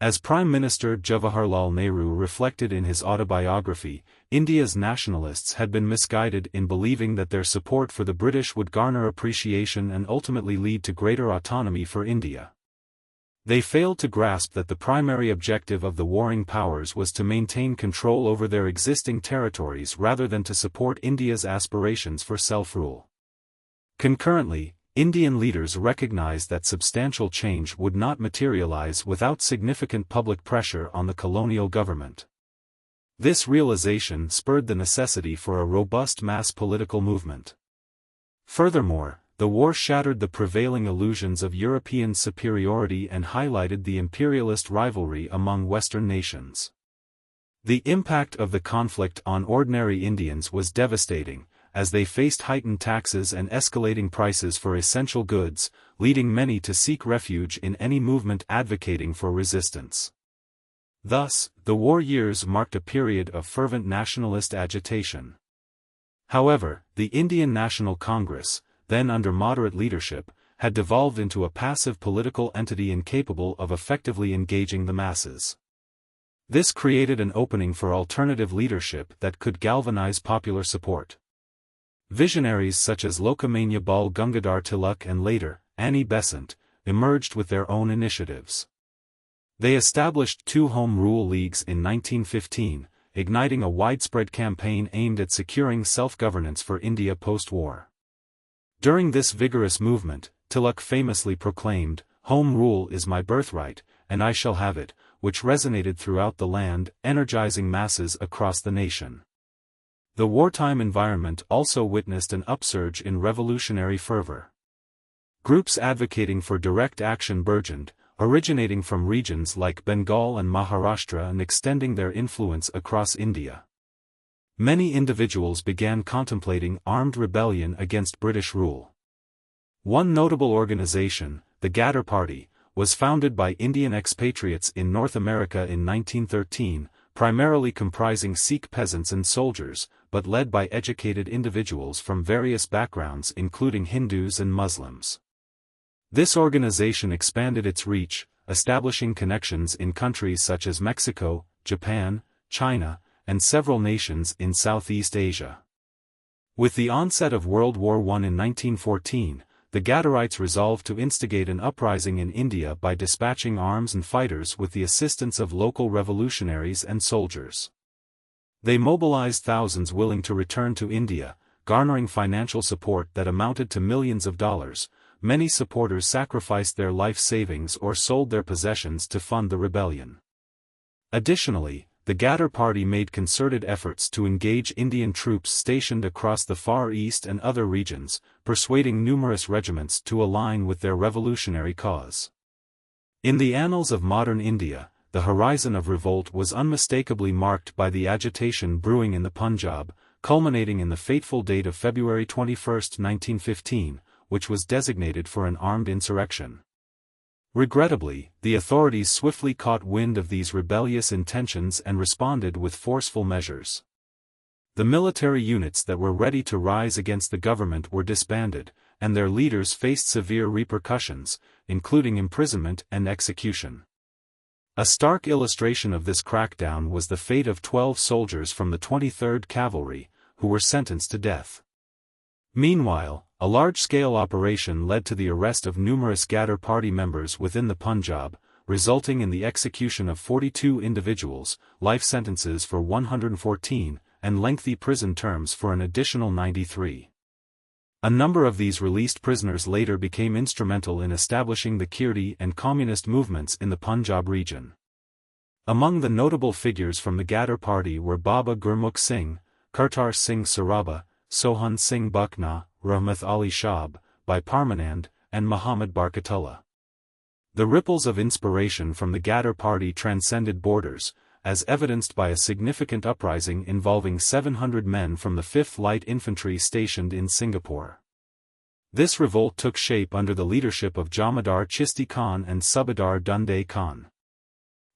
[SPEAKER 1] As Prime Minister Jawaharlal Nehru reflected in his autobiography, India's nationalists had been misguided in believing that their support for the British would garner appreciation and ultimately lead to greater autonomy for India. They failed to grasp that the primary objective of the warring powers was to maintain control over their existing territories rather than to support India's aspirations for self-rule. Concurrently, Indian leaders recognized that substantial change would not materialize without significant public pressure on the colonial government. This realization spurred the necessity for a robust mass political movement. Furthermore, the war shattered the prevailing illusions of European superiority and highlighted the imperialist rivalry among Western nations. The impact of the conflict on ordinary Indians was devastating, as they faced heightened taxes and escalating prices for essential goods, leading many to seek refuge in any movement advocating for resistance. Thus, the war years marked a period of fervent nationalist agitation. However, the Indian National Congress, then under moderate leadership, had devolved into a passive political entity incapable of effectively engaging the masses. This created an opening for alternative leadership that could galvanize popular support. Visionaries such as Lokmanya Bal Gangadhar Tilak and later, Annie Besant, emerged with their own initiatives. They established two Home Rule Leagues in 1915, igniting a widespread campaign aimed at securing self-governance for India post-war. During this vigorous movement, Tilak famously proclaimed, "Home rule is my birthright, and I shall have it," which resonated throughout the land, energizing masses across the nation. The wartime environment also witnessed an upsurge in revolutionary fervor. Groups advocating for direct action burgeoned, originating from regions like Bengal and Maharashtra and extending their influence across India. Many individuals began contemplating armed rebellion against British rule. One notable organization, the Ghadar Party, was founded by Indian expatriates in North America in 1913, primarily comprising Sikh peasants and soldiers, but led by educated individuals from various backgrounds including Hindus and Muslims. This organization expanded its reach, establishing connections in countries such as Mexico, Japan, China, and several nations in Southeast Asia. With the onset of World War I in 1914, the Ghadarites resolved to instigate an uprising in India by dispatching arms and fighters with the assistance of local revolutionaries and soldiers. They mobilized thousands willing to return to India, garnering financial support that amounted to millions of dollars. Many supporters sacrificed their life savings or sold their possessions to fund the rebellion. Additionally, the Ghadar Party made concerted efforts to engage Indian troops stationed across the Far East and other regions, persuading numerous regiments to align with their revolutionary cause. In the annals of modern India, the horizon of revolt was unmistakably marked by the agitation brewing in the Punjab, culminating in the fateful date of February 21, 1915, which was designated for an armed insurrection. Regrettably, the authorities swiftly caught wind of these rebellious intentions and responded with forceful measures. The military units that were ready to rise against the government were disbanded, and their leaders faced severe repercussions, including imprisonment and execution. A stark illustration of this crackdown was the fate of 12 soldiers from the 23rd Cavalry, who were sentenced to death. Meanwhile, a large-scale operation led to the arrest of numerous Ghadar Party members within the Punjab, resulting in the execution of 42 individuals, life sentences for 114, and lengthy prison terms for an additional 93. A number of these released prisoners later became instrumental in establishing the Kirti and communist movements in the Punjab region. Among the notable figures from the Ghadar Party were Baba Gurmukh Singh, Kartar Singh Saraba, Sohan Singh Buckna, Rahmat Ali Shab, Bhai Parmanand, and Muhammad Barkatullah. The ripples of inspiration from the Ghadar Party transcended borders, as evidenced by a significant uprising involving 700 men from the 5th Light Infantry stationed in Singapore. This revolt took shape under the leadership of Jamadar Chisti Khan and Subadar Dunde Khan.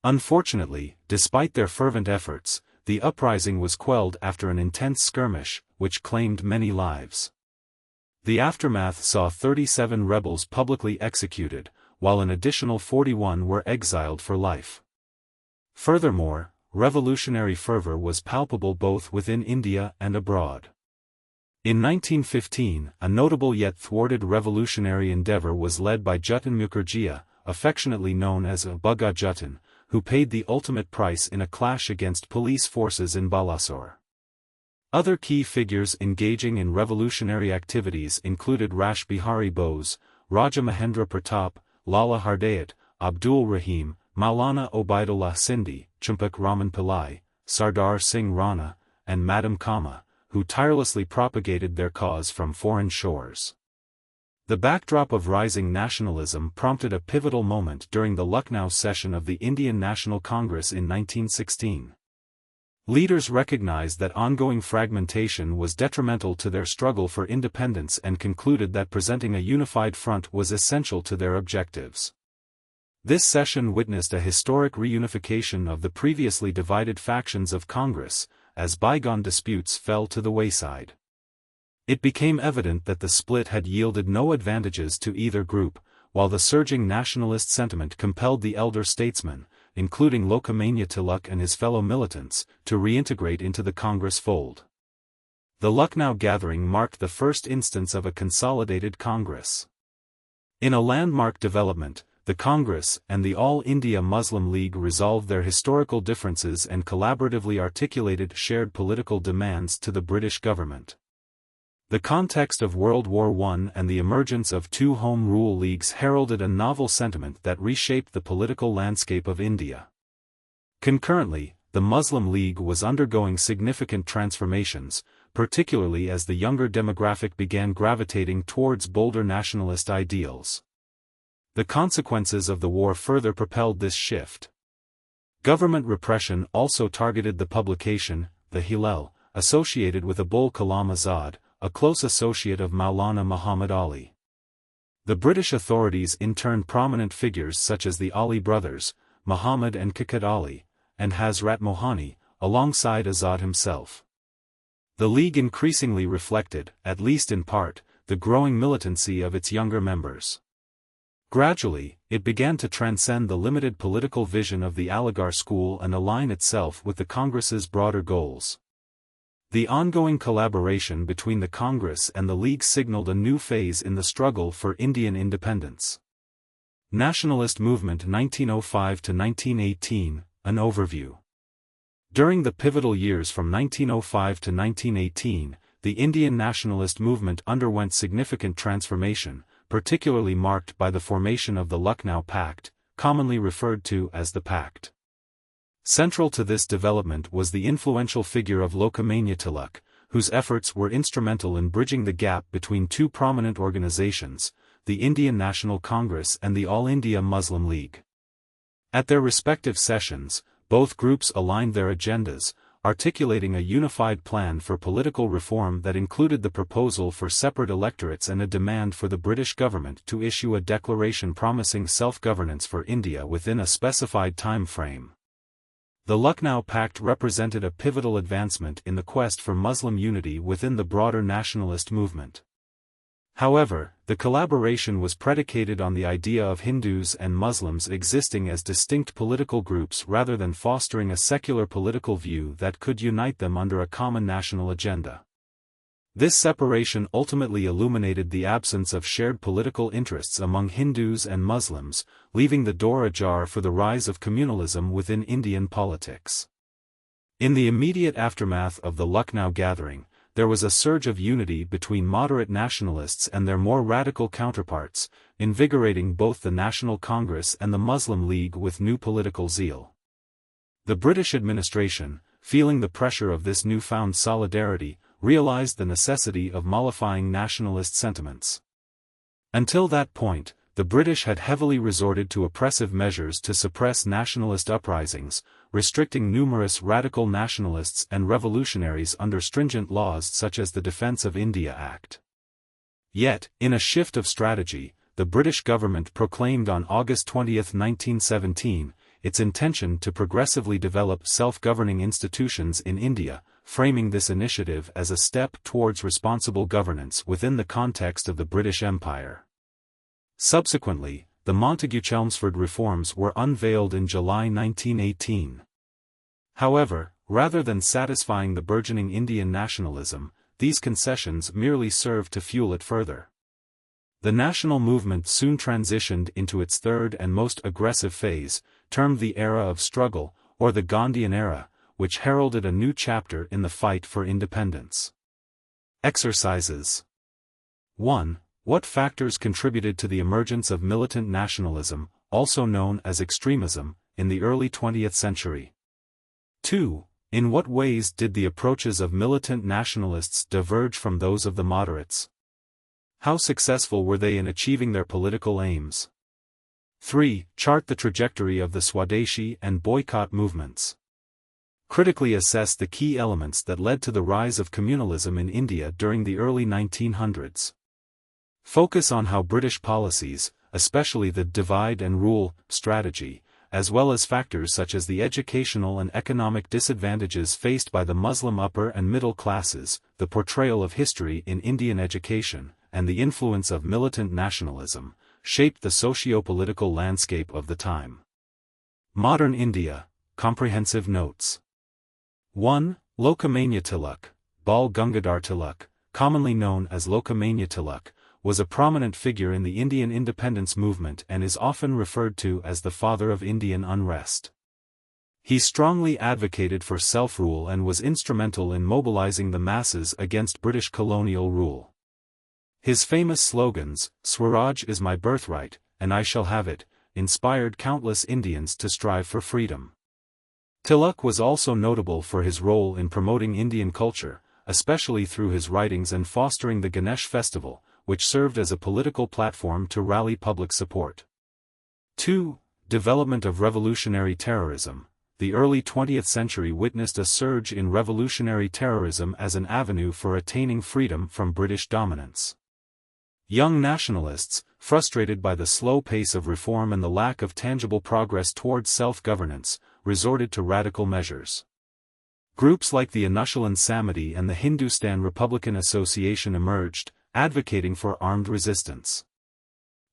[SPEAKER 1] Unfortunately, despite their fervent efforts, the uprising was quelled after an intense skirmish, which claimed many lives. The aftermath saw 37 rebels publicly executed, while an additional 41 were exiled for life. Furthermore, revolutionary fervor was palpable both within India and abroad. In 1915, a notable yet thwarted revolutionary endeavor was led by Jatin Mukherjee, affectionately known as Bugga Jatin, who paid the ultimate price in a clash against police forces in Balasore. Other key figures engaging in revolutionary activities included Rash Bihari Bose, Raja Mahendra Pratap, Lala Hardayat, Abdul Rahim, Maulana Obaidullah Sindhi, Champak Raman Pillai, Sardar Singh Rana, and Madam Kama, who tirelessly propagated their cause from foreign shores. The backdrop of rising nationalism prompted a pivotal moment during the Lucknow session of the Indian National Congress in 1916. Leaders recognized that ongoing fragmentation was detrimental to their struggle for independence and concluded that presenting a unified front was essential to their objectives. This session witnessed a historic reunification of the previously divided factions of Congress, as bygone disputes fell to the wayside. It became evident that the split had yielded no advantages to either group, while the surging nationalist sentiment compelled the elder statesmen, including Lokmanya Tilak and his fellow militants, to reintegrate into the Congress fold. The Lucknow gathering marked the first instance of a consolidated Congress. In a landmark development, the Congress and the All India Muslim League resolved their historical differences and collaboratively articulated shared political demands to the British government. The context of World War I and the emergence of two Home Rule Leagues heralded a novel sentiment that reshaped the political landscape of India. Concurrently, the Muslim League was undergoing significant transformations, particularly as the younger demographic began gravitating towards bolder nationalist ideals. The consequences of the war further propelled this shift. Government repression also targeted the publication, the Hilal, associated with Abul Kalam Azad, a close associate of Maulana Muhammad Ali. The British authorities interned prominent figures such as the Ali brothers, Muhammad and Kakat Ali, and Hazrat Mohani, alongside Azad himself. The League increasingly reflected, at least in part, the growing militancy of its younger members. Gradually, it began to transcend the limited political vision of the Aligarh school and align itself with the Congress's broader goals. The ongoing collaboration between the Congress and the League signaled a new phase in the struggle for Indian independence. Nationalist Movement 1905 to 1918, an overview. During the pivotal years from 1905 to 1918, the Indian nationalist movement underwent significant transformation, particularly marked by the formation of the Lucknow Pact, commonly referred to as the Pact. Central to this development was the influential figure of Lokmanya Tilak, whose efforts were instrumental in bridging the gap between two prominent organizations, the Indian National Congress and the All India Muslim League. At their respective sessions, both groups aligned their agendas, articulating a unified plan for political reform that included the proposal for separate electorates and a demand for the British government to issue a declaration promising self-governance for India within a specified time frame. The Lucknow Pact represented a pivotal advancement in the quest for Muslim unity within the broader nationalist movement. However, the collaboration was predicated on the idea of Hindus and Muslims existing as distinct political groups rather than fostering a secular political view that could unite them under a common national agenda. This separation ultimately illuminated the absence of shared political interests among Hindus and Muslims, leaving the door ajar for the rise of communalism within Indian politics. In the immediate aftermath of the Lucknow gathering, there was a surge of unity between moderate nationalists and their more radical counterparts, invigorating both the National Congress and the Muslim League with new political zeal. The British administration, feeling the pressure of this newfound solidarity, realized the necessity of mollifying nationalist sentiments. Until that point, the British had heavily resorted to oppressive measures to suppress nationalist uprisings, restricting numerous radical nationalists and revolutionaries under stringent laws such as the Defence of India Act. Yet, in a shift of strategy, the British government proclaimed on August 20, 1917, its intention to progressively develop self-governing institutions in India, framing this initiative as a step towards responsible governance within the context of the British Empire. Subsequently, the Montagu-Chelmsford reforms were unveiled in July 1918. However, rather than satisfying the burgeoning Indian nationalism, these concessions merely served to fuel it further. The national movement soon transitioned into its third and most aggressive phase, termed the Era of Struggle, or the Gandhian Era, which heralded a new chapter in the fight for independence. Exercises. 1. What factors contributed to the emergence of militant nationalism, also known as extremism, in the early 20th century? 2. In what ways did the approaches of militant nationalists diverge from those of the moderates? How successful were they in achieving their political aims? 3. Chart the trajectory of the Swadeshi and boycott movements. Critically assess the key elements that led to the rise of communalism in India during the early 1900s. Focus on how British policies, especially the divide and rule strategy, as well as factors such as the educational and economic disadvantages faced by the Muslim upper and middle classes, the portrayal of history in Indian education, and the influence of militant nationalism, shaped the socio-political landscape of the time. Modern India, Comprehensive Notes. 1. Lokmanya Tilak, Bal Gangadhar Tilak, commonly known as Lokmanya Tilak, was a prominent figure in the Indian independence movement and is often referred to as the father of Indian unrest. He strongly advocated for self-rule and was instrumental in mobilizing the masses against British colonial rule. His famous slogans, "Swaraj is my birthright, and I shall have it," inspired countless Indians to strive for freedom. Tilak was also notable for his role in promoting Indian culture, especially through his writings and fostering the Ganesh festival, which served as a political platform to rally public support. 2. Development of revolutionary terrorism. The early 20th century witnessed a surge in revolutionary terrorism as an avenue for attaining freedom from British dominance. Young nationalists, frustrated by the slow pace of reform and the lack of tangible progress towards self-governance, resorted to radical measures. Groups like the Anushalan Samiti and the Hindustan Republican Association emerged, advocating for armed resistance.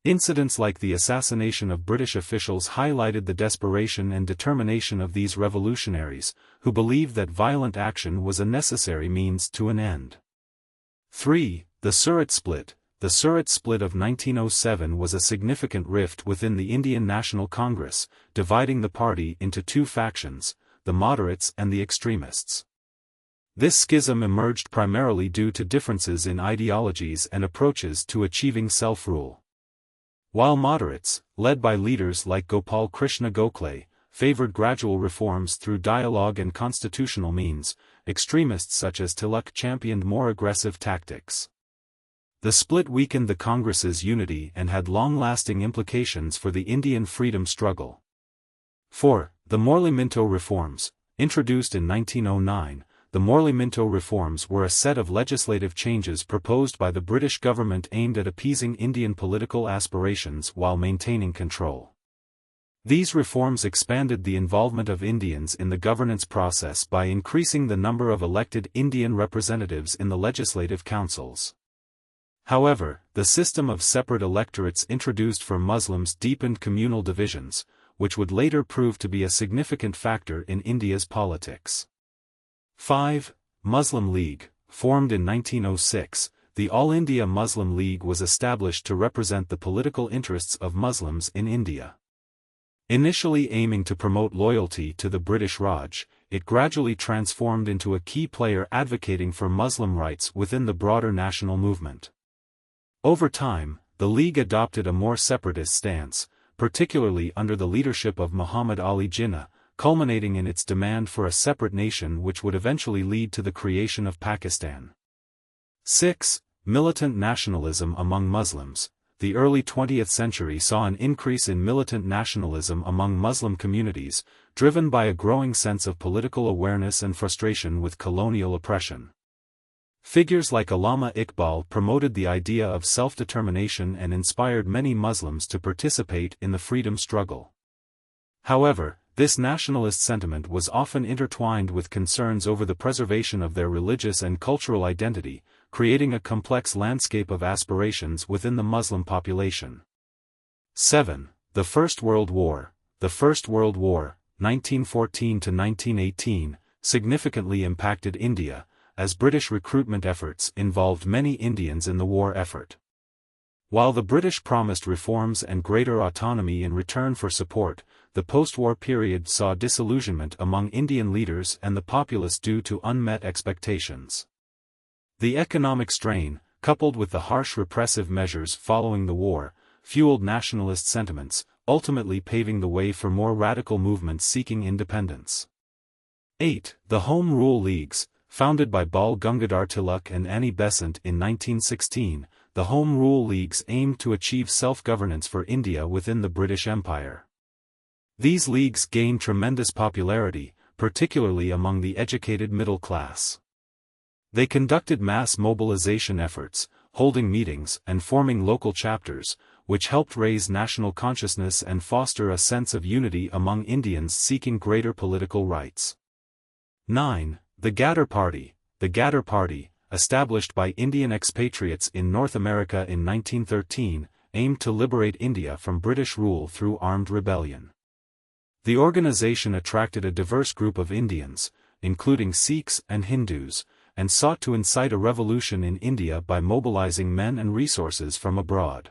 [SPEAKER 1] Incidents like the assassination of British officials highlighted the desperation and determination of these revolutionaries, who believed that violent action was a necessary means to an end. 3. The Surat Split. The Surat Split of 1907 was a significant rift within the Indian National Congress, dividing the party into two factions, the moderates and the extremists. This schism emerged primarily due to differences in ideologies and approaches to achieving self-rule. While moderates, led by leaders like Gopal Krishna Gokhale, favored gradual reforms through dialogue and constitutional means, extremists such as Tilak championed more aggressive tactics. The split weakened the Congress's unity and had long-lasting implications for the Indian freedom struggle. 4. The Morley-Minto Reforms. Introduced in 1909, the Morley-Minto Reforms were a set of legislative changes proposed by the British government aimed at appeasing Indian political aspirations while maintaining control. These reforms expanded the involvement of Indians in the governance process by increasing the number of elected Indian representatives in the legislative councils. However, the system of separate electorates introduced for Muslims deepened communal divisions, which would later prove to be a significant factor in India's politics. 5. Muslim League. Formed in 1906, the All India Muslim League was established to represent the political interests of Muslims in India. Initially aiming to promote loyalty to the British Raj, it gradually transformed into a key player advocating for Muslim rights within the broader national movement. Over time, the League adopted a more separatist stance, particularly under the leadership of Muhammad Ali Jinnah, culminating in its demand for a separate nation which would eventually lead to the creation of Pakistan. 6. Militant nationalism among Muslims. The early 20th century saw an increase in militant nationalism among Muslim communities, driven by a growing sense of political awareness and frustration with colonial oppression. Figures like Allama Iqbal promoted the idea of self-determination and inspired many Muslims to participate in the freedom struggle. However, this nationalist sentiment was often intertwined with concerns over the preservation of their religious and cultural identity, creating a complex landscape of aspirations within the Muslim population. 7. The First World War. The First World War, 1914 to 1918, significantly impacted India, as British recruitment efforts involved many Indians in the war effort. While the British promised reforms and greater autonomy in return for support, the post-war period saw disillusionment among Indian leaders and the populace due to unmet expectations. The economic strain, coupled with the harsh repressive measures following the war, fueled nationalist sentiments, ultimately paving the way for more radical movements seeking independence. 8. The Home Rule Leagues. Founded by Bal Gangadhar Tilak and Annie Besant in 1916, the Home Rule Leagues aimed to achieve self-governance for India within the British Empire. These leagues gained tremendous popularity, particularly among the educated middle class. They conducted mass mobilization efforts, holding meetings and forming local chapters, which helped raise national consciousness and foster a sense of unity among Indians seeking greater political rights. 9. The Ghadar Party. The Ghadar Party, established by Indian expatriates in North America in 1913, aimed to liberate India from British rule through armed rebellion. The organization attracted a diverse group of Indians, including Sikhs and Hindus, and sought to incite a revolution in India by mobilizing men and resources from abroad.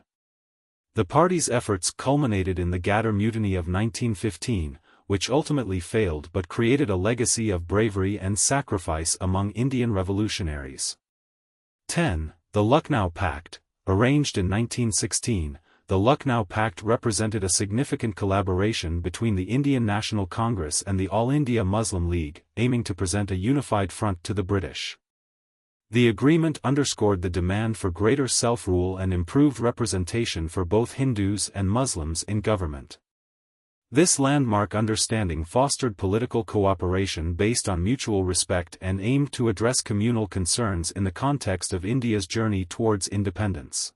[SPEAKER 1] The party's efforts culminated in the Ghadar Mutiny of 1915, which ultimately failed but created a legacy of bravery and sacrifice among Indian revolutionaries. 10. The Lucknow Pact. Arranged in 1916, the Lucknow Pact represented a significant collaboration between the Indian National Congress and the All India Muslim League, aiming to present a unified front to the British. The agreement underscored the demand for greater self-rule and improved representation for both Hindus and Muslims in government. This landmark understanding fostered political cooperation based on mutual respect and aimed to address communal concerns in the context of India's journey towards independence.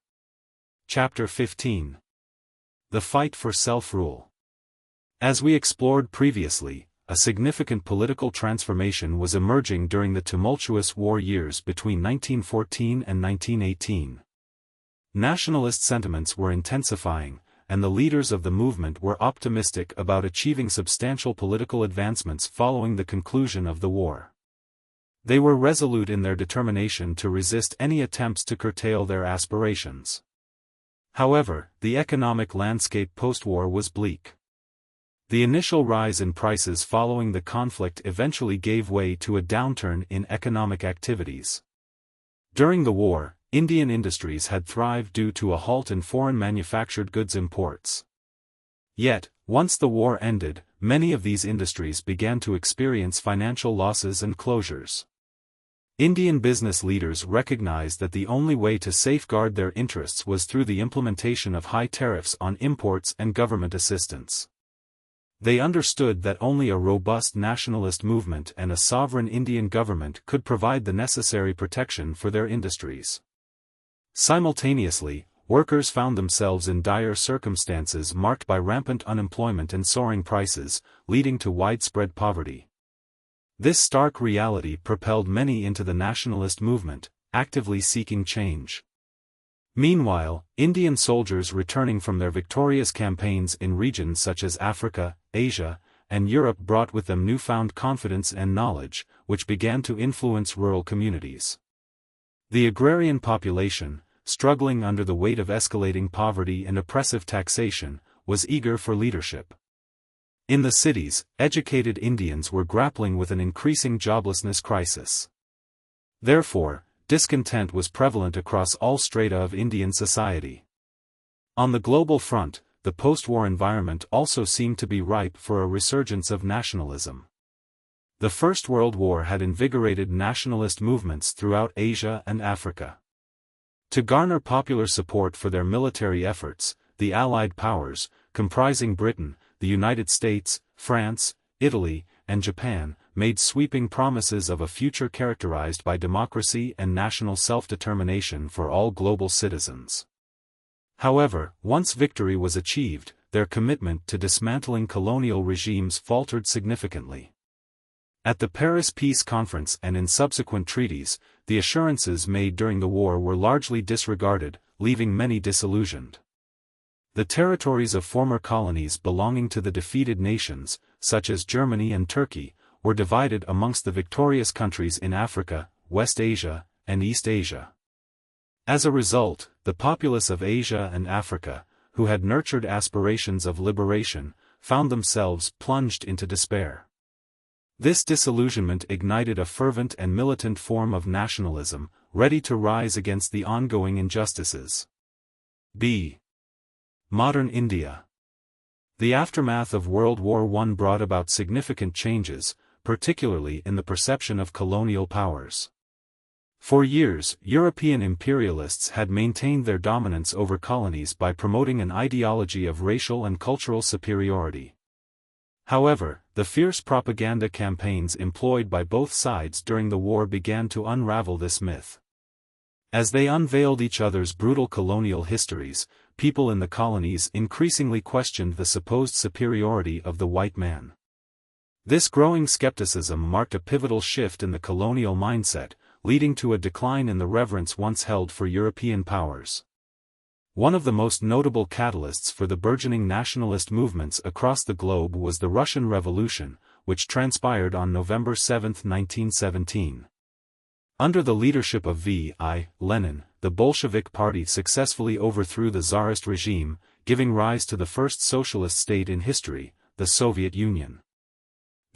[SPEAKER 1] Chapter 15. The Fight for Self-Rule. As we explored previously, a significant political transformation was emerging during the tumultuous war years between 1914 and 1918. Nationalist sentiments were intensifying, and the leaders of the movement were optimistic about achieving substantial political advancements following the conclusion of the war. They were resolute in their determination to resist any attempts to curtail their aspirations. However, the economic landscape post-war was bleak. The initial rise in prices following the conflict eventually gave way to a downturn in economic activities. During the war, Indian industries had thrived due to a halt in foreign manufactured goods imports. Yet, once the war ended, many of these industries began to experience financial losses and closures. Indian business leaders recognized that the only way to safeguard their interests was through the implementation of high tariffs on imports and government assistance. They understood that only a robust nationalist movement and a sovereign Indian government could provide the necessary protection for their industries. Simultaneously, workers found themselves in dire circumstances marked by rampant unemployment and soaring prices, leading to widespread poverty. This stark reality propelled many into the nationalist movement, actively seeking change. Meanwhile, Indian soldiers returning from their victorious campaigns in regions such as Africa, Asia, and Europe brought with them newfound confidence and knowledge, which began to influence rural communities. The agrarian population, struggling under the weight of escalating poverty and oppressive taxation, was eager for leadership. In the cities, educated Indians were grappling with an increasing joblessness crisis. Therefore, discontent was prevalent across all strata of Indian society. On the global front, the post-war environment also seemed to be ripe for a resurgence of nationalism. The First World War had invigorated nationalist movements throughout Asia and Africa. To garner popular support for their military efforts, the Allied powers, comprising Britain, the United States, France, Italy, and Japan, made sweeping promises of a future characterized by democracy and national self-determination for all global citizens. However, once victory was achieved, their commitment to dismantling colonial regimes faltered significantly. At the Paris Peace Conference and in subsequent treaties, the assurances made during the war were largely disregarded, leaving many disillusioned. The territories of former colonies belonging to the defeated nations, such as Germany and Turkey, were divided amongst the victorious countries in Africa, West Asia, and East Asia. As a result, the populace of Asia and Africa, who had nurtured aspirations of liberation, found themselves plunged into despair. This disillusionment ignited a fervent and militant form of nationalism, ready to rise against the ongoing injustices. b. Modern India. The aftermath of World War I brought about significant changes, particularly in the perception of colonial powers. For years, European imperialists had maintained their dominance over colonies by promoting an ideology of racial and cultural superiority. However, the fierce propaganda campaigns employed by both sides during the war began to unravel this myth. As they unveiled each other's brutal colonial histories, people in the colonies increasingly questioned the supposed superiority of the white man. This growing skepticism marked a pivotal shift in the colonial mindset, leading to a decline in the reverence once held for European powers. One of the most notable catalysts for the burgeoning nationalist movements across the globe was the Russian Revolution, which transpired on November 7, 1917. Under the leadership of V.I. Lenin, the Bolshevik Party successfully overthrew the Tsarist regime, giving rise to the first socialist state in history, the Soviet Union.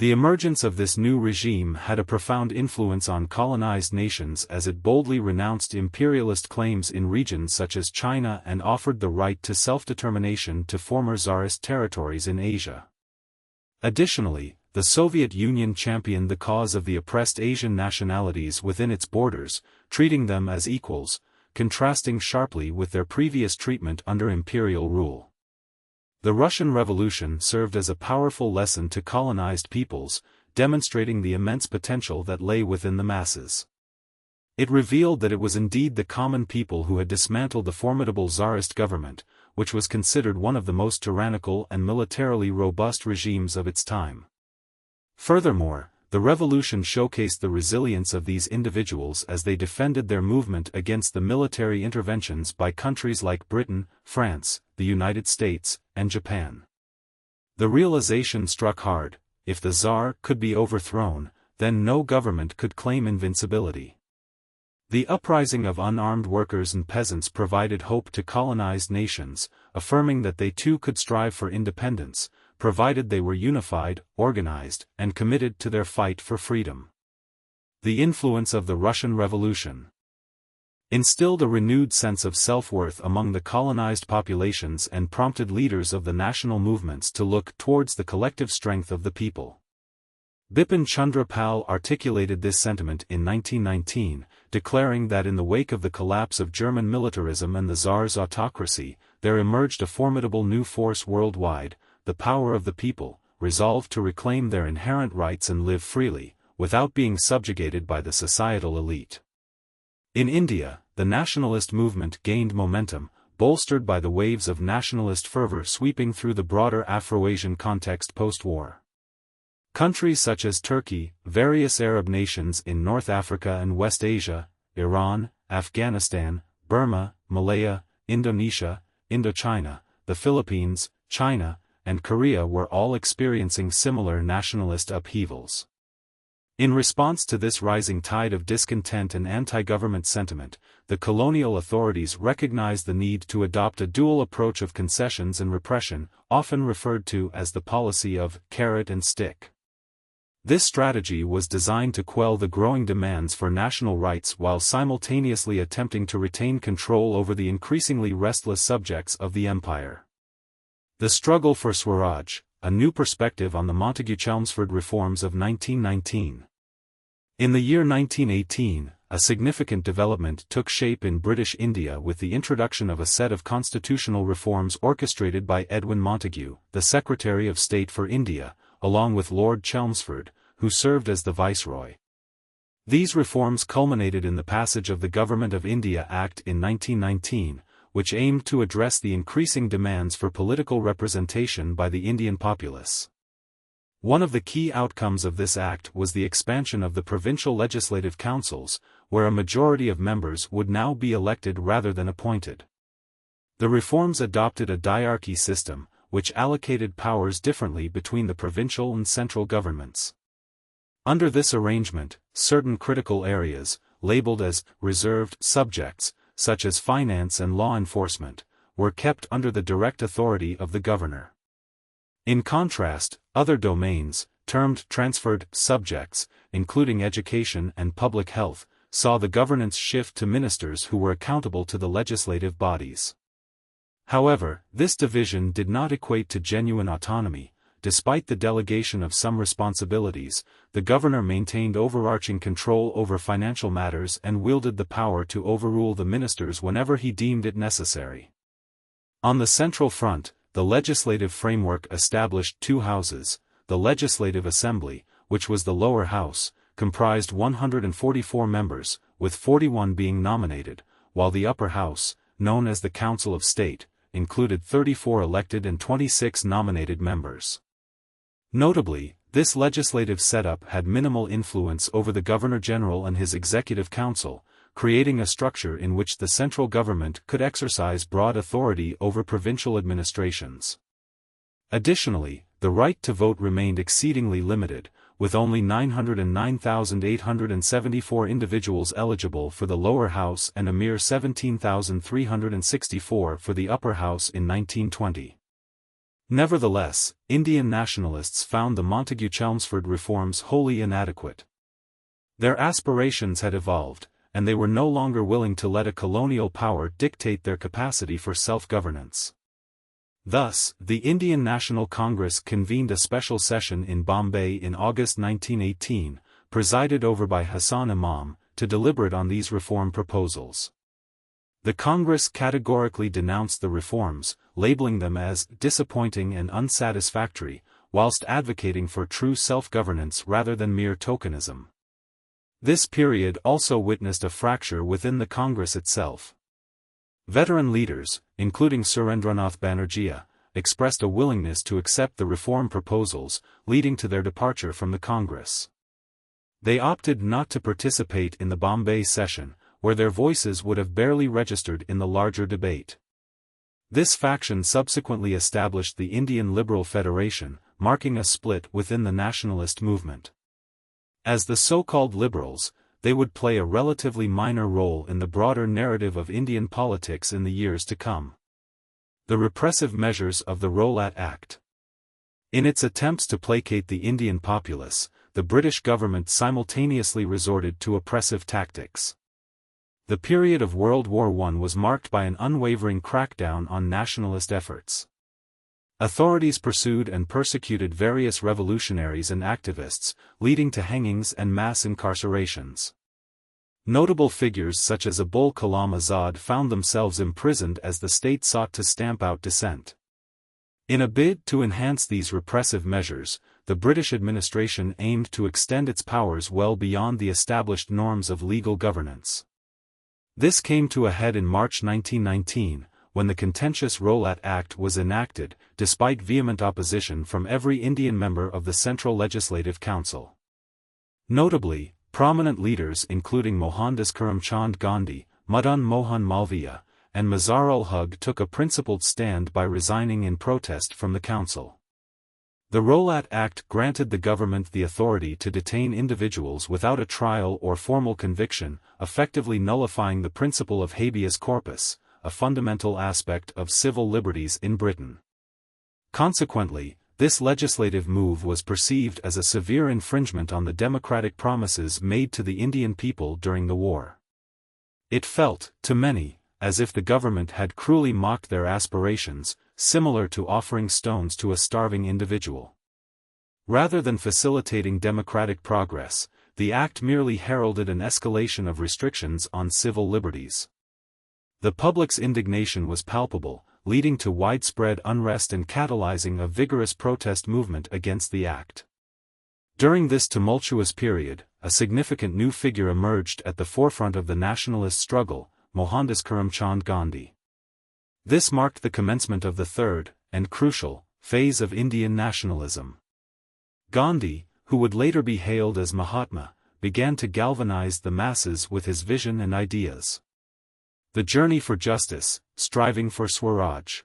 [SPEAKER 1] The emergence of this new regime had a profound influence on colonized nations as it boldly renounced imperialist claims in regions such as China and offered the right to self-determination to former Tsarist territories in Asia. Additionally, the Soviet Union championed the cause of the oppressed Asian nationalities within its borders, treating them as equals, contrasting sharply with their previous treatment under imperial rule. The Russian Revolution served as a powerful lesson to colonized peoples, demonstrating the immense potential that lay within the masses. It revealed that it was indeed the common people who had dismantled the formidable Tsarist government, which was considered one of the most tyrannical and militarily robust regimes of its time. Furthermore, the revolution showcased the resilience of these individuals as they defended their movement against the military interventions by countries like Britain, France, the United States, and Japan. The realization struck hard: if the Tsar could be overthrown, then no government could claim invincibility. The uprising of unarmed workers and peasants provided hope to colonized nations, affirming that they too could strive for independence, provided they were unified, organized, and committed to their fight for freedom. The influence of the Russian Revolution instilled a renewed sense of self-worth among the colonized populations and prompted leaders of the national movements to look towards the collective strength of the people. Bipin Chandra Pal articulated this sentiment in 1919, declaring that in the wake of the collapse of German militarism and the Tsar's autocracy, there emerged a formidable new force worldwide, the power of the people, resolved to reclaim their inherent rights and live freely, without being subjugated by the societal elite. In India, the nationalist movement gained momentum, bolstered by the waves of nationalist fervor sweeping through the broader Afro-Asian context post-war. Countries such as Turkey, various Arab nations in North Africa and West Asia, Iran, Afghanistan, Burma, Malaya, Indonesia, Indochina, the Philippines, China, and Korea were all experiencing similar nationalist upheavals. In response to this rising tide of discontent and anti-government sentiment, the colonial authorities recognized the need to adopt a dual approach of concessions and repression, often referred to as the policy of carrot and stick. This strategy was designed to quell the growing demands for national rights while simultaneously attempting to retain control over the increasingly restless subjects of the empire. The struggle for Swaraj, a new perspective on the Montagu-Chelmsford reforms of 1919. In the year 1918, a significant development took shape in British India with the introduction of a set of constitutional reforms orchestrated by Edwin Montagu, the Secretary of State for India, along with Lord Chelmsford, who served as the Viceroy. These reforms culminated in the passage of the Government of India Act in 1919, which aimed to address the increasing demands for political representation by the Indian populace. One of the key outcomes of this act was the expansion of the provincial legislative councils, where a majority of members would now be elected rather than appointed. The reforms adopted a diarchy system, which allocated powers differently between the provincial and central governments. Under this arrangement, certain critical areas, labeled as reserved subjects, such as finance and law enforcement, were kept under the direct authority of the governor. In contrast, other domains, termed transferred subjects, including education and public health, saw the governance shift to ministers who were accountable to the legislative bodies. However, this division did not equate to genuine autonomy. Despite the delegation of some responsibilities, the governor maintained overarching control over financial matters and wielded the power to overrule the ministers whenever he deemed it necessary. On the central front, the legislative framework established two houses. The Legislative Assembly, which was the lower house, comprised 144 members, with 41 being nominated, while the upper house, known as the Council of State, included 34 elected and 26 nominated members. Notably, this legislative setup had minimal influence over the Governor-General and his Executive Council, creating a structure in which the central government could exercise broad authority over provincial administrations. Additionally, the right to vote remained exceedingly limited, with only 909,874 individuals eligible for the lower house and a mere 17,364 for the upper house in 1920. Nevertheless, Indian nationalists found the Montagu-Chelmsford reforms wholly inadequate. Their aspirations had evolved, and they were no longer willing to let a colonial power dictate their capacity for self-governance. Thus, the Indian National Congress convened a special session in Bombay in August 1918, presided over by Hassan Imam, to deliberate on these reform proposals. The Congress categorically denounced the reforms, labeling them as disappointing and unsatisfactory, whilst advocating for true self-governance rather than mere tokenism. This period also witnessed a fracture within the Congress itself. Veteran leaders, including Surendranath Banerjee, expressed a willingness to accept the reform proposals, leading to their departure from the Congress. They opted not to participate in the Bombay session, where their voices would have barely registered in the larger debate. This faction subsequently established the Indian Liberal Federation, marking a split within the nationalist movement. As the so-called liberals, they would play a relatively minor role in the broader narrative of Indian politics in the years to come. The repressive measures of the Rowlatt Act. In its attempts to placate the Indian populace, the British government simultaneously resorted to oppressive tactics. The period of World War I was marked by an unwavering crackdown on nationalist efforts. Authorities pursued and persecuted various revolutionaries and activists, leading to hangings and mass incarcerations. Notable figures such as Abul Kalam Azad found themselves imprisoned as the state sought to stamp out dissent. In a bid to enhance these repressive measures, the British administration aimed to extend its powers well beyond the established norms of legal governance. This came to a head in March 1919, when the contentious Rowlatt Act was enacted, despite vehement opposition from every Indian member of the Central Legislative Council. Notably, prominent leaders including Mohandas Karamchand Gandhi, Madan Mohan Malviya, and Mazhar-ul-Haq took a principled stand by resigning in protest from the council. The Rowlatt Act granted the government the authority to detain individuals without a trial or formal conviction, effectively nullifying the principle of habeas corpus, a fundamental aspect of civil liberties in Britain. Consequently, this legislative move was perceived as a severe infringement on the democratic promises made to the Indian people during the war. It felt, to many, as if the government had cruelly mocked their aspirations, similar to offering stones to a starving individual. Rather than facilitating democratic progress, the act merely heralded an escalation of restrictions on civil liberties. The public's indignation was palpable, leading to widespread unrest and catalyzing a vigorous protest movement against the act. During this tumultuous period, a significant new figure emerged at the forefront of the nationalist struggle, Mohandas Karamchand Gandhi. This marked the commencement of the third, and crucial, phase of Indian nationalism. Gandhi, who would later be hailed as Mahatma, began to galvanize the masses with his vision and ideas. The journey for justice, striving for Swaraj.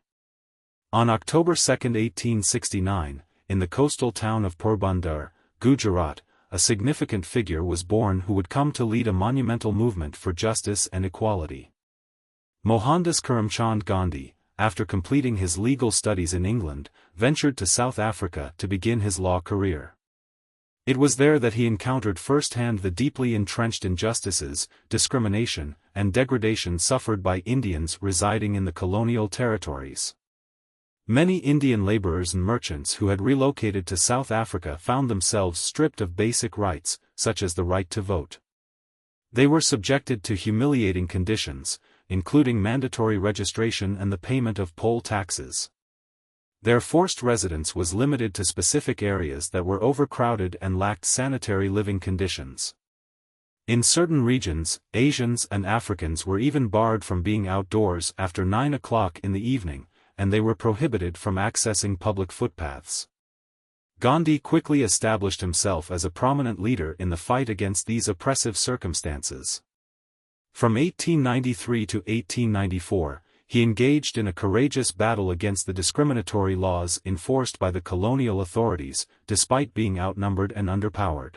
[SPEAKER 1] On October 2, 1869, in the coastal town of Porbandar, Gujarat, a significant figure was born who would come to lead a monumental movement for justice and equality. Mohandas Karamchand Gandhi, after completing his legal studies in England, ventured to South Africa to begin his law career. It was there that he encountered firsthand the deeply entrenched injustices, discrimination, and degradation suffered by Indians residing in the colonial territories. Many Indian laborers and merchants who had relocated to South Africa found themselves stripped of basic rights, such as the right to vote. They were subjected to humiliating conditions, including mandatory registration and the payment of poll taxes. Their forced residence was limited to specific areas that were overcrowded and lacked sanitary living conditions. In certain regions, Asians and Africans were even barred from being outdoors after 9 o'clock in the evening, and they were prohibited from accessing public footpaths. Gandhi quickly established himself as a prominent leader in the fight against these oppressive circumstances. From 1893 to 1894, he engaged in a courageous battle against the discriminatory laws enforced by the colonial authorities, despite being outnumbered and underpowered.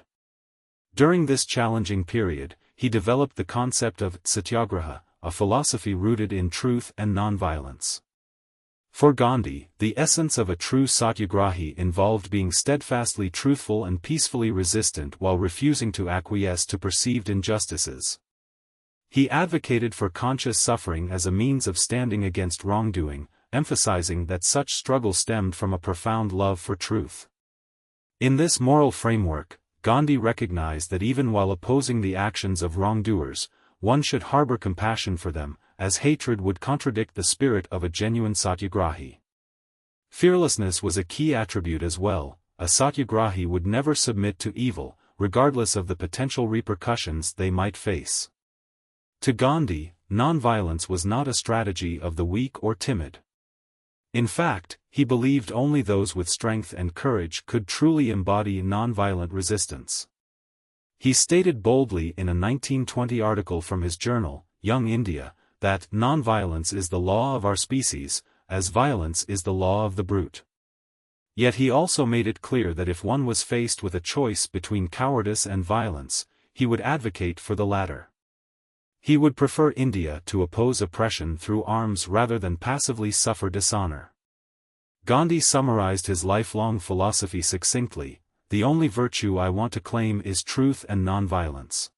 [SPEAKER 1] During this challenging period, he developed the concept of satyagraha, a philosophy rooted in truth and nonviolence. For Gandhi, the essence of a true satyagrahi involved being steadfastly truthful and peacefully resistant while refusing to acquiesce to perceived injustices. He advocated for conscious suffering as a means of standing against wrongdoing, emphasizing that such struggle stemmed from a profound love for truth. In this moral framework, Gandhi recognized that even while opposing the actions of wrongdoers, one should harbor compassion for them, as hatred would contradict the spirit of a genuine satyagrahi. Fearlessness was a key attribute as well. A satyagrahi would never submit to evil, regardless of the potential repercussions they might face. To Gandhi, nonviolence was not a strategy of the weak or timid. In fact, he believed only those with strength and courage could truly embody nonviolent resistance. He stated boldly in a 1920 article from his journal, Young India, that nonviolence is the law of our species, as violence is the law of the brute. Yet he also made it clear that if one was faced with a choice between cowardice and violence, he would advocate for the latter. He would prefer India to oppose oppression through arms rather than passively suffer dishonor. Gandhi summarized his lifelong philosophy succinctly: "The only virtue I want to claim is truth and nonviolence.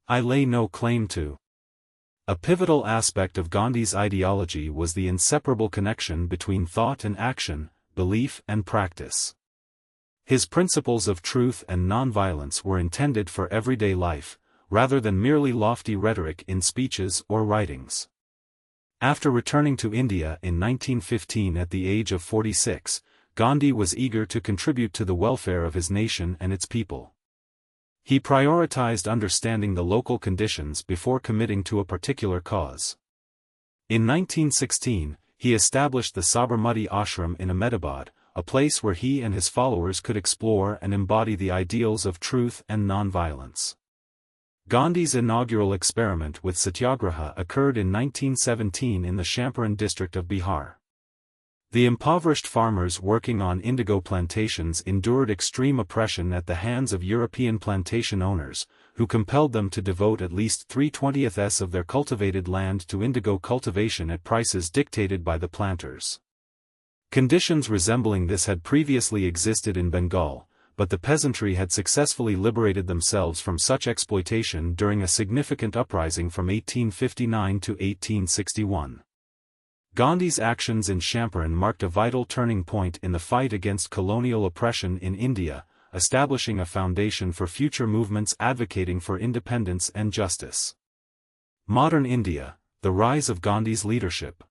[SPEAKER 1] I lay no claim to." A pivotal aspect of Gandhi's ideology was the inseparable connection between thought and action, belief and practice. His principles of truth and nonviolence were intended for everyday life, rather than merely lofty rhetoric in speeches or writings. After returning to India in 1915 at the age of 46, Gandhi was eager to contribute to the welfare of his nation and its people. He prioritized understanding the local conditions before committing to a particular cause. In 1916, he established the Sabarmati Ashram in Ahmedabad, a place where he and his followers could explore and embody the ideals of truth and nonviolence. Gandhi's inaugural experiment with satyagraha occurred in 1917 in the Champaran district of Bihar. The impoverished farmers working on indigo plantations endured extreme oppression at the hands of European plantation owners, who compelled them to devote at least 3/20ths of their cultivated land to indigo cultivation at prices dictated by the planters. Conditions resembling this had previously existed in Bengal, but the peasantry had successfully liberated themselves from such exploitation during a significant uprising from 1859 to 1861. Gandhi's actions in Champaran marked a vital turning point in the fight against colonial oppression in India, establishing a foundation for future movements advocating for independence and justice. Modern India, the rise of Gandhi's leadership.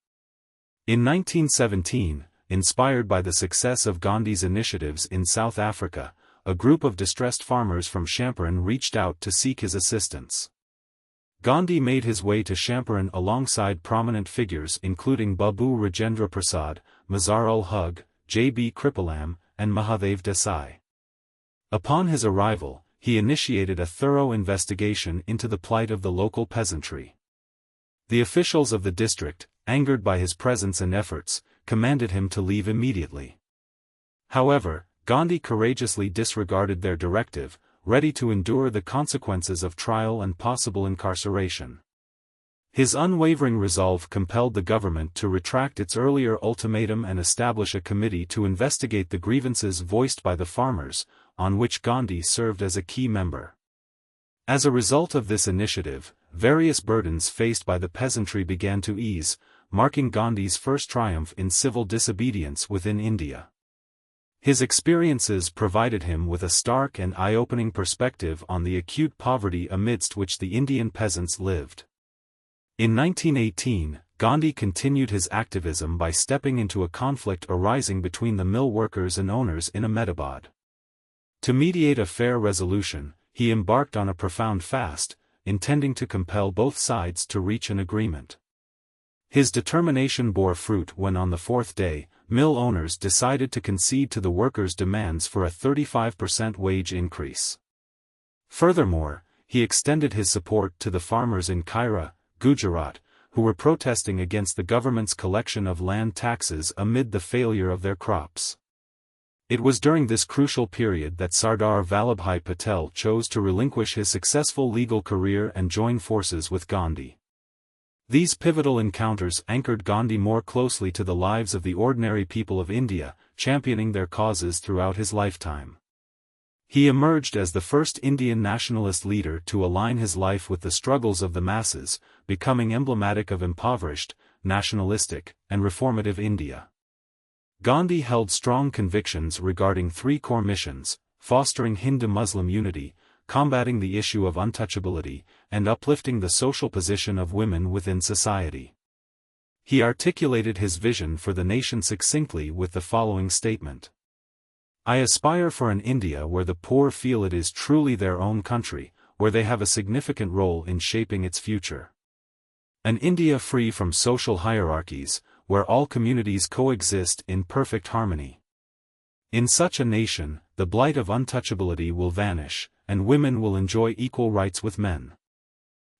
[SPEAKER 1] In 1917, inspired by the success of Gandhi's initiatives in South Africa, a group of distressed farmers from Champaran reached out to seek his assistance. Gandhi made his way to Champaran alongside prominent figures including Babu Rajendra Prasad, Mazar-ul-Haq, J.B. Kripalam, and Mahadev Desai. Upon his arrival, he initiated a thorough investigation into the plight of the local peasantry. The officials of the district, angered by his presence and efforts, commanded him to leave immediately. However, Gandhi courageously disregarded their directive, ready to endure the consequences of trial and possible incarceration. His unwavering resolve compelled the government to retract its earlier ultimatum and establish a committee to investigate the grievances voiced by the farmers, on which Gandhi served as a key member. As a result of this initiative, various burdens faced by the peasantry began to ease, marking Gandhi's first triumph in civil disobedience within India. His experiences provided him with a stark and eye-opening perspective on the acute poverty amidst which the Indian peasants lived. In 1918, Gandhi continued his activism by stepping into a conflict arising between the mill workers and owners in Ahmedabad. To mediate a fair resolution, he embarked on a profound fast, intending to compel both sides to reach an agreement. His determination bore fruit when on the fourth day, mill owners decided to concede to the workers' demands for a 35% wage increase. Furthermore, he extended his support to the farmers in Kaira, Gujarat, who were protesting against the government's collection of land taxes amid the failure of their crops. It was during this crucial period that Sardar Vallabhbhai Patel chose to relinquish his successful legal career and join forces with Gandhi. These pivotal encounters anchored Gandhi more closely to the lives of the ordinary people of India, championing their causes throughout his lifetime. He emerged as the first Indian nationalist leader to align his life with the struggles of the masses, becoming emblematic of impoverished, nationalistic, and reformative India. Gandhi held strong convictions regarding three core missions: fostering Hindu-Muslim unity, combating the issue of untouchability, and uplifting the social position of women within society. He articulated his vision for the nation succinctly with the following statement: "I aspire for an India where the poor feel it is truly their own country, where they have a significant role in shaping its future. An India free from social hierarchies, where all communities coexist in perfect harmony. In such a nation, the blight of untouchability will vanish, and women will enjoy equal rights with men.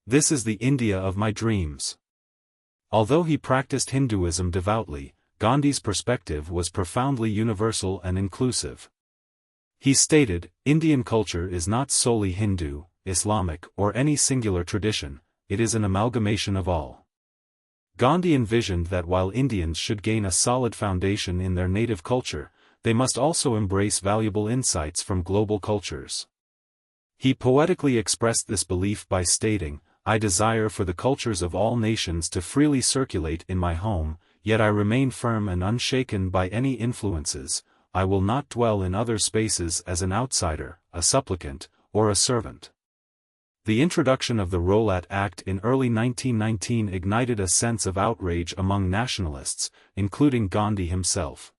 [SPEAKER 1] This is the India of my dreams." Although he practiced Hinduism devoutly, Gandhi's perspective was profoundly universal and inclusive. He stated, "Indian culture is not solely Hindu, Islamic, or any singular tradition, it is an amalgamation of all." Gandhi envisioned that while Indians should gain a solid foundation in their native culture, they must also embrace valuable insights from global cultures. He poetically expressed this belief by stating, "I desire for the cultures of all nations to freely circulate in my home, yet I remain firm and unshaken by any influences. I will not dwell in other spaces as an outsider, a supplicant, or a servant." The introduction of the Rowlatt Act in early 1919 ignited a sense of outrage among nationalists, including Gandhi himself.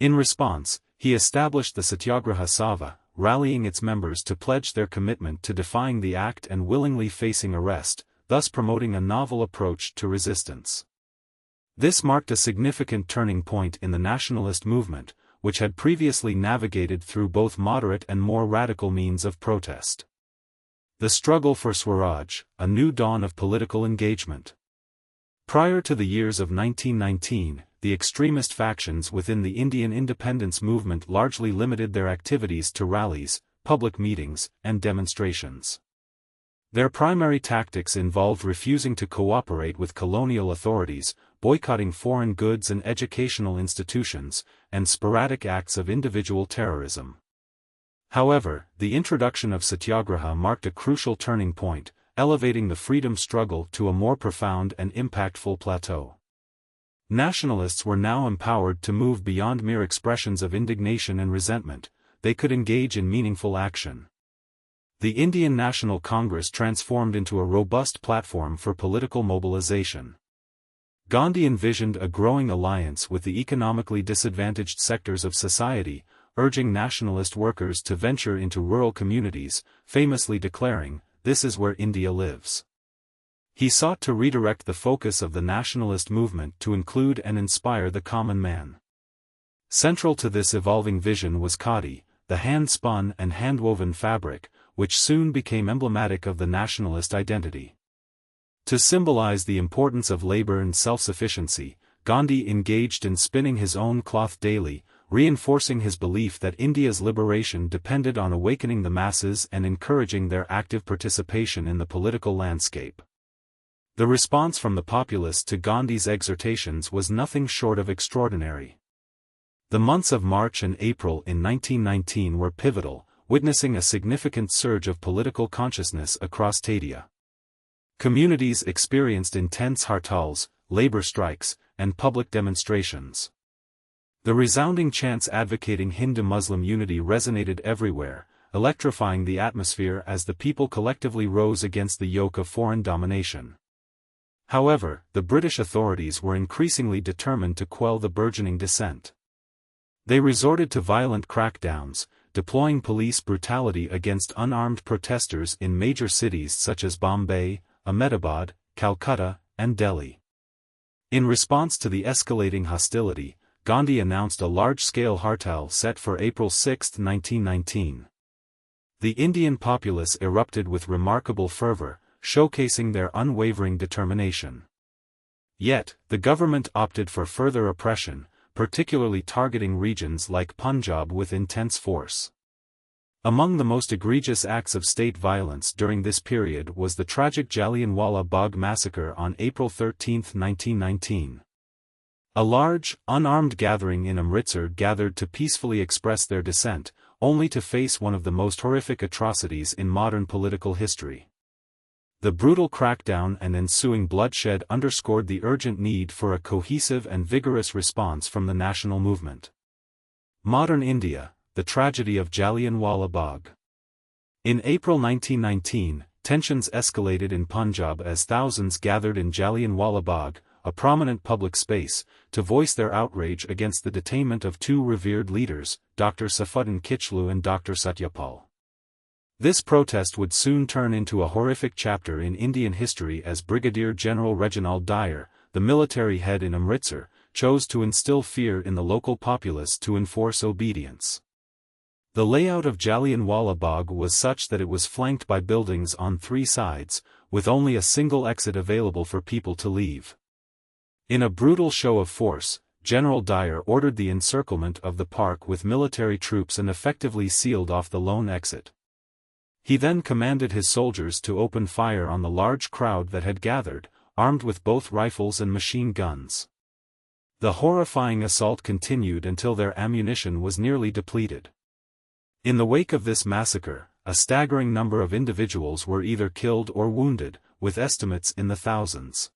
[SPEAKER 1] In response, he established the Satyagraha Sabha, rallying its members to pledge their commitment to defying the act and willingly facing arrest, thus promoting a novel approach to resistance. This marked a significant turning point in the nationalist movement, which had previously navigated through both moderate and more radical means of protest. The struggle for Swaraj, a new dawn of political engagement. Prior to the years of 1919, the extremist factions within the Indian independence movement largely limited their activities to rallies, public meetings, and demonstrations. Their primary tactics involved refusing to cooperate with colonial authorities, boycotting foreign goods and educational institutions, and sporadic acts of individual terrorism. However, the introduction of Satyagraha marked a crucial turning point, elevating the freedom struggle to a more profound and impactful plateau. Nationalists were now empowered to move beyond mere expressions of indignation and resentment; they could engage in meaningful action. The Indian National Congress transformed into a robust platform for political mobilization. Gandhi envisioned a growing alliance with the economically disadvantaged sectors of society, urging nationalist workers to venture into rural communities, famously declaring, "This is where India lives." He sought to redirect the focus of the nationalist movement to include and inspire the common man. Central to this evolving vision was khadi, the hand-spun and hand-woven fabric, which soon became emblematic of the nationalist identity. To symbolize the importance of labor and self-sufficiency, Gandhi engaged in spinning his own cloth daily, reinforcing his belief that India's liberation depended on awakening the masses and encouraging their active participation in the political landscape. The response from the populace to Gandhi's exhortations was nothing short of extraordinary. The months of March and April in 1919 were pivotal, witnessing a significant surge of political consciousness across India. Communities experienced intense hartals, labor strikes, and public demonstrations. The resounding chants advocating Hindu-Muslim unity resonated everywhere, electrifying the atmosphere as the people collectively rose against the yoke of foreign domination. However, the British authorities were increasingly determined to quell the burgeoning dissent. They resorted to violent crackdowns, deploying police brutality against unarmed protesters in major cities such as Bombay, Ahmedabad, Calcutta, and Delhi. In response to the escalating hostility, Gandhi announced a large-scale hartal set for April 6, 1919. The Indian populace erupted with remarkable fervor, showcasing their unwavering determination. Yet, the government opted for further oppression, particularly targeting regions like Punjab with intense force. Among the most egregious acts of state violence during this period was the tragic Jallianwala Bagh massacre on April 13, 1919. A large, unarmed gathering in Amritsar gathered to peacefully express their dissent, only to face one of the most horrific atrocities in modern political history. The brutal crackdown and ensuing bloodshed underscored the urgent need for a cohesive and vigorous response from the national movement. Modern India, the tragedy of Jallianwala Bagh. In April 1919, tensions escalated in Punjab as thousands gathered in Jallianwala Bagh, a prominent public space, to voice their outrage against the detainment of two revered leaders, Dr. Saifuddin Kichlu and Dr. Satyapal. This protest would soon turn into a horrific chapter in Indian history as Brigadier General Reginald Dyer, the military head in Amritsar, chose to instill fear in the local populace to enforce obedience. The layout of Jallianwala Bagh was such that it was flanked by buildings on three sides, with only a single exit available for people to leave. In a brutal show of force, General Dyer ordered the encirclement of the park with military troops and effectively sealed off the lone exit. He then commanded his soldiers to open fire on the large crowd that had gathered, armed with both rifles and machine guns. The horrifying assault continued until their ammunition was nearly depleted. In the wake of this massacre, a staggering number of individuals were either killed or wounded, with estimates in the thousands.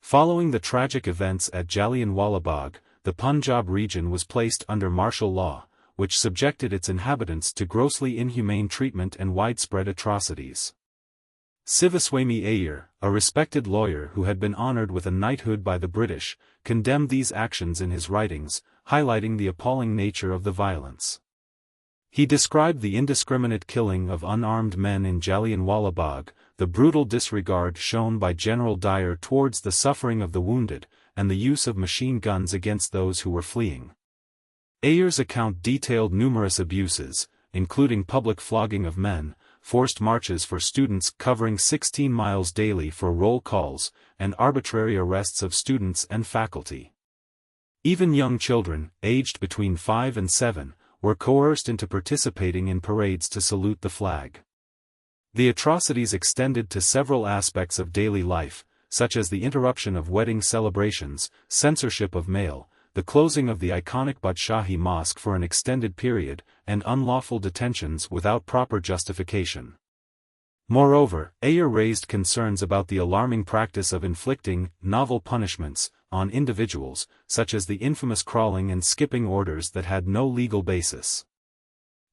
[SPEAKER 1] Following the tragic events at Jallianwala Bagh, the Punjab region was placed under martial law, which subjected its inhabitants to grossly inhumane treatment and widespread atrocities. Sivaswamy Iyer, a respected lawyer who had been honored with a knighthood by the British, condemned these actions in his writings, highlighting the appalling nature of the violence. He described the indiscriminate killing of unarmed men in Jallianwala Bagh, the brutal disregard shown by General Dyer towards the suffering of the wounded, and the use of machine guns against those who were fleeing. Ayer's account detailed numerous abuses, including public flogging of men, forced marches for students covering 16 miles daily for roll calls, and arbitrary arrests of students and faculty. Even young children, aged between 5 and 7, were coerced into participating in parades to salute the flag. The atrocities extended to several aspects of daily life, such as the interruption of wedding celebrations, censorship of mail, the closing of the iconic Badshahi Mosque for an extended period, and unlawful detentions without proper justification. Moreover, Ayer raised concerns about the alarming practice of inflicting novel punishments on individuals, such as the infamous crawling and skipping orders that had no legal basis.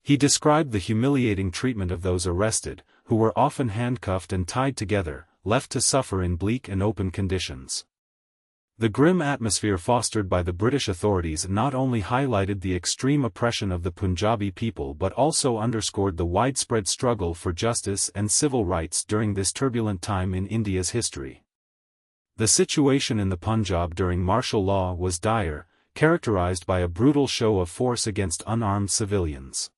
[SPEAKER 1] He described the humiliating treatment of those arrested, who were often handcuffed and tied together, left to suffer in bleak and open conditions. The grim atmosphere fostered by the British authorities not only highlighted the extreme oppression of the Punjabi people but also underscored the widespread struggle for justice and civil rights during this turbulent time in India's history. The situation in the Punjab during martial law was dire, characterized by a brutal show of force against unarmed civilians.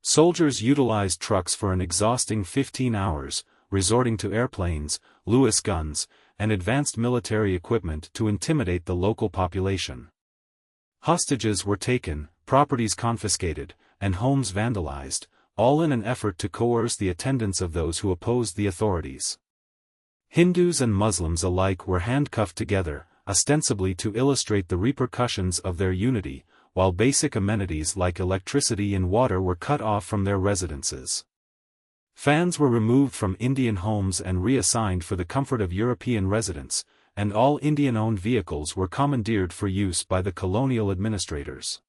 [SPEAKER 1] Soldiers utilized trucks for an exhausting 15 hours, resorting to airplanes, Lewis guns, and advanced military equipment to intimidate the local population. Hostages were taken, properties confiscated, and homes vandalized, all in an effort to coerce the attendance of those who opposed the authorities. Hindus and Muslims alike were handcuffed together, ostensibly to illustrate the repercussions of their unity, while basic amenities like electricity and water were cut off from their residences. Fans were removed from Indian homes and reassigned for the comfort of European residents, and all Indian-owned vehicles were commandeered for use by the colonial administrators.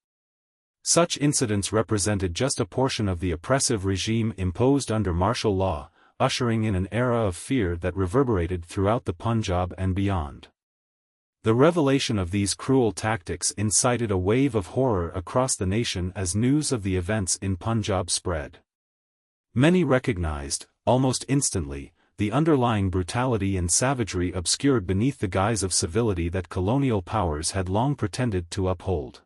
[SPEAKER 1] Such incidents represented just a portion of the oppressive regime imposed under martial law, ushering in an era of fear that reverberated throughout the Punjab and beyond. The revelation of these cruel tactics incited a wave of horror across the nation as news of the events in Punjab spread. Many recognized, almost instantly, the underlying brutality and savagery obscured beneath the guise of civility that colonial powers had long pretended to uphold.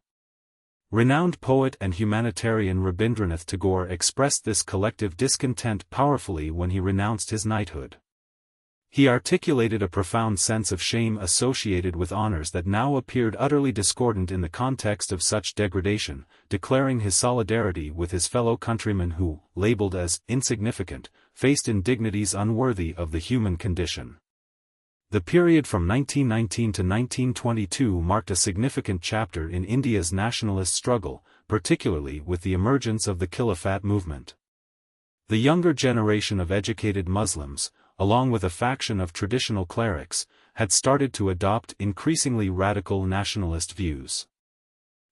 [SPEAKER 1] Renowned poet and humanitarian Rabindranath Tagore expressed this collective discontent powerfully when he renounced his knighthood. He articulated a profound sense of shame associated with honors that now appeared utterly discordant in the context of such degradation, declaring his solidarity with his fellow countrymen who, labeled as insignificant, faced indignities unworthy of the human condition. The period from 1919 to 1922 marked a significant chapter in India's nationalist struggle, particularly with the emergence of the Khilafat movement. The younger generation of educated Muslims, along with a faction of traditional clerics, had started to adopt increasingly radical nationalist views.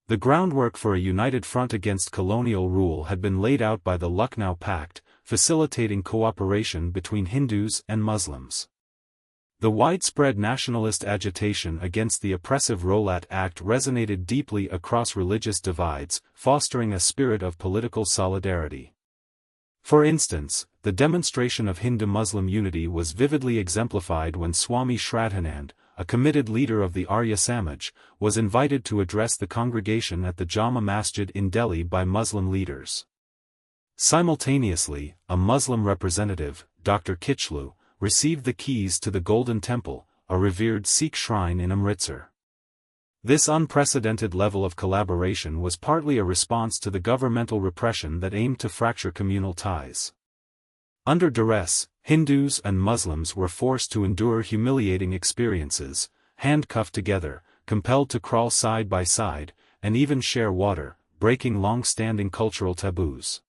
[SPEAKER 1] The groundwork for a united front against colonial rule had been laid out by the Lucknow Pact, facilitating cooperation between Hindus and Muslims. The widespread nationalist agitation against the oppressive Rowlatt Act resonated deeply across religious divides, fostering a spirit of political solidarity. For instance, the demonstration of Hindu-Muslim unity was vividly exemplified when Swami Shraddhanand, a committed leader of the Arya Samaj, was invited to address the congregation at the Jama Masjid in Delhi by Muslim leaders. Simultaneously, a Muslim representative, Dr. Kichlu, received the keys to the Golden Temple, a revered Sikh shrine in Amritsar. This unprecedented level of collaboration was partly a response to the governmental repression that aimed to fracture communal ties. Under duress, Hindus and Muslims were forced to endure humiliating experiences, handcuffed together, compelled to crawl side by side, and even share water, breaking long-standing cultural taboos.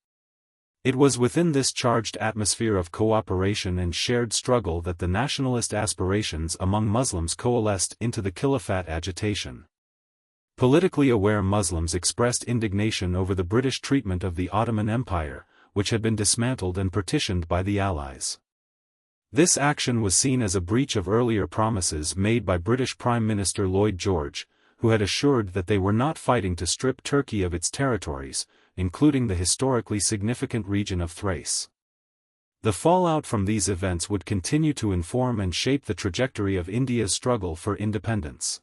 [SPEAKER 1] It was within this charged atmosphere of cooperation and shared struggle that the nationalist aspirations among Muslims coalesced into the Khilafat agitation. Politically aware Muslims expressed indignation over the British treatment of the Ottoman Empire, which had been dismantled and partitioned by the Allies. This action was seen as a breach of earlier promises made by British Prime Minister Lloyd George, who had assured that they were not fighting to strip Turkey of its territories, including the historically significant region of Thrace. The fallout from these events would continue to inform and shape the trajectory of India's struggle for independence.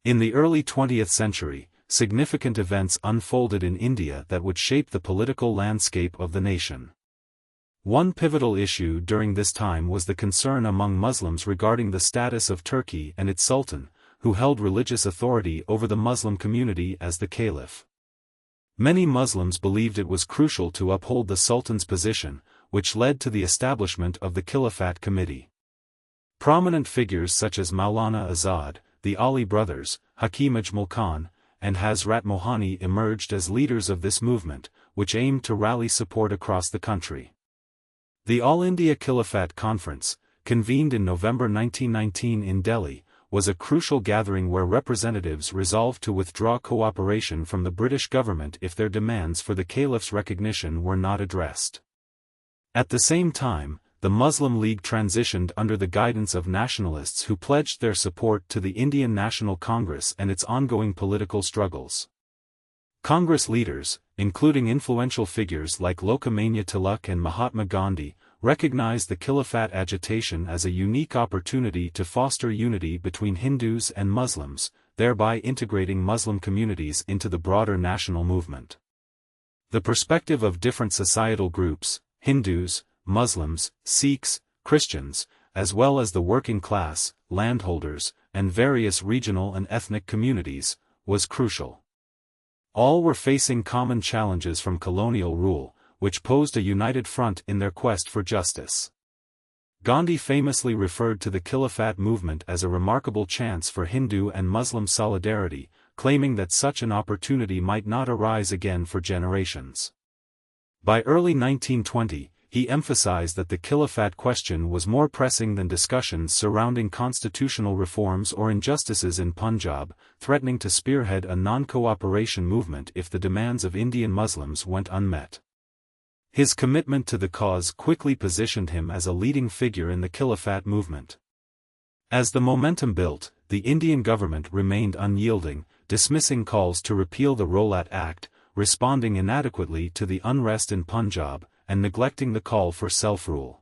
[SPEAKER 1] In the early 20th century, significant events unfolded in India that would shape the political landscape of the nation. One pivotal issue during this time was the concern among Muslims regarding the status of Turkey and its Sultan, who held religious authority over the Muslim community as the Caliph. Many Muslims believed it was crucial to uphold the Sultan's position, which led to the establishment of the Khilafat Committee. Prominent figures such as Maulana Azad, the Ali brothers, Hakim Ajmal Khan, and Hazrat Mohani emerged as leaders of this movement, which aimed to rally support across the country. The All India Khilafat Conference, convened in November 1919 in Delhi, was a crucial gathering where representatives resolved to withdraw cooperation from the British government if their demands for the Caliph's recognition were not addressed. At the same time, the Muslim League transitioned under the guidance of nationalists who pledged their support to the Indian National Congress and its ongoing political struggles. Congress leaders, including influential figures like Lokmanya Tilak and Mahatma Gandhi, recognized the Khilafat agitation as a unique opportunity to foster unity between Hindus and Muslims, thereby integrating Muslim communities into the broader national movement. The perspective of different societal groups, Hindus, Muslims, Sikhs, Christians, as well as the working class, landholders, and various regional and ethnic communities, was crucial. All were facing common challenges from colonial rule, which posed a united front in their quest for justice. Gandhi famously referred to the Khilafat movement as a remarkable chance for Hindu and Muslim solidarity, claiming that such an opportunity might not arise again for generations. By early 1920, he emphasized that the Khilafat question was more pressing than discussions surrounding constitutional reforms or injustices in Punjab, threatening to spearhead a non-cooperation movement if the demands of Indian Muslims went unmet. His commitment to the cause quickly positioned him as a leading figure in the Khilafat movement. As the momentum built, the Indian government remained unyielding, dismissing calls to repeal the Rowlatt Act, responding inadequately to the unrest in Punjab, and neglecting the call for self-rule.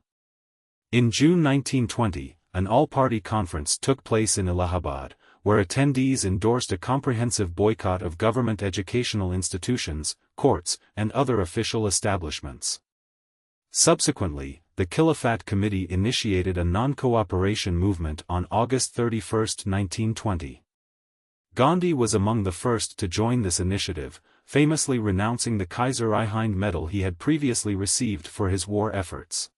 [SPEAKER 1] In June 1920, an all-party conference took place in Allahabad, where attendees endorsed a comprehensive boycott of government educational institutions, courts, and other official establishments. Subsequently, the Khilafat Committee initiated a non-cooperation movement on August 31, 1920. Gandhi was among the first to join this initiative, famously renouncing the Kaiser-Reihind medal he had previously received for his war efforts.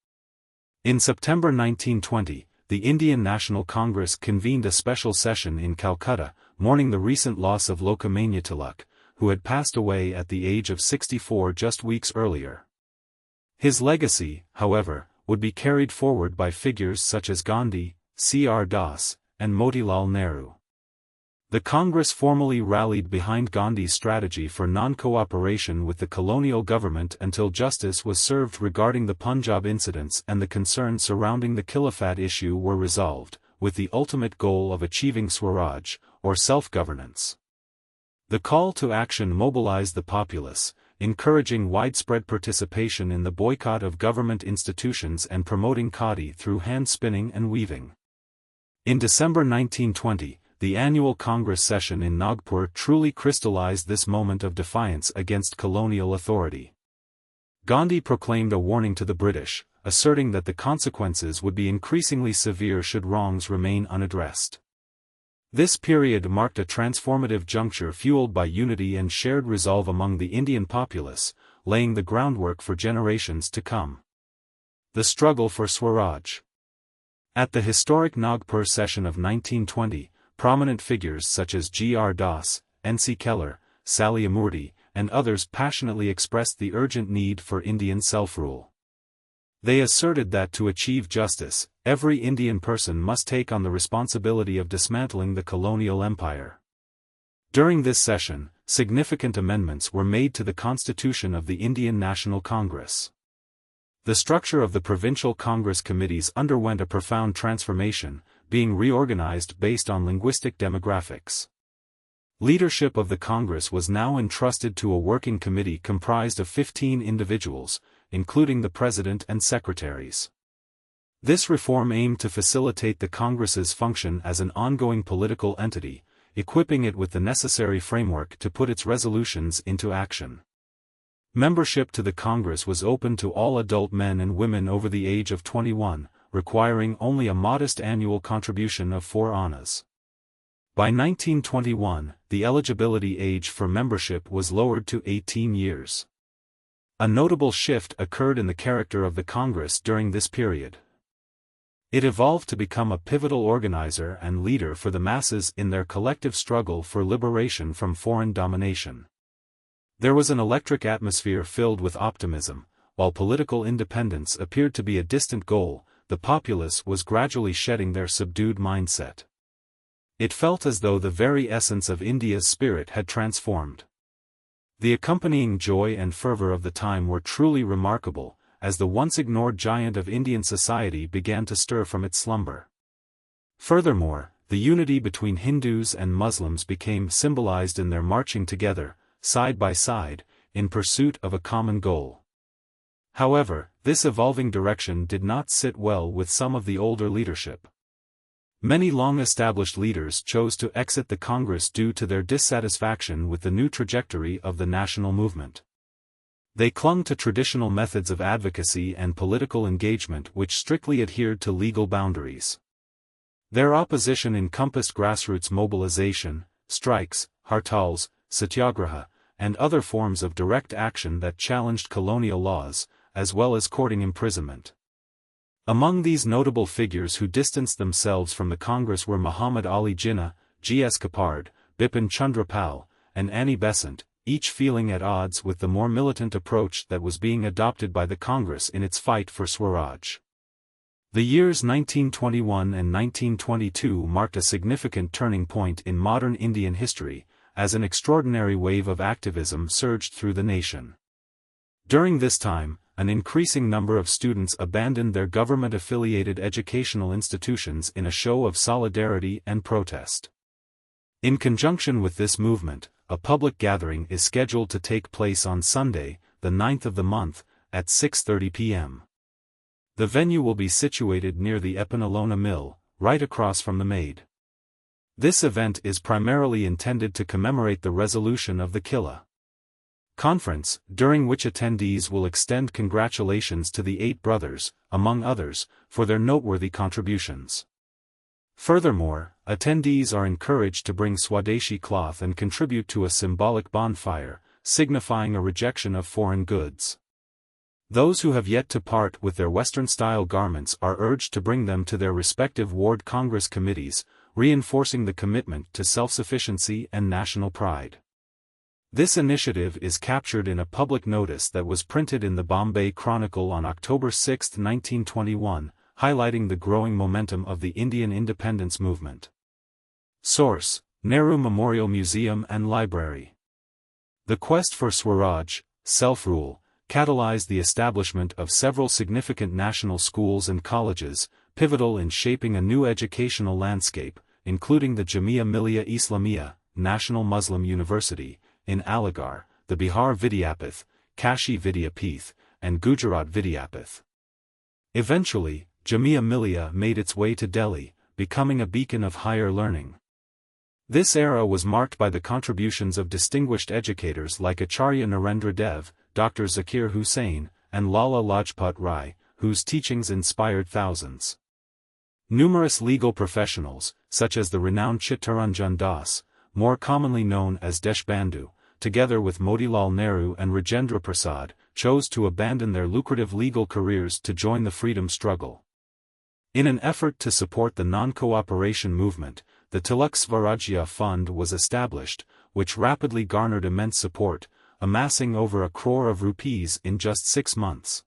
[SPEAKER 1] In September 1920, the Indian National Congress convened a special session in Calcutta, mourning the recent loss of Lokmanya Tilak, who had passed away at the age of 64 just weeks earlier. His legacy, however, would be carried forward by figures such as Gandhi, C.R. Das, and Motilal Nehru. The Congress formally rallied behind Gandhi's strategy for non-cooperation with the colonial government until justice was served regarding the Punjab incidents and the concerns surrounding the Khilafat issue were resolved, with the ultimate goal of achieving Swaraj, or self-governance. The call to action mobilized the populace, encouraging widespread participation in the boycott of government institutions and promoting khadi through hand-spinning and weaving. In December 1920, the annual Congress session in Nagpur truly crystallized this moment of defiance against colonial authority. Gandhi proclaimed a warning to the British, asserting that the consequences would be increasingly severe should wrongs remain unaddressed. This period marked a transformative juncture fueled by unity and shared resolve among the Indian populace, laying the groundwork for generations to come. The struggle for Swaraj. At the historic Nagpur session of 1920, prominent figures such as G.R. Das, N.C. Keller, Salyamurthy, and others passionately expressed the urgent need for Indian self-rule. They asserted that to achieve justice, every Indian person must take on the responsibility of dismantling the colonial empire. During this session, significant amendments were made to the Constitution of the Indian National Congress. The structure of the provincial Congress committees underwent a profound transformation, being reorganized based on linguistic demographics. Leadership of the Congress was now entrusted to a working committee comprised of 15 individuals, including the President and secretaries. This reform aimed to facilitate the Congress's function as an ongoing political entity, equipping it with the necessary framework to put its resolutions into action. Membership to the Congress was open to all adult men and women over the age of 21, requiring only a modest annual contribution of 4 annas. By 1921, the eligibility age for membership was lowered to 18 years. A notable shift occurred in the character of the Congress during this period. It evolved to become a pivotal organizer and leader for the masses in their collective struggle for liberation from foreign domination. There was an electric atmosphere filled with optimism. While political independence appeared to be a distant goal, the populace was gradually shedding their subdued mindset. It felt as though the very essence of India's spirit had transformed. The accompanying joy and fervor of the time were truly remarkable, as the once ignored giant of Indian society began to stir from its slumber. Furthermore, the unity between Hindus and Muslims became symbolized in their marching together, side by side, in pursuit of a common goal. However, this evolving direction did not sit well with some of the older leadership. Many long-established leaders chose to exit the Congress due to their dissatisfaction with the new trajectory of the national movement. They clung to traditional methods of advocacy and political engagement which strictly adhered to legal boundaries. Their opposition encompassed grassroots mobilization, strikes, hartals, satyagraha, and other forms of direct action that challenged colonial laws, as well as courting imprisonment. Among these notable figures who distanced themselves from the Congress were Muhammad Ali Jinnah, G.S. Kapard, Bipin Chandra Pal, and Annie Besant, each feeling at odds with the more militant approach that was being adopted by the Congress in its fight for Swaraj. The years 1921 and 1922 marked a significant turning point in modern Indian history, as an extraordinary wave of activism surged through the nation. During this time, an increasing number of students abandoned their government-affiliated educational institutions in a show of solidarity and protest. In conjunction with this movement, a public gathering is scheduled to take place on Sunday, the 9th of the month, at 6:30 p.m. The venue will be situated near the Epinalona Mill, right across from the Maid. This event is primarily intended to commemorate the resolution of the Khila. conference, during which attendees will extend congratulations to the 8 brothers, among others, for their noteworthy contributions. Furthermore, attendees are encouraged to bring Swadeshi cloth and contribute to a symbolic bonfire, signifying a rejection of foreign goods. Those who have yet to part with their Western-style garments are urged to bring them to their respective ward Congress committees, reinforcing the commitment to self-sufficiency and national pride. This initiative is captured in a public notice that was printed in the Bombay Chronicle on October 6, 1921, highlighting the growing momentum of the Indian independence movement. Source: Nehru Memorial Museum and Library. The quest for Swaraj, self-rule, catalyzed the establishment of several significant national schools and colleges, pivotal in shaping a new educational landscape, including the Jamia Millia Islamia, National Muslim University, in Aligarh, the Bihar Vidyapith, Kashi Vidyapith, and Gujarat Vidyapith. Eventually, Jamia Millia made its way to Delhi, becoming a beacon of higher learning. This era was marked by the contributions of distinguished educators like Acharya Narendra Dev, Dr. Zakir Hussain, and Lala Lajpat Rai, whose teachings inspired thousands. Numerous legal professionals, such as the renowned Chittaranjan Das, more commonly known as Deshbandhu, together with Motilal Nehru and Rajendra Prasad, chose to abandon their lucrative legal careers to join the freedom struggle. In an effort to support the non-cooperation movement, the Tilak Swarajya Fund was established, which rapidly garnered immense support, amassing over 1 crore of rupees in just 6 months.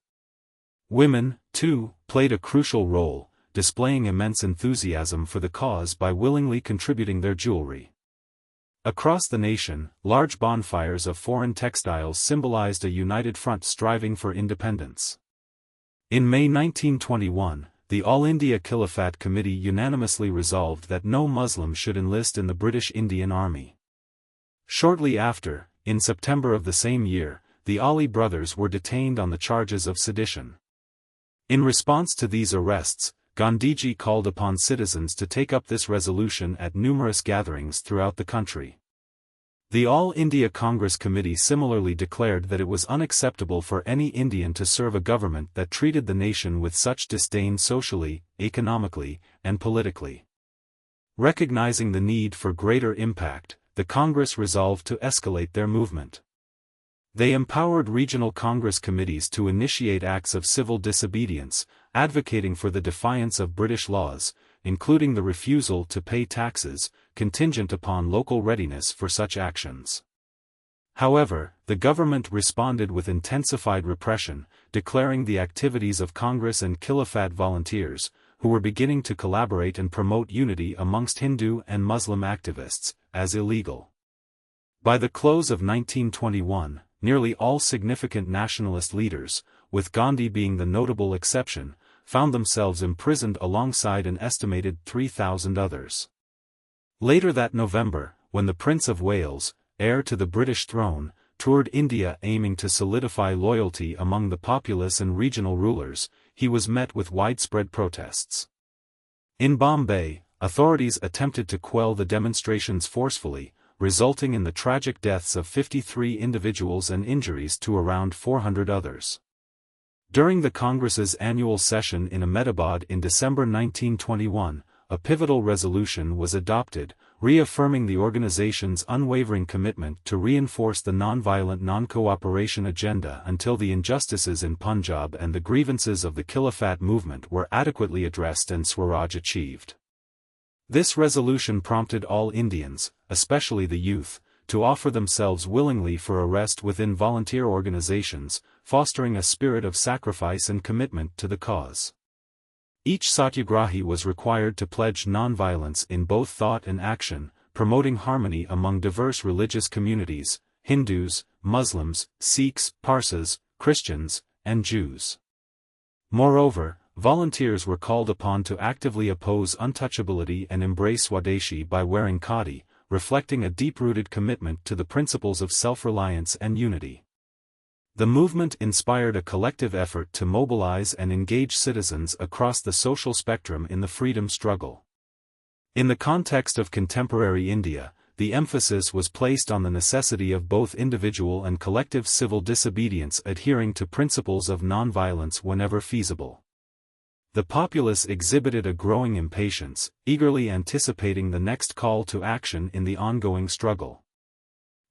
[SPEAKER 1] Women, too, played a crucial role, displaying immense enthusiasm for the cause by willingly contributing their jewelry. Across the nation, large bonfires of foreign textiles symbolized a united front striving for independence. In May 1921, the All India Khilafat Committee unanimously resolved that no Muslim should enlist in the British Indian Army. Shortly after, in September of the same year, the Ali brothers were detained on the charges of sedition. In response to these arrests, Gandhiji called upon citizens to take up this resolution at numerous gatherings throughout the country. The All India Congress Committee similarly declared that it was unacceptable for any Indian to serve a government that treated the nation with such disdain socially, economically, and politically. Recognizing the need for greater impact, the Congress resolved to escalate their movement. They empowered regional Congress committees to initiate acts of civil disobedience, advocating for the defiance of British laws, including the refusal to pay taxes, contingent upon local readiness for such actions. However, the government responded with intensified repression, declaring the activities of Congress and Khilafat volunteers, who were beginning to collaborate and promote unity amongst Hindu and Muslim activists, as illegal. By the close of 1921, nearly all significant nationalist leaders, with Gandhi being the notable exception, found themselves imprisoned alongside an estimated 3,000 others. Later that November, when the Prince of Wales, heir to the British throne, toured India aiming to solidify loyalty among the populace and regional rulers, he was met with widespread protests. In Bombay, authorities attempted to quell the demonstrations forcefully, resulting in the tragic deaths of 53 individuals and injuries to around 400 others. During the Congress's annual session in Ahmedabad in December 1921, a pivotal resolution was adopted, reaffirming the organization's unwavering commitment to reinforce the nonviolent non-cooperation agenda until the injustices in Punjab and the grievances of the Khilafat movement were adequately addressed and Swaraj achieved. This resolution prompted all Indians, especially the youth, to offer themselves willingly for arrest within volunteer organizations, fostering a spirit of sacrifice and commitment to the cause. Each satyagrahi was required to pledge nonviolence in both thought and action, promoting harmony among diverse religious communities, Hindus, Muslims, Sikhs, Parsas, Christians, and Jews. Moreover, volunteers were called upon to actively oppose untouchability and embrace Swadeshi by wearing khadi, reflecting a deep-rooted commitment to the principles of self-reliance and unity. The movement inspired a collective effort to mobilize and engage citizens across the social spectrum in the freedom struggle. In the context of contemporary India, the emphasis was placed on the necessity of both individual and collective civil disobedience adhering to principles of nonviolence whenever feasible. The populace exhibited a growing impatience, eagerly anticipating the next call to action in the ongoing struggle.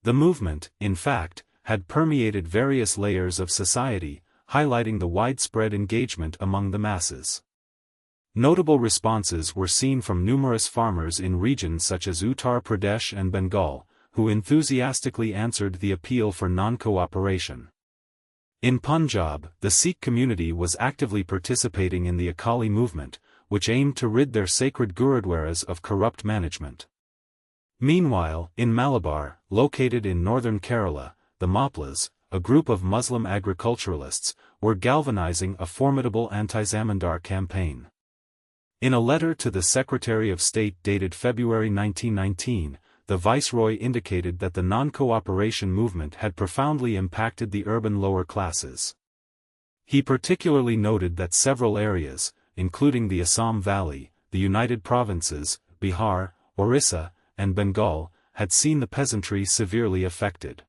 [SPEAKER 1] The movement, in fact, had permeated various layers of society, highlighting the widespread engagement among the masses. Notable responses were seen from numerous farmers in regions such as Uttar Pradesh and Bengal, who enthusiastically answered the appeal for non-cooperation. In Punjab, the Sikh community was actively participating in the Akali movement, which aimed to rid their sacred gurudwaras of corrupt management. Meanwhile, in Malabar, located in northern Kerala, the Maplas, a group of Muslim agriculturalists, were galvanizing a formidable anti-Zamindar campaign. In a letter to the Secretary of State dated February 1919, the Viceroy indicated that the non-cooperation movement had profoundly impacted the urban lower classes. He particularly noted that several areas, including the Assam Valley, the United Provinces, Bihar, Orissa, and Bengal, had seen the peasantry severely affected.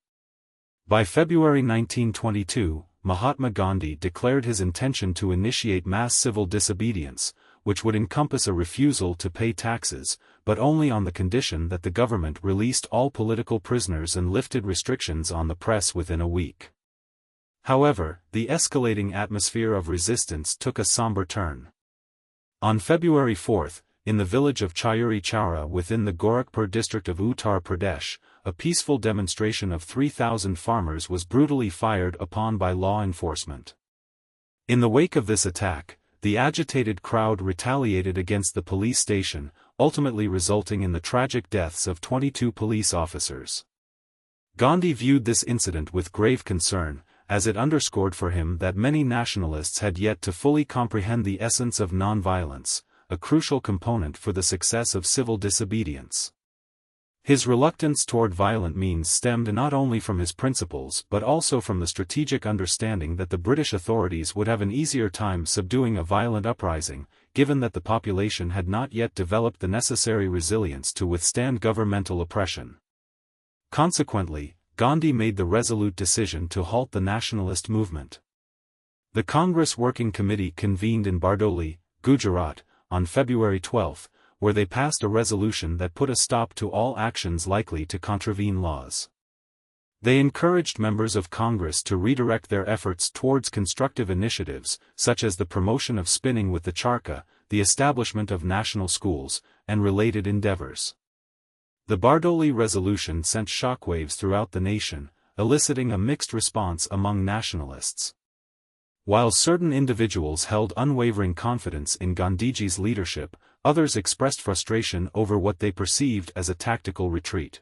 [SPEAKER 1] By February 1922, Mahatma Gandhi declared his intention to initiate mass civil disobedience, which would encompass a refusal to pay taxes, but only on the condition that the government released all political prisoners and lifted restrictions on the press within a week. However, the escalating atmosphere of resistance took a somber turn. On February 4, in the village of Chayuri Chaura within the Gorakhpur district of Uttar Pradesh, a peaceful demonstration of 3,000 farmers was brutally fired upon by law enforcement. In the wake of this attack, the agitated crowd retaliated against the police station, ultimately resulting in the tragic deaths of 22 police officers. Gandhi viewed this incident with grave concern, as it underscored for him that many nationalists had yet to fully comprehend the essence of nonviolence, a crucial component for the success of civil disobedience. His reluctance toward violent means stemmed not only from his principles but also from the strategic understanding that the British authorities would have an easier time subduing a violent uprising, given that the population had not yet developed the necessary resilience to withstand governmental oppression. Consequently, Gandhi made the resolute decision to halt the nationalist movement. The Congress Working Committee convened in Bardoli, Gujarat, on February 12, where they passed a resolution that put a stop to all actions likely to contravene laws. They encouraged members of Congress to redirect their efforts towards constructive initiatives, such as the promotion of spinning with the charkha, the establishment of national schools, and related endeavors. The Bardoli resolution sent shockwaves throughout the nation, eliciting a mixed response among nationalists. While certain individuals held unwavering confidence in Gandhiji's leadership, others expressed frustration over what they perceived as a tactical retreat.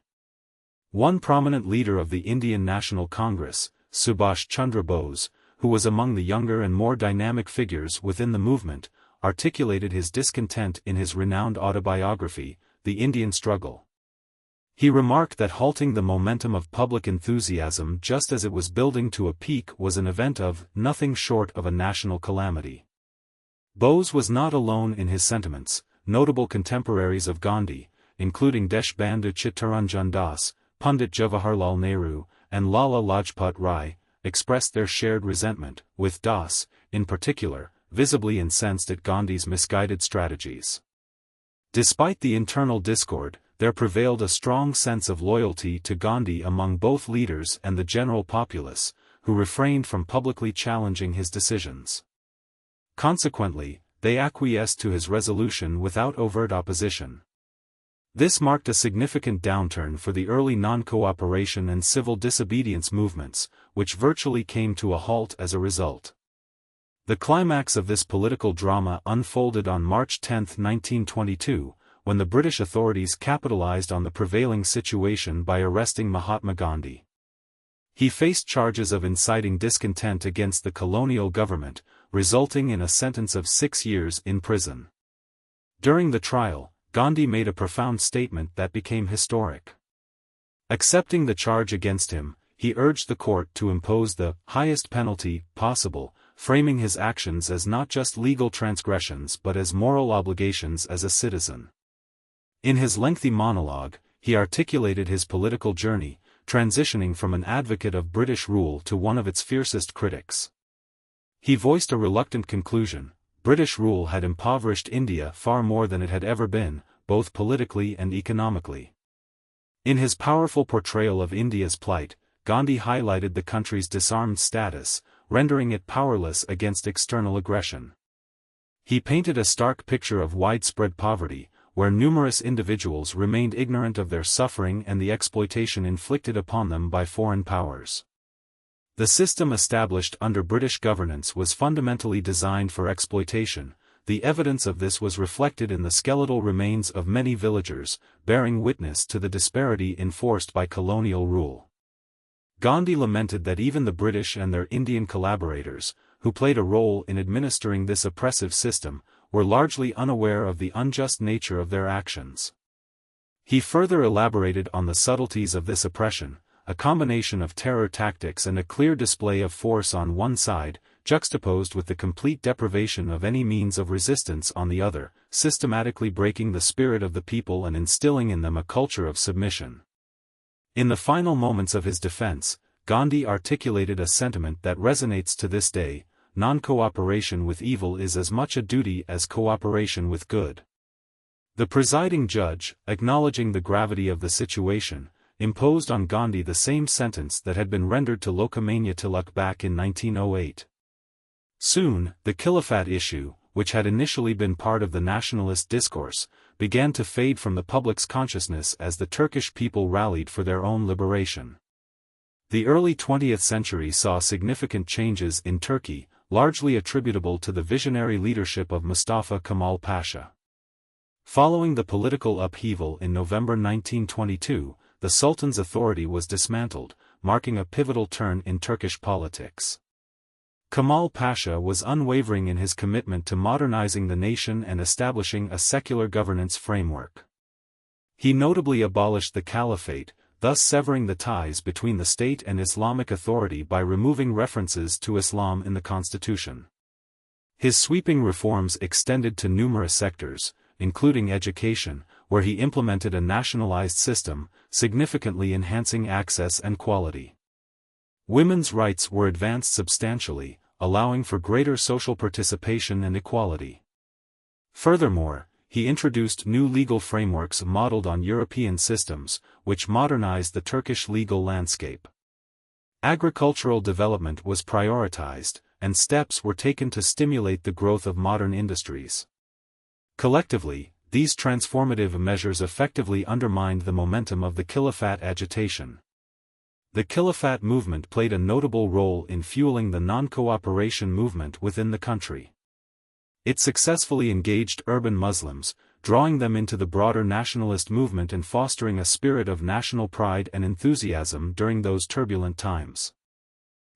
[SPEAKER 1] One prominent leader of the Indian National Congress, Subhash Chandra Bose, who was among the younger and more dynamic figures within the movement, articulated his discontent in his renowned autobiography, The Indian Struggle. He remarked that halting the momentum of public enthusiasm just as it was building to a peak was an event of nothing short of a national calamity. Bose was not alone in his sentiments. Notable contemporaries of Gandhi, including Deshbandhu Chittaranjan Das, Pandit Jawaharlal Nehru, and Lala Lajpat Rai, expressed their shared resentment, with Das, in particular, visibly incensed at Gandhi's misguided strategies. Despite the internal discord, there prevailed a strong sense of loyalty to Gandhi among both leaders and the general populace, who refrained from publicly challenging his decisions. Consequently, they acquiesced to his resolution without overt opposition. This marked a significant downturn for the early non-cooperation and civil disobedience movements, which virtually came to a halt as a result. The climax of this political drama unfolded on March 10, 1922, when the British authorities capitalized on the prevailing situation by arresting Mahatma Gandhi. He faced charges of inciting discontent against the colonial government, resulting in a sentence of 6 years in prison. During the trial, Gandhi made a profound statement that became historic. Accepting the charge against him, he urged the court to impose the highest penalty possible, framing his actions as not just legal transgressions but as moral obligations as a citizen. In his lengthy monologue, he articulated his political journey, transitioning from an advocate of British rule to one of its fiercest critics. He voiced a reluctant conclusion: British rule had impoverished India far more than it had ever been, both politically and economically. In his powerful portrayal of India's plight, Gandhi highlighted the country's disarmed status, rendering it powerless against external aggression. He painted a stark picture of widespread poverty, where numerous individuals remained ignorant of their suffering and the exploitation inflicted upon them by foreign powers. The system established under British governance was fundamentally designed for exploitation. The evidence of this was reflected in the skeletal remains of many villagers, bearing witness to the disparity enforced by colonial rule. Gandhi lamented that even the British and their Indian collaborators, who played a role in administering this oppressive system, were largely unaware of the unjust nature of their actions. He further elaborated on the subtleties of this oppression, a combination of terror tactics and a clear display of force on one side, juxtaposed with the complete deprivation of any means of resistance on the other, systematically breaking the spirit of the people and instilling in them a culture of submission. In the final moments of his defense, Gandhi articulated a sentiment that resonates to this day: non-cooperation with evil is as much a duty as cooperation with good. The presiding judge, acknowledging the gravity of the situation, imposed on Gandhi the same sentence that had been rendered to Lokmanya Tilak back in 1908. Soon, the Khilafat issue, which had initially been part of the nationalist discourse, began to fade from the public's consciousness as the Turkish people rallied for their own liberation. The early 20th century saw significant changes in Turkey, largely attributable to the visionary leadership of Mustafa Kemal Pasha. Following the political upheaval in November 1922, the Sultan's authority was dismantled, marking a pivotal turn in Turkish politics. Kemal Pasha was unwavering in his commitment to modernizing the nation and establishing a secular governance framework. He notably abolished the caliphate, thus severing the ties between the state and Islamic authority by removing references to Islam in the constitution. His sweeping reforms extended to numerous sectors, including education, where he implemented a nationalized system, significantly enhancing access and quality. Women's rights were advanced substantially, allowing for greater social participation and equality. Furthermore, he introduced new legal frameworks modeled on European systems, which modernized the Turkish legal landscape. Agricultural development was prioritized, and steps were taken to stimulate the growth of modern industries. Collectively, these transformative measures effectively undermined the momentum of the Khilafat agitation. The Khilafat movement played a notable role in fueling the non-cooperation movement within the country. It successfully engaged urban Muslims, drawing them into the broader nationalist movement and fostering a spirit of national pride and enthusiasm during those turbulent times.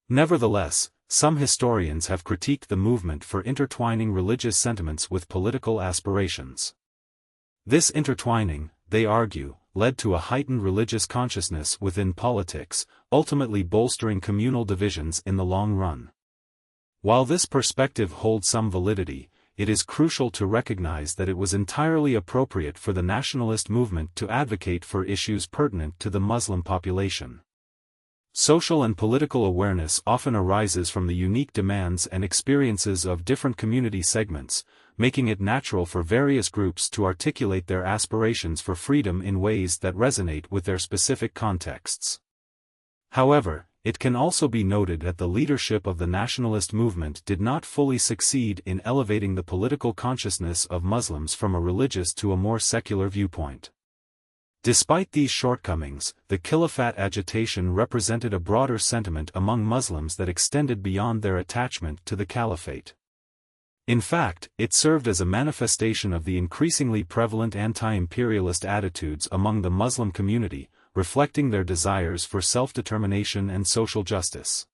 [SPEAKER 1] Nevertheless, some historians have critiqued the movement for intertwining religious sentiments with political aspirations. This intertwining, they argue, led to a heightened religious consciousness within politics, ultimately bolstering communal divisions in the long run. While this perspective holds some validity, it is crucial to recognize that it was entirely appropriate for the nationalist movement to advocate for issues pertinent to the Muslim population. Social and political awareness often arises from the unique demands and experiences of different community segments, making it natural for various groups to articulate their aspirations for freedom in ways that resonate with their specific contexts. However, it can also be noted that the leadership of the nationalist movement did not fully succeed in elevating the political consciousness of Muslims from a religious to a more secular viewpoint. Despite these shortcomings, the Khilafat agitation represented a broader sentiment among Muslims that extended beyond their attachment to the caliphate. In fact, it served as a manifestation of the increasingly prevalent anti-imperialist attitudes among the Muslim community, reflecting their desires for self-determination and social justice.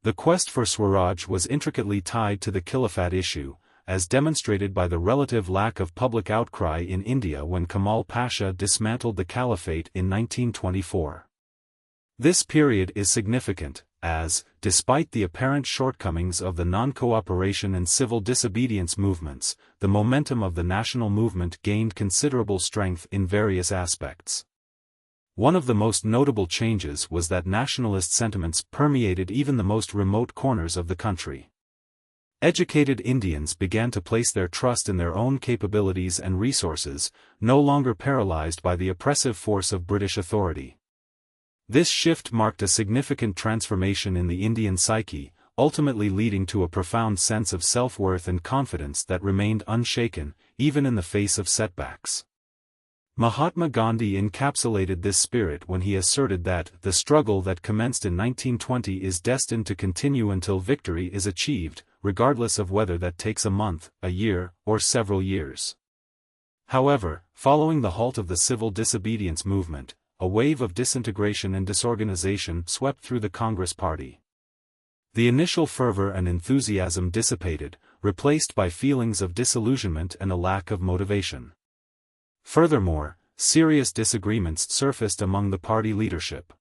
[SPEAKER 1] The quest for Swaraj was intricately tied to the Khilafat issue, as demonstrated by the relative lack of public outcry in India when Kemal Pasha dismantled the caliphate in 1924. This period is significant, as, despite the apparent shortcomings of the non-cooperation and civil disobedience movements, the momentum of the national movement gained considerable strength in various aspects. One of the most notable changes was that nationalist sentiments permeated even the most remote corners of the country. Educated Indians began to place their trust in their own capabilities and resources, no longer paralyzed by the oppressive force of British authority. This shift marked a significant transformation in the Indian psyche, ultimately leading to a profound sense of self-worth and confidence that remained unshaken, even in the face of setbacks. Mahatma Gandhi encapsulated this spirit when he asserted that the struggle that commenced in 1920 is destined to continue until victory is achieved, regardless of whether that takes a month, a year, or several years. However, following the halt of the civil disobedience movement, a wave of disintegration and disorganization swept through the Congress Party. The initial fervor and enthusiasm dissipated, replaced by feelings of disillusionment and a lack of motivation. Furthermore, serious disagreements surfaced among the party leadership.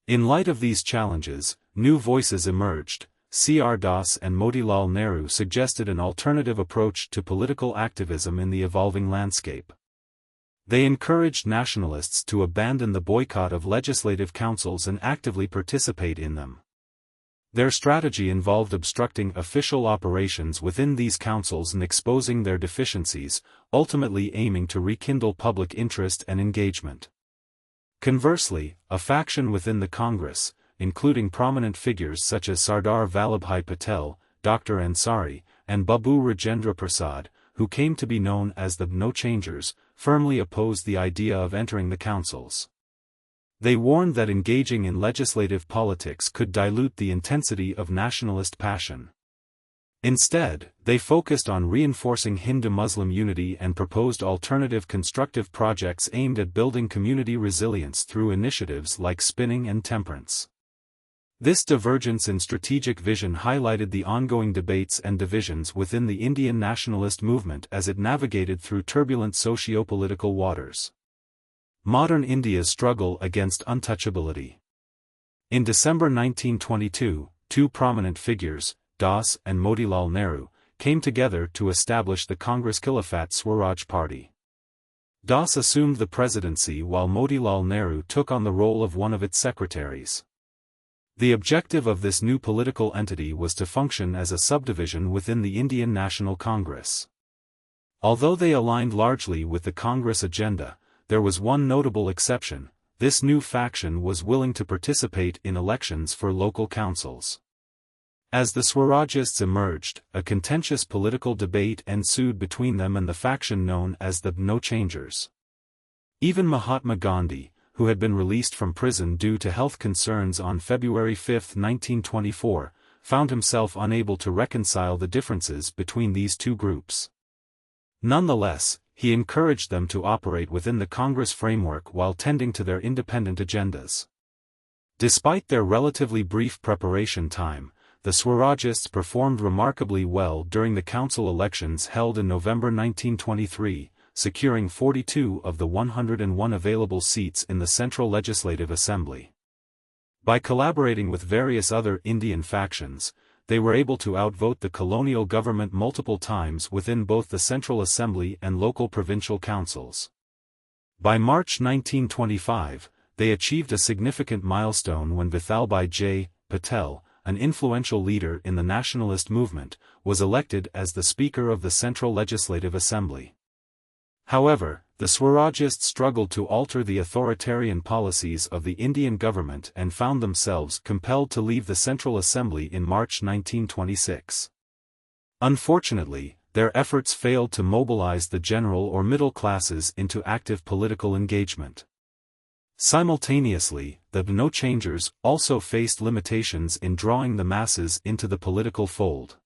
[SPEAKER 1] In light of these challenges, new voices emerged. C.R. Das and Motilal Nehru suggested an alternative approach to political activism in the evolving landscape. They encouraged nationalists to abandon the boycott of legislative councils and actively participate in them. Their strategy involved obstructing official operations within these councils and exposing their deficiencies, ultimately aiming to rekindle public interest and engagement. Conversely, a faction within the Congress, including prominent figures such as Sardar Vallabhbhai Patel, Dr. Ansari, and Babu Rajendra Prasad, who came to be known as the No Changers, firmly opposed the idea of entering the councils. They warned that engaging in legislative politics could dilute the intensity of nationalist passion. Instead, they focused on reinforcing Hindu-Muslim unity and proposed alternative constructive projects aimed at building community resilience through initiatives like spinning and temperance. This divergence in strategic vision highlighted the ongoing debates and divisions within the Indian nationalist movement as it navigated through turbulent socio-political waters. Modern India's struggle against untouchability. In December 1922, two prominent figures, Das and Motilal Nehru, came together to establish the Congress Khilafat Swaraj Party. Das assumed the presidency while Motilal Nehru took on the role of one of its secretaries. The objective of this new political entity was to function as a subdivision within the Indian National Congress. Although they aligned largely with the Congress agenda, there was one notable exception: this new faction was willing to participate in elections for local councils. As the Swarajists emerged, a contentious political debate ensued between them and the faction known as the No Changers. Even Mahatma Gandhi, who had been released from prison due to health concerns on February 5, 1924, found himself unable to reconcile the differences between these two groups. Nonetheless, he encouraged them to operate within the Congress framework while tending to their independent agendas. Despite their relatively brief preparation time, the Swarajists performed remarkably well during the council elections held in November 1923, securing 42 of the 101 available seats in the Central Legislative Assembly. By collaborating with various other Indian factions, they were able to outvote the colonial government multiple times within both the Central Assembly and local provincial councils. By March 1925, they achieved a significant milestone when Vithalbhai J. Patel, an influential leader in the nationalist movement, was elected as the Speaker of the Central Legislative Assembly. However, the Swarajists struggled to alter the authoritarian policies of the Indian government and found themselves compelled to leave the Central Assembly in March 1926. Unfortunately, their efforts failed to mobilize the general or middle classes into active political engagement. Simultaneously, the No Changers also faced limitations in drawing the masses into the political fold.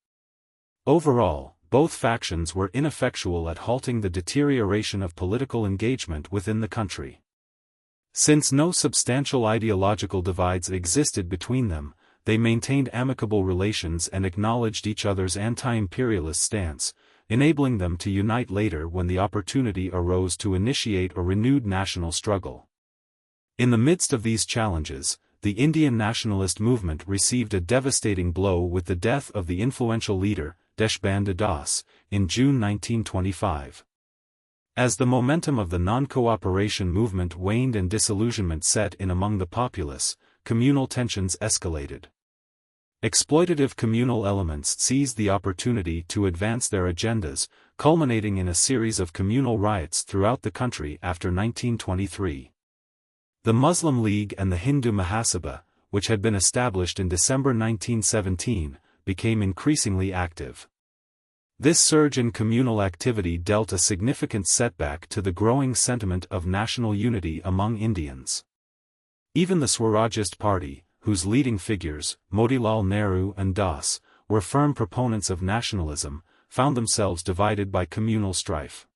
[SPEAKER 1] Overall, both factions were ineffectual at halting the deterioration of political engagement within the country. Since no substantial ideological divides existed between them, they maintained amicable relations and acknowledged each other's anti-imperialist stance, enabling them to unite later when the opportunity arose to initiate a renewed national struggle. In the midst of these challenges, the Indian nationalist movement received a devastating blow with the death of the influential leader, Deshbandhu Das, in June 1925. As the momentum of the non-cooperation movement waned and disillusionment set in among the populace, communal tensions escalated. Exploitative communal elements seized the opportunity to advance their agendas, culminating in a series of communal riots throughout the country after 1923. The Muslim League and the Hindu Mahasabha, which had been established in December 1917, became increasingly active. This surge in communal activity dealt a significant setback to the growing sentiment of national unity among Indians. Even the Swarajist Party, whose leading figures, Motilal Nehru and Das, were firm proponents of nationalism, found themselves divided by communal strife.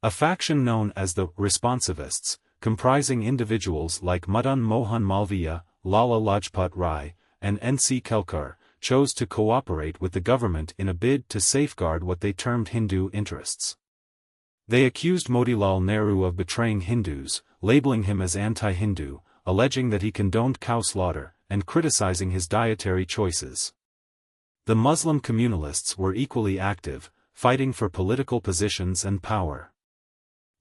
[SPEAKER 1] A faction known as the Responsivists, comprising individuals like Madan Mohan Malviya, Lala Lajpat Rai, and N.C. Kelkar, chose to cooperate with the government in a bid to safeguard what they termed Hindu interests. They accused Motilal Nehru of betraying Hindus, labeling him as anti-Hindu, alleging that he condoned cow slaughter, and criticizing his dietary choices. The Muslim communalists were equally active, fighting for political positions and power.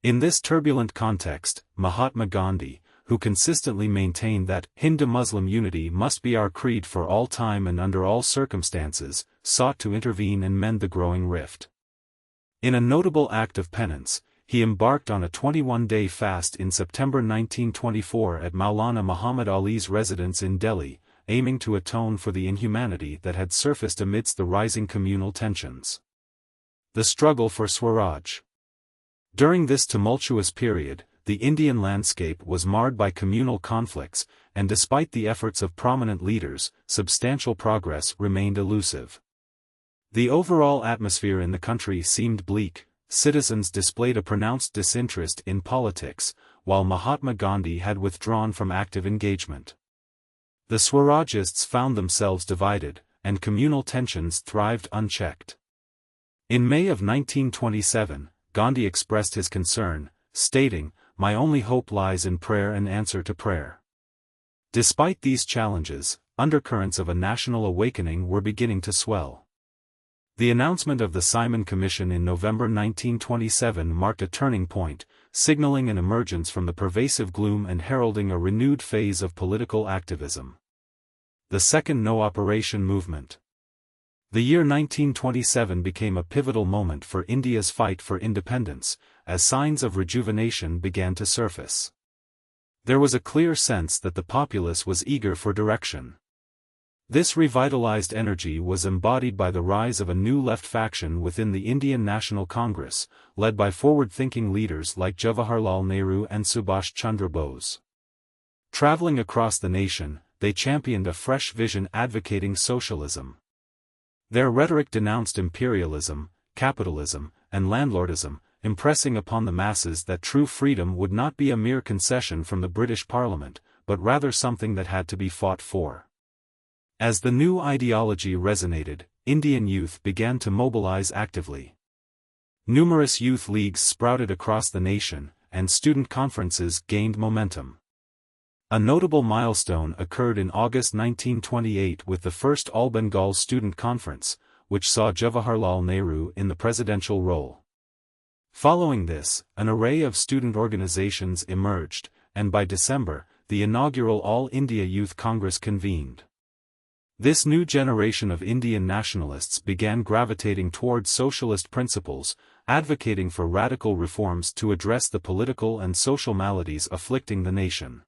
[SPEAKER 1] In this turbulent context, Mahatma Gandhi, who consistently maintained that Hindu-Muslim unity must be our creed for all time and under all circumstances, sought to intervene and mend the growing rift. In a notable act of penance, he embarked on a 21-day fast in September 1924 at Maulana Muhammad Ali's residence in Delhi, aiming to atone for the inhumanity that had surfaced amidst the rising communal tensions. The struggle for Swaraj. During this tumultuous period, the Indian landscape was marred by communal conflicts, and despite the efforts of prominent leaders, substantial progress remained elusive. The overall atmosphere in the country seemed bleak. Citizens displayed a pronounced disinterest in politics, while Mahatma Gandhi had withdrawn from active engagement. The Swarajists found themselves divided, and communal tensions thrived unchecked. In May of 1927, Gandhi expressed his concern, stating, "My only hope lies in prayer and answer to prayer." Despite these challenges, undercurrents of a national awakening were beginning to swell. The announcement of the Simon Commission in November 1927 marked a turning point, signaling an emergence from the pervasive gloom and heralding a renewed phase of political activism. The Second No-Operation Movement. The year 1927 became a pivotal moment for India's fight for independence, as signs of rejuvenation began to surface. There was a clear sense that the populace was eager for direction. This revitalized energy was embodied by the rise of a new left faction within the Indian National Congress, led by forward-thinking leaders like Jawaharlal Nehru and Subhash Chandra Bose. Traveling across the nation, they championed a fresh vision advocating socialism. Their rhetoric denounced imperialism, capitalism, and landlordism, impressing upon the masses that true freedom would not be a mere concession from the British Parliament, but rather something that had to be fought for. As the new ideology resonated, Indian youth began to mobilize actively. Numerous youth leagues sprouted across the nation, and student conferences gained momentum. A notable milestone occurred in August 1928 with the first All-Bengal Student Conference, which saw Jawaharlal Nehru in the presidential role. Following this, an array of student organizations emerged, and by December, the inaugural All India Youth Congress convened. This new generation of Indian nationalists began gravitating towards socialist principles, advocating for radical reforms to address the political and social maladies afflicting the nation.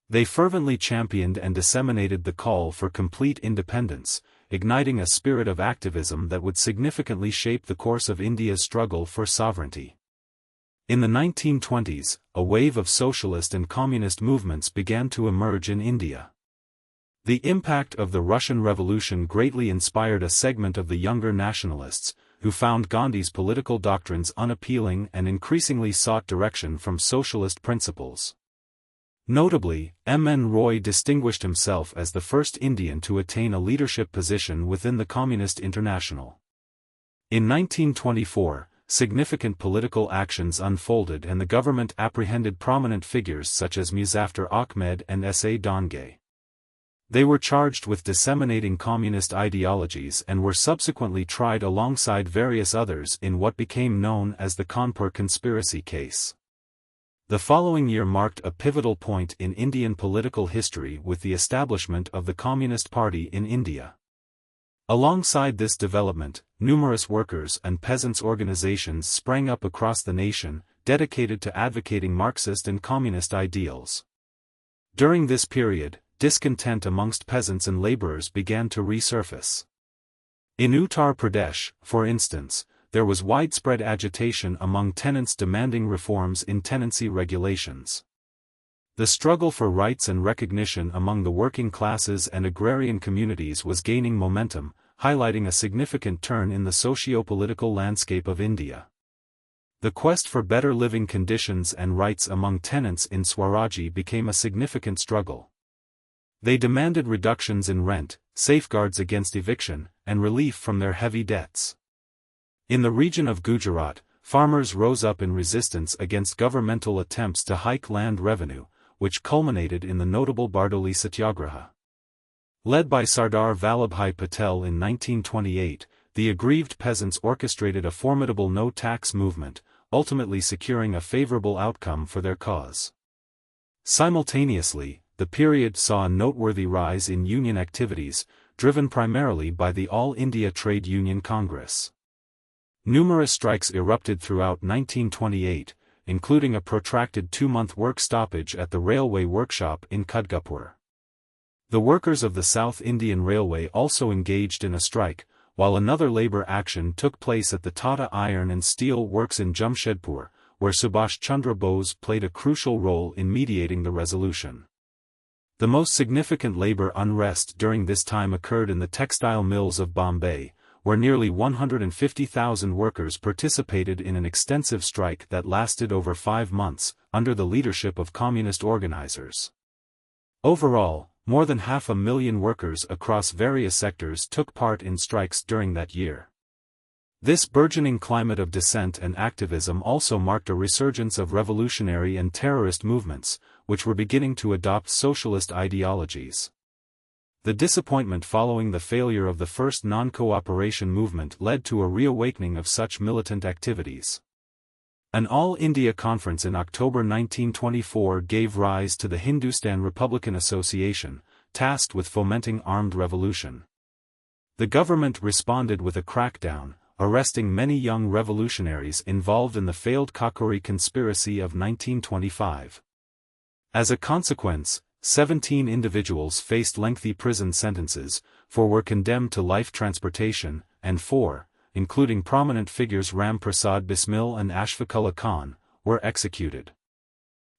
[SPEAKER 1] They fervently championed and disseminated the call for complete independence, igniting a spirit of activism that would significantly shape the course of India's struggle for sovereignty. In the 1920s, a wave of socialist and communist movements began to emerge in India. The impact of the Russian Revolution greatly inspired a segment of the younger nationalists, who found Gandhi's political doctrines unappealing and increasingly sought direction from socialist principles. Notably, M. N. Roy distinguished himself as the first Indian to attain a leadership position within the Communist International. In 1924, significant political actions unfolded and the government apprehended prominent figures such as Muzaffar Ahmed and S. A. Donge. They were charged with disseminating communist ideologies and were subsequently tried alongside various others in what became known as the Kanpur conspiracy case. The following year marked a pivotal point in Indian political history with the establishment of the Communist Party in India. Alongside this development, numerous workers' and peasants' organizations sprang up across the nation, dedicated to advocating Marxist and communist ideals. During this period, discontent amongst peasants and laborers began to resurface. In Uttar Pradesh, for instance, there was widespread agitation among tenants demanding reforms in tenancy regulations. The struggle for rights and recognition among the working classes and agrarian communities was gaining momentum, highlighting a significant turn in the socio-political landscape of India. The quest for better living conditions and rights among tenants in Swarajji became a significant struggle. They demanded reductions in rent, safeguards against eviction, and relief from their heavy debts. In the region of Gujarat, farmers rose up in resistance against governmental attempts to hike land revenue, which culminated in the notable Bardoli Satyagraha. Led by Sardar Vallabhbhai Patel in 1928, the aggrieved peasants orchestrated a formidable no-tax movement, ultimately securing a favorable outcome for their cause. Simultaneously, the period saw a noteworthy rise in union activities, driven primarily by the All India Trade Union Congress. Numerous strikes erupted throughout 1928, including a protracted 2-month work stoppage at the railway workshop in Kudgapur. The workers of the South Indian Railway also engaged in a strike, while another labour action took place at the Tata Iron and Steel Works in Jamshedpur, where Subhash Chandra Bose played a crucial role in mediating the resolution. The most significant labour unrest during this time occurred in the textile mills of Bombay, where nearly 150,000 workers participated in an extensive strike that lasted over 5 months, under the leadership of communist organizers. Overall, more than 500,000 workers across various sectors took part in strikes during that year. This burgeoning climate of dissent and activism also marked a resurgence of revolutionary and terrorist movements, which were beginning to adopt socialist ideologies. The disappointment following the failure of the first non-cooperation movement led to a reawakening of such militant activities. An All-India Conference in October 1924 gave rise to the Hindustan Republican Association, tasked with fomenting armed revolution. The government responded with a crackdown, arresting many young revolutionaries involved in the failed Kakori conspiracy of 1925. As a consequence, 17 individuals faced lengthy prison sentences, 4 were condemned to life transportation, and 4, including prominent figures Ram Prasad Bismil and Ashfaqullah Khan, were executed.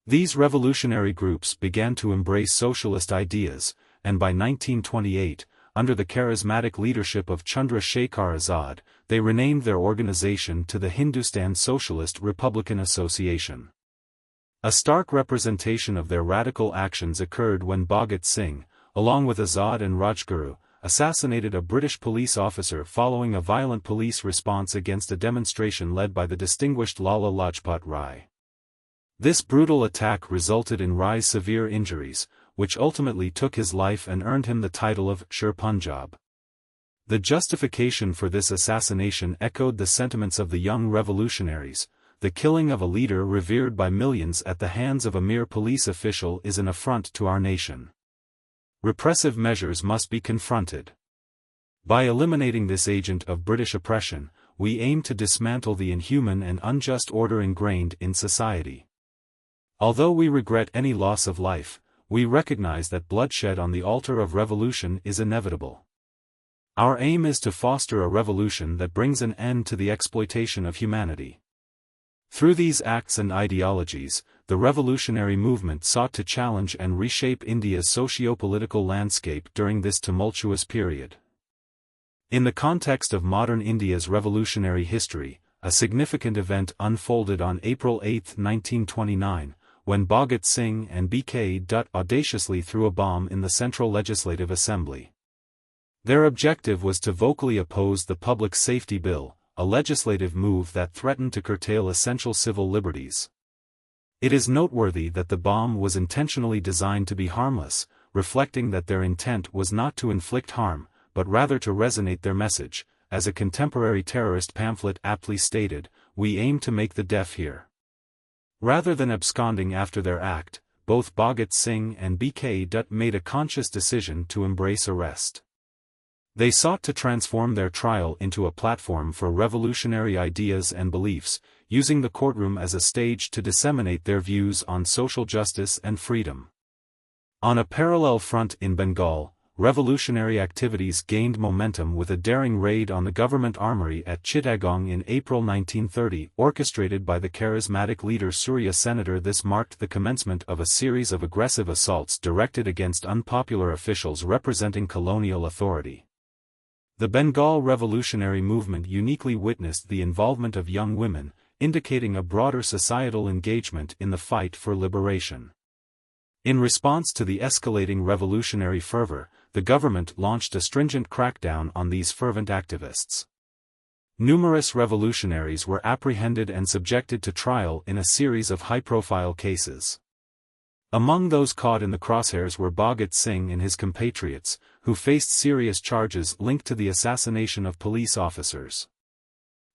[SPEAKER 1] These revolutionary groups began to embrace socialist ideas, and by 1928, under the charismatic leadership of Chandra Shekhar Azad, they renamed their organization to the Hindustan Socialist Republican Association. A stark representation of their radical actions occurred when Bhagat Singh, along with Azad and Rajguru, assassinated a British police officer following a violent police response against a demonstration led by the distinguished Lala Lajpat Rai. This brutal attack resulted in Rai's severe injuries, which ultimately took his life and earned him the title of Sher Punjab. The justification for this assassination echoed the sentiments of the young revolutionaries. The killing of a leader revered by millions at the hands of a mere police official is an affront to our nation. Repressive measures must be confronted. By eliminating this agent of British oppression, we aim to dismantle the inhuman and unjust order ingrained in society. Although we regret any loss of life, we recognize that bloodshed on the altar of revolution is inevitable. Our aim is to foster a revolution that brings an end to the exploitation of humanity. Through these acts and ideologies, the revolutionary movement sought to challenge and reshape India's socio-political landscape during this tumultuous period. In the context of modern India's revolutionary history, a significant event unfolded on April 8, 1929, when Bhagat Singh and B.K. Dutt audaciously threw a bomb in the Central Legislative Assembly. Their objective was to vocally oppose the Public Safety Bill, a legislative move that threatened to curtail essential civil liberties. It is noteworthy that the bomb was intentionally designed to be harmless, reflecting that their intent was not to inflict harm, but rather to resonate their message. As a contemporary terrorist pamphlet aptly stated, "We aim to make the deaf hear." Rather than absconding after their act, both Bhagat Singh and B.K. Dutt made a conscious decision to embrace arrest. They sought to transform their trial into a platform for revolutionary ideas and beliefs, using the courtroom as a stage to disseminate their views on social justice and freedom. On a parallel front in Bengal, revolutionary activities gained momentum with a daring raid on the government armory at Chittagong in April 1930, orchestrated by the charismatic leader Surya Senator. This marked the commencement of a series of aggressive assaults directed against unpopular officials representing colonial authority. The Bengal revolutionary movement uniquely witnessed the involvement of young women, indicating a broader societal engagement in the fight for liberation. In response to the escalating revolutionary fervor, the government launched a stringent crackdown on these fervent activists. Numerous revolutionaries were apprehended and subjected to trial in a series of high-profile cases. Among those caught in the crosshairs were Bhagat Singh and his compatriots, who faced serious charges linked to the assassination of police officers.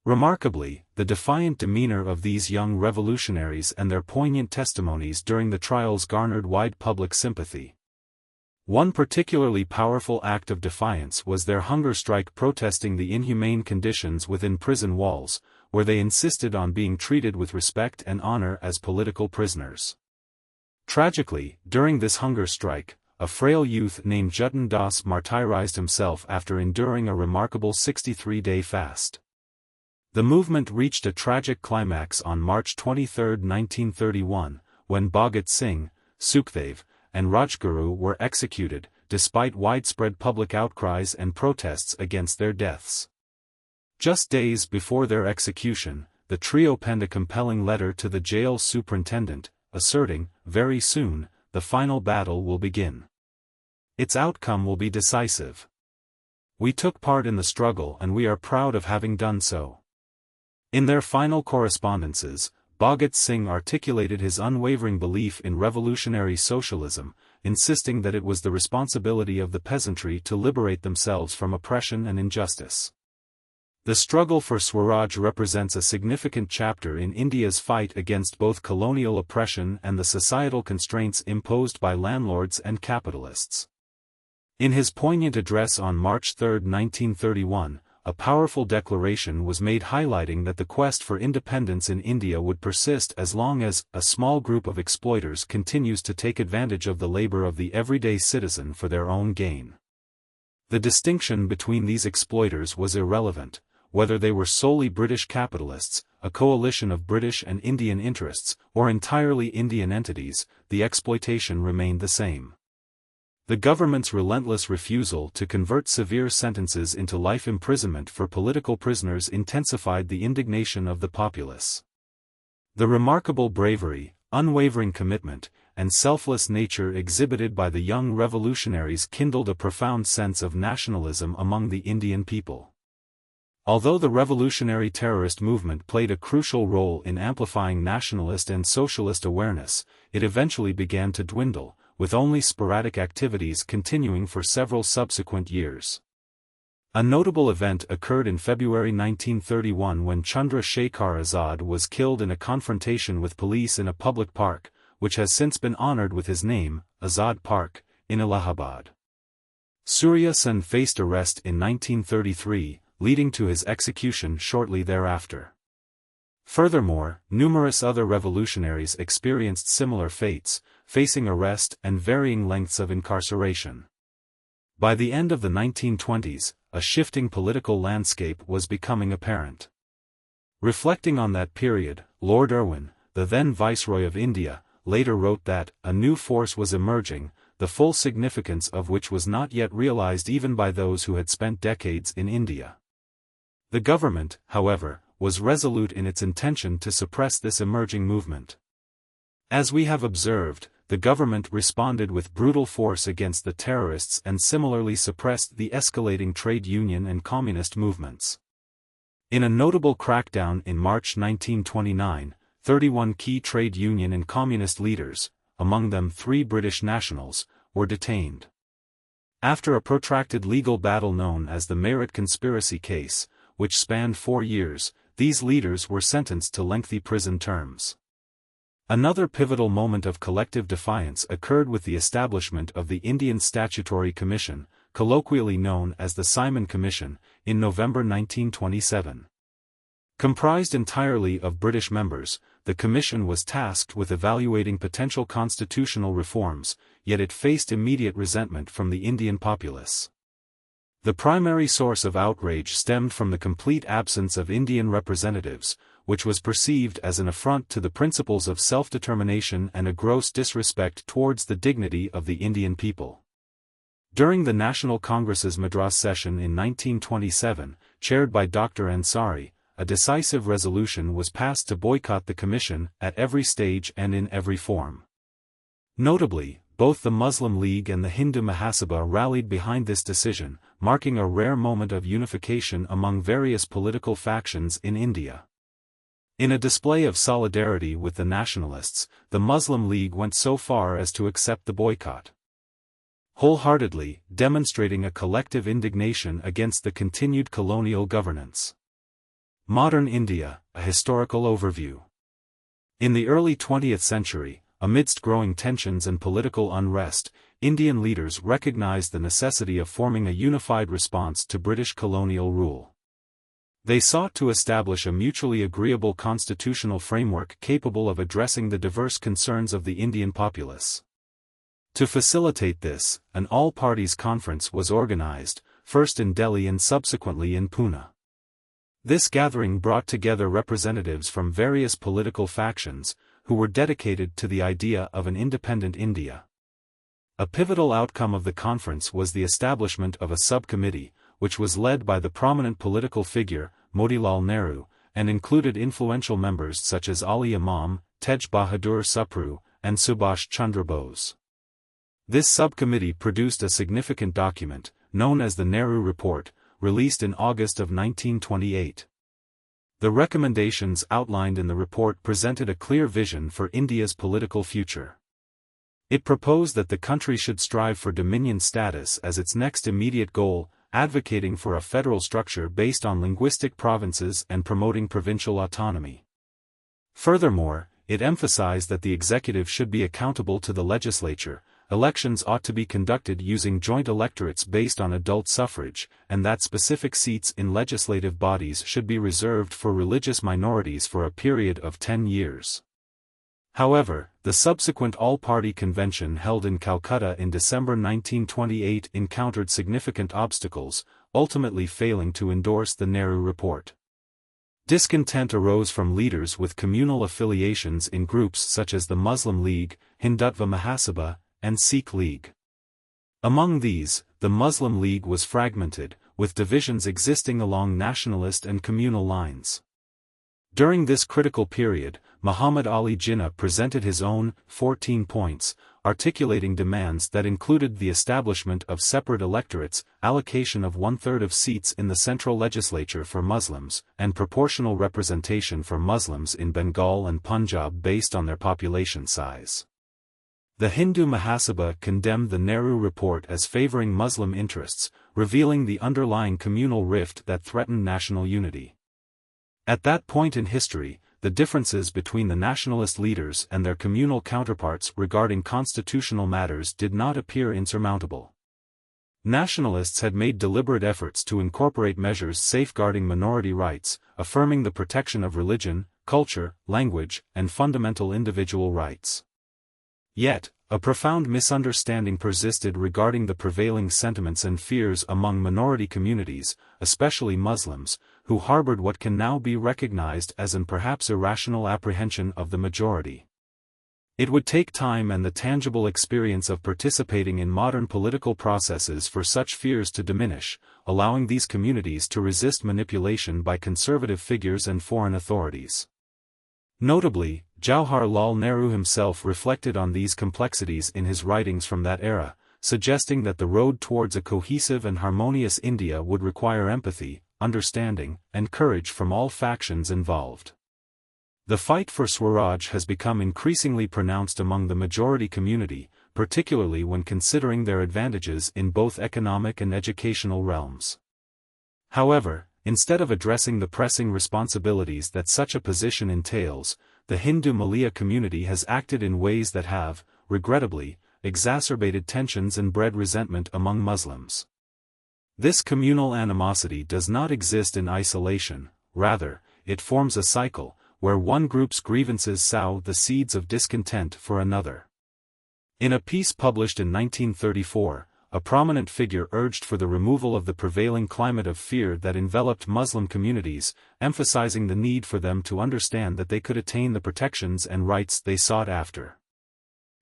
[SPEAKER 1] Remarkably, the defiant demeanor of these young revolutionaries and their poignant testimonies during the trials garnered wide public sympathy. One particularly powerful act of defiance was their hunger strike protesting the inhumane conditions within prison walls, where they insisted on being treated with respect and honor as political prisoners. Tragically, during this hunger strike, a frail youth named Jutin Das martyrized himself after enduring a remarkable 63-day fast. The movement reached a tragic climax on March 23, 1931, when Bhagat Singh, Sukhdev, and Rajguru were executed, despite widespread public outcries and protests against their deaths. Just days before their execution, the trio penned a compelling letter to the jail superintendent, asserting, "Very soon, the final battle will begin. Its outcome will be decisive. We took part in the struggle and we are proud of having done so." In their final correspondences, Bhagat Singh articulated his unwavering belief in revolutionary socialism, insisting that it was the responsibility of the peasantry to liberate themselves from oppression and injustice. The struggle for Swaraj represents a significant chapter in India's fight against both colonial oppression and the societal constraints imposed by landlords and capitalists. In his poignant address on March 3, 1931, a powerful declaration was made highlighting that the quest for independence in India would persist as long as a small group of exploiters continues to take advantage of the labor of the everyday citizen for their own gain. The distinction between these exploiters was irrelevant, whether they were solely British capitalists, a coalition of British and Indian interests, or entirely Indian entities, the exploitation remained the same. The government's relentless refusal to convert severe sentences into life imprisonment for political prisoners intensified the indignation of the populace. The remarkable bravery, unwavering commitment, and selfless nature exhibited by the young revolutionaries kindled a profound sense of nationalism among the Indian people. Although the revolutionary terrorist movement played a crucial role in amplifying nationalist and socialist awareness, it eventually began to dwindle, with only sporadic activities continuing for several subsequent years. A notable event occurred in February 1931 when Chandra Shekhar Azad was killed in a confrontation with police in a public park, which has since been honored with his name, Azad Park, in Allahabad. Surya Sen faced arrest in 1933, leading to his execution shortly thereafter. Furthermore, numerous other revolutionaries experienced similar fates, facing arrest and varying lengths of incarceration. By the end of the 1920s, a shifting political landscape was becoming apparent. Reflecting on that period, Lord Irwin, the then Viceroy of India, later wrote that a new force was emerging, the full significance of which was not yet realized even by those who had spent decades in India. The government, however, was resolute in its intention to suppress this emerging movement. As we have observed, the government responded with brutal force against the terrorists and similarly suppressed the escalating trade union and communist movements. In a notable crackdown in March 1929, 31 key trade union and communist leaders, among them 3 British nationals, were detained. After a protracted legal battle known as the Meerut conspiracy case, which spanned 4 years, these leaders were sentenced to lengthy prison terms. Another pivotal moment of collective defiance occurred with the establishment of the Indian Statutory Commission, colloquially known as the Simon Commission, in November 1927. Comprised entirely of British members, the commission was tasked with evaluating potential constitutional reforms, yet it faced immediate resentment from the Indian populace. The primary source of outrage stemmed from the complete absence of Indian representatives, which was perceived as an affront to the principles of self-determination and a gross disrespect towards the dignity of the Indian people. During the National Congress's Madras session in 1927, chaired by Dr. Ansari, a decisive resolution was passed to boycott the commission at every stage and in every form. Notably, both the Muslim League and the Hindu Mahasabha rallied behind this decision, marking a rare moment of unification among various political factions in India. In a display of solidarity with the nationalists, the Muslim League went so far as to accept the boycott wholeheartedly, demonstrating a collective indignation against the continued colonial governance. Modern India, a historical overview. In the early 20th century, amidst growing tensions and political unrest, Indian leaders recognized the necessity of forming a unified response to British colonial rule. They sought to establish a mutually agreeable constitutional framework capable of addressing the diverse concerns of the Indian populace. To facilitate this, an all-parties conference was organized, first in Delhi and subsequently in Pune. This gathering brought together representatives from various political factions, who were dedicated to the idea of an independent India. A pivotal outcome of the conference was the establishment of a subcommittee, which was led by the prominent political figure, Motilal Nehru, and included influential members such as Ali Imam, Tej Bahadur Supru, and Subhash Chandra Bose. This subcommittee produced a significant document, known as the Nehru Report, released in August of 1928. The recommendations outlined in the report presented a clear vision for India's political future. It proposed that the country should strive for dominion status as its next immediate goal, advocating for a federal structure based on linguistic provinces and promoting provincial autonomy. Furthermore, it emphasized that the executive should be accountable to the legislature, elections ought to be conducted using joint electorates based on adult suffrage, and that specific seats in legislative bodies should be reserved for religious minorities for a period of 10 years. However, the subsequent all-party convention held in Calcutta in December 1928 encountered significant obstacles, ultimately failing to endorse the Nehru Report. Discontent arose from leaders with communal affiliations in groups such as the Muslim League, Hindutva Mahasabha, and Sikh League. Among these, the Muslim League was fragmented, with divisions existing along nationalist and communal lines. During this critical period, Muhammad Ali Jinnah presented his own 14 points, articulating demands that included the establishment of separate electorates, allocation of 1/3 of seats in the central legislature for Muslims, and proportional representation for Muslims in Bengal and Punjab based on their population size. The Hindu Mahasabha condemned the Nehru Report as favoring Muslim interests, revealing the underlying communal rift that threatened national unity. At that point in history, the differences between the nationalist leaders and their communal counterparts regarding constitutional matters did not appear insurmountable. Nationalists had made deliberate efforts to incorporate measures safeguarding minority rights, affirming the protection of religion, culture, language, and fundamental individual rights. Yet, a profound misunderstanding persisted regarding the prevailing sentiments and fears among minority communities, especially Muslims, who harbored what can now be recognized as an perhaps irrational apprehension of the majority. It would take time and the tangible experience of participating in modern political processes for such fears to diminish, allowing these communities to resist manipulation by conservative figures and foreign authorities. Notably, Jawaharlal Nehru himself reflected on these complexities in his writings from that era, suggesting that the road towards a cohesive and harmonious India would require empathy, understanding, and courage from all factions involved. The fight for Swaraj has become increasingly pronounced among the majority community, particularly when considering their advantages in both economic and educational realms. However, instead of addressing the pressing responsibilities that such a position entails, the Hindu Malaya community has acted in ways that have, regrettably, exacerbated tensions and bred resentment among Muslims. This communal animosity does not exist in isolation, rather, it forms a cycle, where one group's grievances sow the seeds of discontent for another. In a piece published in 1934, a prominent figure urged for the removal of the prevailing climate of fear that enveloped Muslim communities, emphasizing the need for them to understand that they could attain the protections and rights they sought after.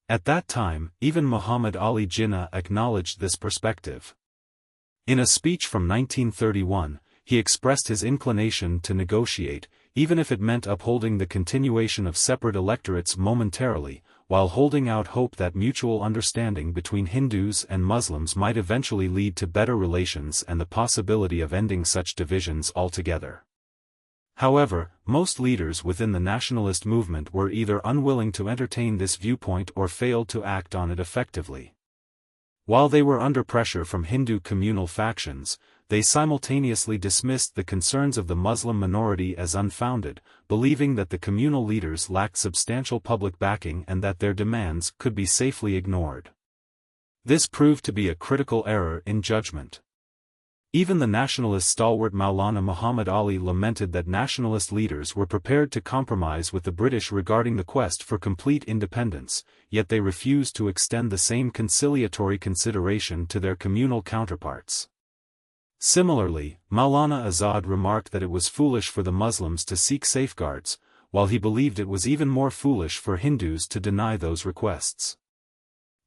[SPEAKER 1] At that time, even Muhammad Ali Jinnah acknowledged this perspective. In a speech from 1931, he expressed his inclination to negotiate, even if it meant upholding the continuation of separate electorates momentarily, while holding out hope that mutual understanding between Hindus and Muslims might eventually lead to better relations and the possibility of ending such divisions altogether. However, most leaders within the nationalist movement were either unwilling to entertain this viewpoint or failed to act on it effectively. While they were under pressure from Hindu communal factions, they simultaneously dismissed the concerns of the Muslim minority as unfounded, believing that the communal leaders lacked substantial public backing and that their demands could be safely ignored. This proved to be a critical error in judgment. Even the nationalist stalwart Maulana Muhammad Ali lamented that nationalist leaders were prepared to compromise with the British regarding the quest for complete independence, yet they refused to extend the same conciliatory consideration to their communal counterparts. Similarly, Maulana Azad remarked that it was foolish for the Muslims to seek safeguards, while he believed it was even more foolish for Hindus to deny those requests.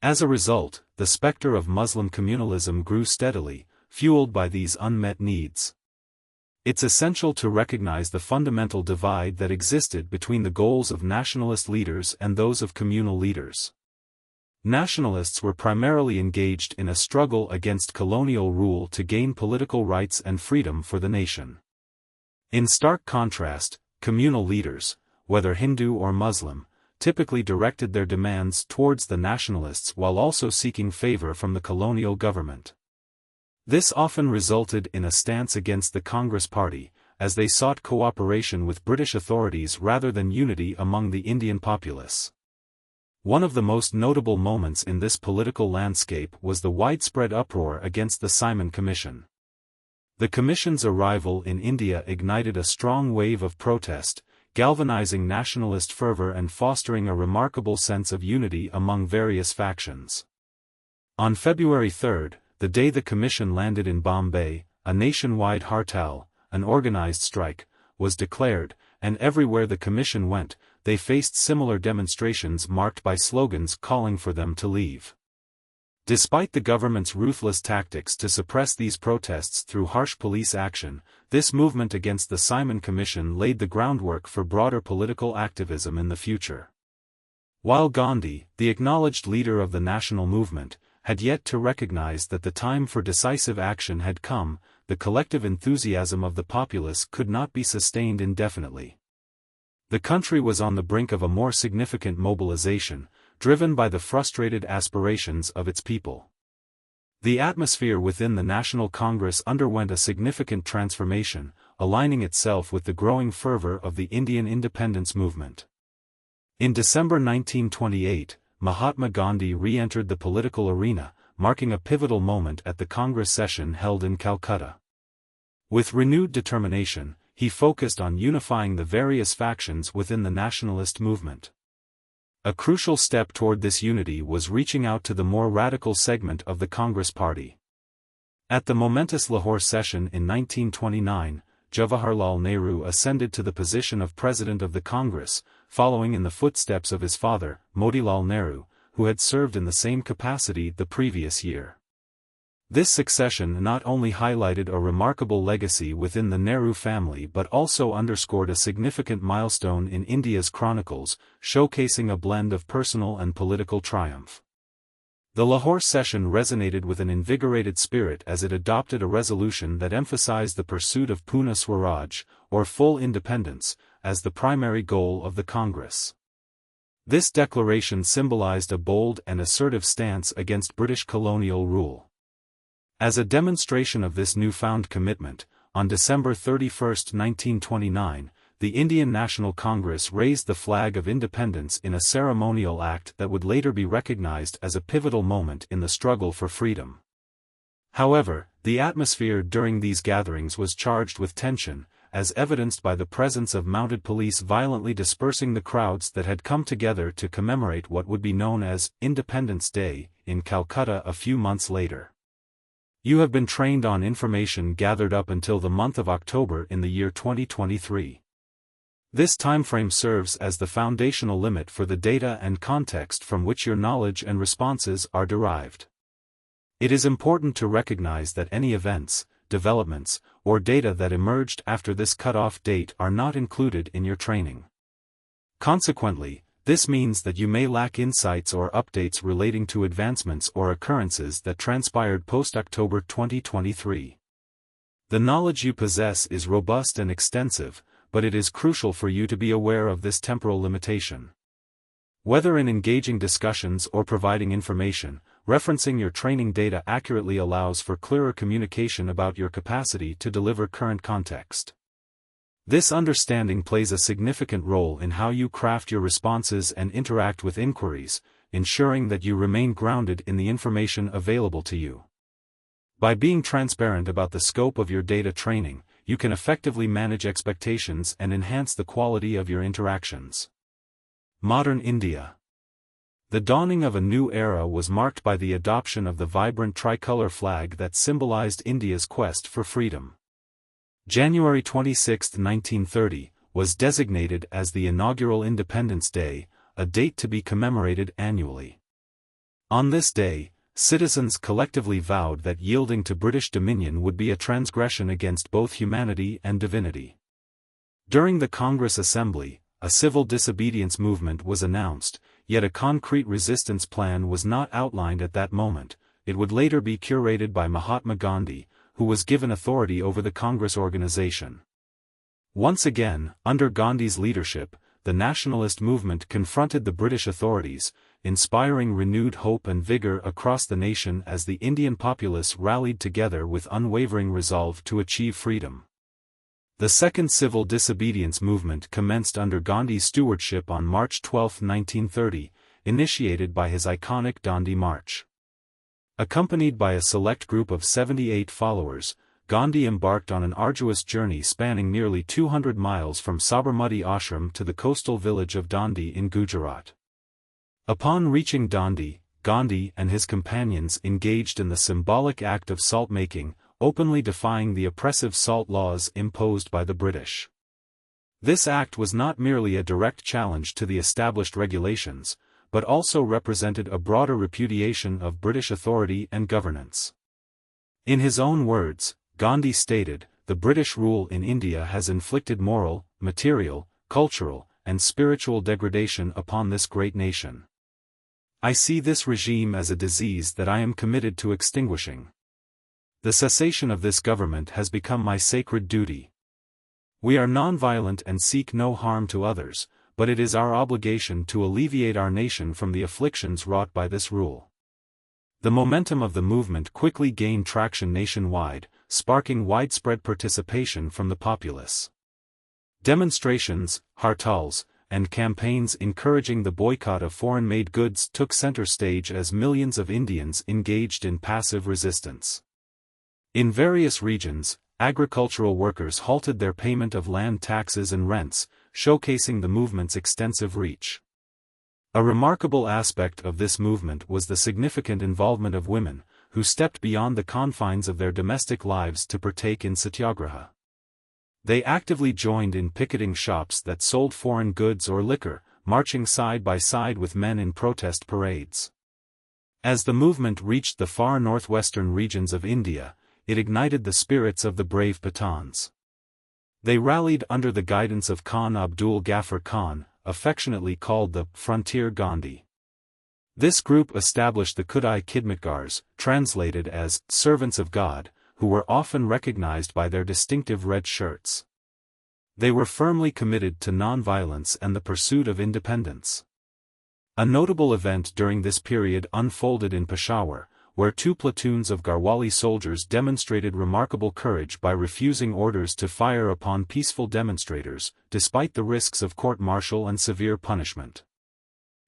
[SPEAKER 1] As a result, the specter of Muslim communalism grew steadily, fueled by these unmet needs. It's essential to recognize the fundamental divide that existed between the goals of nationalist leaders and those of communal leaders. Nationalists were primarily engaged in a struggle against colonial rule to gain political rights and freedom for the nation. In stark contrast, communal leaders, whether Hindu or Muslim, typically directed their demands towards the nationalists while also seeking favor from the colonial government. This often resulted in a stance against the Congress Party, as they sought cooperation with British authorities rather than unity among the Indian populace. One of the most notable moments in this political landscape was the widespread uproar against the Simon Commission. The Commission's arrival in India ignited a strong wave of protest, galvanizing nationalist fervor and fostering a remarkable sense of unity among various factions. On February 3, the day the Commission landed in Bombay, a nationwide hartal, an organized strike, was declared, and everywhere the Commission went, they faced similar demonstrations marked by slogans calling for them to leave. Despite the government's ruthless tactics to suppress these protests through harsh police action, this movement against the Simon Commission laid the groundwork for broader political activism in the future. While Gandhi, the acknowledged leader of the national movement, had yet to recognize that the time for decisive action had come, the collective enthusiasm of the populace could not be sustained indefinitely. The country was on the brink of a more significant mobilization, driven by the frustrated aspirations of its people. The atmosphere within the National Congress underwent a significant transformation, aligning itself with the growing fervor of the Indian independence movement. In December 1928, Mahatma Gandhi re-entered the political arena, marking a pivotal moment at the Congress session held in Calcutta. With renewed determination, he focused on unifying the various factions within the nationalist movement. A crucial step toward this unity was reaching out to the more radical segment of the Congress Party. At the momentous Lahore session in 1929, Jawaharlal Nehru ascended to the position of President of the Congress, following in the footsteps of his father, Motilal Nehru, who had served in the same capacity the previous year. This succession not only highlighted a remarkable legacy within the Nehru family but also underscored a significant milestone in India's chronicles, showcasing a blend of personal and political triumph. The Lahore session resonated with an invigorated spirit as it adopted a resolution that emphasized the pursuit of Purna Swaraj, or full independence, as the primary goal of the Congress. This declaration symbolized a bold and assertive stance against British colonial rule. As a demonstration of this newfound commitment, on December 31, 1929, the Indian National Congress raised the flag of independence in a ceremonial act that would later be recognized as a pivotal moment in the struggle for freedom. However, the atmosphere during these gatherings was charged with tension, as evidenced by the presence of mounted police violently dispersing the crowds that had come together to commemorate what would be known as Independence Day in Calcutta a few months later. You have been trained on information gathered up until the month of October in the year 2023. This timeframe serves as the foundational limit for the data and context from which your knowledge and responses are derived. It is important to recognize that any events, developments, or data that emerged after this cutoff date are not included in your training. Consequently, this means that you may lack insights or updates relating to advancements or occurrences that transpired post-October 2023. The knowledge you possess is robust and extensive, but it is crucial for you to be aware of this temporal limitation. Whether in engaging discussions or providing information, referencing your training data accurately allows for clearer communication about your capacity to deliver current context. This understanding plays a significant role in how you craft your responses and interact with inquiries, ensuring that you remain grounded in the information available to you. By being transparent about the scope of your data training, you can effectively manage expectations and enhance the quality of your interactions. Modern India. The dawning of a new era was marked by the adoption of the vibrant tricolor flag that symbolized India's quest for freedom. January 26, 1930, was designated as the inaugural Independence Day, a date to be commemorated annually. On this day, citizens collectively vowed that yielding to British dominion would be a transgression against both humanity and divinity. During the Congress Assembly, a civil disobedience movement was announced, yet a concrete resistance plan was not outlined at that moment. It would later be curated by Mahatma Gandhi, who was given authority over the Congress organization. Once again, under Gandhi's leadership, the nationalist movement confronted the British authorities, inspiring renewed hope and vigor across the nation as the Indian populace rallied together with unwavering resolve to achieve freedom. The Second Civil Disobedience Movement commenced under Gandhi's stewardship on March 12, 1930, initiated by his iconic Dandi March. Accompanied by a select group of 78 followers, Gandhi embarked on an arduous journey spanning nearly 200 miles from Sabarmati Ashram to the coastal village of Dandi in Gujarat. Upon reaching Dandi, Gandhi and his companions engaged in the symbolic act of salt-making, openly defying the oppressive salt laws imposed by the British. This act was not merely a direct challenge to the established regulations, but also represented a broader repudiation of British authority and governance. In his own words, Gandhi stated, "The British rule in India has inflicted moral, material, cultural, and spiritual degradation upon this great nation. I see this regime as a disease that I am committed to extinguishing. The cessation of this government has become my sacred duty. We are non-violent and seek no harm to others, but it is our obligation to alleviate our nation from the afflictions wrought by this rule." The momentum of the movement quickly gained traction nationwide, sparking widespread participation from the populace. Demonstrations, hartals, and campaigns encouraging the boycott of foreign-made goods took center stage as millions of Indians engaged in passive resistance. In various regions, agricultural workers halted their payment of land taxes and rents, showcasing the movement's extensive reach. A remarkable aspect of this movement was the significant involvement of women, who stepped beyond the confines of their domestic lives to partake in satyagraha. They actively joined in picketing shops that sold foreign goods or liquor, marching side by side with men in protest parades. As the movement reached the far northwestern regions of India, it ignited the spirits of the brave Pathans. They rallied under the guidance of Khan Abdul Ghaffar Khan, affectionately called the Frontier Gandhi. This group established the Khudai Khidmatgars, translated as servants of God, who were often recognized by their distinctive red shirts. They were firmly committed to non-violence and the pursuit of independence. A notable event during this period unfolded in Peshawar, where 2 platoons of Garhwali soldiers demonstrated remarkable courage by refusing orders to fire upon peaceful demonstrators, despite the risks of court-martial and severe punishment.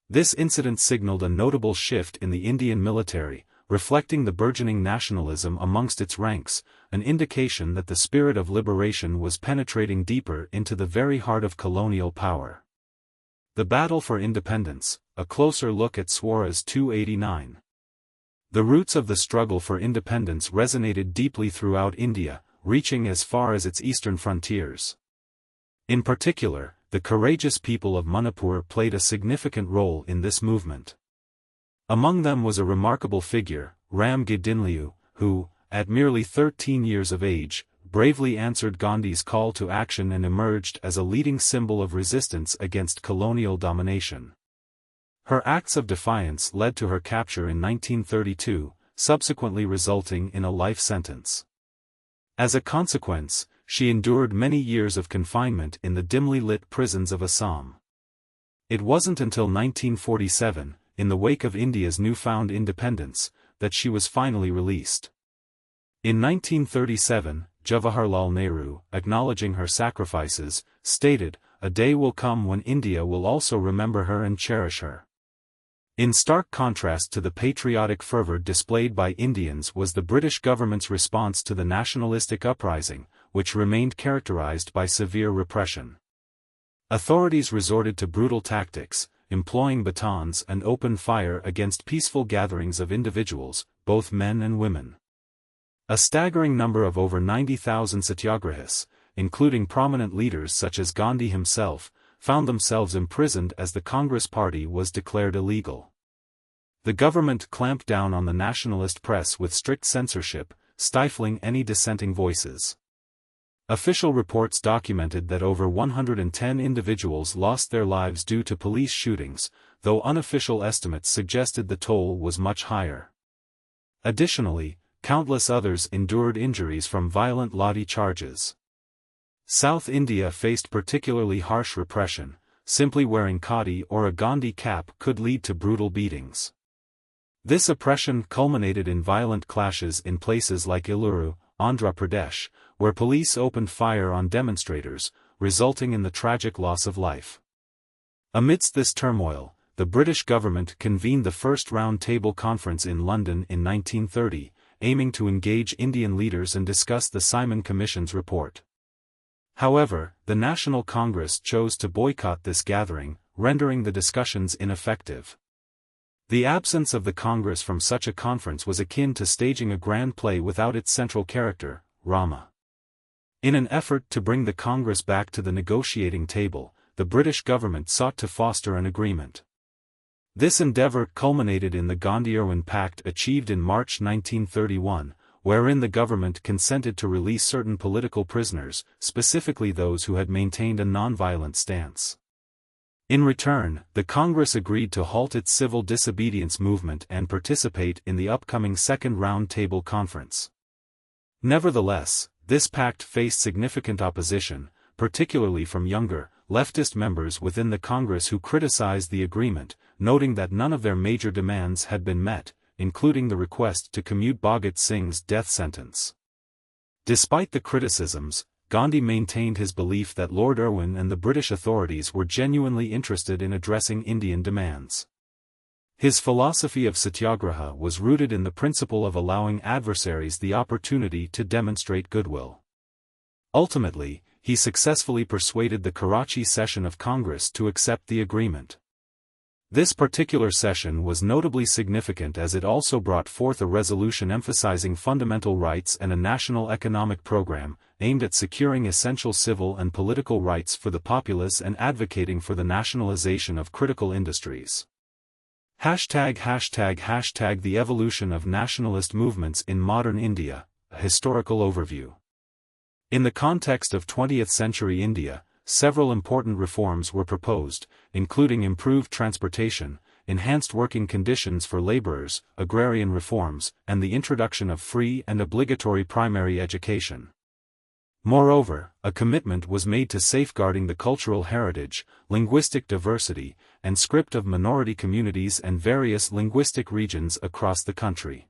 [SPEAKER 1] This incident signaled a notable shift in the Indian military, reflecting the burgeoning nationalism amongst its ranks, an indication that the spirit of liberation was penetrating deeper into the very heart of colonial power. The Battle for Independence, a closer look at Swaraj 289. The roots of the struggle for independence resonated deeply throughout India, reaching as far as its eastern frontiers. In particular, the courageous people of Manipur played a significant role in this movement. Among them was a remarkable figure, Ram Gidinliu, who, at merely 13 years of age, bravely answered Gandhi's call to action and emerged as a leading symbol of resistance against colonial domination. Her acts of defiance led to her capture in 1932, subsequently resulting in a life sentence. As a consequence, she endured many years of confinement in the dimly lit prisons of Assam. It wasn't until 1947, in the wake of India's newfound independence, that she was finally released. In 1937, Jawaharlal Nehru, acknowledging her sacrifices, stated, "A day will come when India will also remember her and cherish her." In stark contrast to the patriotic fervor displayed by Indians was the British government's response to the nationalistic uprising, which remained characterized by severe repression. Authorities resorted to brutal tactics, employing batons and open fire against peaceful gatherings of individuals, both men and women. A staggering number of over 90,000 satyagrahis, including prominent leaders such as Gandhi himself, found themselves imprisoned as the Congress Party was declared illegal. The government clamped down on the nationalist press with strict censorship, stifling any dissenting voices. Official reports documented that over 110 individuals lost their lives due to police shootings, though unofficial estimates suggested the toll was much higher. Additionally, countless others endured injuries from violent lathi charges. South India faced particularly harsh repression. Simply wearing khadi or a Gandhi cap could lead to brutal beatings. This oppression culminated in violent clashes in places like Eluru, Andhra Pradesh, where police opened fire on demonstrators, resulting in the tragic loss of life. Amidst this turmoil, the British government convened the first Round Table Conference in London in 1930, aiming to engage Indian leaders and discuss the Simon Commission's report. However, the National Congress chose to boycott this gathering, rendering the discussions ineffective. The absence of the Congress from such a conference was akin to staging a grand play without its central character, Rama. In an effort to bring the Congress back to the negotiating table, the British government sought to foster an agreement. This endeavour culminated in the Gandhi-Irwin Pact achieved in March 1931, wherein the government consented to release certain political prisoners, specifically those who had maintained a nonviolent stance. In return, the Congress agreed to halt its civil disobedience movement and participate in the upcoming Second Round Table Conference. Nevertheless, this pact faced significant opposition, particularly from younger, leftist members within the Congress who criticized the agreement, noting that none of their major demands had been met, including the request to commute Bhagat Singh's death sentence. Despite the criticisms, Gandhi maintained his belief that Lord Irwin and the British authorities were genuinely interested in addressing Indian demands. His philosophy of satyagraha was rooted in the principle of allowing adversaries the opportunity to demonstrate goodwill. Ultimately, he successfully persuaded the Karachi session of Congress to accept the agreement. This particular session was notably significant as it also brought forth a resolution emphasizing fundamental rights and a national economic program, aimed at securing essential civil and political rights for the populace and advocating for the nationalization of critical industries. ### The evolution of nationalist movements in modern India, a historical overview. In the context of 20th century India, several important reforms were proposed, including improved transportation, enhanced working conditions for laborers, agrarian reforms, and the introduction of free and obligatory primary education. Moreover, a commitment was made to safeguarding the cultural heritage, linguistic diversity, and script of minority communities and various linguistic regions across the country.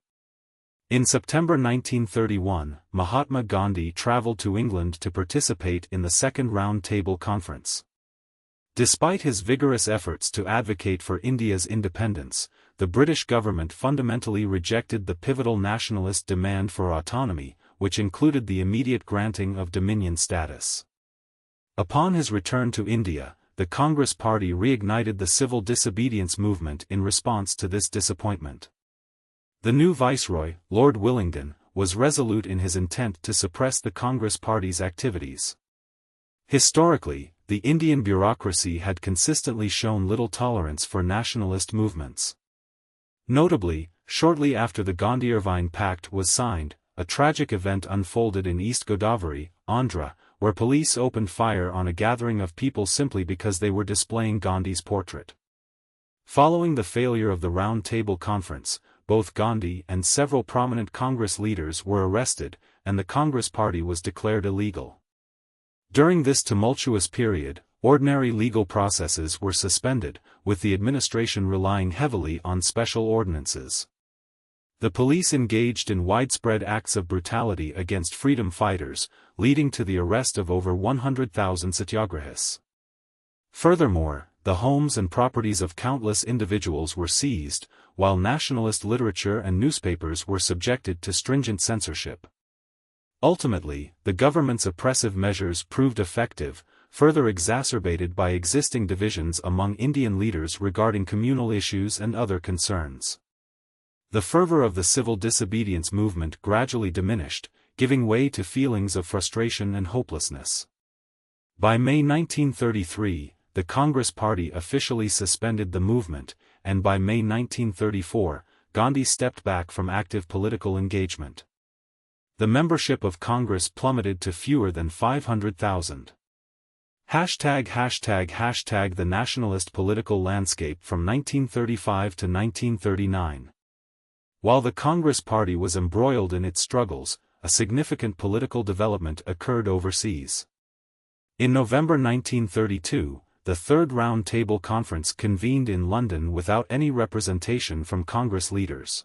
[SPEAKER 1] In September 1931, Mahatma Gandhi traveled to England to participate in the Second Round Table Conference. Despite his vigorous efforts to advocate for India's independence, the British government fundamentally rejected the pivotal nationalist demand for autonomy, which included the immediate granting of dominion status. Upon his return to India, the Congress Party reignited the civil disobedience movement in response to this disappointment. The new viceroy, Lord Willingdon, was resolute in his intent to suppress the Congress Party's activities. Historically, the Indian bureaucracy had consistently shown little tolerance for nationalist movements. Notably, shortly after the Gandhi-Irvine Pact was signed, a tragic event unfolded in East Godavari, Andhra, where police opened fire on a gathering of people simply because they were displaying Gandhi's portrait. Following the failure of the Round Table Conference, both Gandhi and several prominent Congress leaders were arrested, and the Congress Party was declared illegal. During this tumultuous period, ordinary legal processes were suspended, with the administration relying heavily on special ordinances. The police engaged in widespread acts of brutality against freedom fighters, leading to the arrest of over 100,000 satyagrahis. Furthermore, the homes and properties of countless individuals were seized, while nationalist literature and newspapers were subjected to stringent censorship. Ultimately, the government's oppressive measures proved effective, further exacerbated by existing divisions among Indian leaders regarding communal issues and other concerns. The fervor of the civil disobedience movement gradually diminished, giving way to feelings of frustration and hopelessness. By May 1933, the Congress Party officially suspended the movement, and by May 1934, Gandhi stepped back from active political engagement. The membership of Congress plummeted to fewer than 500,000. #The nationalist political landscape from 1935 to 1939. While the Congress Party was embroiled in its struggles, a significant political development occurred overseas. In November 1932, the Third Round Table Conference convened in London without any representation from Congress leaders.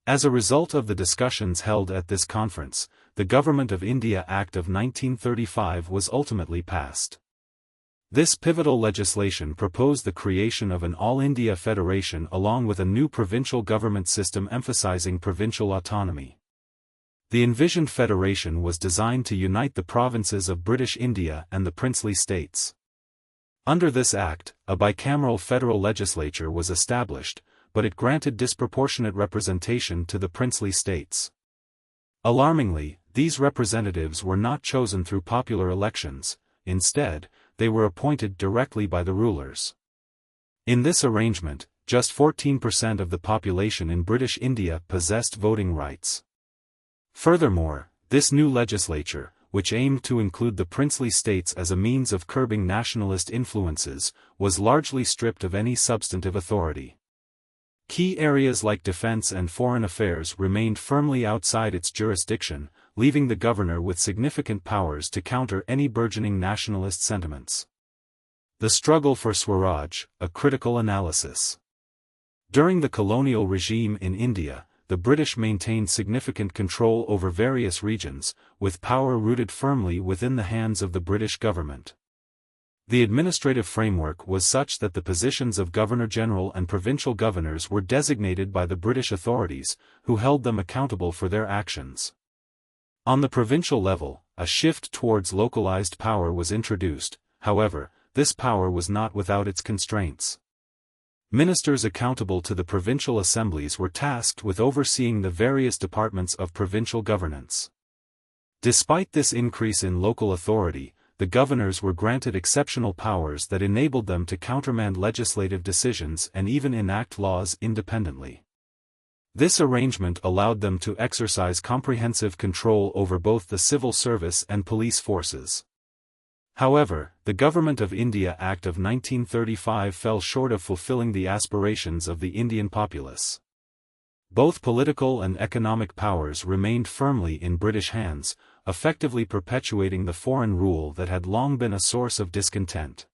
[SPEAKER 1] As a result of the discussions held at this conference, the Government of India Act of 1935 was ultimately passed. This pivotal legislation proposed the creation of an All-India Federation along with a new provincial government system emphasizing provincial autonomy. The envisioned federation was designed to unite the provinces of British India and the princely states. Under this act, a bicameral federal legislature was established, but it granted disproportionate representation to the princely states. Alarmingly, these representatives were not chosen through popular elections. Instead, they were appointed directly by the rulers. In this arrangement, just 14% of the population in British India possessed voting rights. Furthermore, this new legislature, which aimed to include the princely states as a means of curbing nationalist influences, was largely stripped of any substantive authority. Key areas like defense and foreign affairs remained firmly outside its jurisdiction, leaving the governor with significant powers to counter any burgeoning nationalist sentiments. The struggle for Swaraj, a critical analysis. During the colonial regime in India, the British maintained significant control over various regions, with power rooted firmly within the hands of the British government. The administrative framework was such that the positions of Governor-General and provincial governors were designated by the British authorities, who held them accountable for their actions. On the provincial level, a shift towards localized power was introduced. However, this power was not without its constraints. Ministers accountable to the provincial assemblies were tasked with overseeing the various departments of provincial governance. Despite this increase in local authority, the governors were granted exceptional powers that enabled them to countermand legislative decisions and even enact laws independently. This arrangement allowed them to exercise comprehensive control over both the civil service and police forces. However, the Government of India Act of 1935 fell short of fulfilling the aspirations of the Indian populace. Both political and economic powers remained firmly in British hands, effectively perpetuating the foreign rule that had long been a source of discontent.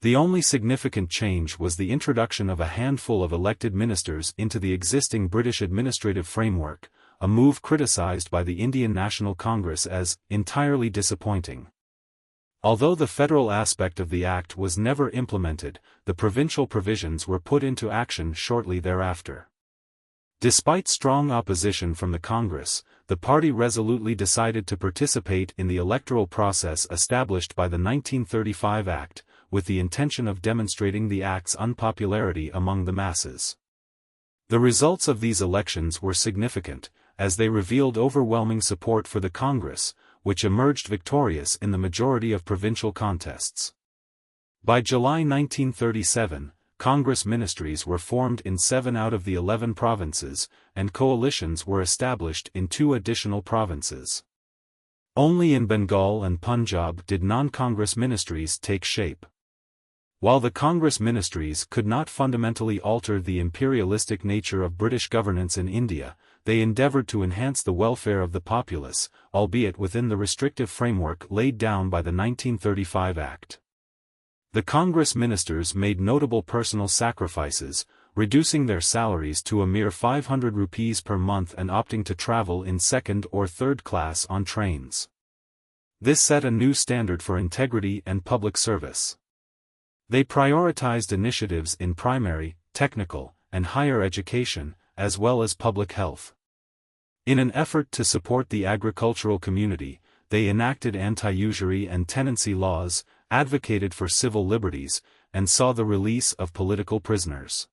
[SPEAKER 1] The only significant change was the introduction of a handful of elected ministers into the existing British administrative framework, a move criticised by the Indian National Congress as entirely disappointing. Although the federal aspect of the Act was never implemented, the provincial provisions were put into action shortly thereafter. Despite strong opposition from the Congress, the party resolutely decided to participate in the electoral process established by the 1935 Act, with the intention of demonstrating the Act's unpopularity among the masses. The results of these elections were significant, as they revealed overwhelming support for the Congress, which emerged victorious in the majority of provincial contests. By July 1937, Congress ministries were formed in 7 out of the 11 provinces, and coalitions were established in 2 additional provinces. Only in Bengal and Punjab did non-Congress ministries take shape. While the Congress ministries could not fundamentally alter the imperialistic nature of British governance in India, they endeavoured to enhance the welfare of the populace, albeit within the restrictive framework laid down by the 1935 Act. The Congress ministers made notable personal sacrifices, reducing their salaries to a mere 500 rupees per month and opting to travel in second or third class on trains. This set a new standard for integrity and public service. They prioritized initiatives in primary, technical, and higher education, as well as public health. In an effort to support the agricultural community, they enacted anti-usury and tenancy laws, advocated for civil liberties, and saw the release of political prisoners.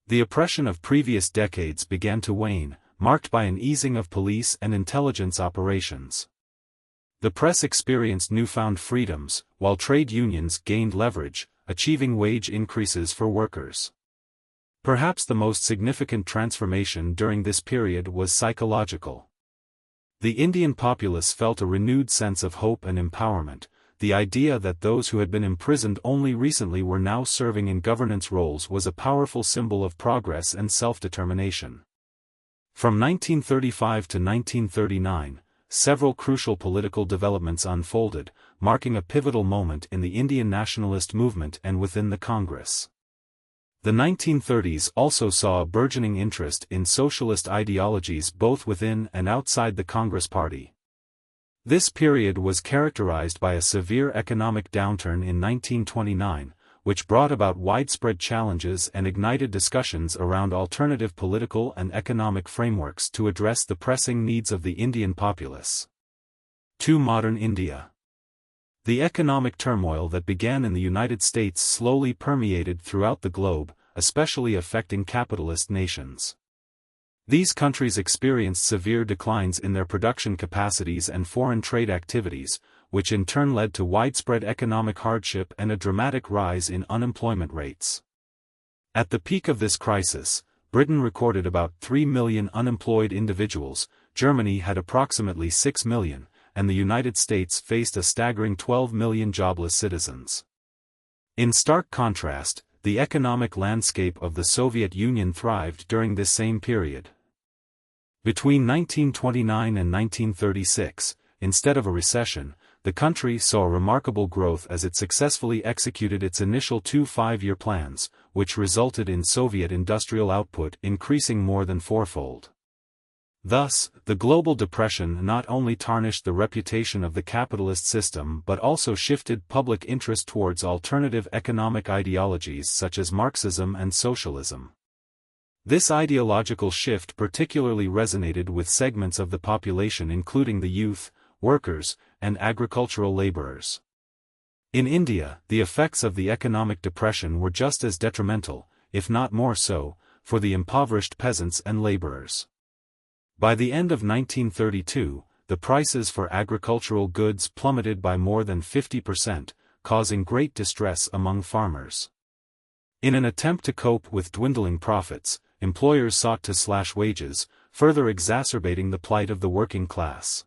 [SPEAKER 1] The oppression of previous decades began to wane, marked by an easing of police and intelligence operations. The press experienced newfound freedoms, while trade unions gained leverage, achieving wage increases for workers. Perhaps the most significant transformation during this period was psychological. The Indian populace felt a renewed sense of hope and empowerment. The idea that those who had been imprisoned only recently were now serving in governance roles was a powerful symbol of progress and self-determination. From 1935 to 1939, several crucial political developments unfolded, marking a pivotal moment in the Indian nationalist movement and within the Congress. The 1930s also saw a burgeoning interest in socialist ideologies both within and outside the Congress Party. This period was characterized by a severe economic downturn in 1929, which brought about widespread challenges and ignited discussions around alternative political and economic frameworks to address the pressing needs of the Indian populace. To modern India. The economic turmoil that began in the United States slowly permeated throughout the globe, especially affecting capitalist nations. These countries experienced severe declines in their production capacities and foreign trade activities, which in turn led to widespread economic hardship and a dramatic rise in unemployment rates. At the peak of this crisis, Britain recorded about 3 million unemployed individuals, Germany had approximately 6 million, and the United States faced a staggering 12 million jobless citizens. In stark contrast, the economic landscape of the Soviet Union thrived during this same period. Between 1929 and 1936, instead of a recession, the country saw remarkable growth as it successfully executed its initial 2 5-year plans, which resulted in Soviet industrial output increasing more than fourfold. Thus, the global depression not only tarnished the reputation of the capitalist system but also shifted public interest towards alternative economic ideologies such as Marxism and socialism. This ideological shift particularly resonated with segments of the population including the youth, workers, and agricultural laborers. In India, the effects of the economic depression were just as detrimental, if not more so, for the impoverished peasants and laborers. By the end of 1932, the prices for agricultural goods plummeted by more than 50%, causing great distress among farmers. In an attempt to cope with dwindling profits, employers sought to slash wages, further exacerbating the plight of the working class.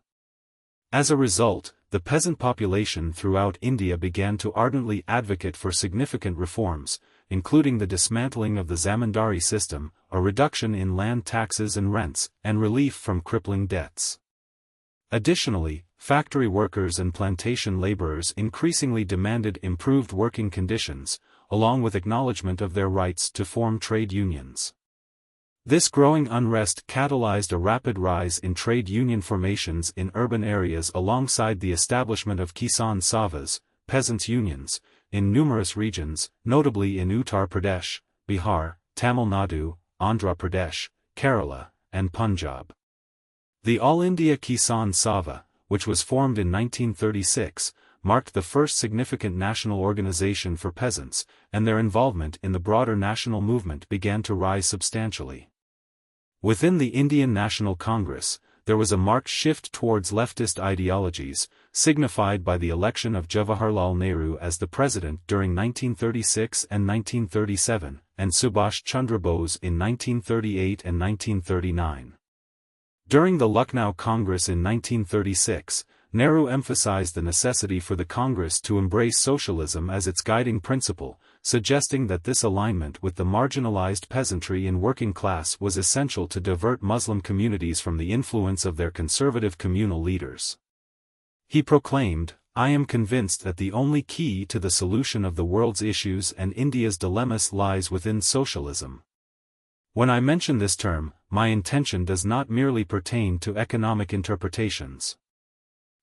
[SPEAKER 1] As a result, the peasant population throughout India began to ardently advocate for significant reforms, including the dismantling of the zamindari system, a reduction in land taxes and rents, and relief from crippling debts. Additionally, factory workers and plantation laborers increasingly demanded improved working conditions, along with acknowledgement of their rights to form trade unions. This growing unrest catalyzed a rapid rise in trade union formations in urban areas alongside the establishment of Kisan Savas, peasants' unions, in numerous regions, notably in Uttar Pradesh, Bihar, Tamil Nadu, Andhra Pradesh, Kerala, and Punjab. The All India Kisan Sabha, which was formed in 1936, marked the first significant national organization for peasants, and their involvement in the broader national movement began to rise substantially. Within the Indian National Congress, there was a marked shift towards leftist ideologies, signified by the election of Jawaharlal Nehru as the president during 1936 and 1937, and Subhash Chandra Bose in 1938 and 1939. During the Lucknow Congress in 1936, Nehru emphasized the necessity for the Congress to embrace socialism as its guiding principle, suggesting that this alignment with the marginalized peasantry and working class was essential to divert Muslim communities from the influence of their conservative communal leaders. He proclaimed, "I am convinced that the only key to the solution of the world's issues and India's dilemmas lies within socialism." When I mention this term, my intention does not merely pertain to economic interpretations.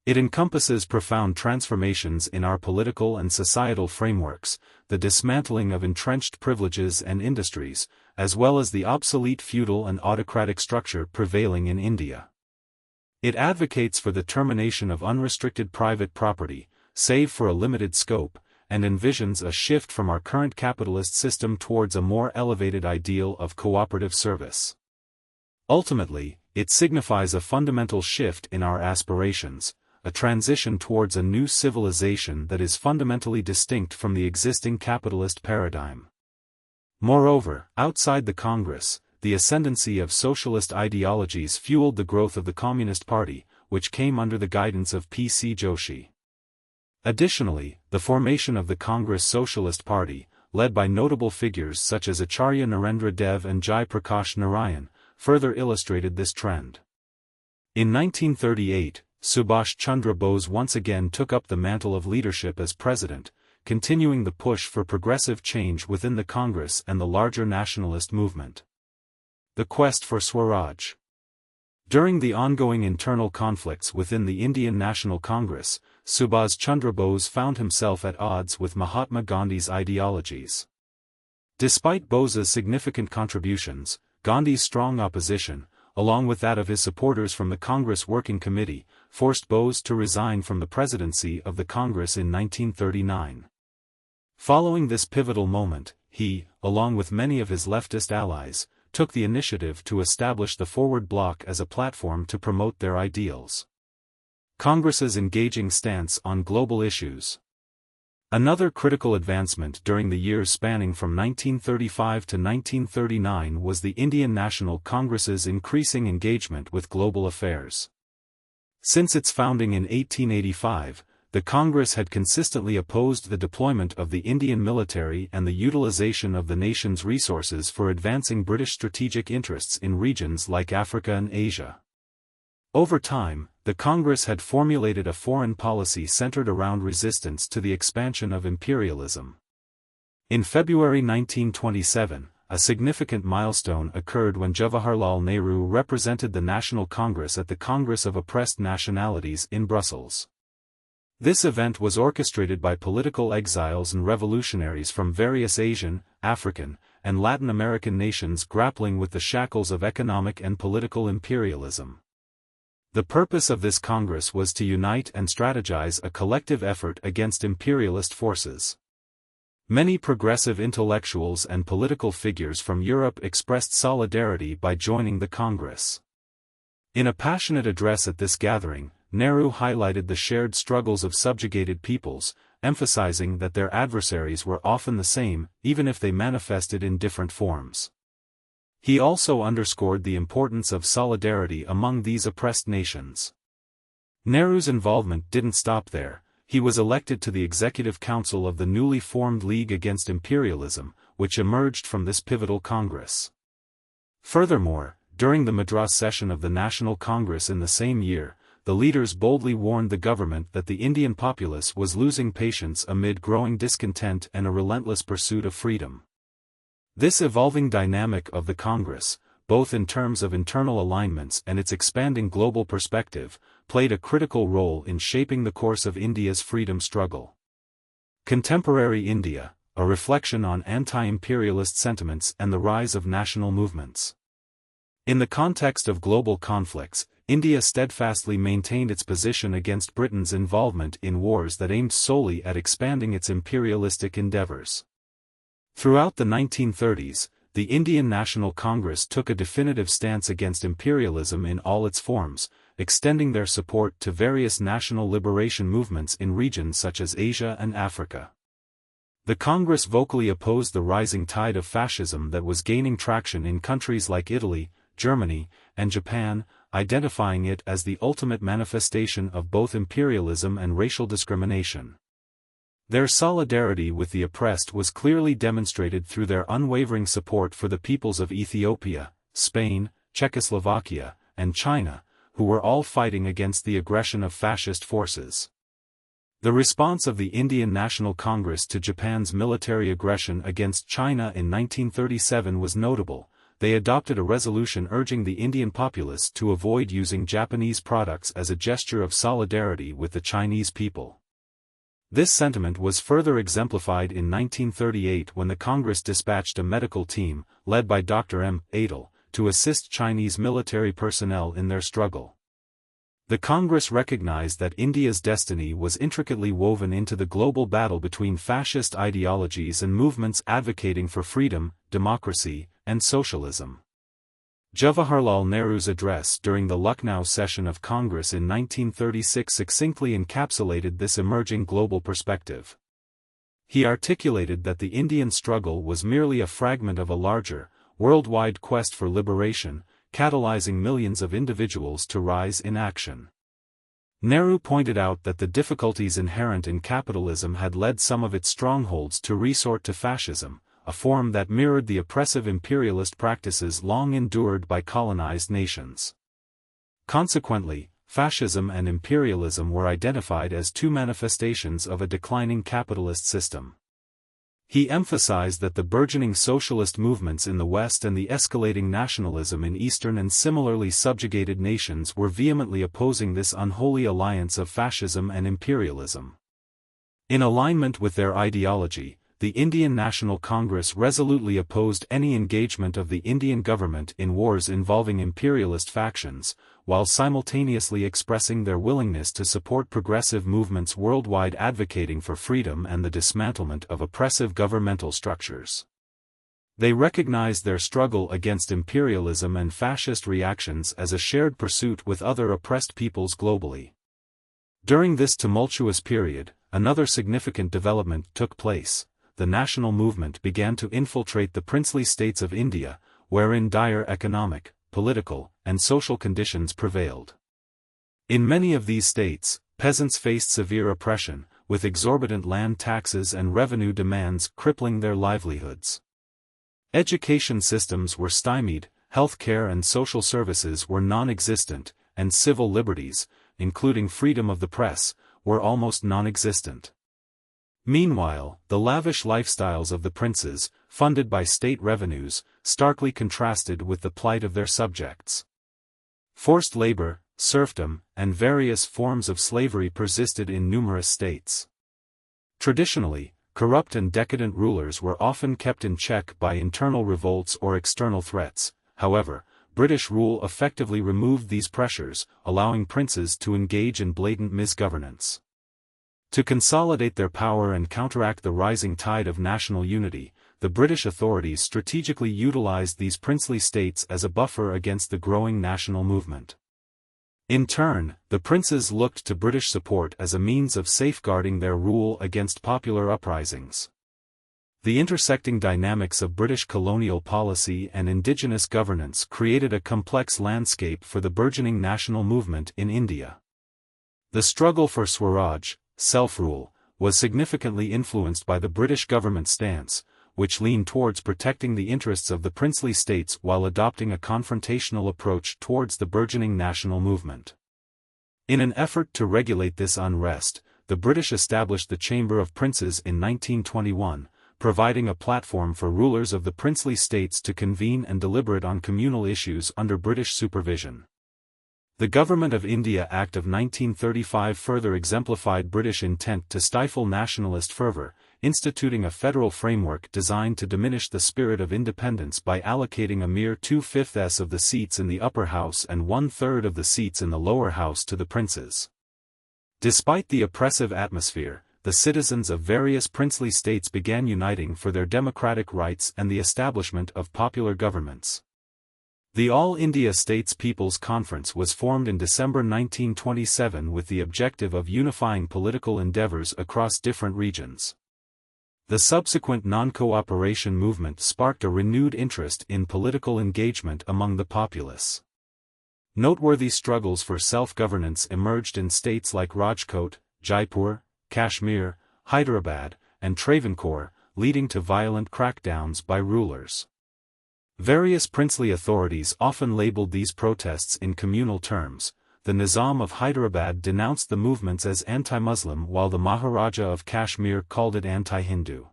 [SPEAKER 1] It encompasses profound transformations in our political and societal frameworks, the dismantling of entrenched privileges and industries, as well as the obsolete feudal and autocratic structure prevailing in India. It advocates for the termination of unrestricted private property, save for a limited scope, and envisions a shift from our current capitalist system towards a more elevated ideal of cooperative service. Ultimately, it signifies a fundamental shift in our aspirations, a transition towards a new civilization that is fundamentally distinct from the existing capitalist paradigm. Moreover, outside the Congress, the ascendancy of socialist ideologies fueled the growth of the Communist Party, which came under the guidance of P.C. Joshi. Additionally, the formation of the Congress Socialist Party, led by notable figures such as Acharya Narendra Dev and Jai Prakash Narayan, further illustrated this trend. In 1938, Subhash Chandra Bose once again took up the mantle of leadership as president, continuing the push for progressive change within the Congress and the larger nationalist movement. The quest for Swaraj. During the ongoing internal conflicts within the Indian National Congress, Subhash Chandra Bose found himself at odds with Mahatma Gandhi's ideologies. Despite Bose's significant contributions, Gandhi's strong opposition, along with that of his supporters from the Congress Working Committee, forced Bose to resign from the presidency of the Congress in 1939. Following this pivotal moment, he, along with many of his leftist allies, took the initiative to establish the Forward Bloc as a platform to promote their ideals. Congress's engaging stance on global issues. Another critical advancement during the years spanning from 1935 to 1939 was the Indian National Congress's increasing engagement with global affairs. Since its founding in 1885, the Congress had consistently opposed the deployment of the Indian military and the utilization of the nation's resources for advancing British strategic interests in regions like Africa and Asia. Over time, the Congress had formulated a foreign policy centered around resistance to the expansion of imperialism. In February 1927, a significant milestone occurred when Jawaharlal Nehru represented the National Congress at the Congress of Oppressed Nationalities in Brussels. This event was orchestrated by political exiles and revolutionaries from various Asian, African, and Latin American nations grappling with the shackles of economic and political imperialism. The purpose of this Congress was to unite and strategize a collective effort against imperialist forces. Many progressive intellectuals and political figures from Europe expressed solidarity by joining the Congress. In a passionate address at this gathering, Nehru highlighted the shared struggles of subjugated peoples, emphasizing that their adversaries were often the same, even if they manifested in different forms. He also underscored the importance of solidarity among these oppressed nations. Nehru's involvement didn't stop there. He was elected to the Executive Council of the newly formed League Against Imperialism, which emerged from this pivotal Congress. Furthermore, during the Madras session of the National Congress in the same year, the leaders boldly warned the government that the Indian populace was losing patience amid growing discontent and a relentless pursuit of freedom. This evolving dynamic of the Congress, both in terms of internal alignments and its expanding global perspective, played a critical role in shaping the course of India's freedom struggle. Contemporary India, a reflection on anti-imperialist sentiments and the rise of national movements. In the context of global conflicts, India steadfastly maintained its position against Britain's involvement in wars that aimed solely at expanding its imperialistic endeavors. Throughout the 1930s, the Indian National Congress took a definitive stance against imperialism in all its forms, extending their support to various national liberation movements in regions such as Asia and Africa. The Congress vocally opposed the rising tide of fascism that was gaining traction in countries like Italy, Germany, and Japan, identifying it as the ultimate manifestation of both imperialism and racial discrimination. Their solidarity with the oppressed was clearly demonstrated through their unwavering support for the peoples of Ethiopia, Spain, Czechoslovakia, and China, who were all fighting against the aggression of fascist forces. The response of the Indian National Congress to Japan's military aggression against China in 1937 was notable. They adopted a resolution urging the Indian populace to avoid using Japanese products as a gesture of solidarity with the Chinese people. This sentiment was further exemplified in 1938 when the Congress dispatched a medical team, led by Dr. M. Adel, to assist Chinese military personnel in their struggle. The Congress recognized that India's destiny was intricately woven into the global battle between fascist ideologies and movements advocating for freedom, democracy, and socialism. Jawaharlal Nehru's address during the Lucknow session of Congress in 1936 succinctly encapsulated this emerging global perspective. He articulated that the Indian struggle was merely a fragment of a larger, worldwide quest for liberation, catalyzing millions of individuals to rise in action. Nehru pointed out that the difficulties inherent in capitalism had led some of its strongholds to resort to fascism, a form that mirrored the oppressive imperialist practices long endured by colonized nations. Consequently, fascism and imperialism were identified as two manifestations of a declining capitalist system. He emphasized that the burgeoning socialist movements in the West and the escalating nationalism in Eastern and similarly subjugated nations were vehemently opposing this unholy alliance of fascism and imperialism. In alignment with their ideology, the Indian National Congress resolutely opposed any engagement of the Indian government in wars involving imperialist factions, while simultaneously expressing their willingness to support progressive movements worldwide advocating for freedom and the dismantlement of oppressive governmental structures. They recognized their struggle against imperialism and fascist reactions as a shared pursuit with other oppressed peoples globally. During this tumultuous period, another significant development took place. The national movement began to infiltrate the princely states of India, wherein dire economic, political, and social conditions prevailed. In many of these states, peasants faced severe oppression, with exorbitant land taxes and revenue demands crippling their livelihoods. Education systems were stymied, health care and social services were non-existent, and civil liberties, including freedom of the press, were almost non-existent. Meanwhile, the lavish lifestyles of the princes, funded by state revenues, starkly contrasted with the plight of their subjects. Forced labor, serfdom, and various forms of slavery persisted in numerous states. Traditionally, corrupt and decadent rulers were often kept in check by internal revolts or external threats. However, British rule effectively removed these pressures, allowing princes to engage in blatant misgovernance. To consolidate their power and counteract the rising tide of national unity, the British authorities strategically utilized these princely states as a buffer against the growing national movement. In turn, the princes looked to British support as a means of safeguarding their rule against popular uprisings. The intersecting dynamics of British colonial policy and indigenous governance created a complex landscape for the burgeoning national movement in India. The struggle for Swaraj, self-rule, was significantly influenced by the British government stance, which leaned towards protecting the interests of the princely states while adopting a confrontational approach towards the burgeoning national movement. In an effort to regulate this unrest, the British established the Chamber of Princes in 1921, providing a platform for rulers of the princely states to convene and deliberate on communal issues under British supervision. The Government of India Act of 1935 further exemplified British intent to stifle nationalist fervour, instituting a federal framework designed to diminish the spirit of independence by allocating a mere 2/5 of the seats in the upper house and 1/3 of the seats in the lower house to the princes. Despite the oppressive atmosphere, the citizens of various princely states began uniting for their democratic rights and the establishment of popular governments. The All India States People's Conference was formed in December 1927 with the objective of unifying political endeavours across different regions. The subsequent non-cooperation movement sparked a renewed interest in political engagement among the populace. Noteworthy struggles for self-governance emerged in states like Rajkot, Jaipur, Kashmir, Hyderabad, and Travancore, leading to violent crackdowns by rulers. Various princely authorities often labeled these protests in communal terms. The Nizam of Hyderabad denounced the movements as anti-Muslim while the Maharaja of Kashmir called it anti-Hindu.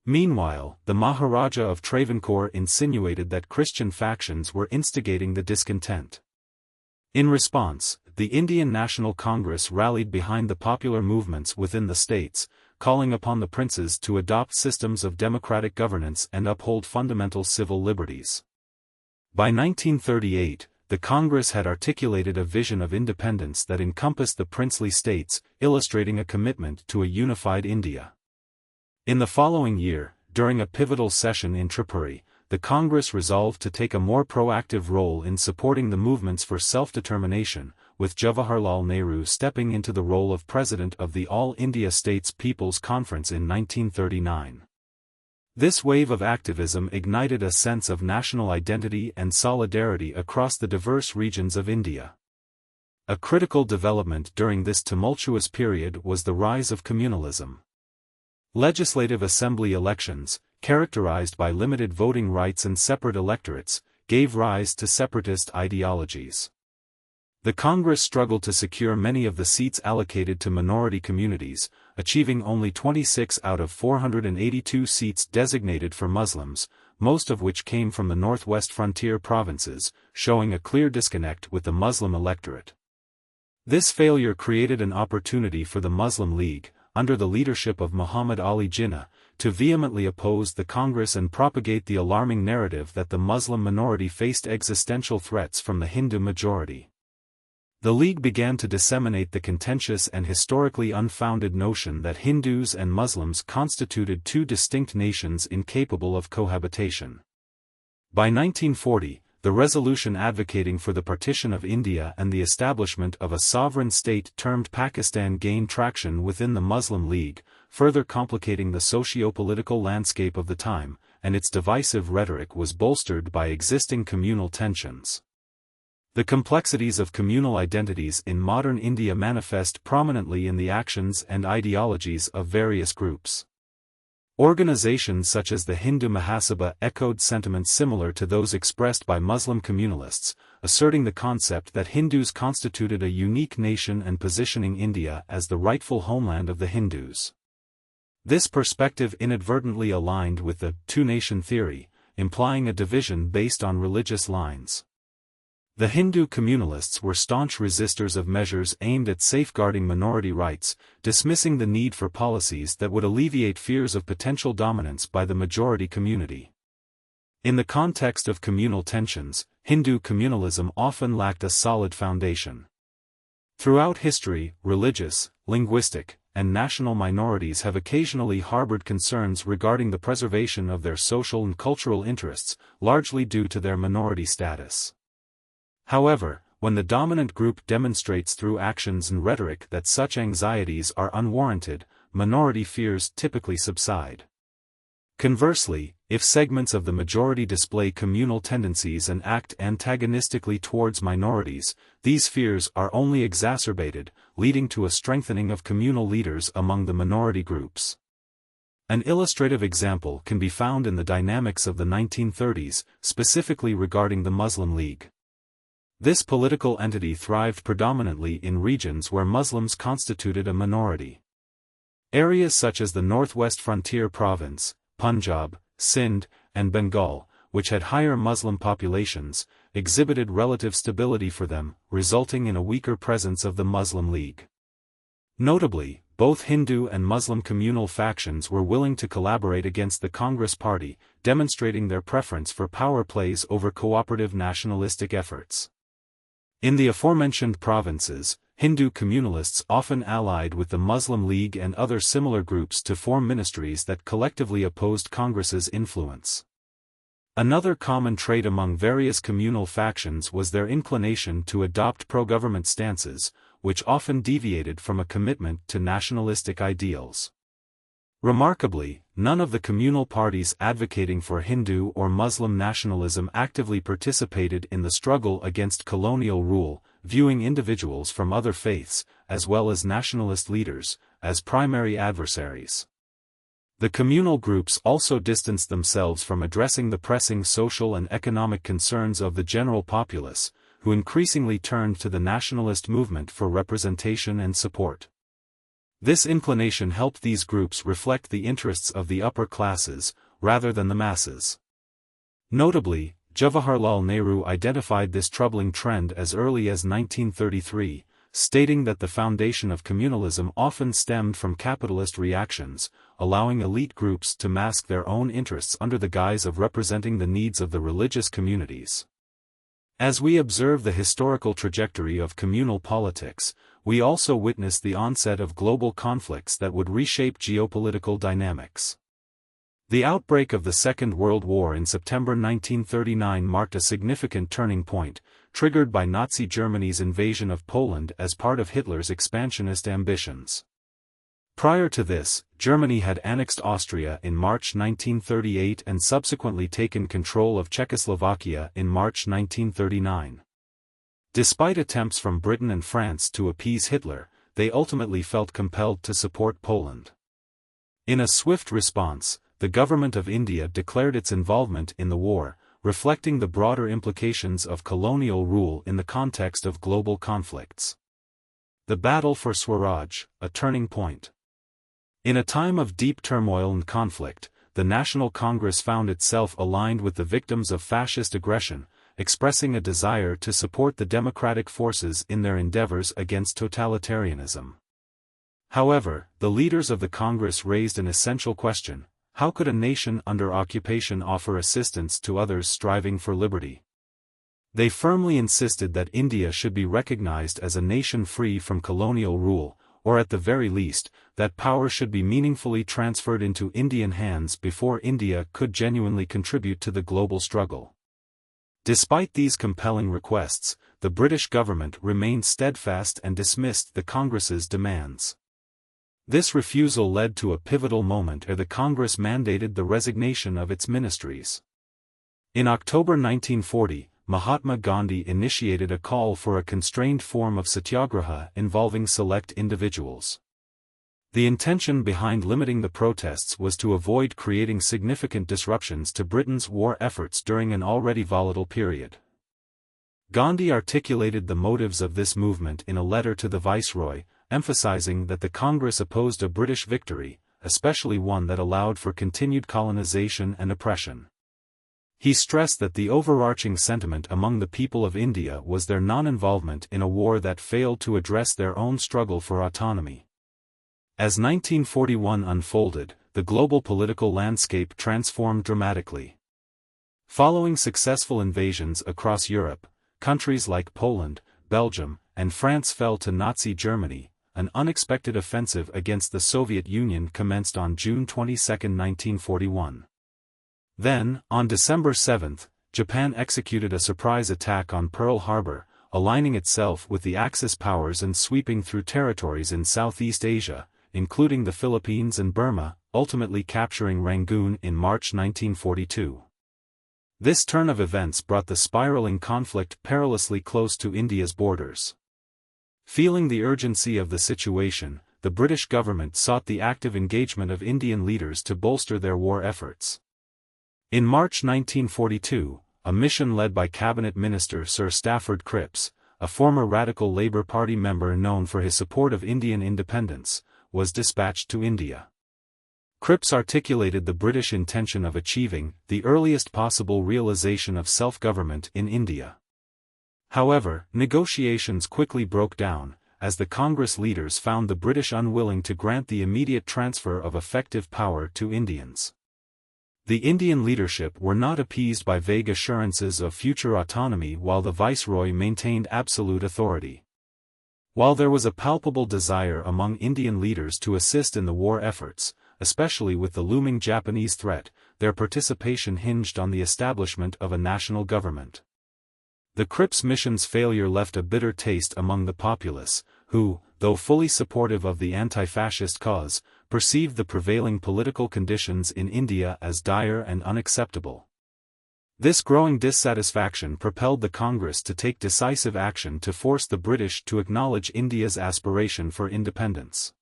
[SPEAKER 1] Meanwhile, the Maharaja of Travancore insinuated that Christian factions were instigating the discontent. In response, the Indian National Congress rallied behind the popular movements within the states, calling upon the princes to adopt systems of democratic governance and uphold fundamental civil liberties. By 1938, the Congress had articulated a vision of independence that encompassed the princely states, illustrating a commitment to a unified India. In the following year, during a pivotal session in Tripura, the Congress resolved to take a more proactive role in supporting the movements for self-determination, with Jawaharlal Nehru stepping into the role of President of the All India States People's Conference in 1939. This wave of activism ignited a sense of national identity and solidarity across the diverse regions of India. A critical development during this tumultuous period was the rise of communalism. Legislative assembly elections, characterized by limited voting rights and separate electorates, gave rise to separatist ideologies. The Congress struggled to secure many of the seats allocated to minority communities, achieving only 26 out of 482 seats designated for Muslims, most of which came from the northwest frontier provinces, showing a clear disconnect with the Muslim electorate. This failure created an opportunity for the Muslim League, under the leadership of Muhammad Ali Jinnah, to vehemently oppose the Congress and propagate the alarming narrative that the Muslim minority faced existential threats from the Hindu majority. The League began to disseminate the contentious and historically unfounded notion that Hindus and Muslims constituted two distinct nations incapable of cohabitation. By 1940, the resolution advocating for the partition of India and the establishment of a sovereign state termed Pakistan gained traction within the Muslim League, further complicating the socio-political landscape of the time, and its divisive rhetoric was bolstered by existing communal tensions. The complexities of communal identities in modern India manifest prominently in the actions and ideologies of various groups. Organizations such as the Hindu Mahasabha echoed sentiments similar to those expressed by Muslim communalists, asserting the concept that Hindus constituted a unique nation and positioning India as the rightful homeland of the Hindus. This perspective inadvertently aligned with the two-nation theory, implying a division based on religious lines. The Hindu communalists were staunch resistors of measures aimed at safeguarding minority rights, dismissing the need for policies that would alleviate fears of potential dominance by the majority community. In the context of communal tensions, Hindu communalism often lacked a solid foundation. Throughout history, religious, linguistic, and national minorities have occasionally harbored concerns regarding the preservation of their social and cultural interests, largely due to their minority status. However, when the dominant group demonstrates through actions and rhetoric that such anxieties are unwarranted, minority fears typically subside. Conversely, if segments of the majority display communal tendencies and act antagonistically towards minorities, these fears are only exacerbated, leading to a strengthening of communal leaders among the minority groups. An illustrative example can be found in the dynamics of the 1930s, specifically regarding the Muslim League. This political entity thrived predominantly in regions where Muslims constituted a minority. Areas such as the Northwest Frontier Province, Punjab, Sindh, and Bengal, which had higher Muslim populations, exhibited relative stability for them, resulting in a weaker presence of the Muslim League. Notably, both Hindu and Muslim communal factions were willing to collaborate against the Congress Party, demonstrating their preference for power plays over cooperative nationalistic efforts. In the aforementioned provinces, Hindu communalists often allied with the Muslim League and other similar groups to form ministries that collectively opposed Congress's influence. Another common trait among various communal factions was their inclination to adopt pro-government stances, which often deviated from a commitment to nationalistic ideals. Remarkably, none of the communal parties advocating for Hindu or Muslim nationalism actively participated in the struggle against colonial rule, viewing individuals from other faiths, as well as nationalist leaders, as primary adversaries. The communal groups also distanced themselves from addressing the pressing social and economic concerns of the general populace, who increasingly turned to the nationalist movement for representation and support. This inclination helped these groups reflect the interests of the upper classes, rather than the masses. Notably, Jawaharlal Nehru identified this troubling trend as early as 1933, stating that the foundation of communalism often stemmed from capitalist reactions, allowing elite groups to mask their own interests under the guise of representing the needs of the religious communities. As we observe the historical trajectory of communal politics, we also witness the onset of global conflicts that would reshape geopolitical dynamics. The outbreak of the Second World War in September 1939 marked a significant turning point, triggered by Nazi Germany's invasion of Poland as part of Hitler's expansionist ambitions. Prior to this, Germany had annexed Austria in March 1938 and subsequently taken control of Czechoslovakia in March 1939. Despite attempts from Britain and France to appease Hitler, they ultimately felt compelled to support Poland. In a swift response, the government of India declared its involvement in the war, reflecting the broader implications of colonial rule in the context of global conflicts. The battle for Swaraj, a turning point. In a time of deep turmoil and conflict, the National Congress found itself aligned with the victims of fascist aggression, expressing a desire to support the democratic forces in their endeavors against totalitarianism. However, the leaders of the Congress raised an essential question: how could a nation under occupation offer assistance to others striving for liberty? They firmly insisted that India should be recognized as a nation free from colonial rule, or at the very least, that power should be meaningfully transferred into Indian hands before India could genuinely contribute to the global struggle. Despite these compelling requests, the British government remained steadfast and dismissed the Congress's demands. This refusal led to a pivotal moment ere the Congress mandated the resignation of its ministries. In October 1940, Mahatma Gandhi initiated a call for a constrained form of satyagraha involving select individuals. The intention behind limiting the protests was to avoid creating significant disruptions to Britain's war efforts during an already volatile period. Gandhi articulated the motives of this movement in a letter to the Viceroy, emphasizing that the Congress opposed a British victory, especially one that allowed for continued colonization and oppression. He stressed that the overarching sentiment among the people of India was their non-involvement in a war that failed to address their own struggle for autonomy. As 1941 unfolded, the global political landscape transformed dramatically. Following successful invasions across Europe, countries like Poland, Belgium, and France fell to Nazi Germany. An unexpected offensive against the Soviet Union commenced on June 22, 1941. Then, on December 7, Japan executed a surprise attack on Pearl Harbor, aligning itself with the Axis powers and sweeping through territories in Southeast Asia, including the Philippines and Burma, ultimately capturing Rangoon in March 1942. This turn of events brought the spiraling conflict perilously close to India's borders. Feeling the urgency of the situation, the British government sought the active engagement of Indian leaders to bolster their war efforts. In March 1942, a mission led by Cabinet Minister Sir Stafford Cripps, a former Radical Labour Party member known for his support of Indian independence, was dispatched to India. Cripps articulated the British intention of achieving the earliest possible realization of self-government in India. However, negotiations quickly broke down, as the Congress leaders found the British unwilling to grant the immediate transfer of effective power to Indians. The Indian leadership were not appeased by vague assurances of future autonomy while the Viceroy maintained absolute authority. While there was a palpable desire among Indian leaders to assist in the war efforts, especially with the looming Japanese threat, their participation hinged on the establishment of a national government. The Cripps mission's failure left a bitter taste among the populace, who, though fully supportive of the anti-fascist cause, perceived the prevailing political conditions in India as dire and unacceptable. This growing dissatisfaction propelled the Congress to take decisive action to force the British to acknowledge India's aspiration for independence.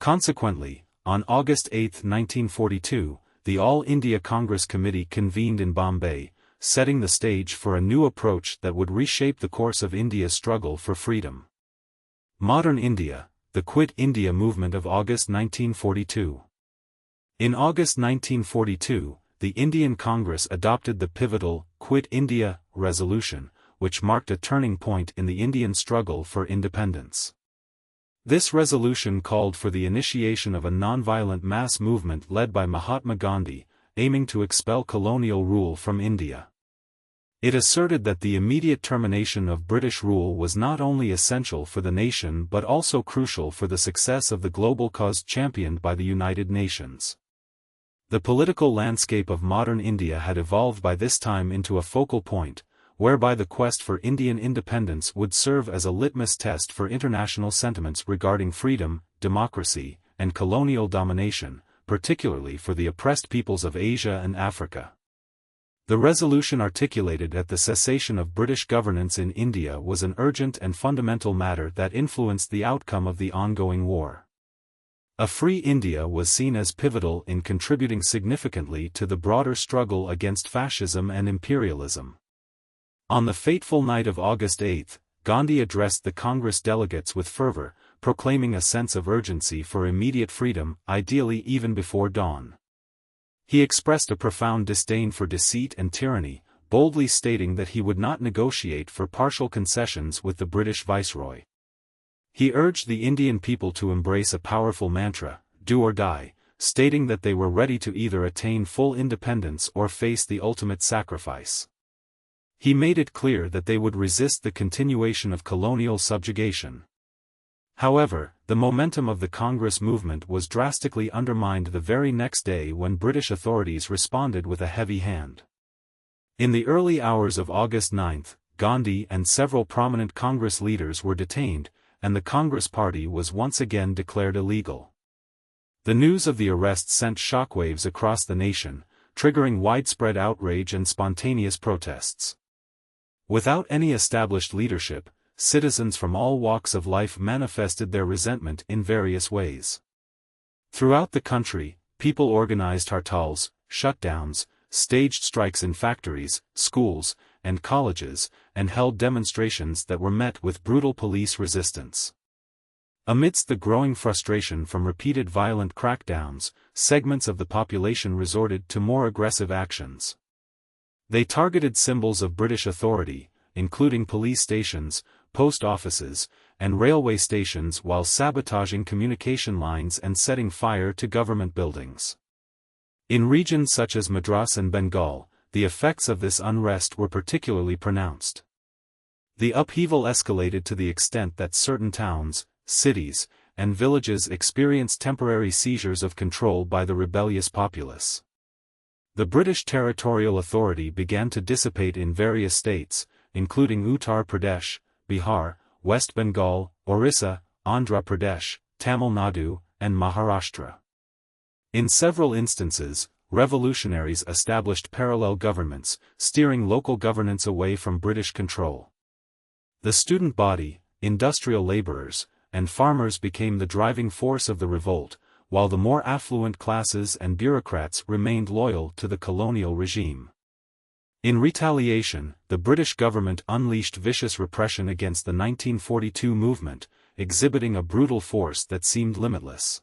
[SPEAKER 1] Consequently, on August 8, 1942, the All India Congress Committee convened in Bombay, setting the stage for a new approach that would reshape the course of India's struggle for freedom. Modern India, the Quit India movement of August 1942. In August 1942, the Indian Congress adopted the pivotal Quit India resolution, which marked a turning point in the Indian struggle for independence. This resolution called for the initiation of a non-violent mass movement led by Mahatma Gandhi, aiming to expel colonial rule from India. It asserted that the immediate termination of British rule was not only essential for the nation but also crucial for the success of the global cause championed by the United Nations. The political landscape of modern India had evolved by this time into a focal point, whereby the quest for Indian independence would serve as a litmus test for international sentiments regarding freedom, democracy, and colonial domination, particularly for the oppressed peoples of Asia and Africa. The resolution articulated that the cessation of British governance in India was an urgent and fundamental matter that influenced the outcome of the ongoing war. A free India was seen as pivotal in contributing significantly to the broader struggle against fascism and imperialism. On the fateful night of August 8, Gandhi addressed the Congress delegates with fervor, proclaiming a sense of urgency for immediate freedom, ideally even before dawn. He expressed a profound disdain for deceit and tyranny, boldly stating that he would not negotiate for partial concessions with the British Viceroy. He urged the Indian people to embrace a powerful mantra, do or die, stating that they were ready to either attain full independence or face the ultimate sacrifice. He made it clear that they would resist the continuation of colonial subjugation. However, the momentum of the Congress movement was drastically undermined the very next day when British authorities responded with a heavy hand. In the early hours of August 9, Gandhi and several prominent Congress leaders were detained, and the Congress Party was once again declared illegal. The news of the arrest sent shockwaves across the nation, triggering widespread outrage and spontaneous protests. Without any established leadership, citizens from all walks of life manifested their resentment in various ways. Throughout the country, people organized hartals, shutdowns, staged strikes in factories, schools, and colleges, and held demonstrations that were met with brutal police resistance. Amidst the growing frustration from repeated violent crackdowns, segments of the population resorted to more aggressive actions. They targeted symbols of British authority, including police stations, post offices, and railway stations, while sabotaging communication lines and setting fire to government buildings. In regions such as Madras and Bengal, the effects of this unrest were particularly pronounced. The upheaval escalated to the extent that certain towns, cities, and villages experienced temporary seizures of control by the rebellious populace. The British territorial authority began to dissipate in various states, including Uttar Pradesh, Bihar, West Bengal, Orissa, Andhra Pradesh, Tamil Nadu, and Maharashtra. In several instances, revolutionaries established parallel governments, steering local governance away from British control. The student body, industrial laborers, and farmers became the driving force of the revolt, while the more affluent classes and bureaucrats remained loyal to the colonial regime. In retaliation, the British government unleashed vicious repression against the 1942 movement, exhibiting a brutal force that seemed limitless.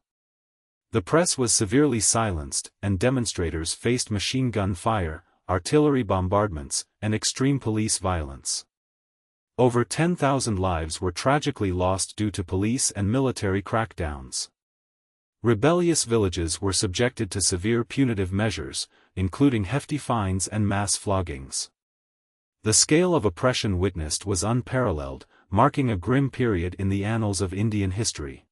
[SPEAKER 1] The press was severely silenced, and demonstrators faced machine gun fire, artillery bombardments, and extreme police violence. Over 10,000 lives were tragically lost due to police and military crackdowns. Rebellious villages were subjected to severe punitive measures, including hefty fines and mass floggings. The scale of oppression witnessed was unparalleled, marking a grim period in the annals of Indian history.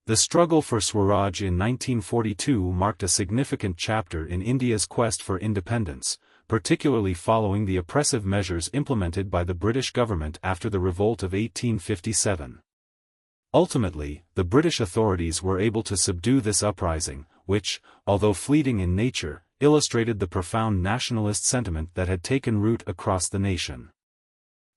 [SPEAKER 1] The struggle for Swaraj in 1942 marked a significant chapter in India's quest for independence, particularly following the oppressive measures implemented by the British government after the revolt of 1857. Ultimately, the British authorities were able to subdue this uprising, which, although fleeting in nature, illustrated the profound nationalist sentiment that had taken root across the nation.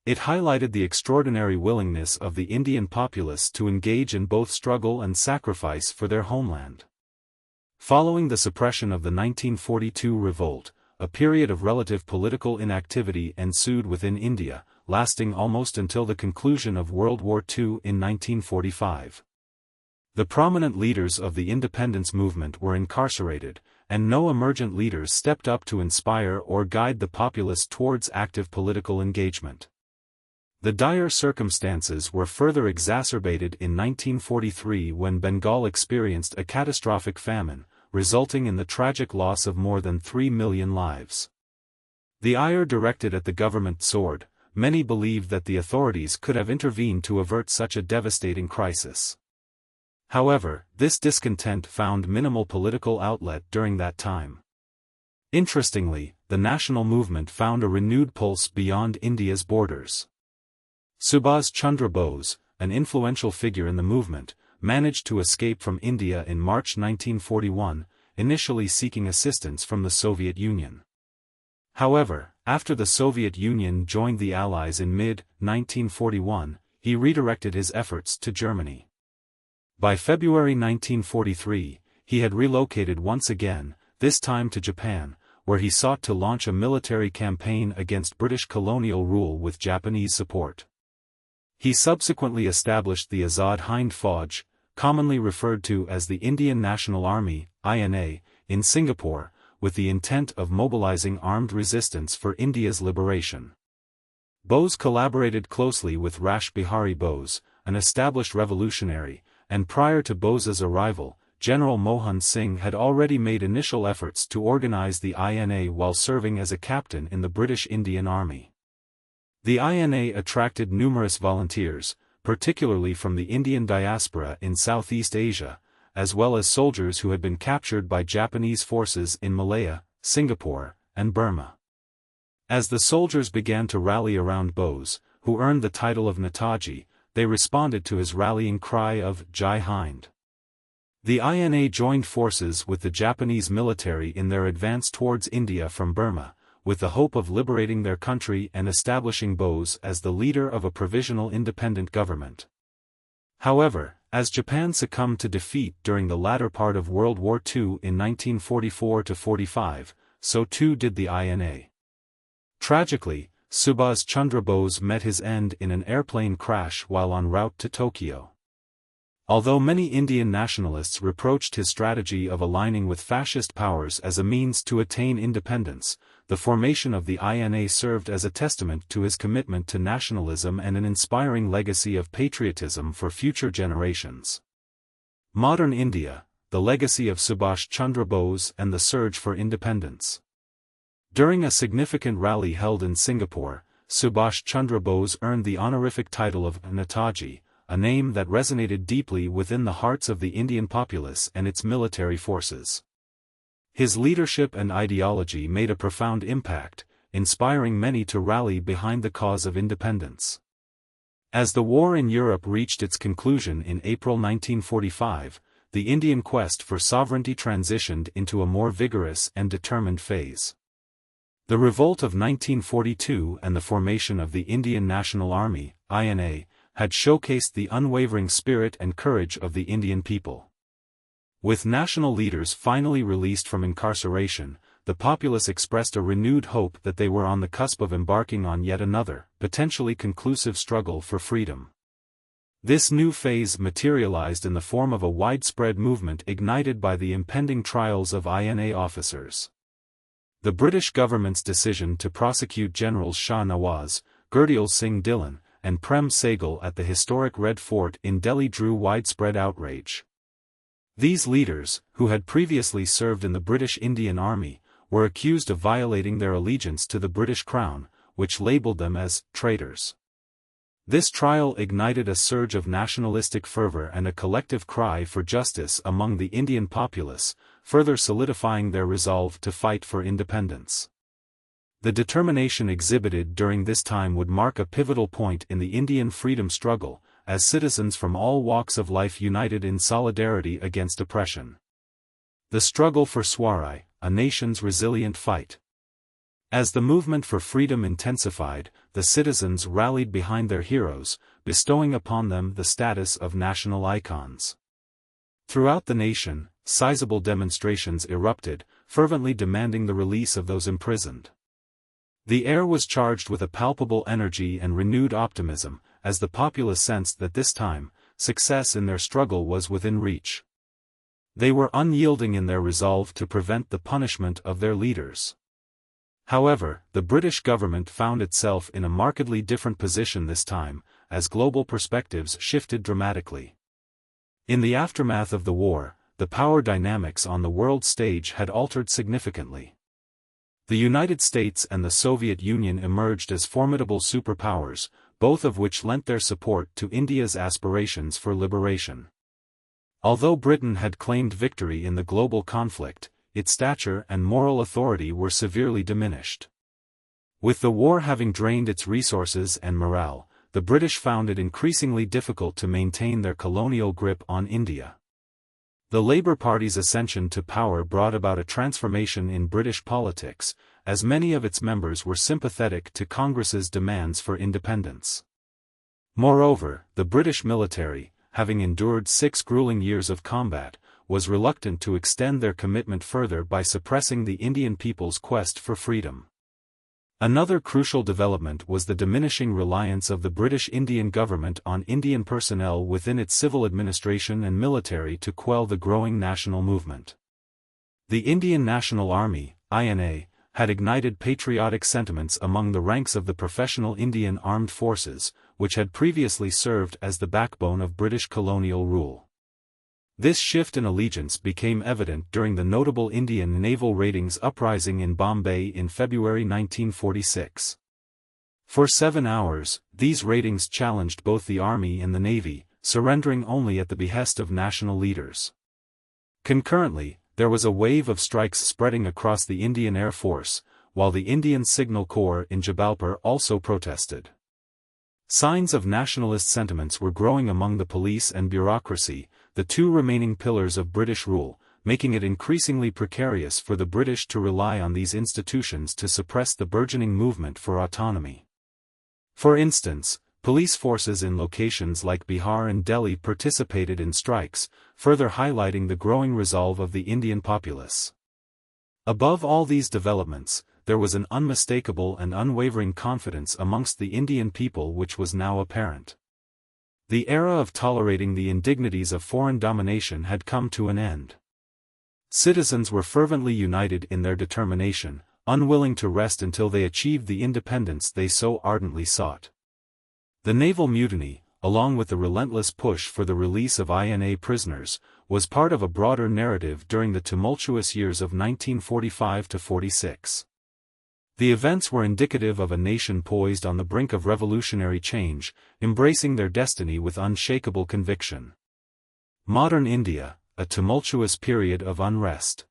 [SPEAKER 1] It highlighted the extraordinary willingness of the Indian populace to engage in both struggle and sacrifice for their homeland. Following the suppression of the 1942 revolt, a period of relative political inactivity ensued within India, lasting almost until the conclusion of World War II in 1945. The prominent leaders of the independence movement were incarcerated, and no emergent leaders stepped up to inspire or guide the populace towards active political engagement. The dire circumstances were further exacerbated in 1943 when Bengal experienced a catastrophic famine, resulting in the tragic loss of more than 3 million lives. The ire directed at the government soared. Many believed that the authorities could have intervened to avert such a devastating crisis. However, this discontent found minimal political outlet during that time. Interestingly, the national movement found a renewed pulse beyond India's borders. Subhas Chandra Bose, an influential figure in the movement, managed to escape from India in March 1941, initially seeking assistance from the Soviet Union. However, after the Soviet Union joined the Allies in mid-1941, he redirected his efforts to Germany. By February 1943, he had relocated once again, this time to Japan, where he sought to launch a military campaign against British colonial rule with Japanese support. He subsequently established the Azad Hind Fauj, commonly referred to as the Indian National Army, INA, in Singapore, with the intent of mobilizing armed resistance for India's liberation. Bose collaborated closely with Rash Bihari Bose, an established revolutionary, and prior to Bose's arrival, General Mohan Singh had already made initial efforts to organize the INA while serving as a captain in the British Indian Army. The INA attracted numerous volunteers, particularly from the Indian diaspora in Southeast Asia, as well as soldiers who had been captured by Japanese forces in Malaya, Singapore, and Burma. As the soldiers began to rally around Bose, who earned the title of Netaji, they responded to his rallying cry of Jai Hind. The INA joined forces with the Japanese military in their advance towards India from Burma, with the hope of liberating their country and establishing Bose as the leader of a provisional independent government. However, as Japan succumbed to defeat during the latter part of World War II in 1944-45, so too did the INA. Tragically, Subhas Chandra Bose met his end in an airplane crash while en route to Tokyo. Although many Indian nationalists reproached his strategy of aligning with fascist powers as a means to attain independence, the formation of the INA served as a testament to his commitment to nationalism and an inspiring legacy of patriotism for future generations. Modern India, the legacy of Subhash Chandra Bose and the surge for independence. During a significant rally held in Singapore, Subhash Chandra Bose earned the honorific title of Netaji, a name that resonated deeply within the hearts of the Indian populace and its military forces. His leadership and ideology made a profound impact, inspiring many to rally behind the cause of independence. As the war in Europe reached its conclusion in April 1945, the Indian quest for sovereignty transitioned into a more vigorous and determined phase. The revolt of 1942 and the formation of the Indian National Army, INA, had showcased the unwavering spirit and courage of the Indian people. With national leaders finally released from incarceration, the populace expressed a renewed hope that they were on the cusp of embarking on yet another, potentially conclusive struggle for freedom. This new phase materialized in the form of a widespread movement ignited by the impending trials of INA officers. The British government's decision to prosecute Generals Shah Nawaz, Gurdial Singh Dhillon, and Prem Sehgal at the historic Red Fort in Delhi drew widespread outrage. These leaders, who had previously served in the British Indian Army, were accused of violating their allegiance to the British Crown, which labelled them as traitors. This trial ignited a surge of nationalistic fervour and a collective cry for justice among the Indian populace, further solidifying their resolve to fight for independence. The determination exhibited during this time would mark a pivotal point in the Indian freedom struggle, as citizens from all walks of life united in solidarity against oppression. The struggle for Swaraj, a nation's resilient fight. As the movement for freedom intensified, the citizens rallied behind their heroes, bestowing upon them the status of national icons. Throughout the nation, sizable demonstrations erupted, fervently demanding the release of those imprisoned. The air was charged with a palpable energy and renewed optimism, as the populace sensed that this time, success in their struggle was within reach. They were unyielding in their resolve to prevent the punishment of their leaders. However, the British government found itself in a markedly different position this time, as global perspectives shifted dramatically. In the aftermath of the war, the power dynamics on the world stage had altered significantly. The United States and the Soviet Union emerged as formidable superpowers, both of which lent their support to India's aspirations for liberation. Although Britain had claimed victory in the global conflict, its stature and moral authority were severely diminished. With the war having drained its resources and morale, the British found it increasingly difficult to maintain their colonial grip on India. The Labour Party's ascension to power brought about a transformation in British politics, as many of its members were sympathetic to Congress's demands for independence. Moreover, the British military, having endured 6 grueling years of combat, was reluctant to extend their commitment further by suppressing the Indian people's quest for freedom. Another crucial development was the diminishing reliance of the British Indian government on Indian personnel within its civil administration and military to quell the growing national movement. The Indian National Army, INA, had ignited patriotic sentiments among the ranks of the professional Indian Armed Forces, which had previously served as the backbone of British colonial rule. This shift in allegiance became evident during the notable Indian naval raidings uprising in Bombay in February 1946. For 7 hours, these raidings challenged both the Army and the Navy, surrendering only at the behest of national leaders. Concurrently, there was a wave of strikes spreading across the Indian Air Force, while the Indian Signal Corps in Jabalpur also protested. Signs of nationalist sentiments were growing among the police and bureaucracy, the two remaining pillars of British rule, making it increasingly precarious for the British to rely on these institutions to suppress the burgeoning movement for autonomy. For instance, police forces in locations like Bihar and Delhi participated in strikes, further highlighting the growing resolve of the Indian populace. Above all these developments, there was an unmistakable and unwavering confidence amongst the Indian people which was now apparent. The era of tolerating the indignities of foreign domination had come to an end. Citizens were fervently united in their determination, unwilling to rest until they achieved the independence they so ardently sought. The naval mutiny, along with the relentless push for the release of INA prisoners, was part of a broader narrative during the tumultuous years of 1945–46. The events were indicative of a nation poised on the brink of revolutionary change, embracing their destiny with unshakable conviction. Modern India, a tumultuous period of unrest.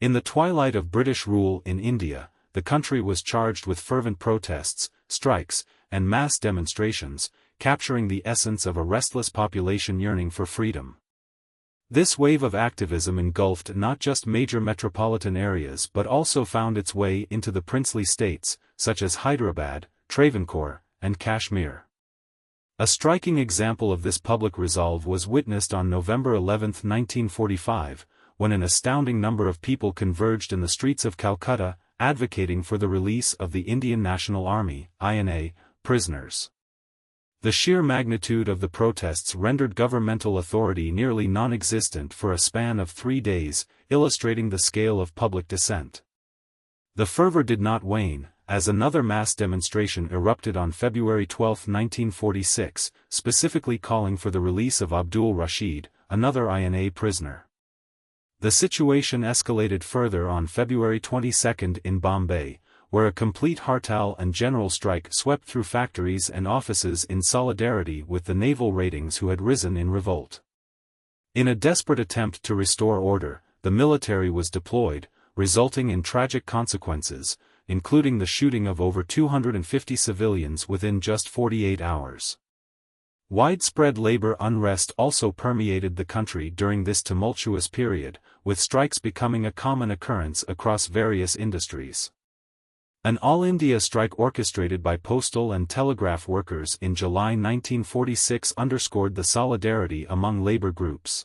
[SPEAKER 1] In the twilight of British rule in India, the country was charged with fervent protests, strikes, and mass demonstrations, capturing the essence of a restless population yearning for freedom. This wave of activism engulfed not just major metropolitan areas but also found its way into the princely states, such as Hyderabad, Travancore, and Kashmir. A striking example of this public resolve was witnessed on November 11, 1945, when an astounding number of people converged in the streets of Calcutta, advocating for the release of the Indian National Army (INA) prisoners. The sheer magnitude of the protests rendered governmental authority nearly non-existent for a span of 3 days, illustrating the scale of public dissent. The fervor did not wane, as another mass demonstration erupted on February 12, 1946, specifically calling for the release of Abdul Rashid, another INA prisoner. The situation escalated further on February 22 in Bombay, where a complete hartal and general strike swept through factories and offices in solidarity with the naval ratings who had risen in revolt. In a desperate attempt to restore order, the military was deployed, resulting in tragic consequences, including the shooting of over 250 civilians within just 48 hours. Widespread labor unrest also permeated the country during this tumultuous period, with strikes becoming a common occurrence across various industries. An all-India strike orchestrated by postal and telegraph workers in July 1946 underscored the solidarity among labor groups.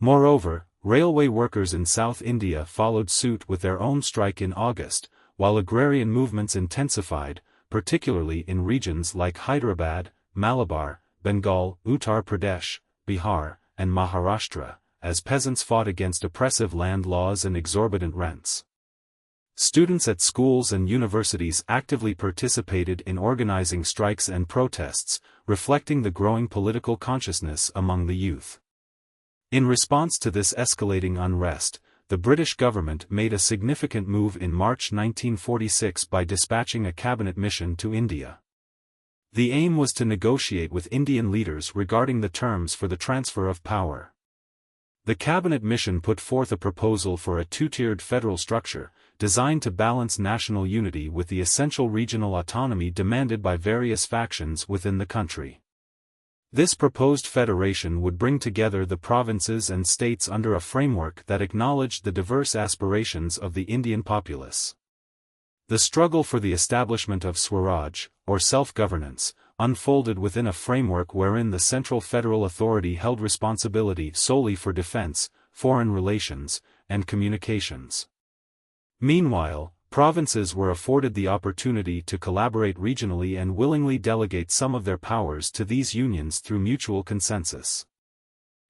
[SPEAKER 1] Moreover, railway workers in South India followed suit with their own strike in August, while agrarian movements intensified, particularly in regions like Hyderabad, Malabar, Bengal, Uttar Pradesh, Bihar, and Maharashtra, as peasants fought against oppressive land laws and exorbitant rents. Students at schools and universities actively participated in organizing strikes and protests, reflecting the growing political consciousness among the youth. In response to this escalating unrest, the British government made a significant move in March 1946 by dispatching a cabinet mission to India. The aim was to negotiate with Indian leaders regarding the terms for the transfer of power. The cabinet mission put forth a proposal for a two-tiered federal structure, designed to balance national unity with the essential regional autonomy demanded by various factions within the country. This proposed federation would bring together the provinces and states under a framework that acknowledged the diverse aspirations of the Indian populace. The struggle for the establishment of Swaraj, or self-governance, unfolded within a framework wherein the central federal authority held responsibility solely for defense, foreign relations, and communications. Meanwhile, provinces were afforded the opportunity to collaborate regionally and willingly delegate some of their powers to these unions through mutual consensus.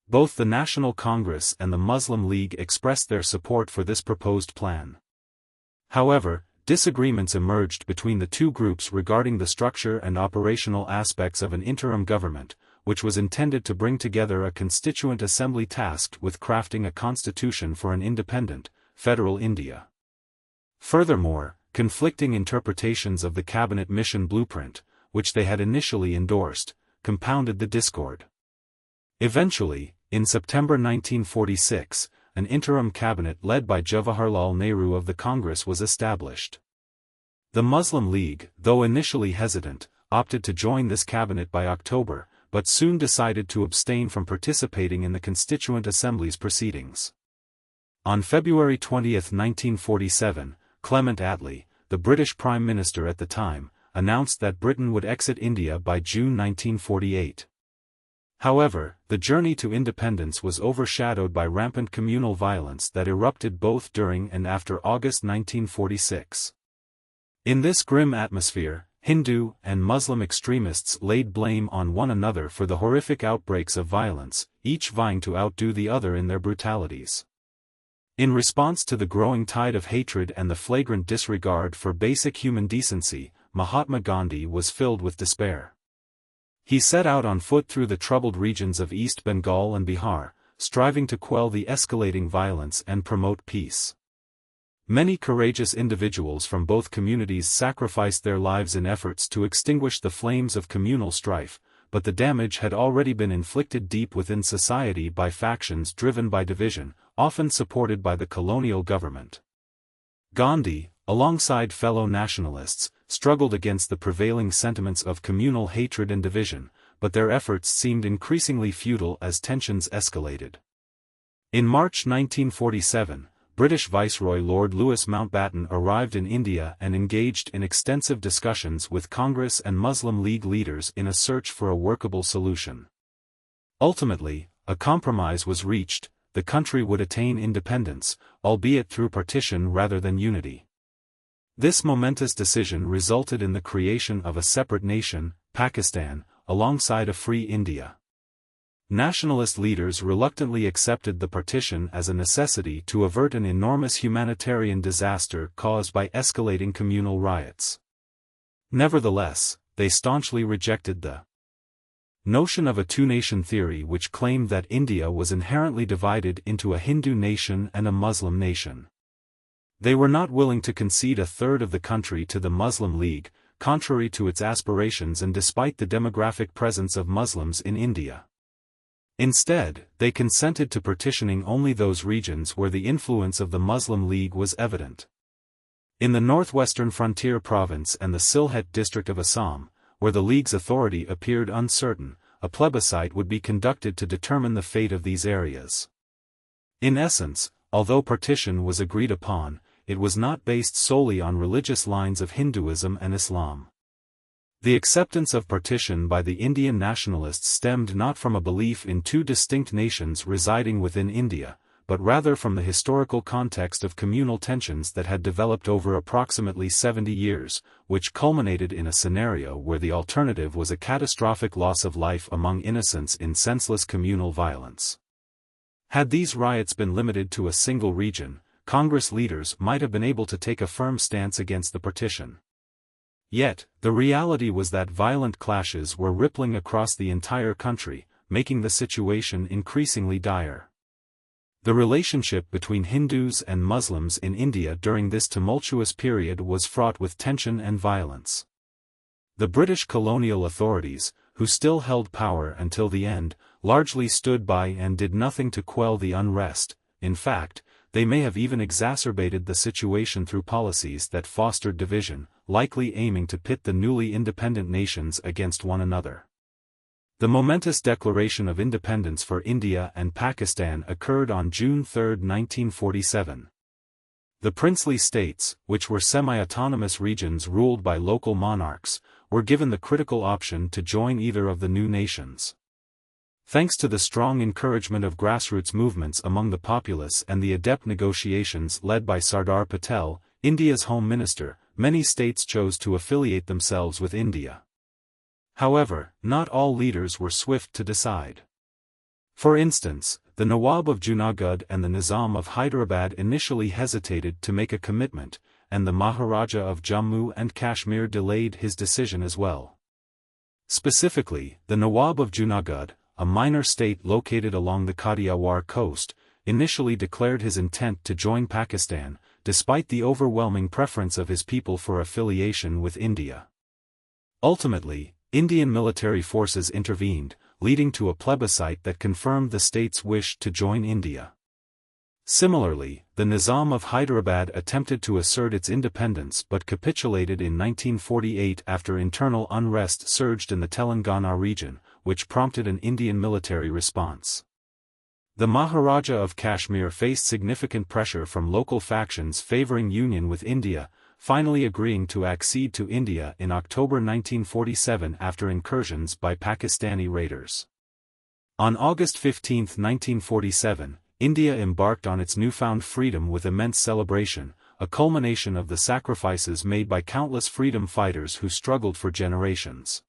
[SPEAKER 1] Both the National Congress and the Muslim League expressed their support for this proposed plan. However, disagreements emerged between the two groups regarding the structure and operational aspects of an interim government, which was intended to bring together a constituent assembly tasked with crafting a constitution for an independent, federal India. Furthermore, conflicting interpretations of the cabinet mission blueprint, which they had initially endorsed, compounded the discord. Eventually, in September 1946, an interim cabinet led by Jawaharlal Nehru of the Congress was established. The Muslim League, though initially hesitant, opted to join this cabinet by October, but soon decided to abstain from participating in the Constituent Assembly's proceedings. On February 20, 1947, Clement Attlee, the British Prime Minister at the time, announced that Britain would exit India by June 1948. However, the journey to independence was overshadowed by rampant communal violence that erupted both during and after August 1946. In this grim atmosphere, Hindu and Muslim extremists laid blame on one another for the horrific outbreaks of violence, each vying to outdo the other in their brutalities. In response to the growing tide of hatred and the flagrant disregard for basic human decency, Mahatma Gandhi was filled with despair. He set out on foot through the troubled regions of East Bengal and Bihar, striving to quell the escalating violence and promote peace. Many courageous individuals from both communities sacrificed their lives in efforts to extinguish the flames of communal strife, but the damage had already been inflicted deep within society by factions driven by division, often supported by the colonial government. Gandhi, alongside fellow nationalists, struggled against the prevailing sentiments of communal hatred and division, but their efforts seemed increasingly futile as tensions escalated. In March 1947, British Viceroy Lord Louis Mountbatten arrived in India and engaged in extensive discussions with Congress and Muslim League leaders in a search for a workable solution. Ultimately, a compromise was reached: the country would attain independence, albeit through partition rather than unity. This momentous decision resulted in the creation of a separate nation, Pakistan, alongside a free India. Nationalist leaders reluctantly accepted the partition as a necessity to avert an enormous humanitarian disaster caused by escalating communal riots. Nevertheless, they staunchly rejected the notion of a two-nation theory, which claimed that India was inherently divided into a Hindu nation and a Muslim nation. They were not willing to concede a third of the country to the Muslim League, contrary to its aspirations and despite the demographic presence of Muslims in India. Instead, they consented to partitioning only those regions where the influence of the Muslim League was evident. In the northwestern frontier province and the Sylhet district of Assam, where the League's authority appeared uncertain, a plebiscite would be conducted to determine the fate of these areas. In essence, although partition was agreed upon, it was not based solely on religious lines of Hinduism and Islam. The acceptance of partition by the Indian nationalists stemmed not from a belief in two distinct nations residing within India, but rather from the historical context of communal tensions that had developed over approximately 70 years, which culminated in a scenario where the alternative was a catastrophic loss of life among innocents in senseless communal violence. Had these riots been limited to a single region, Congress leaders might have been able to take a firm stance against the partition. Yet, the reality was that violent clashes were rippling across the entire country, making the situation increasingly dire. The relationship between Hindus and Muslims in India during this tumultuous period was fraught with tension and violence. The British colonial authorities, who still held power until the end, largely stood by and did nothing to quell the unrest. In fact, they may have even exacerbated the situation through policies that fostered division, likely aiming to pit the newly independent nations against one another. The momentous declaration of independence for India and Pakistan occurred on June 3, 1947. The princely states, which were semi-autonomous regions ruled by local monarchs, were given the critical option to join either of the new nations. Thanks to the strong encouragement of grassroots movements among the populace and the adept negotiations led by Sardar Patel, India's Home Minister, many states chose to affiliate themselves with India. However, not all leaders were swift to decide. For instance, the Nawab of Junagadh and the Nizam of Hyderabad initially hesitated to make a commitment, and the Maharaja of Jammu and Kashmir delayed his decision as well. Specifically, the Nawab of Junagadh, a minor state located along the Kathiawar coast, initially declared his intent to join Pakistan, despite the overwhelming preference of his people for affiliation with India. Ultimately, Indian military forces intervened, leading to a plebiscite that confirmed the state's wish to join India. Similarly, the Nizam of Hyderabad attempted to assert its independence but capitulated in 1948 after internal unrest surged in the Telangana region, which prompted an Indian military response. The Maharaja of Kashmir faced significant pressure from local factions favoring union with India, finally agreeing to accede to India in October 1947 after incursions by Pakistani raiders. On August 15, 1947, India embarked on its newfound freedom with immense celebration, a culmination of the sacrifices made by countless freedom fighters who struggled for generations.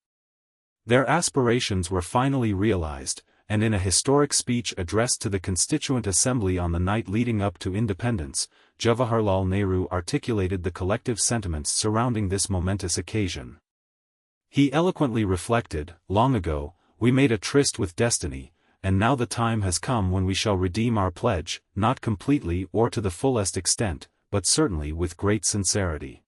[SPEAKER 1] Their aspirations were finally realized, and in a historic speech addressed to the Constituent Assembly on the night leading up to independence, Jawaharlal Nehru articulated the collective sentiments surrounding this momentous occasion. He eloquently reflected, "Long ago, we made a tryst with destiny, and now the time has come when we shall redeem our pledge, not completely or to the fullest extent, but certainly with great sincerity."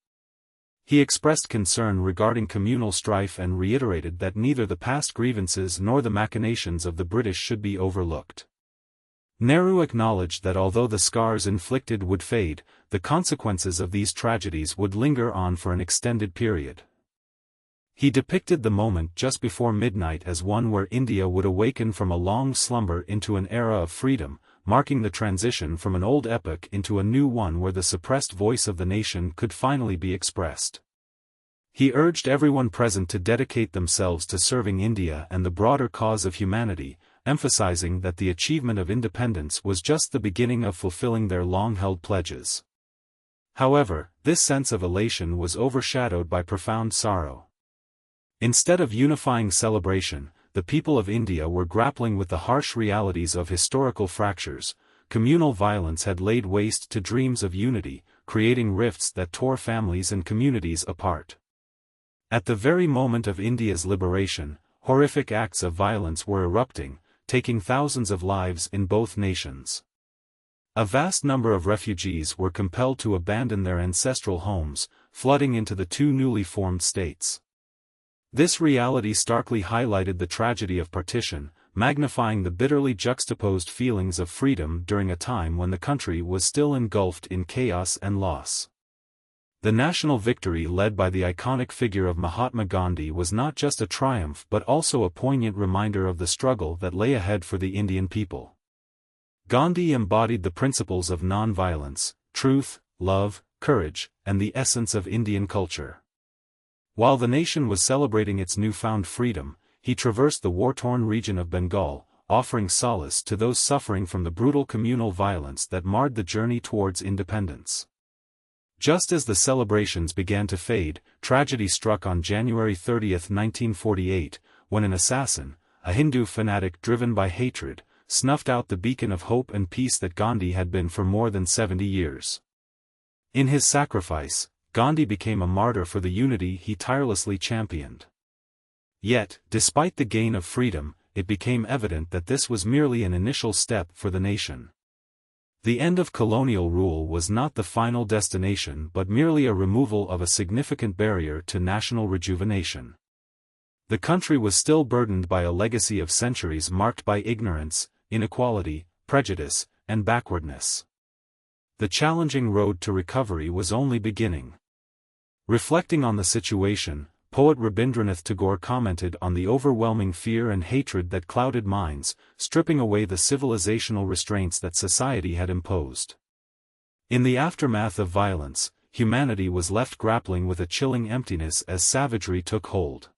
[SPEAKER 1] He expressed concern regarding communal strife and reiterated that neither the past grievances nor the machinations of the British should be overlooked. Nehru acknowledged that although the scars inflicted would fade, the consequences of these tragedies would linger on for an extended period. He depicted the moment just before midnight as one where India would awaken from a long slumber into an era of freedom, marking the transition from an old epoch into a new one where the suppressed voice of the nation could finally be expressed. He urged everyone present to dedicate themselves to serving India and the broader cause of humanity, emphasizing that the achievement of independence was just the beginning of fulfilling their long-held pledges. However, this sense of elation was overshadowed by profound sorrow. Instead of unifying celebration, the people of India were grappling with the harsh realities of historical fractures. Communal violence had laid waste to dreams of unity, creating rifts that tore families and communities apart. At the very moment of India's liberation, horrific acts of violence were erupting, taking thousands of lives in both nations. A vast number of refugees were compelled to abandon their ancestral homes, flooding into the two newly formed states. This reality starkly highlighted the tragedy of partition, magnifying the bitterly juxtaposed feelings of freedom during a time when the country was still engulfed in chaos and loss. The national victory led by the iconic figure of Mahatma Gandhi was not just a triumph but also a poignant reminder of the struggle that lay ahead for the Indian people. Gandhi embodied the principles of non-violence, truth, love, courage, and the essence of Indian culture. While the nation was celebrating its newfound freedom, he traversed the war-torn region of Bengal, offering solace to those suffering from the brutal communal violence that marred the journey towards independence. Just as the celebrations began to fade, tragedy struck on January 30, 1948, when an assassin, a Hindu fanatic driven by hatred, snuffed out the beacon of hope and peace that Gandhi had been for more than 70 years. In his sacrifice, Gandhi became a martyr for the unity he tirelessly championed. Yet, despite the gain of freedom, it became evident that this was merely an initial step for the nation. The end of colonial rule was not the final destination but merely a removal of a significant barrier to national rejuvenation. The country was still burdened by a legacy of centuries marked by ignorance, inequality, prejudice, and backwardness. The challenging road to recovery was only beginning. Reflecting on the situation, poet Rabindranath Tagore commented on the overwhelming fear and hatred that clouded minds, stripping away the civilizational restraints that society had imposed. In the aftermath of violence, humanity was left grappling with a chilling emptiness as savagery took hold.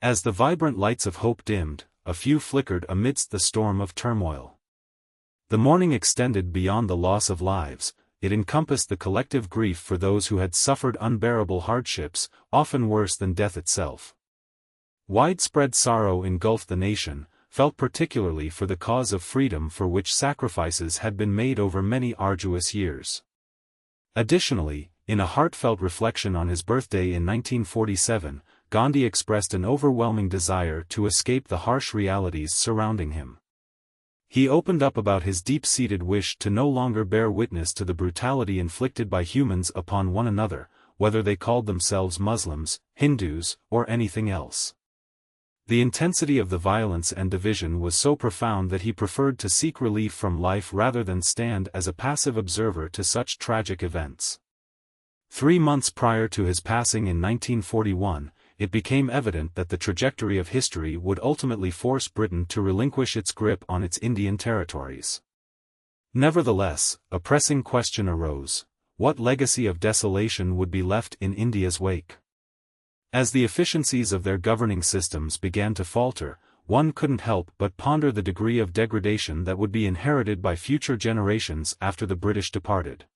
[SPEAKER 1] As the vibrant lights of hope dimmed, a few flickered amidst the storm of turmoil. The mourning extended beyond the loss of lives. It encompassed the collective grief for those who had suffered unbearable hardships, often worse than death itself. Widespread sorrow engulfed the nation, felt particularly for the cause of freedom for which sacrifices had been made over many arduous years. Additionally, in a heartfelt reflection on his birthday in 1947, Gandhi expressed an overwhelming desire to escape the harsh realities surrounding him. He opened up about his deep-seated wish to no longer bear witness to the brutality inflicted by humans upon one another, whether they called themselves Muslims, Hindus, or anything else. The intensity of the violence and division was so profound that he preferred to seek relief from life rather than stand as a passive observer to such tragic events. 3 months prior to his passing in 1941, it became evident that the trajectory of history would ultimately force Britain to relinquish its grip on its Indian territories. Nevertheless, a pressing question arose: what legacy of desolation would be left in India's wake? As the efficiencies of their governing systems began to falter, one couldn't help but ponder the degree of degradation that would be inherited by future generations after the British departed.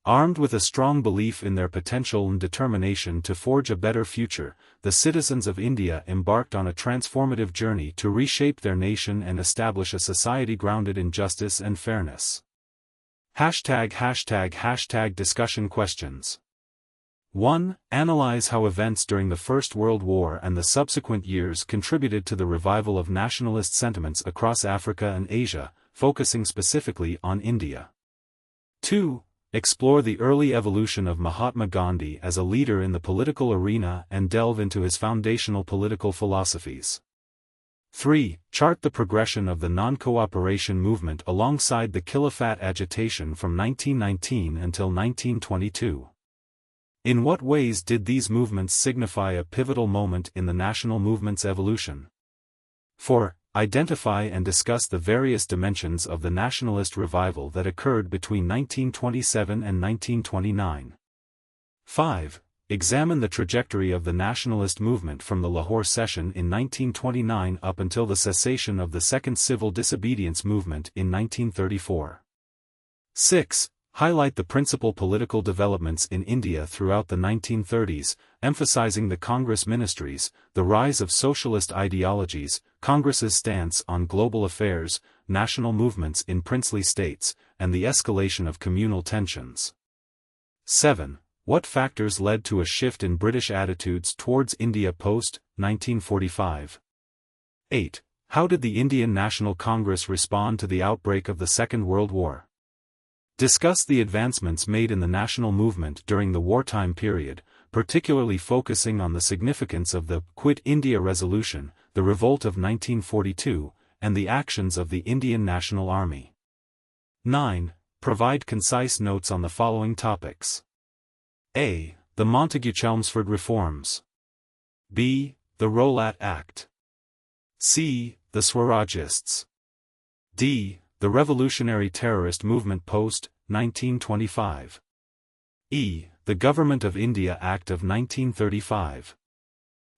[SPEAKER 1] Armed with a strong belief in their potential and determination to forge a better future, the citizens of India embarked on a transformative journey to reshape their nation and establish a society grounded in justice and fairness. #Discussion questions. 1. Analyze how events during the First World War and the subsequent years contributed to the revival of nationalist sentiments across Africa and Asia, focusing specifically on India. 2. Explore the early evolution of Mahatma Gandhi as a leader in the political arena and delve into his foundational political philosophies. 3. Chart the progression of the non-cooperation movement alongside the Khilafat agitation from 1919 until 1922. In what ways did these movements signify a pivotal moment in the national movement's evolution? 4. Identify and discuss the various dimensions of the nationalist revival that occurred between 1927 and 1929. 5. Examine the trajectory of the nationalist movement from the Lahore Session in 1929 up until the cessation of the Second Civil Disobedience Movement in 1934. 6. Highlight the principal political developments in India throughout the 1930s, emphasizing the Congress ministries, the rise of socialist ideologies, Congress's stance on global affairs, national movements in princely states, and the escalation of communal tensions. 7. What factors led to a shift in British attitudes towards India post-1945? 8. How did the Indian National Congress respond to the outbreak of the Second World War? Discuss the advancements made in the national movement during the wartime period, particularly focusing on the significance of the Quit India Resolution, the revolt of 1942, and the actions of the Indian National Army. 9. Provide concise notes on the following topics. A. The Montagu-Chelmsford Reforms. B. The Rowlatt Act. C. The Swarajists. D. The Revolutionary Terrorist Movement post-1925. E. The Government of India Act of 1935.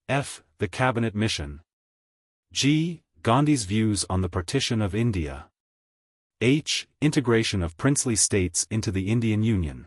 [SPEAKER 1] F. The Cabinet Mission. G. Gandhi's views on the partition of India. H. Integration of princely states into the Indian Union.